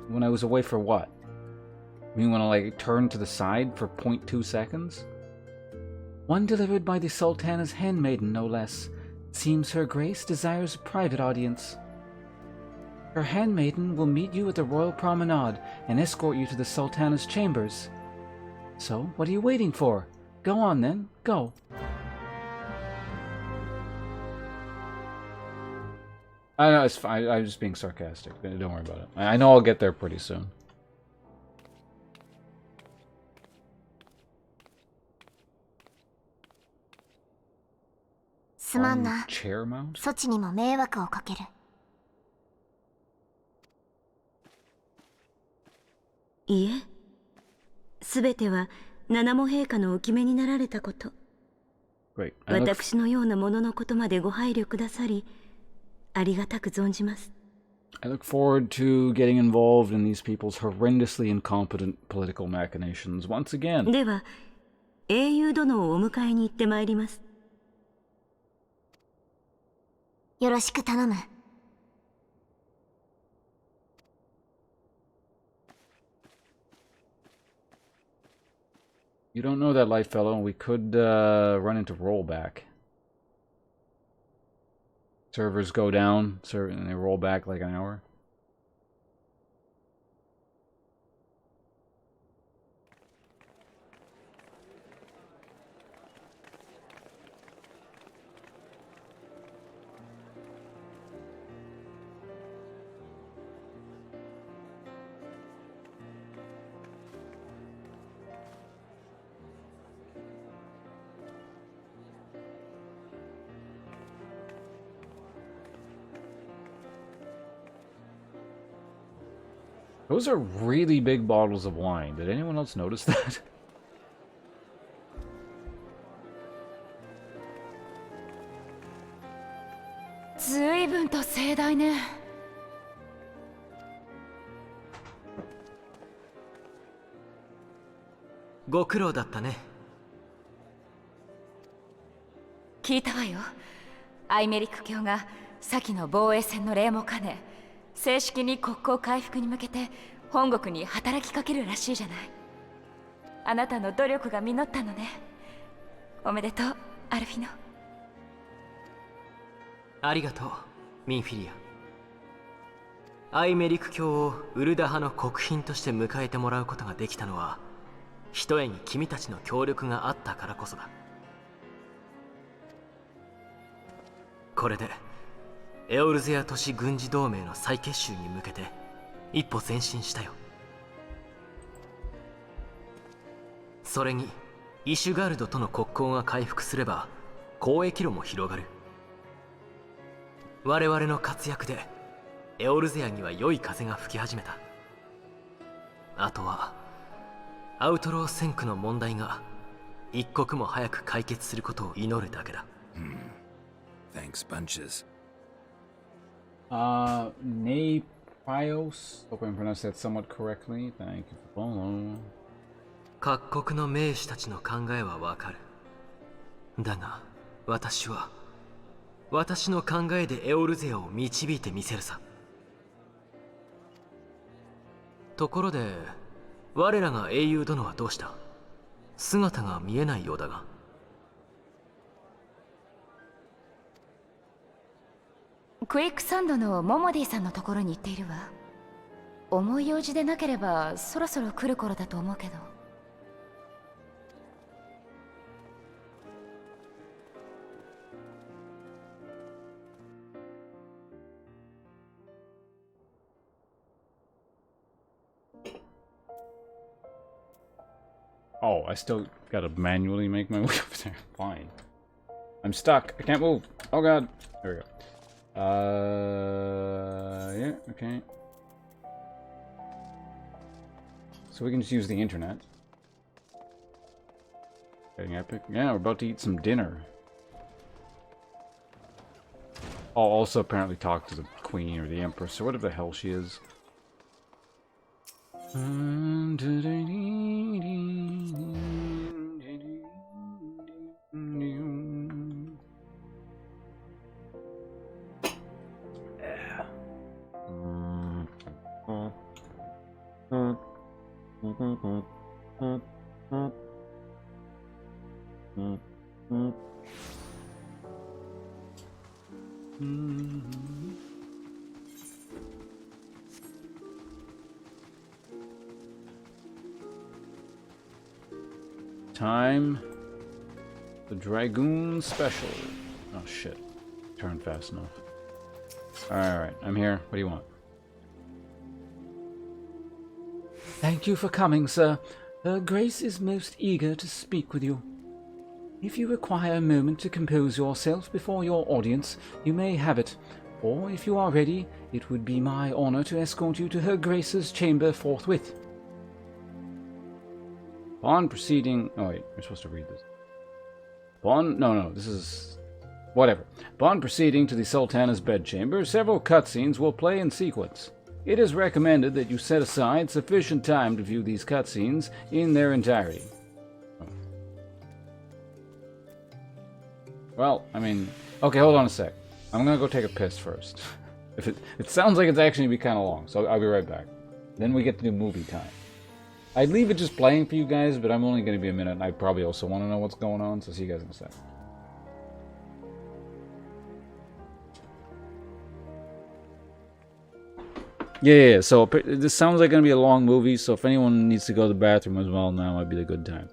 When I was away for what? You mean when I, like, turned to the side for 0.2 seconds? One delivered by the Sultana's handmaiden, no less. Seems Her Grace desires a private audience. Her handmaiden will meet you at the royal promenade and escort you to the Sultana's chambers. So, what are you waiting for? Go on then, go. I know, it's fine. I'm just being sarcastic. Don't worry about it. I know I'll get there pretty soon. Chair mount? そちにも迷惑をかける。いえ、すべては七も陛下のお決めになられたこと。私のようなもののことまでご配慮くださり、ありがたく存じます。I look forward to getting involved in these people's horrendously incompetent political machinations once again. では、英雄殿をお迎えに行ってまいります。よろしく頼む。You don't know that, light fellow. We could run into rollback. Servers go down, and they roll back like an hour. Those are really big bottles of wine. Did anyone else notice that? Go 苦労だったね。聞いたわよ。アイメリック卿が先の防衛戦の礼も兼ね、正式に国交回復に向けて本国に働きかけるらしいじゃない。あなたの努力が実ったのね。おめでとう、アルフィノ。ありがとう、ミンフィリア。アイメリク卿をウルダ派の国賓として迎えてもらうことができたのは、ひとえに君たちの協力があったからこそだ。これでエオルゼア都市軍事同盟の再結集に向けて一歩前進したよ。それにイシュガルドとの国交が回復すれば交易路も広がる。我々の活躍でエオルゼアには良い風が吹き始めた。あとはアウトロー戦区の問題が一刻も早く解決することを祈るだけだ。Thanks bunches. Nepios. Hope I pronounced that somewhat correctly. Thank you for following. 各国の名士たちの考えはわかる。だが私は私の考えでエオルゼアを導いてみせるさ。ところで我らが英雄殿はどうした？姿が見えないようだが。クイックサンドのモモディさんのところに行っているわ。重い用事でなければそろそろ来る頃だと思うけど。Oh, I still gotta manually make my way up there. Fine. I'm stuck. I can't move. Oh god. There we go. Yeah, okay. So we can just use the internet. Getting epic. Yeah, we're about to eat some dinner. I'll also apparently talk to the queen or the empress or whatever the hell she is. Time. The Dragoon Special. Oh shit. Turn fast enough. Alright, I'm here. What do you want? Thank you for coming, sir. Her Grace is most eager to speak with you. If you require a moment to compose yourself before your audience, you may have it. Or if you are ready, it would be my honor to escort you to Her Grace's chamber forthwith. Upon proceeding... Oh wait, you're supposed to read this. No, this is... Whatever. Upon proceeding to the Sultana's bedchamber, several cutscenes will play in sequence. It is recommended that you set aside sufficient time to view these cutscenes in their entirety. Oh. Well, I mean... Okay, hold on a sec. I'm gonna go take a piss first. If it sounds like it's actually gonna be kind of long, so I'll be right back. Then we get to do movie time. I'd leave it just playing for you guys, but I'm only going to be a minute, and I probably also want to know what's going on, so see you guys in a sec. Yeah, so this sounds like going to be a long movie, so if anyone needs to go to the bathroom as well, now might be the good time.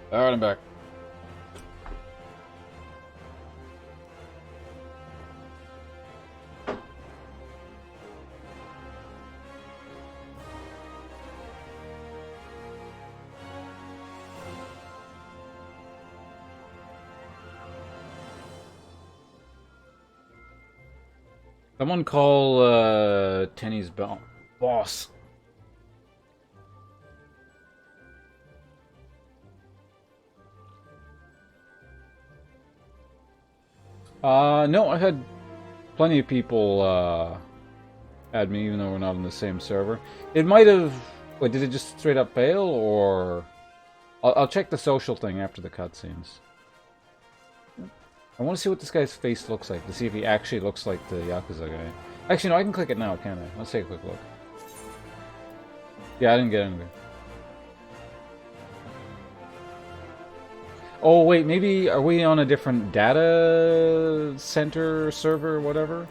Alright, I'm back. Someone call Tenny's boss. No, I had plenty of people add me, even though we're not on the same server. It might have... Wait, did it just straight up fail, or... I'll check the social thing after the cutscenes. I want to see what this guy's face looks like, to see if he actually looks like the Yakuza guy. Actually, no, I can click it now, can't I? Let's take a quick look. Yeah, I didn't get anywhere. Oh, wait, maybe... Are we on a different data center, server, whatever?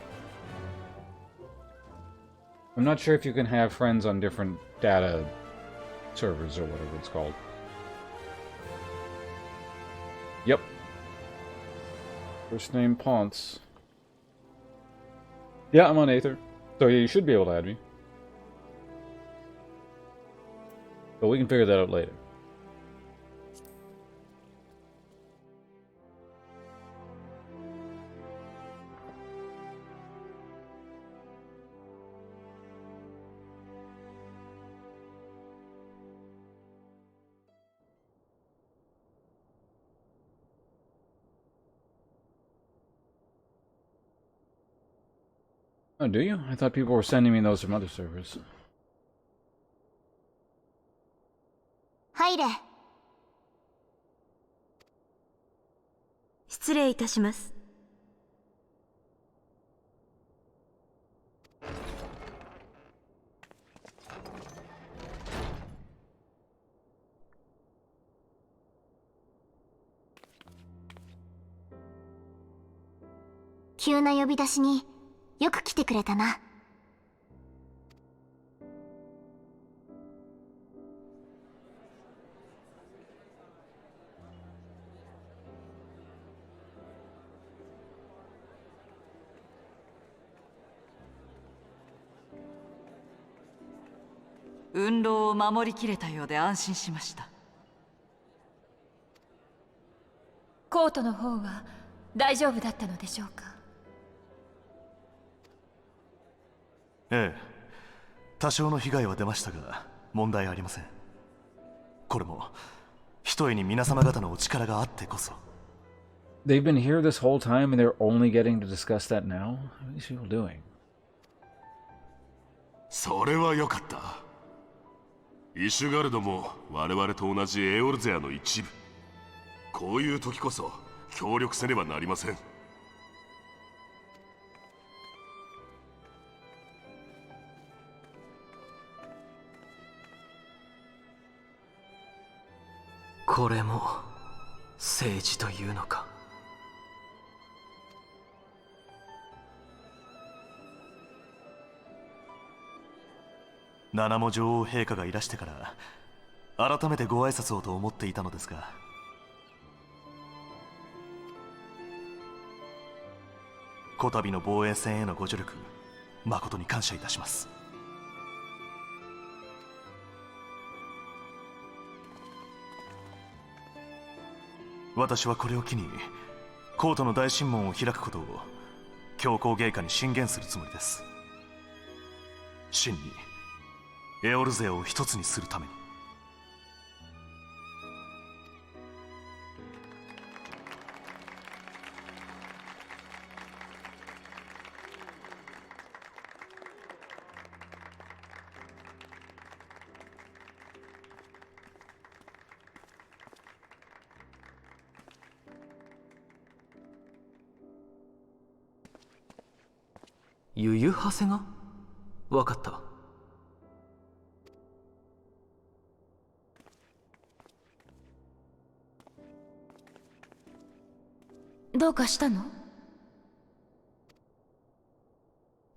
I'm not sure if you can have friends on different data servers or whatever it's called. Yep. First name Ponce. Yeah, I'm on Aether. So yeah, you should be able to add me. But we can figure that out later. Oh, do you? I thought people were sending me those from other servers. 入れ。失礼いたします。急な呼び出しによく来てくれたな。運動を守りきれたようで安心しました。コートの方は大丈夫だったのでしょうか。ええ、多少の被害は出ましたが問題ありません。これもひとえに皆様方のお力があってこそ。 They've been here this whole time and they're only getting to discuss that now? What are these people doing? それは良かった。イシュガルドも我々と同じエオルゼアの一部。こういう時こそ協力せねばなりません。これも政治というのか。七も女王陛下がいらしてから改めてご挨拶をと思っていたのですが、こたびの防衛戦へのご助力誠に感謝いたします。私はこれを機にコートの大神門を開くことを教皇陛下に進言するつもりです。真にエオルゼを一つにするために。ゆゆはせがわかった。どうかしたの？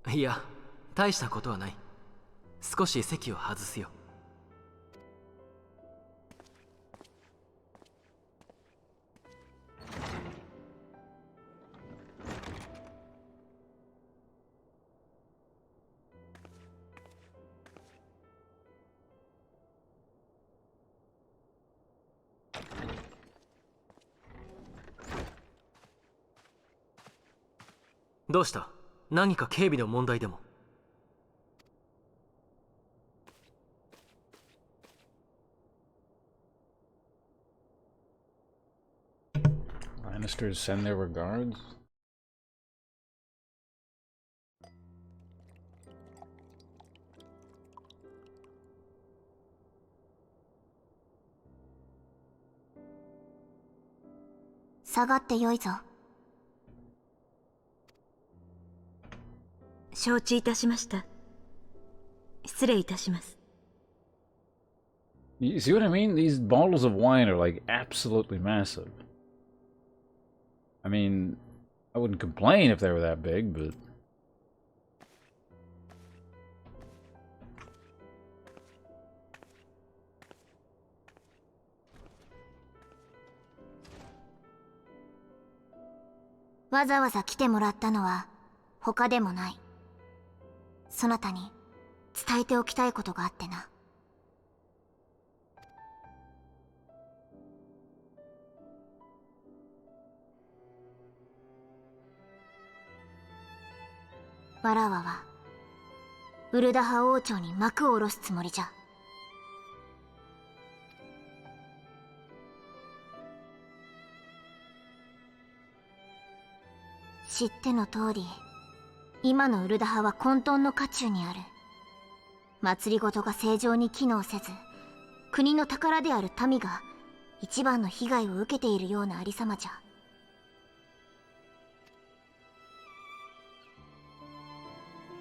いや、大したことはない。少し席を外すよ。どうした？何か警備の問題でも？ Lannisters send their regards. "下がってよいぞ." 承知いたしました。失礼いたします。 You see what I mean? These bottles of wine are like absolutely massive. I mean, I wouldn't complain if they were that big, but... "わざわざ来てもらったのは他でもない。そなたに伝えておきたいことがあってな。わらわはウルダハ王朝に幕を下ろすつもりじゃ。知っての通り、今のウルダハは混沌の渦中にある。祭りごとが正常に機能せず、国の宝である民が一番の被害を受けているようなありさまじゃ。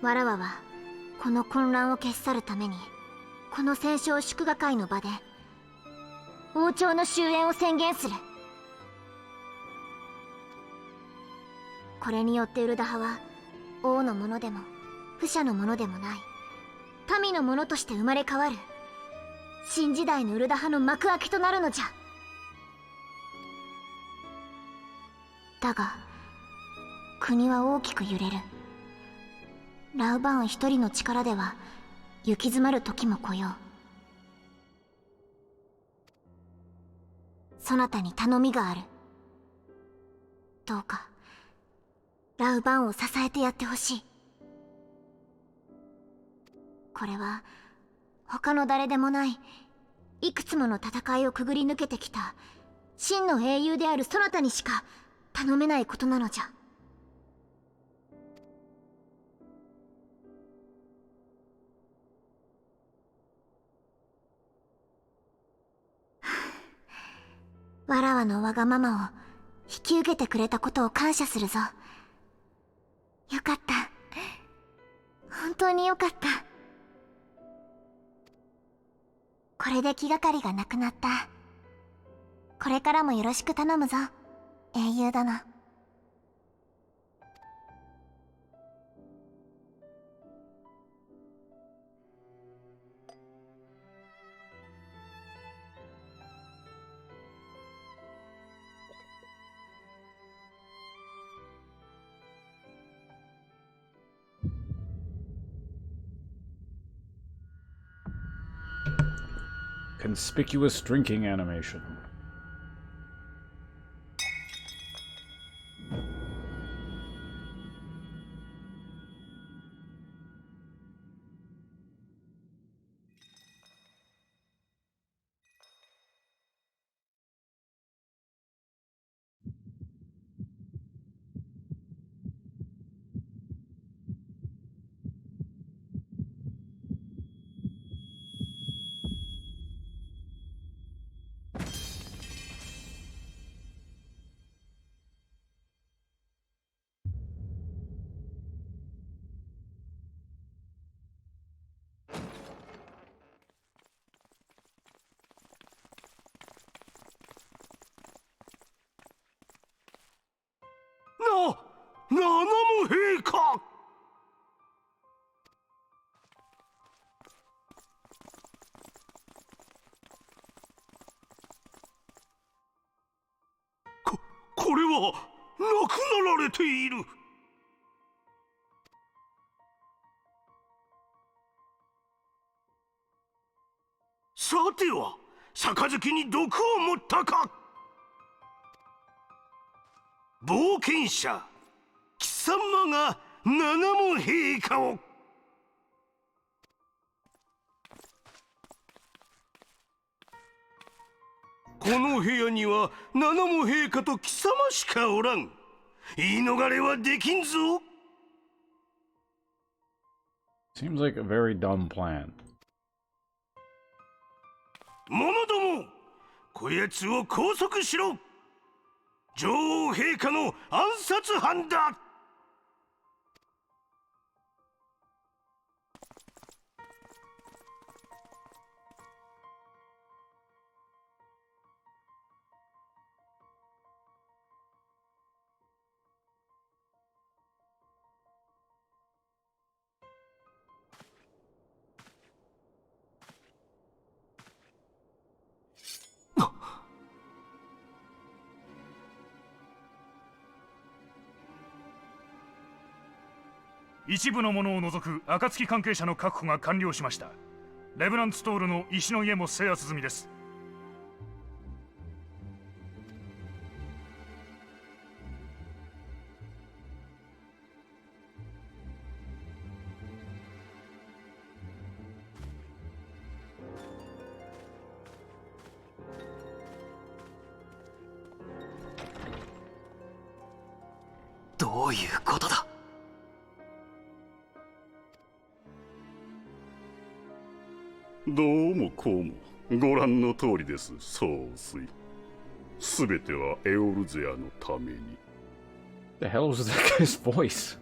わらわはこの混乱を消し去るために、この戦勝祝賀会の場で王朝の終焉を宣言する。これによってウルダハは王のものでも不者のものでもない民のものとして生まれ変わる新時代のウルダハの幕開けとなるのじゃ。だが国は大きく揺れる。ラウバーン一人の力では行き詰まる時も来よう。そなたに頼みがある。どうかラウバーンを支えてやってほしい。これは他の誰でもないいくつもの戦いをくぐり抜けてきた真の英雄であるそなたにしか頼めないことなのじゃ。わらわのわがままを引き受けてくれたことを感謝するぞ。よかった。本当によかった。これで気がかりがなくなった。これからもよろしく頼むぞ、英雄殿。Conspicuous drinking animation.七の陛下。これは亡くなられている。さては杯に毒を持ったか。冒険者貴様が七も陛下を。この部屋には七も陛下と貴様しかおらん。言い逃れはできんぞ。 Seems like a very dumb plan. 者ども、こやつを拘束しろ。女王陛下の暗殺犯だ。一部の者を除く暁関係者の確保が完了しました。レブランツトールの石の家も制圧済みです。どういうことだ。どうもこうもご覧の通りです。総帥、すべてはエオルゼアのために。 The hell was that guy's voice?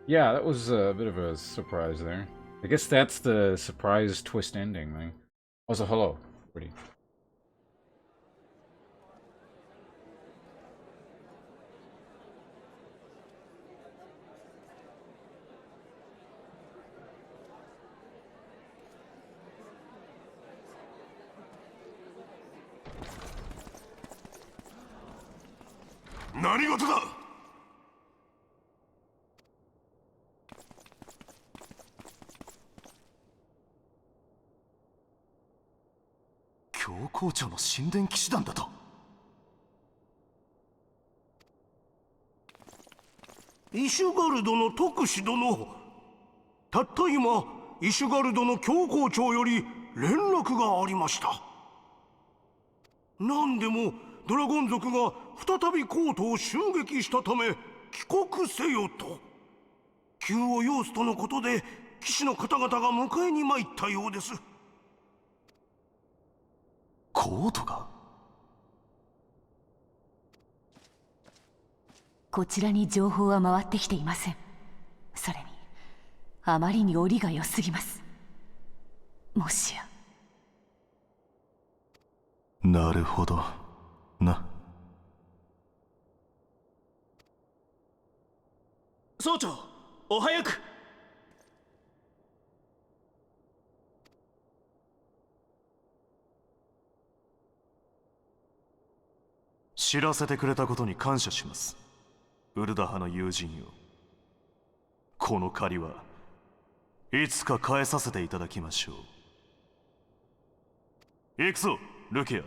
Yeah, that was a bit of a surprise there. I guess that's the surprise twist ending thing. Also, hello, pretty. What? 何事だ。教皇庁の神殿騎士団だと。イシュガルドの特使殿、たった今イシュガルドの教皇庁より連絡がありました。何でもドラゴン族が再びコートを襲撃したため帰国せよと。急を要すとのことで騎士の方々が迎えに参ったようです。コートが。こちらに情報は回ってきていません。それにあまりに折が良すぎます。もしや。なるほどな。総長、お早く。知らせてくれたことに感謝します、ウルダ派の友人よ。この借りはいつか返させていただきましょう。行くぞルキア。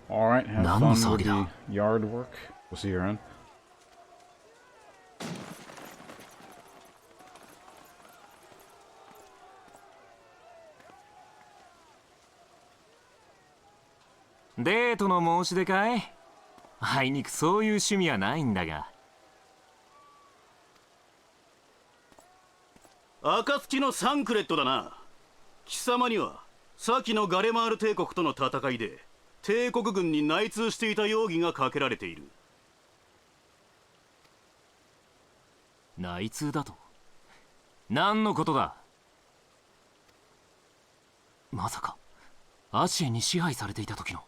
Alright, have fun with the yard work. We'll see you around.デートの申し出かい？あいにくそういう趣味はないんだが。暁のサンクレットだな。貴様には先のガレマール帝国との戦いで帝国軍に内通していた容疑がかけられている。内通だと？何のことだ？まさかアシエに支配されていた時の。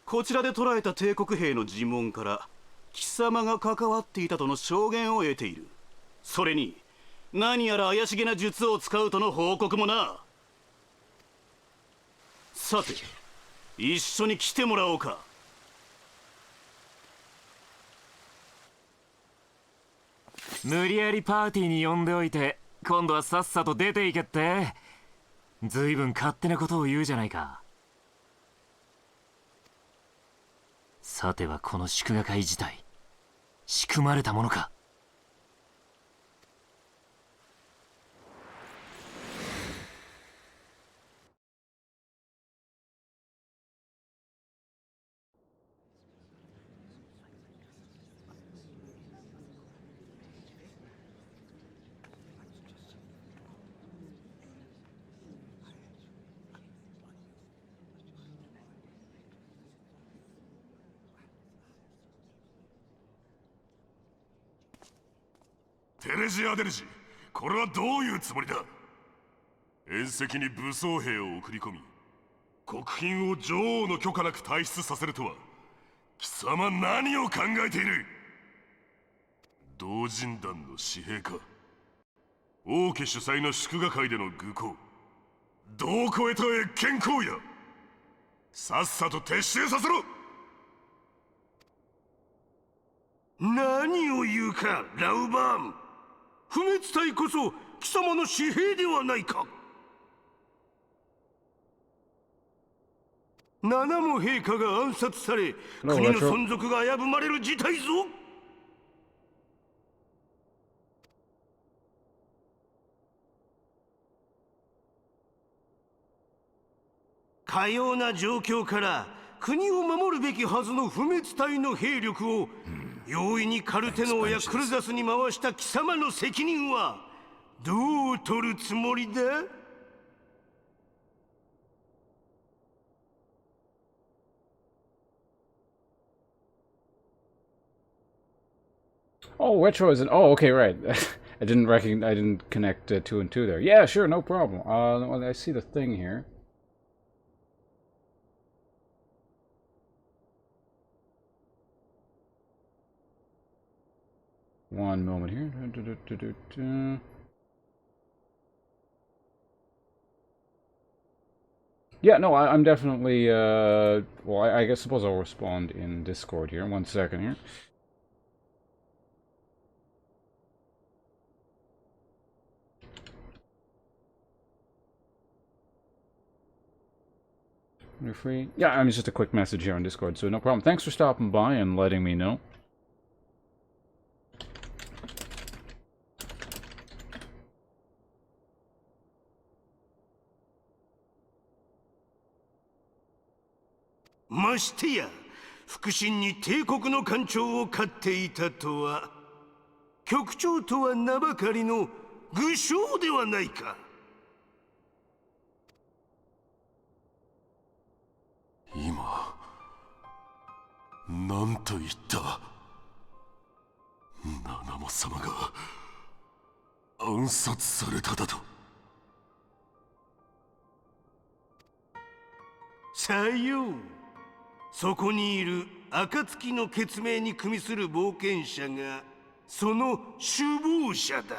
こちらで捕らえた帝国兵の尋問から貴様が関わっていたとの証言を得ている。それに何やら怪しげな術を使うとの報告もな。さて一緒に来てもらおうか。無理やりパーティーに呼んでおいて今度はさっさと出ていけって。ずいぶん勝手なことを言うじゃないか。さてはこの祝賀会自体仕組まれたものか。テレジ・アデルジ、これはどういうつもりだ？縁石に武装兵を送り込み国賓を女王の許可なく退出させるとは貴様何を考えている？同人団の私兵か？王家主催の祝賀会での愚行、どこへと越権行為や。さっさと撤収させろ。何を言うかラウバーン。不滅隊こそ貴様の私兵ではないか。七も陛下が暗殺され国の存続が危ぶまれる事態ぞ。かような状況から国を守るべきはずの不滅隊の兵力を容易にカルテノーやクルザスに回した貴様の責任はどう取るつもりだ？ Oh, retro is an... Oh, okay, right. I didn't connect two and two there. Yeah, sure, no problem. Well, I see the thing here. One moment here. Yeah, no, I'm definitely, well, I guess suppose I'll respond in Discord here. 1 second here. You're free? Yeah, I mean, just a quick message here on Discord, so no problem. Thanks for stopping by and letting me know. Mashtiya, 腹心に帝国の艦長を飼っていたとは、局長とは名ばかりの愚将ではないか。今何と言った？七も様が暗殺されただと？さよう。そこにいる暁の血命に組みする冒険者がその首謀者だ。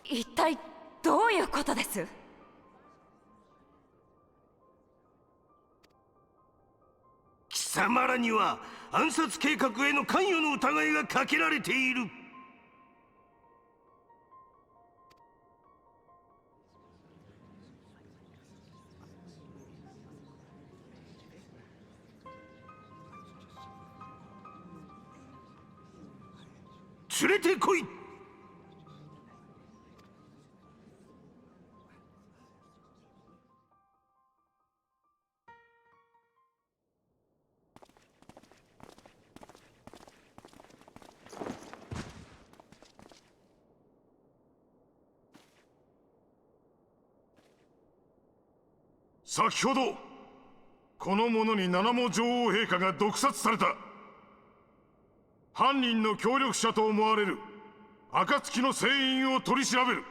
一体どういうことです？貴様らには暗殺計画への関与の疑いがかけられている。連れてこい。先ほどこの者に七も女王陛下が毒殺された。犯人の協力者と思われる暁の船員を取り調べる。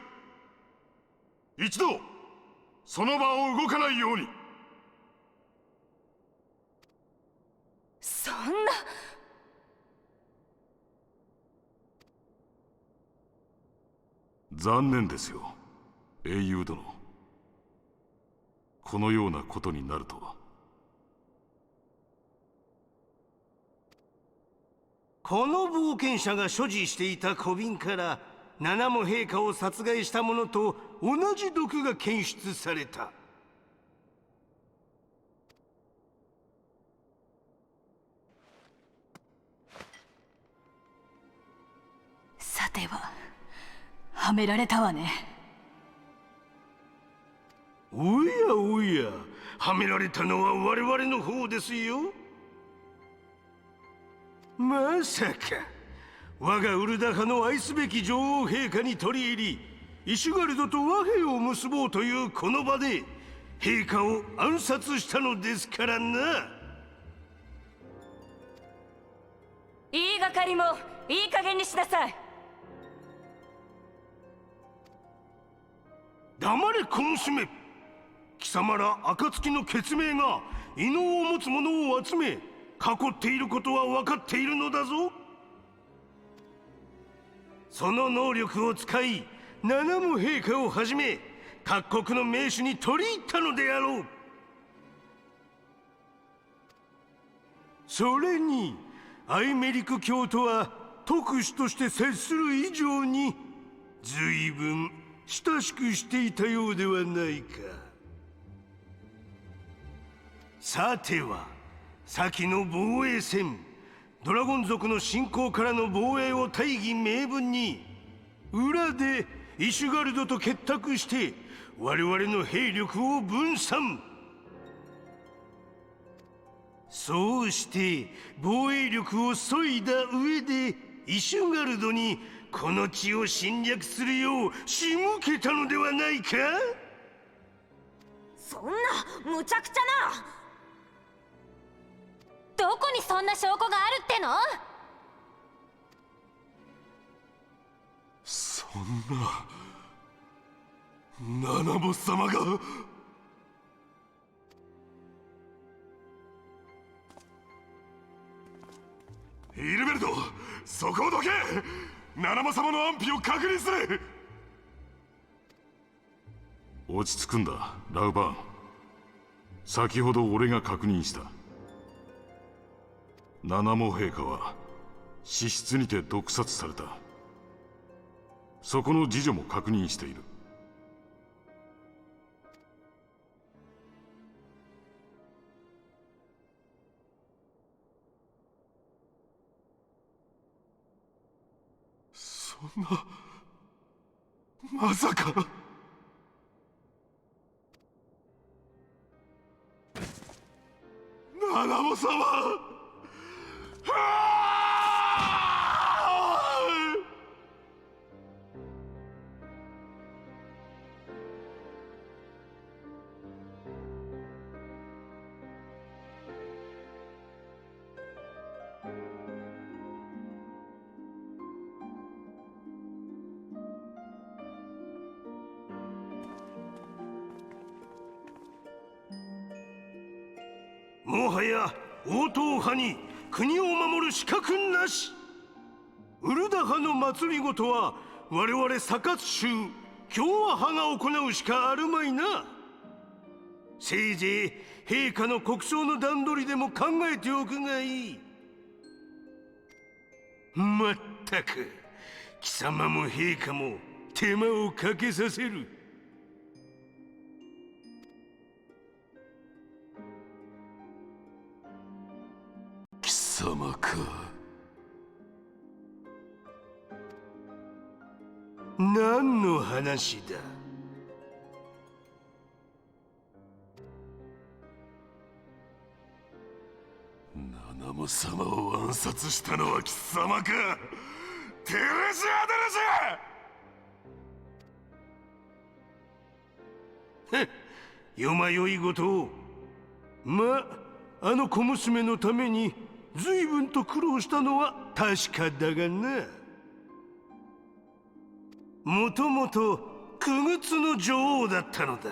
一度その場を動かないように。そんな。残念ですよ、英雄殿。このようなことになるとは。この冒険者が所持していた小瓶から七も陛下を殺害したものと同じ毒が検出された。さてははめられたわね。おやおや、はめられたのは我々の方ですよ。まさか我がウルダ派の愛すべき女王陛下に取り入り、イシュガルドと和平を結ぼうというこの場で陛下を暗殺したのですからな。言いがかりもいい加減にしなさい。黙れ小娘。貴様ら暁の血命が異能を持つ者を集め囲っていることは分かっているのだぞ。その能力を使い七も陛下をはじめ各国の名手に取り入ったのであろう。それにアイメリク教とは特使として接する以上に随分親しくしていたようではないか。さては先の防衛戦、ドラゴン族の侵攻からの防衛を大義名分に裏でイシュガルドと結託して我々の兵力を分散。そうして防衛力を削いだ上でイシュガルドにこの地を侵略するよう仕向けたのではないか。そんな無茶苦茶な。どこにそんな証拠があるっての？そんな七母様が。イルベルト、そこをどけ。七母様の安否を確認する。落ち着くんだ、ラウバーン。先ほど俺が確認した。七も陛下は死室にて毒殺された。そこの次女も確認している。そんな、まさか。七母様。もはや王党派に国を守る資格なし。ウルダ派の祭りごとは我々サカツ州共和派が行うしかあるまいな。せいぜい陛下の国葬の段取りでも考えておくがいい。まったく貴様も陛下も手間をかけさせる。貴様か。何の話だ。七母様を暗殺したのは貴様か。テレジア・デレジア。よまよいごとを。まあ、あの小娘のために随分と苦労したのは確かだがな。もともと傀儡の女王だったのだ。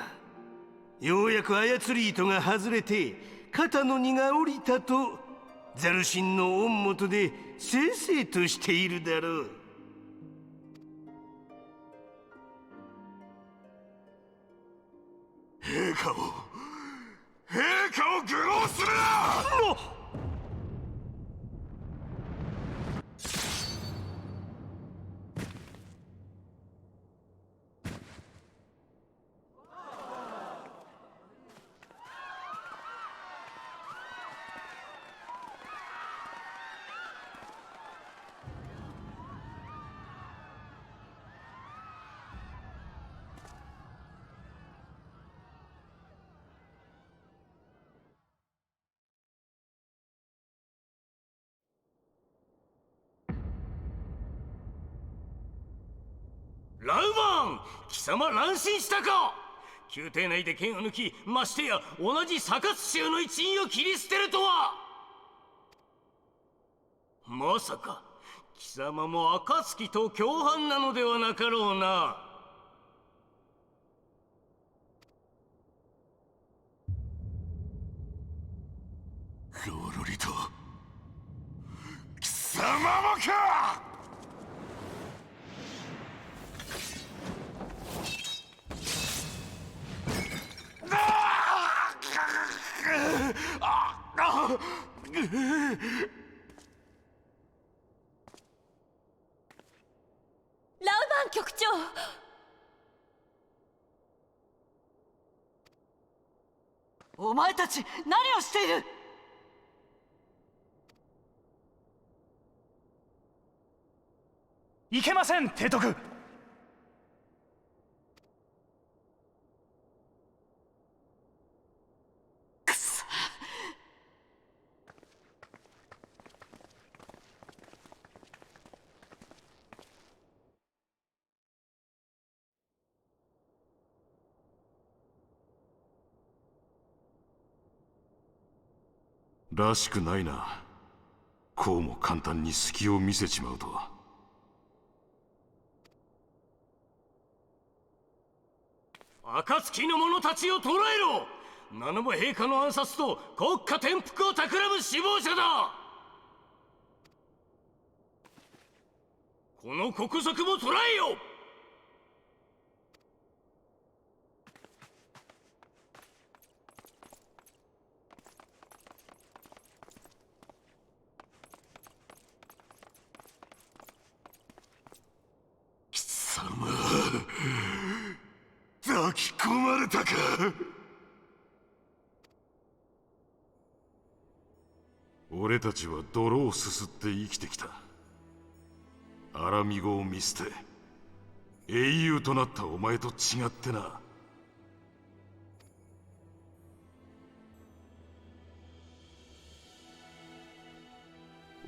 ようやく操り糸が外れて肩の荷が下りたと、ザルシンの恩元でせいせいとしているだろう。陛下を愚弄するな！ラウバーン、貴様乱心したか。宮廷内で剣を抜き、ましてや同じサカツ州の一員を切り捨てるとは。まさか貴様も暁と共犯なのではなかろうな。ロロリと貴様もか！ラウバン局長。お前たち何をしている！いけません、提督。らしくないな。こうも簡単に隙を見せちまうとは。暁の者たちを捕らえろ。七も陛下の暗殺と国家転覆を企む首謀者だ。この国賊も捕らえよ。貴様、抱き込まれたか。俺たちは泥をすすって生きてきた。アラミゴを見捨て英雄となったお前と違ってな。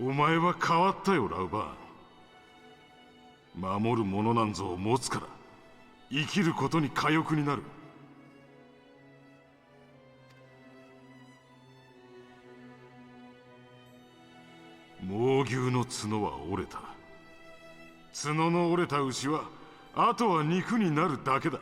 お前は変わったよ、ラウバーン。守るものなんぞを持つから生きることに寡欲になる。猛牛の角は折れた。角の折れた牛はあとは肉になるだけだ。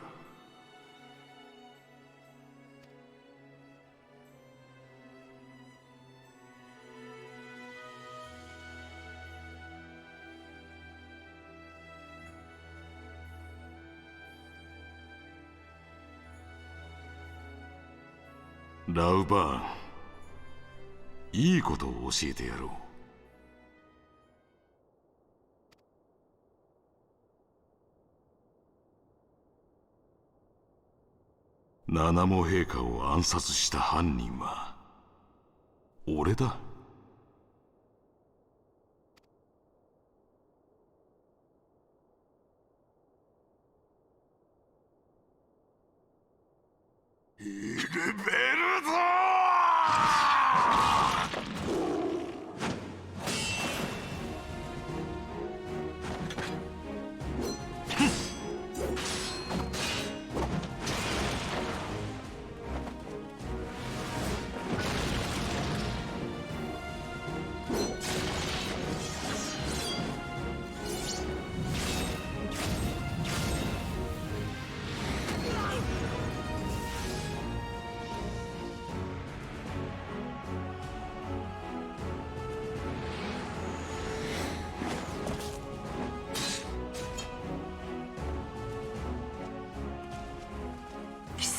ラウバーン、いいことを教えてやろう。七も陛下を暗殺した犯人は俺だ。イレベルド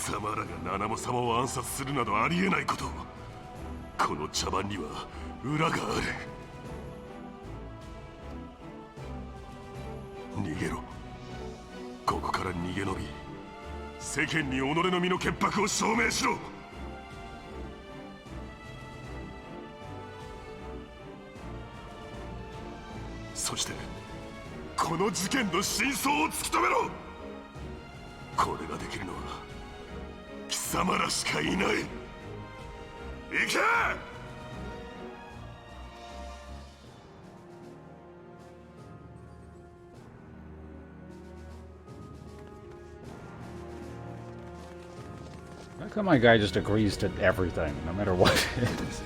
様らが七モ様を暗殺するなどありえないこと。この茶番には裏がある。逃げろ。ここから逃げ延び、世間に己の身の潔白を証明しろ。そしてこの事件の真相を突き止めろ。これができるのは貴様らしかいない。行け。How come my guy just agrees to everything, no matter what it is? .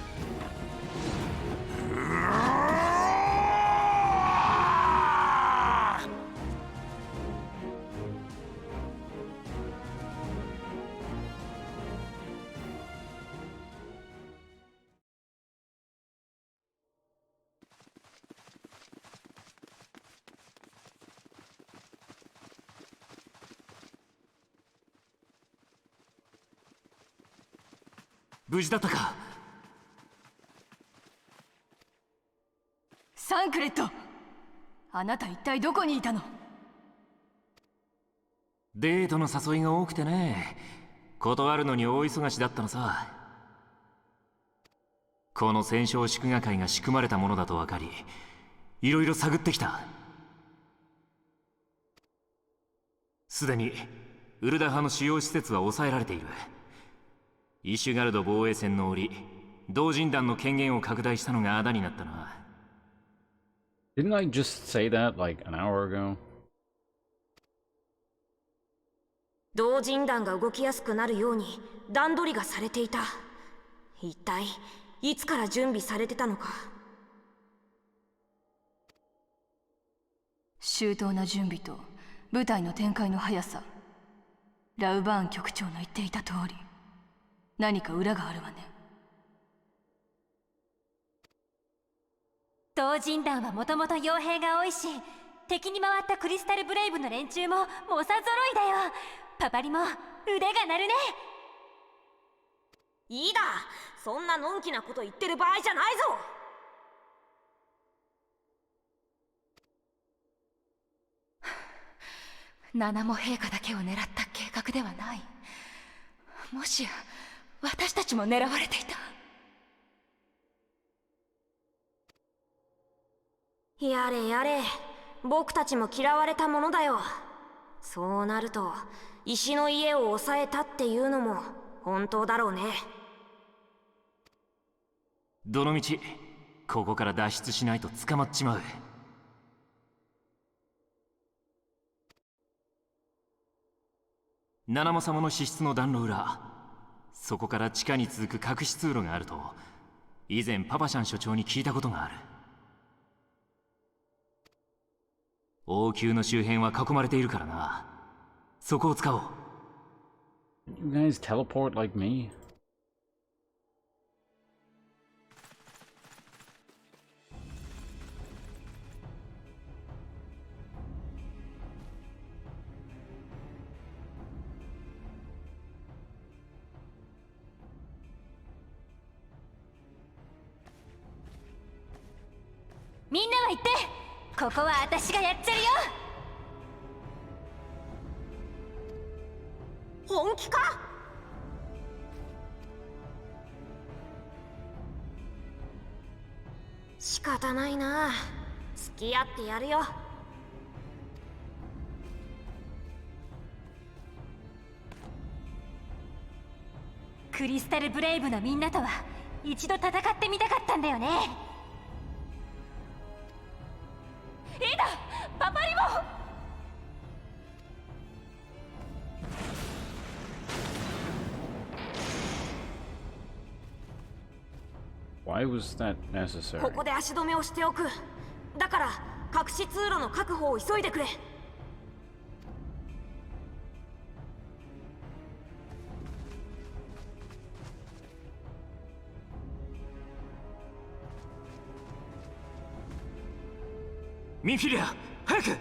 無事だったか。サンクレット、あなた一体どこにいたの？デートの誘いが多くてね、断るのに大忙しだったのさ。この戦勝祝賀会が仕組まれたものだと分かり、いろいろ探ってきた。すでにウルダ派の主要施設は抑えられている。イシュガルド防衛戦の折、同人団の権限を拡大したのがあだになったな。Didn't I just say that like an hour ago? 同人団が動きやすくなるように段取りがされていた。一体いつから準備されてたのか。周到な準備と部隊の展開の速さ、ラウバーン局長の言っていた通り、何か裏があるわね。同人団はもともと傭兵が多いし、敵に回ったクリスタルブレイブの連中も猛者揃いだよ。パパリも腕が鳴るね。いいだ、そんなのんきなこと言ってる場合じゃないぞ。七も陛下だけを狙った計画ではない。もしや私たちも狙われていた。やれやれ、僕たちも嫌われたものだよ。そうなると石の家を抑えたっていうのも本当だろうね。どのみちここから脱出しないと捕まっちまう。七モ様の資質の暖炉裏、そこから地下に続く隠し通路があると以前パパシャン所長に聞いたことがある。王宮の周辺は囲まれているからな。そこを使おう。 You guys teleport like me?みんなは言って、ここは私がやっちゃうよ。本気か？仕方ないな、付き合ってやるよ。クリスタルブレイブのみんなとは一度戦ってみたかったんだよね。いいだ、パパリモ。Why was that necessary? ここで足止めをしておく。だから隠し通路の確保を急いでくれ。ミンフィリア、早く。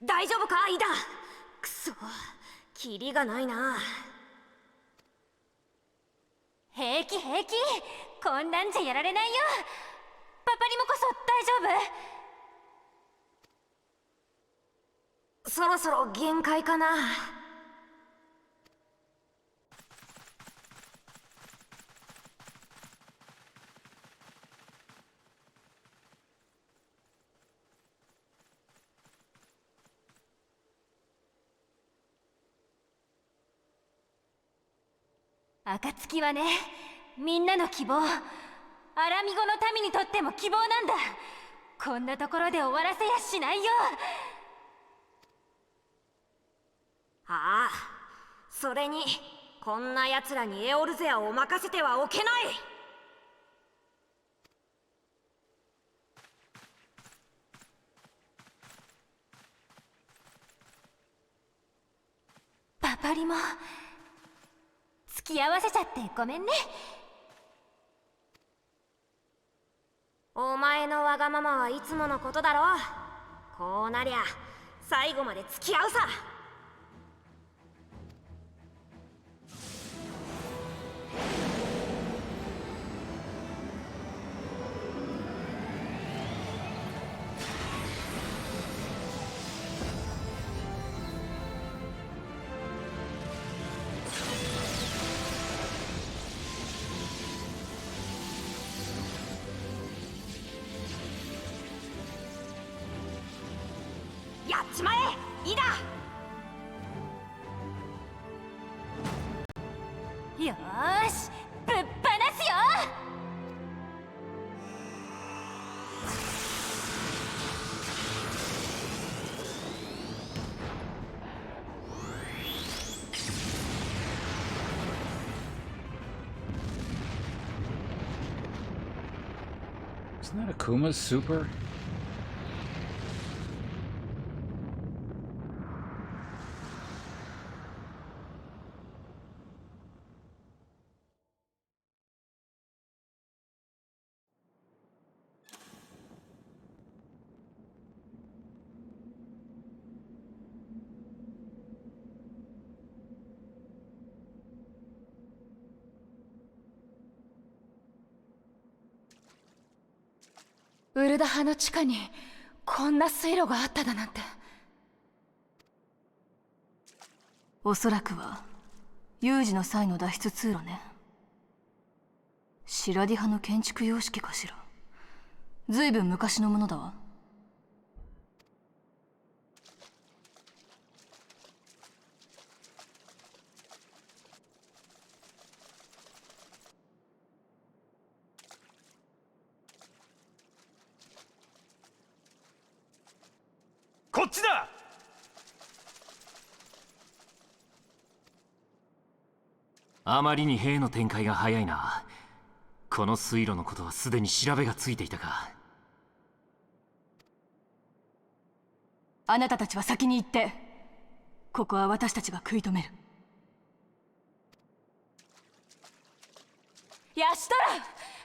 大丈夫かイダ。くそ、キリがないな。平気平気、こんなんじゃやられないよ。パパリモこそ大丈夫？そろそろ限界かな。暁はね、みんなの希望、アラミゴの民にとっても希望なんだ。こんなところで終わらせやしないよ。ああ、それにこんな奴らにエオルゼアを任せてはおけない。パパリも付き合わせちゃってごめんね。お前のわがままはいつものことだろ。こうなりゃ最後まで付き合うさ。やっちまえイダ。よーし、ぶっ放すよ。Isn't that Akuma's super?「ウルダハの地下にこんな水路があっただなんて。おそらくは有事の際の脱出通路ね。シラディ派の建築様式かしら。ずいぶん昔のものだわ。こっちだ。あまりに兵の展開が早いな。この水路のことはすでに調べがついていたか。あなたたちは先に行って、ここは私たちが食い止める。ヤシトラ、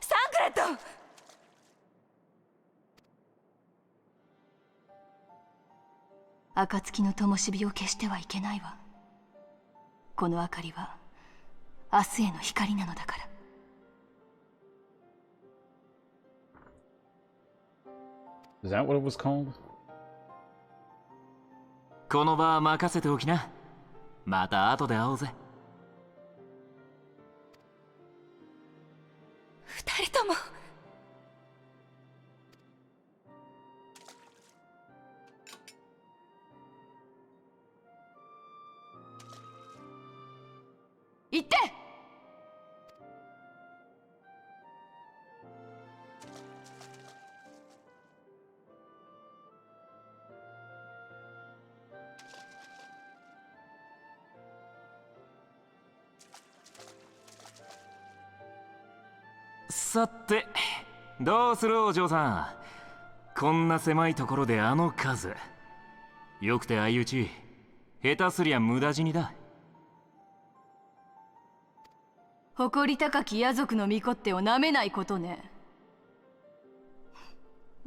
サンクレット。暁の灯火を消してはいけないわ。この明かりは明日への光なのだから。Is that what it was called? この場は任せておきな。また後で会おうぜ。二人とも。行って。さて、どうするお嬢さん。こんな狭いところであの数。よくて相打ち、下手すりゃ無駄死にだ。誇り高き野族の御子手をなめないことね。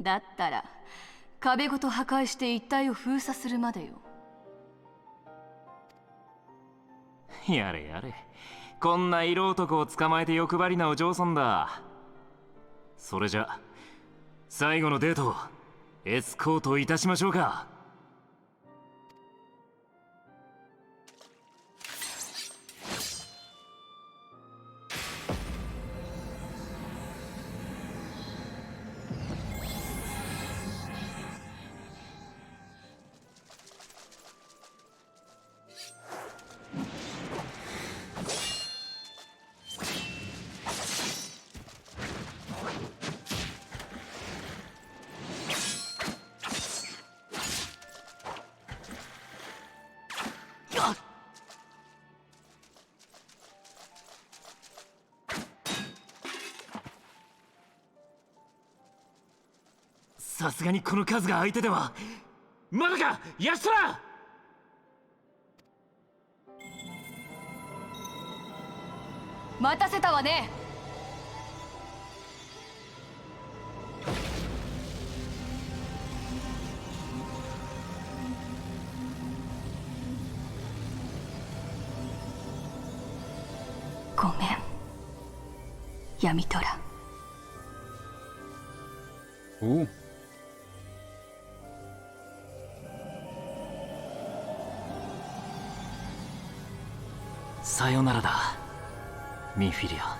だったら壁ごと破壊して一帯を封鎖するまでよ。やれやれ、こんな色男を捕まえて欲張りなお嬢さんだ。それじゃ最後のデートをエスコートいたしましょうか。さすがにこの数が相手では。まだかヤシトラ。待たせたわね。ごめん、闇虎。お。さよならだ、ミフィリア。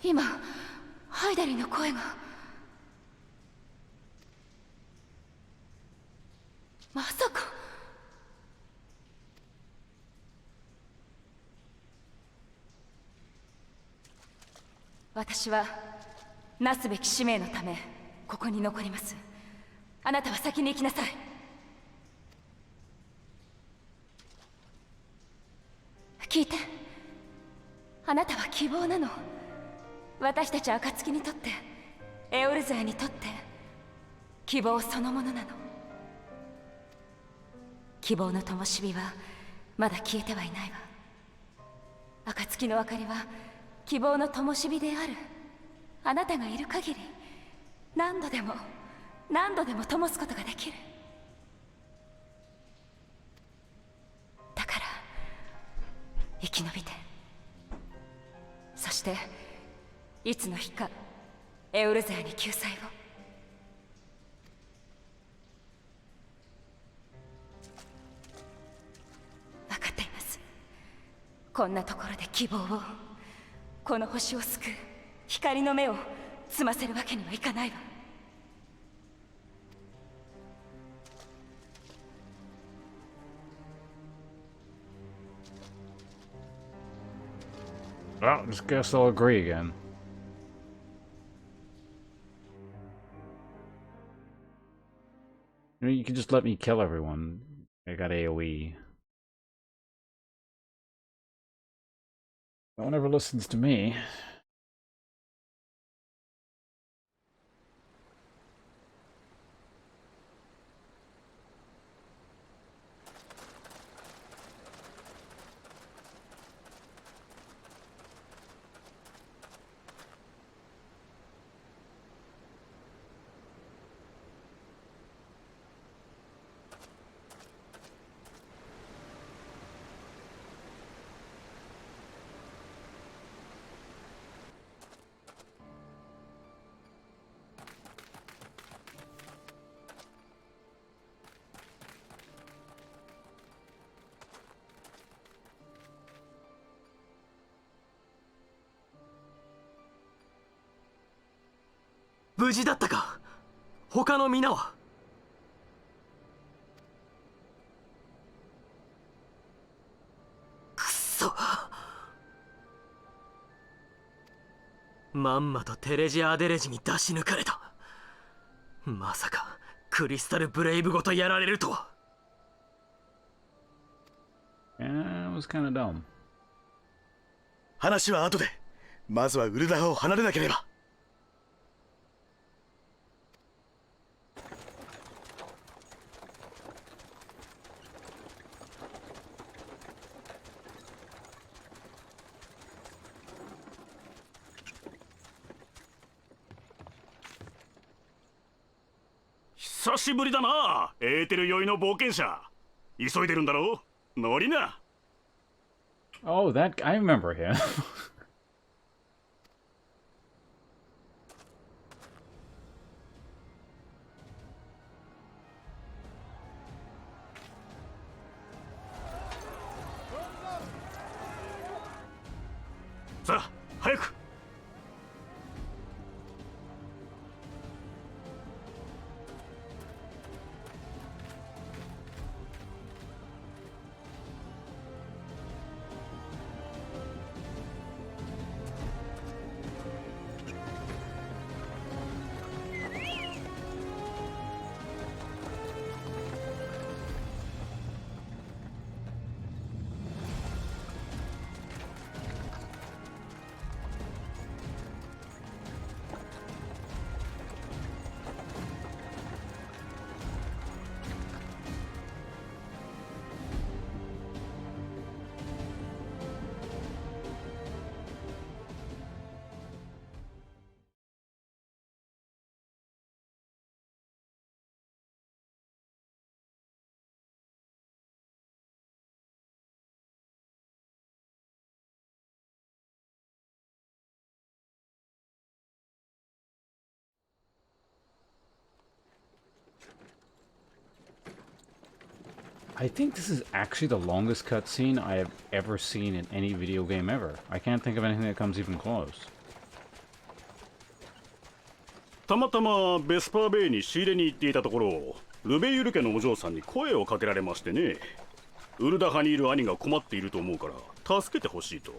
今ハイダリの声が。まさか。私はなすべき使命のためここに残ります。あなたは先に行きなさい。聞いて、あなたは希望なの。私たち暁にとって、エオルゼアにとって希望そのものなの。希望の灯火はまだ消えてはいないわ。暁の明かりは希望の灯火である。あなたがいる限り何度でも何度でも灯すことができる。だから生き延びて、そしていつの日かエオルゼアに救済を。分かっています。こんなところで希望を、この星を救う光の目を摘ませるわけにはいかないわ。Well, just guess they'll agree again. You know, you can just let me kill everyone. I got AoE. No one ever listens to me.「無事だったか？他の皆は？」くそ、まんまとテレジ・アデレジに出し抜かれた。まさかクリスタル・ブレイブごとやられるとは。Yeah, it was kind of dumb. 話は後で。まずはウルダハを離れなければ。久しぶりだな、エーテル酔いの冒険者。急いでるんだろう。乗りな。Oh, that I remember him. さあ、早く。I think this is actually the longest cutscene I have ever seen in any video game ever. I can't think of anything that comes even close. たまたまベスパーベイに仕入れに行っていたところ、ルベユル家のお嬢さんに声をかけられましてね。ウルダハにいる兄が困っていると思うから助けてほしいと。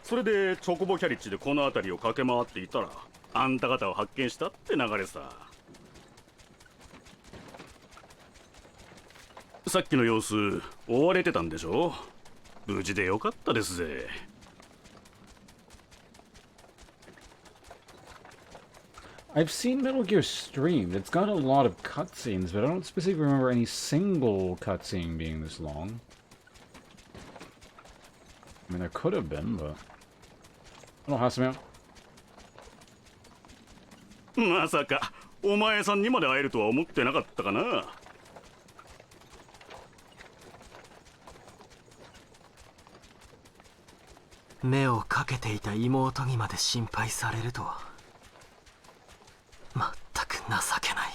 それでチョコボキャリッジでこの辺りを駆け回っていたら、あんた方を発見したって流れさ。さっきの様子追われてたんでしょ。無事でよかったですぜ。I've seen Metal Gear streamed. It's got a lot of cutscenes, but I don't specifically remember any single cutscene being this long. I mean, there could have been, but... Hello, Hasumi. まさかお前さんにまで会えるとは思ってなかったかな。目をかけていた妹にまで心配されるとは。まったく情けない。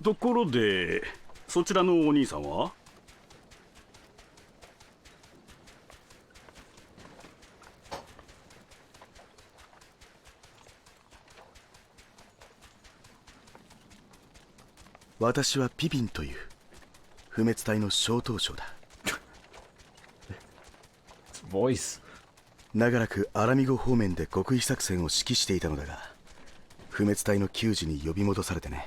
ところでそちらのお兄さんは？私はピピンという不滅隊の小頭将だ。Voice. 長らくアラミゴ方面で極秘作戦を指揮していたのだが、不滅隊の給仕に呼び戻されてね。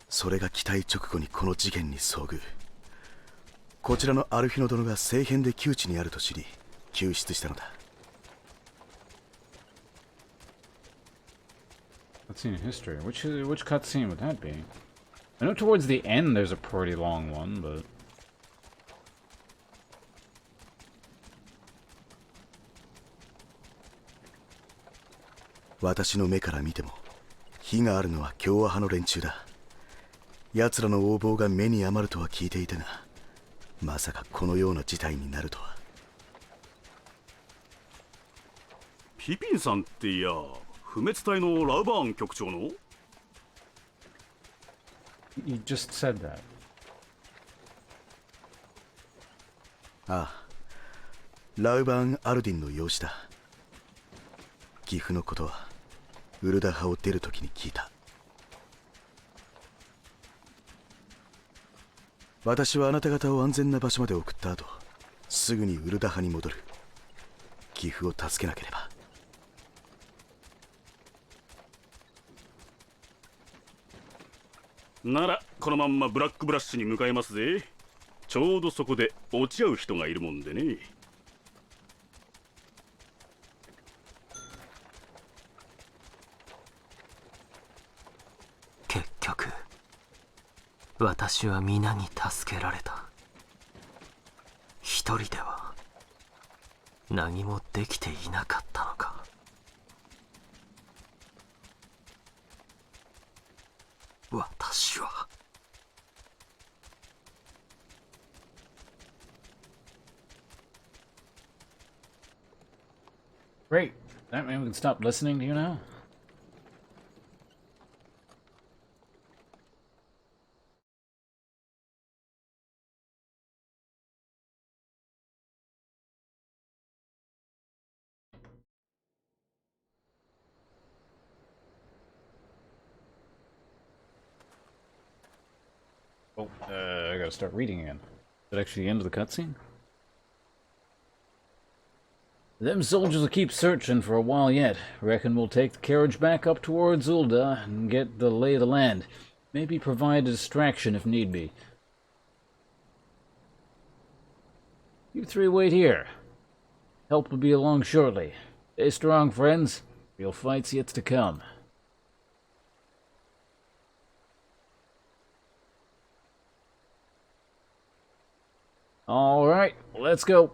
それが機体直後にこの事件に遭遇。こちらのアルフィノ殿が政変で窮地にあると知り救出したのだ。Cutscene in history. Which cutscene would that be? I know towards the end there's a pretty long one, but... 私の目から見ても非があるのは共和派の連中だ。奴らの横暴が目に余るとは聞いていたが、まさかこのような事態になるとは。ピピンさんっていや不滅隊のラウバーン局長の？ You just said that. ああ、ラウバーン・アルディンの養子だ。岐阜のことはウルダ派を出るときに聞いた。私はあなた方を安全な場所まで送った後、すぐにウルダ派に戻る。岐阜を助けなければ。ならこのまんまブラックブラッシュに向かいますぜ。ちょうどそこで落ち合う人がいるもんでね。結局私は皆に助けられた。一人では何もできていなかったのか。私はGreat. That means we can stop listening to you now? Oh, I gotta start reading again. Is that actually the end of the cutscene? Them soldiers will keep searching for a while yet. Reckon we'll take the carriage back up towards Ulda and get the lay of the land. Maybe provide a distraction if need be. You three wait here. Help will be along shortly. Stay strong, friends. Real fight's yet to come. All right, let's go.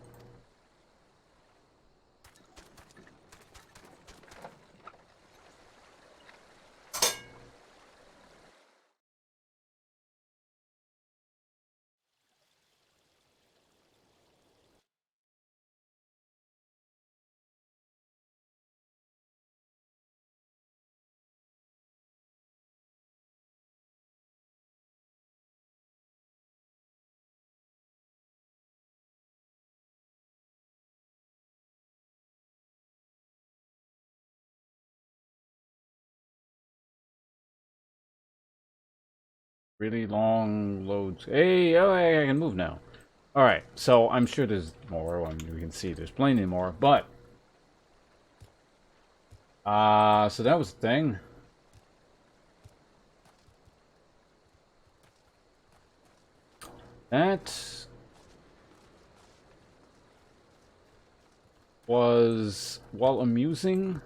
Really long loads. Hey, oh, I can move now. Alright, so I'm sure there's more. I mean, we can see there's plenty more, but... so that was the thing. That... was, while amusing...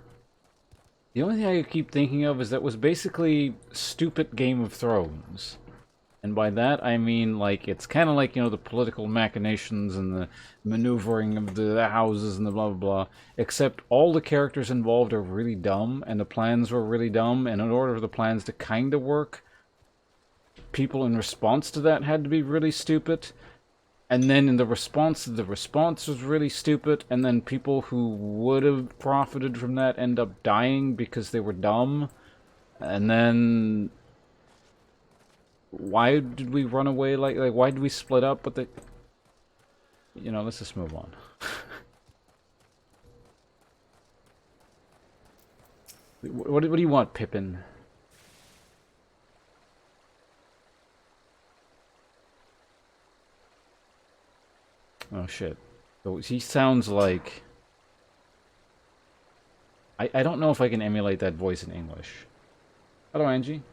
The only thing I keep thinking of is that was basically stupid Game of Thrones. And by that, I mean, like, it's kind of like, you know, the political machinations and the maneuvering of the houses and the blah, blah, blah. Except all the characters involved are really dumb, and the plans were really dumb, and in order for the plans to kind of work, people in response to that had to be really stupid. And then in the response was really stupid, and then people who would have profited from that end up dying because they were dumb. And then... why did we run away like why did we split up? But you know, let's just move on. What do you want, Pippin? Oh shit. So he sounds like... I don't know if I can emulate that voice in English. Hello, Angie.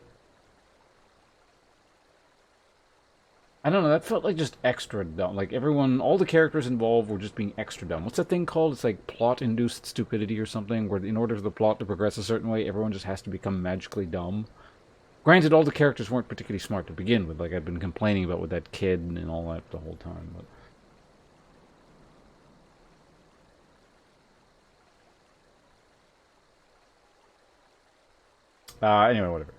I don't know, that felt like just extra dumb. Like everyone, all the characters involved were just being extra dumb. What's that thing called? It's like plot-induced stupidity or something, where in order for the plot to progress a certain way, everyone just has to become magically dumb. Granted, all the characters weren't particularly smart to begin with, like I've been complaining about with that kid and all that the whole time, but... anyway, whatever.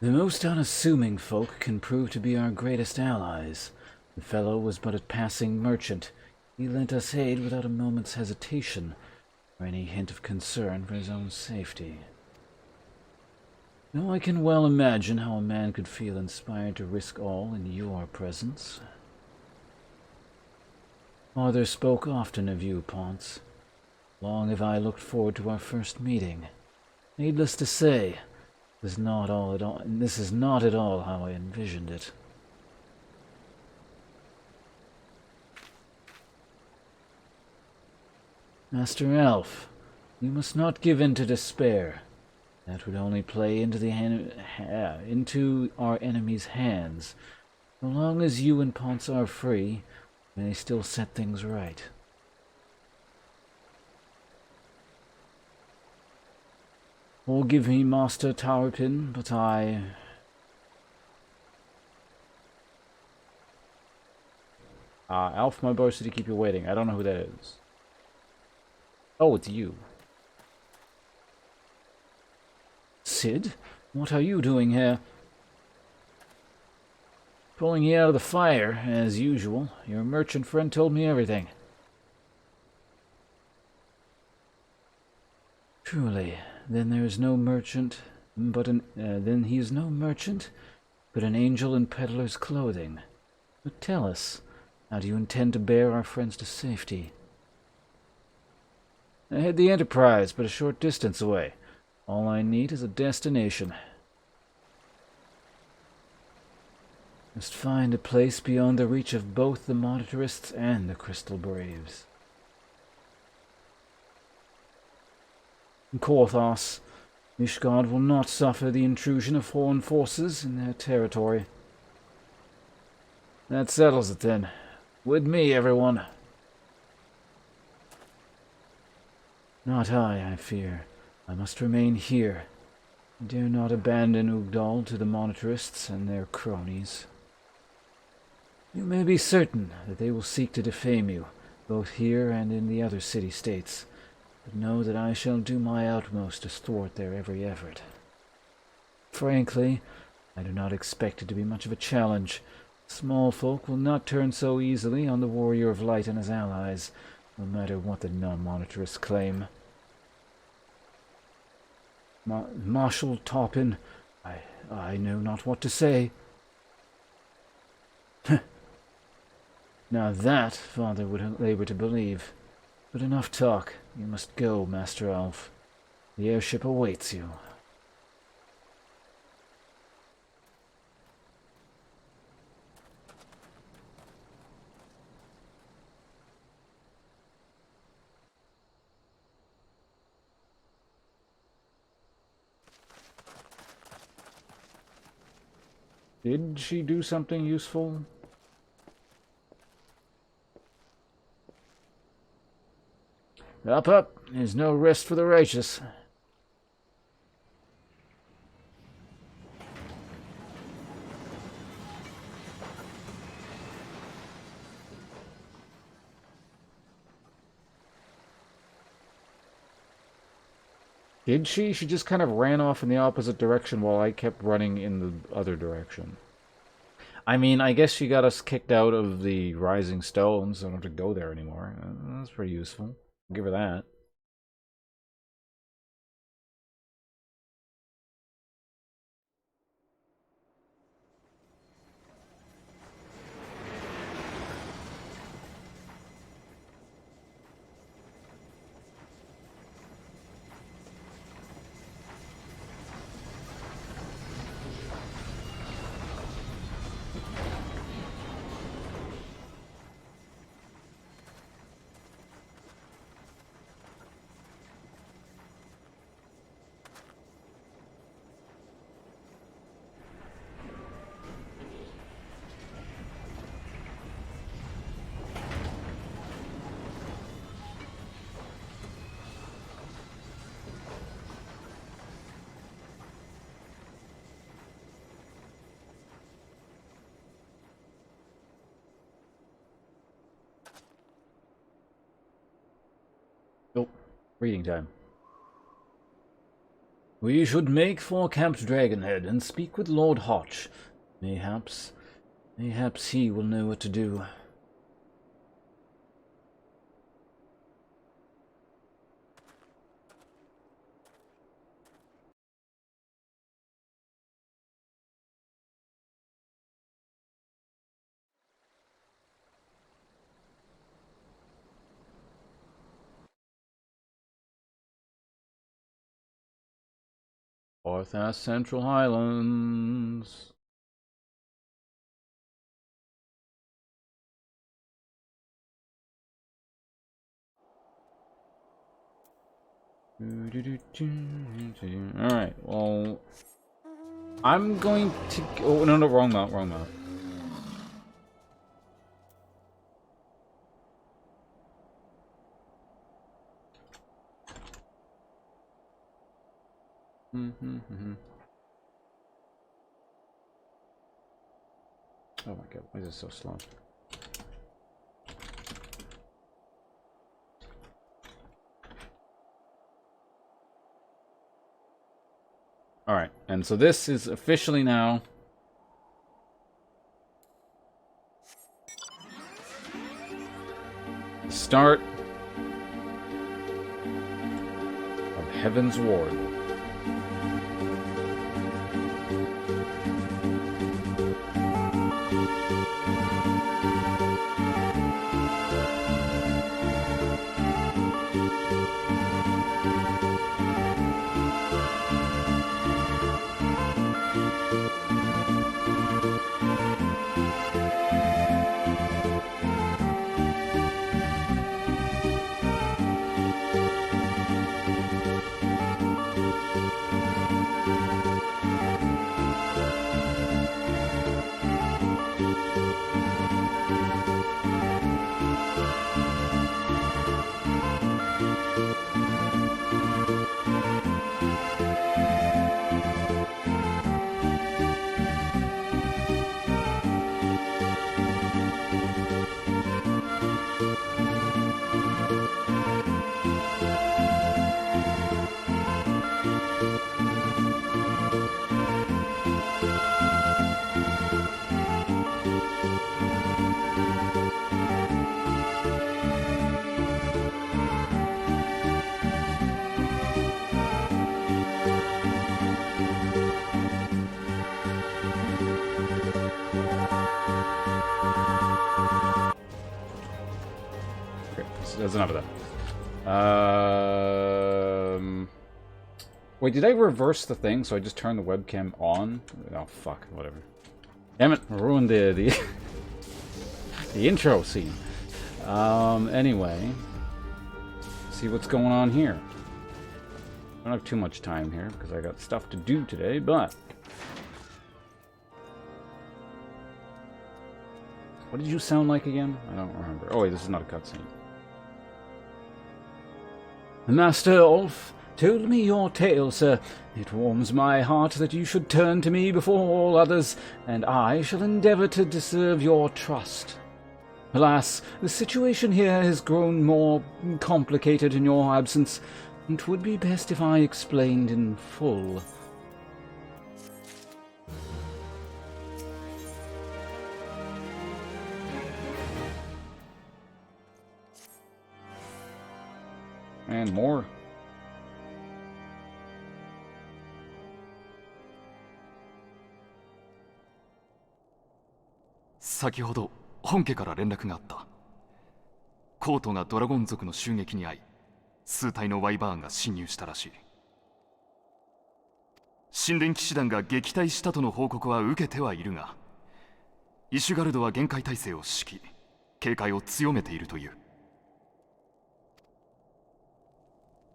The most unassuming folk can prove to be our greatest allies. The fellow was but a passing merchant. He lent us aid without a moment's hesitation, or any hint of concern for his own safety. Though I can well imagine how a man could feel inspired to risk all in your presence. Father spoke often of you, Ponce. Long have I looked forward to our first meeting. Needless to say, This is not at all how I envisioned it. Master Elf, you must not give in to despair. That would only play into our enemy's hands. So long as you and Ponce are free, we may still set things right. Forgive me, Master Tarpin, but Alf, my boy said to keep you waiting. I don't know who that is. Oh, it's you. Sid? What are you doing here? Pulling you out of the fire, as usual. Your merchant friend told me everything. Truly, then there is no merchant, then he is no merchant, but an angel in peddler's clothing. But tell us, how do you intend to bear our friends to safety? I had the Enterprise, but a short distance away. All I need is a destination. Must find a place beyond the reach of both the Monitarists and the Crystal Braves. In Korthos, Mishgard will not suffer the intrusion of foreign forces in their territory. That settles it then. With me, everyone. Not I fear. I must remain here. I dare not abandon Ugdal to the Monitarists and their cronies. You may be certain that they will seek to defame you, both here and in the other city-states, but know that I shall do my utmost to thwart their every effort. Frankly, I do not expect it to be much of a challenge. Small folk will not turn so easily on the Warrior of Light and his allies, no matter what the non-Monitarists claim. Marshal Tarpin, I know not what to say. Now that Father would labor to believe. But enough talk. You must go, Master Elf. The airship awaits you. Did she do something useful? Up, up! There's no rest for the righteous. Did she? She just kind of ran off in the opposite direction while I kept running in the other direction. I mean, I guess she got us kicked out of the Rising Stones, so I don't have to go there anymore. That's pretty useful. I'll give her that. Oh, reading time. We should make for Camp Dragonhead and speak with Lord Hotch. Mayhaps he will know what to do. Orthas Central Highlands. Alright, well, I'm going to... Oh, no, wrong mount. Oh my god, why is this so slow? Alright, and so this is officially now the start of Heaven's Ward. That's enough of that. Wait, did I reverse the thing so I just turned the webcam on? Oh, fuck, whatever. Damn it, I ruined the intro scene. Anyway, see what's going on here. I don't have too much time here because I got stuff to do today, but... What did you sound like again? I don't remember. Oh wait, this is not a cutscene. Master Ulf told me your tale, sir. It warms my heart that you should turn to me before all others, and I shall endeavor to deserve your trust. Alas, the situation here has grown more complicated in your absence. It would be best if I explained in full. And more.先ほど本家から連絡があった。コートがドラゴン族の襲撃に遭い、数体のワイバーンが侵入したらしい。神殿騎士団が撃退したとの報告は受けてはいるが、イシュガルドは厳戒態勢を敷き、警戒を強めているという。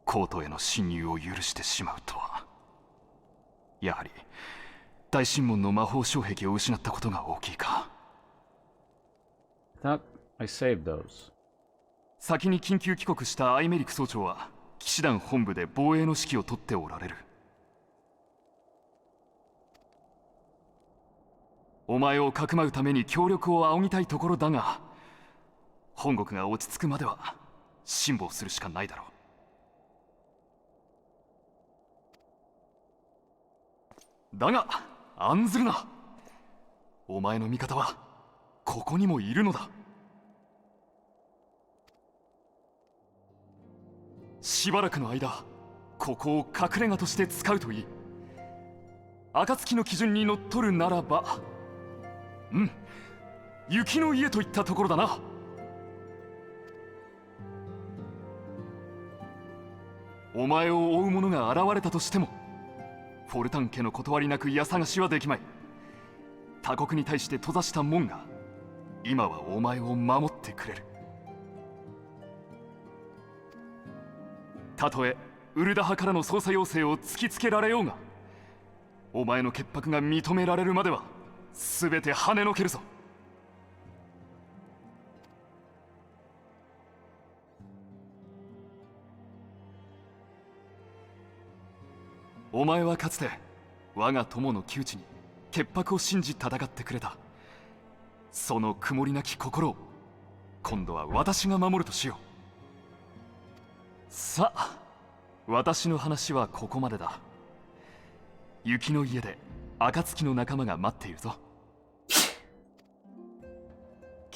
コートへの侵入を許してしまうとは。やはり大神門の魔法障壁を失ったことが大きいか。I thought I saved those. 先に緊急帰国したアイメリク総長は騎士団本部で防衛の指揮を執っておられる。お前をかくまうために協力を仰ぎたいところだが、本国が落ち着くまでは辛抱するしかないだろう。だが案ずるな。お前の味方はここにもいるのだ。しばらくの間ここを隠れ家として使うといい。暁の基準にのっとるならば、雪の家といったところだな。お前を追う者が現れたとしてもフォルタン家の断りなく家探しはできまい。他国に対して閉ざした門が今はお前を守ってくれる。たとえウルダ派からの捜査要請を突きつけられようが、お前の潔白が認められるまでは全て跳ねのけるぞ。お前はかつて我が友の窮地に潔白を信じ戦ってくれた。その曇りなき心を今度は私が守るとしよう。さあ、私の話はここまでだ。雪の家で暁の仲間が待っているぞ。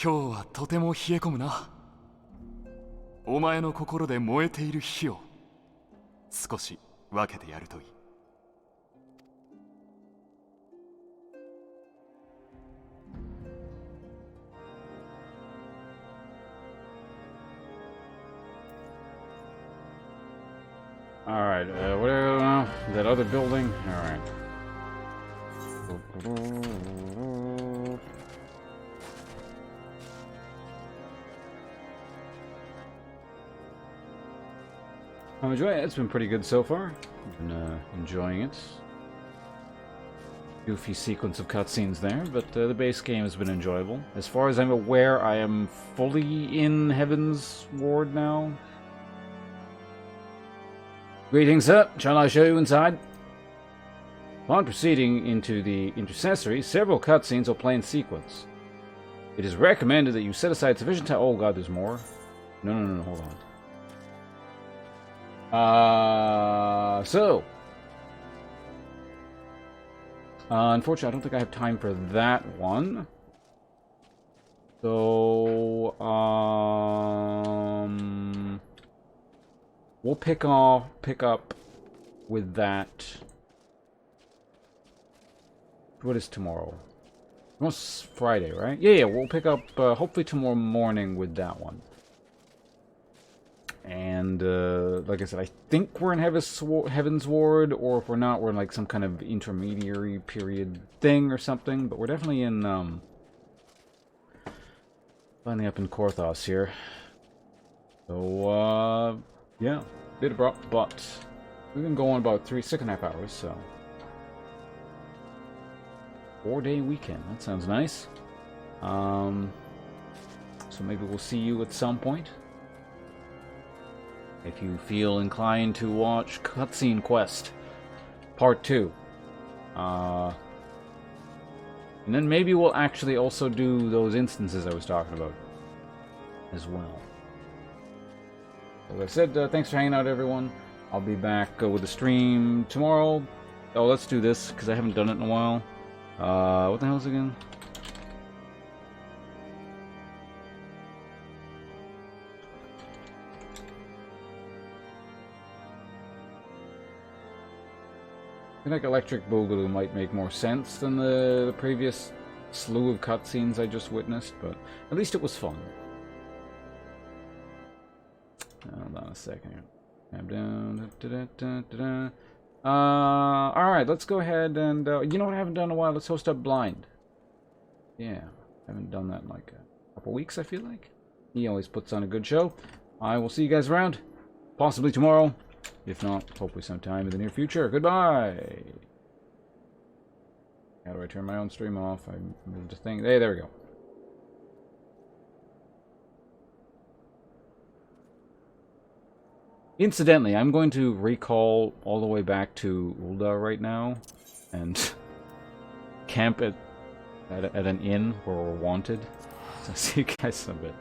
今日はとても冷え込むな。お前の心で燃えている火を少し分けてやるといい。Alright, whatever, that other building? Alright. I'm enjoying it. It's been pretty good so far. I've been enjoying it. Goofy sequence of cutscenes there, but the base game has been enjoyable. As far as I'm aware, I am fully in Heaven's Ward now. Greetings, sir. Shall I show you inside? Upon proceeding into the intercessory, several cutscenes will play in sequence. It is recommended that you set aside sufficient time. Oh god, there's more. No, hold on. Unfortunately, I don't think I have time for that one. So, we'll pick up with that. What is tomorrow? Tomorrow's Friday, right? Yeah, we'll pick up hopefully tomorrow morning with that one. And like I said, I think we're in Heaven's Ward, or if we're not, we're in like some kind of intermediary period thing or something. But we're definitely in finally up in Korthos here. So yeah, bit abrupt, but we've been going about 6.5 hours, so 4-day weekend. That sounds nice. So maybe we'll see you at some point. If you feel inclined to watch Cutscene Quest Part 2. And then maybe we'll actually also do those instances I was talking about as well. As I said, thanks for hanging out, everyone. I'll be back with the stream tomorrow. Oh, let's do this, because I haven't done it in a while. What the hell is it again? I feel like Electric Boogaloo might make more sense than the previous slew of cutscenes I just witnessed, but at least it was fun. Hold on a second. Tab down. Alright, let's go ahead and... you know what I haven't done in a while? Let's host up Blind. Yeah, haven't done that in like a couple weeks, I feel like. He always puts on a good show. I will see you guys around. Possibly tomorrow. If not, hopefully sometime in the near future. Goodbye! How do I turn my own stream off? I moved the thing. Hey, there we go. Incidentally, I'm going to recall all the way back to Ulda right now and camp at an inn where we're wanted. So see you guys in a bit.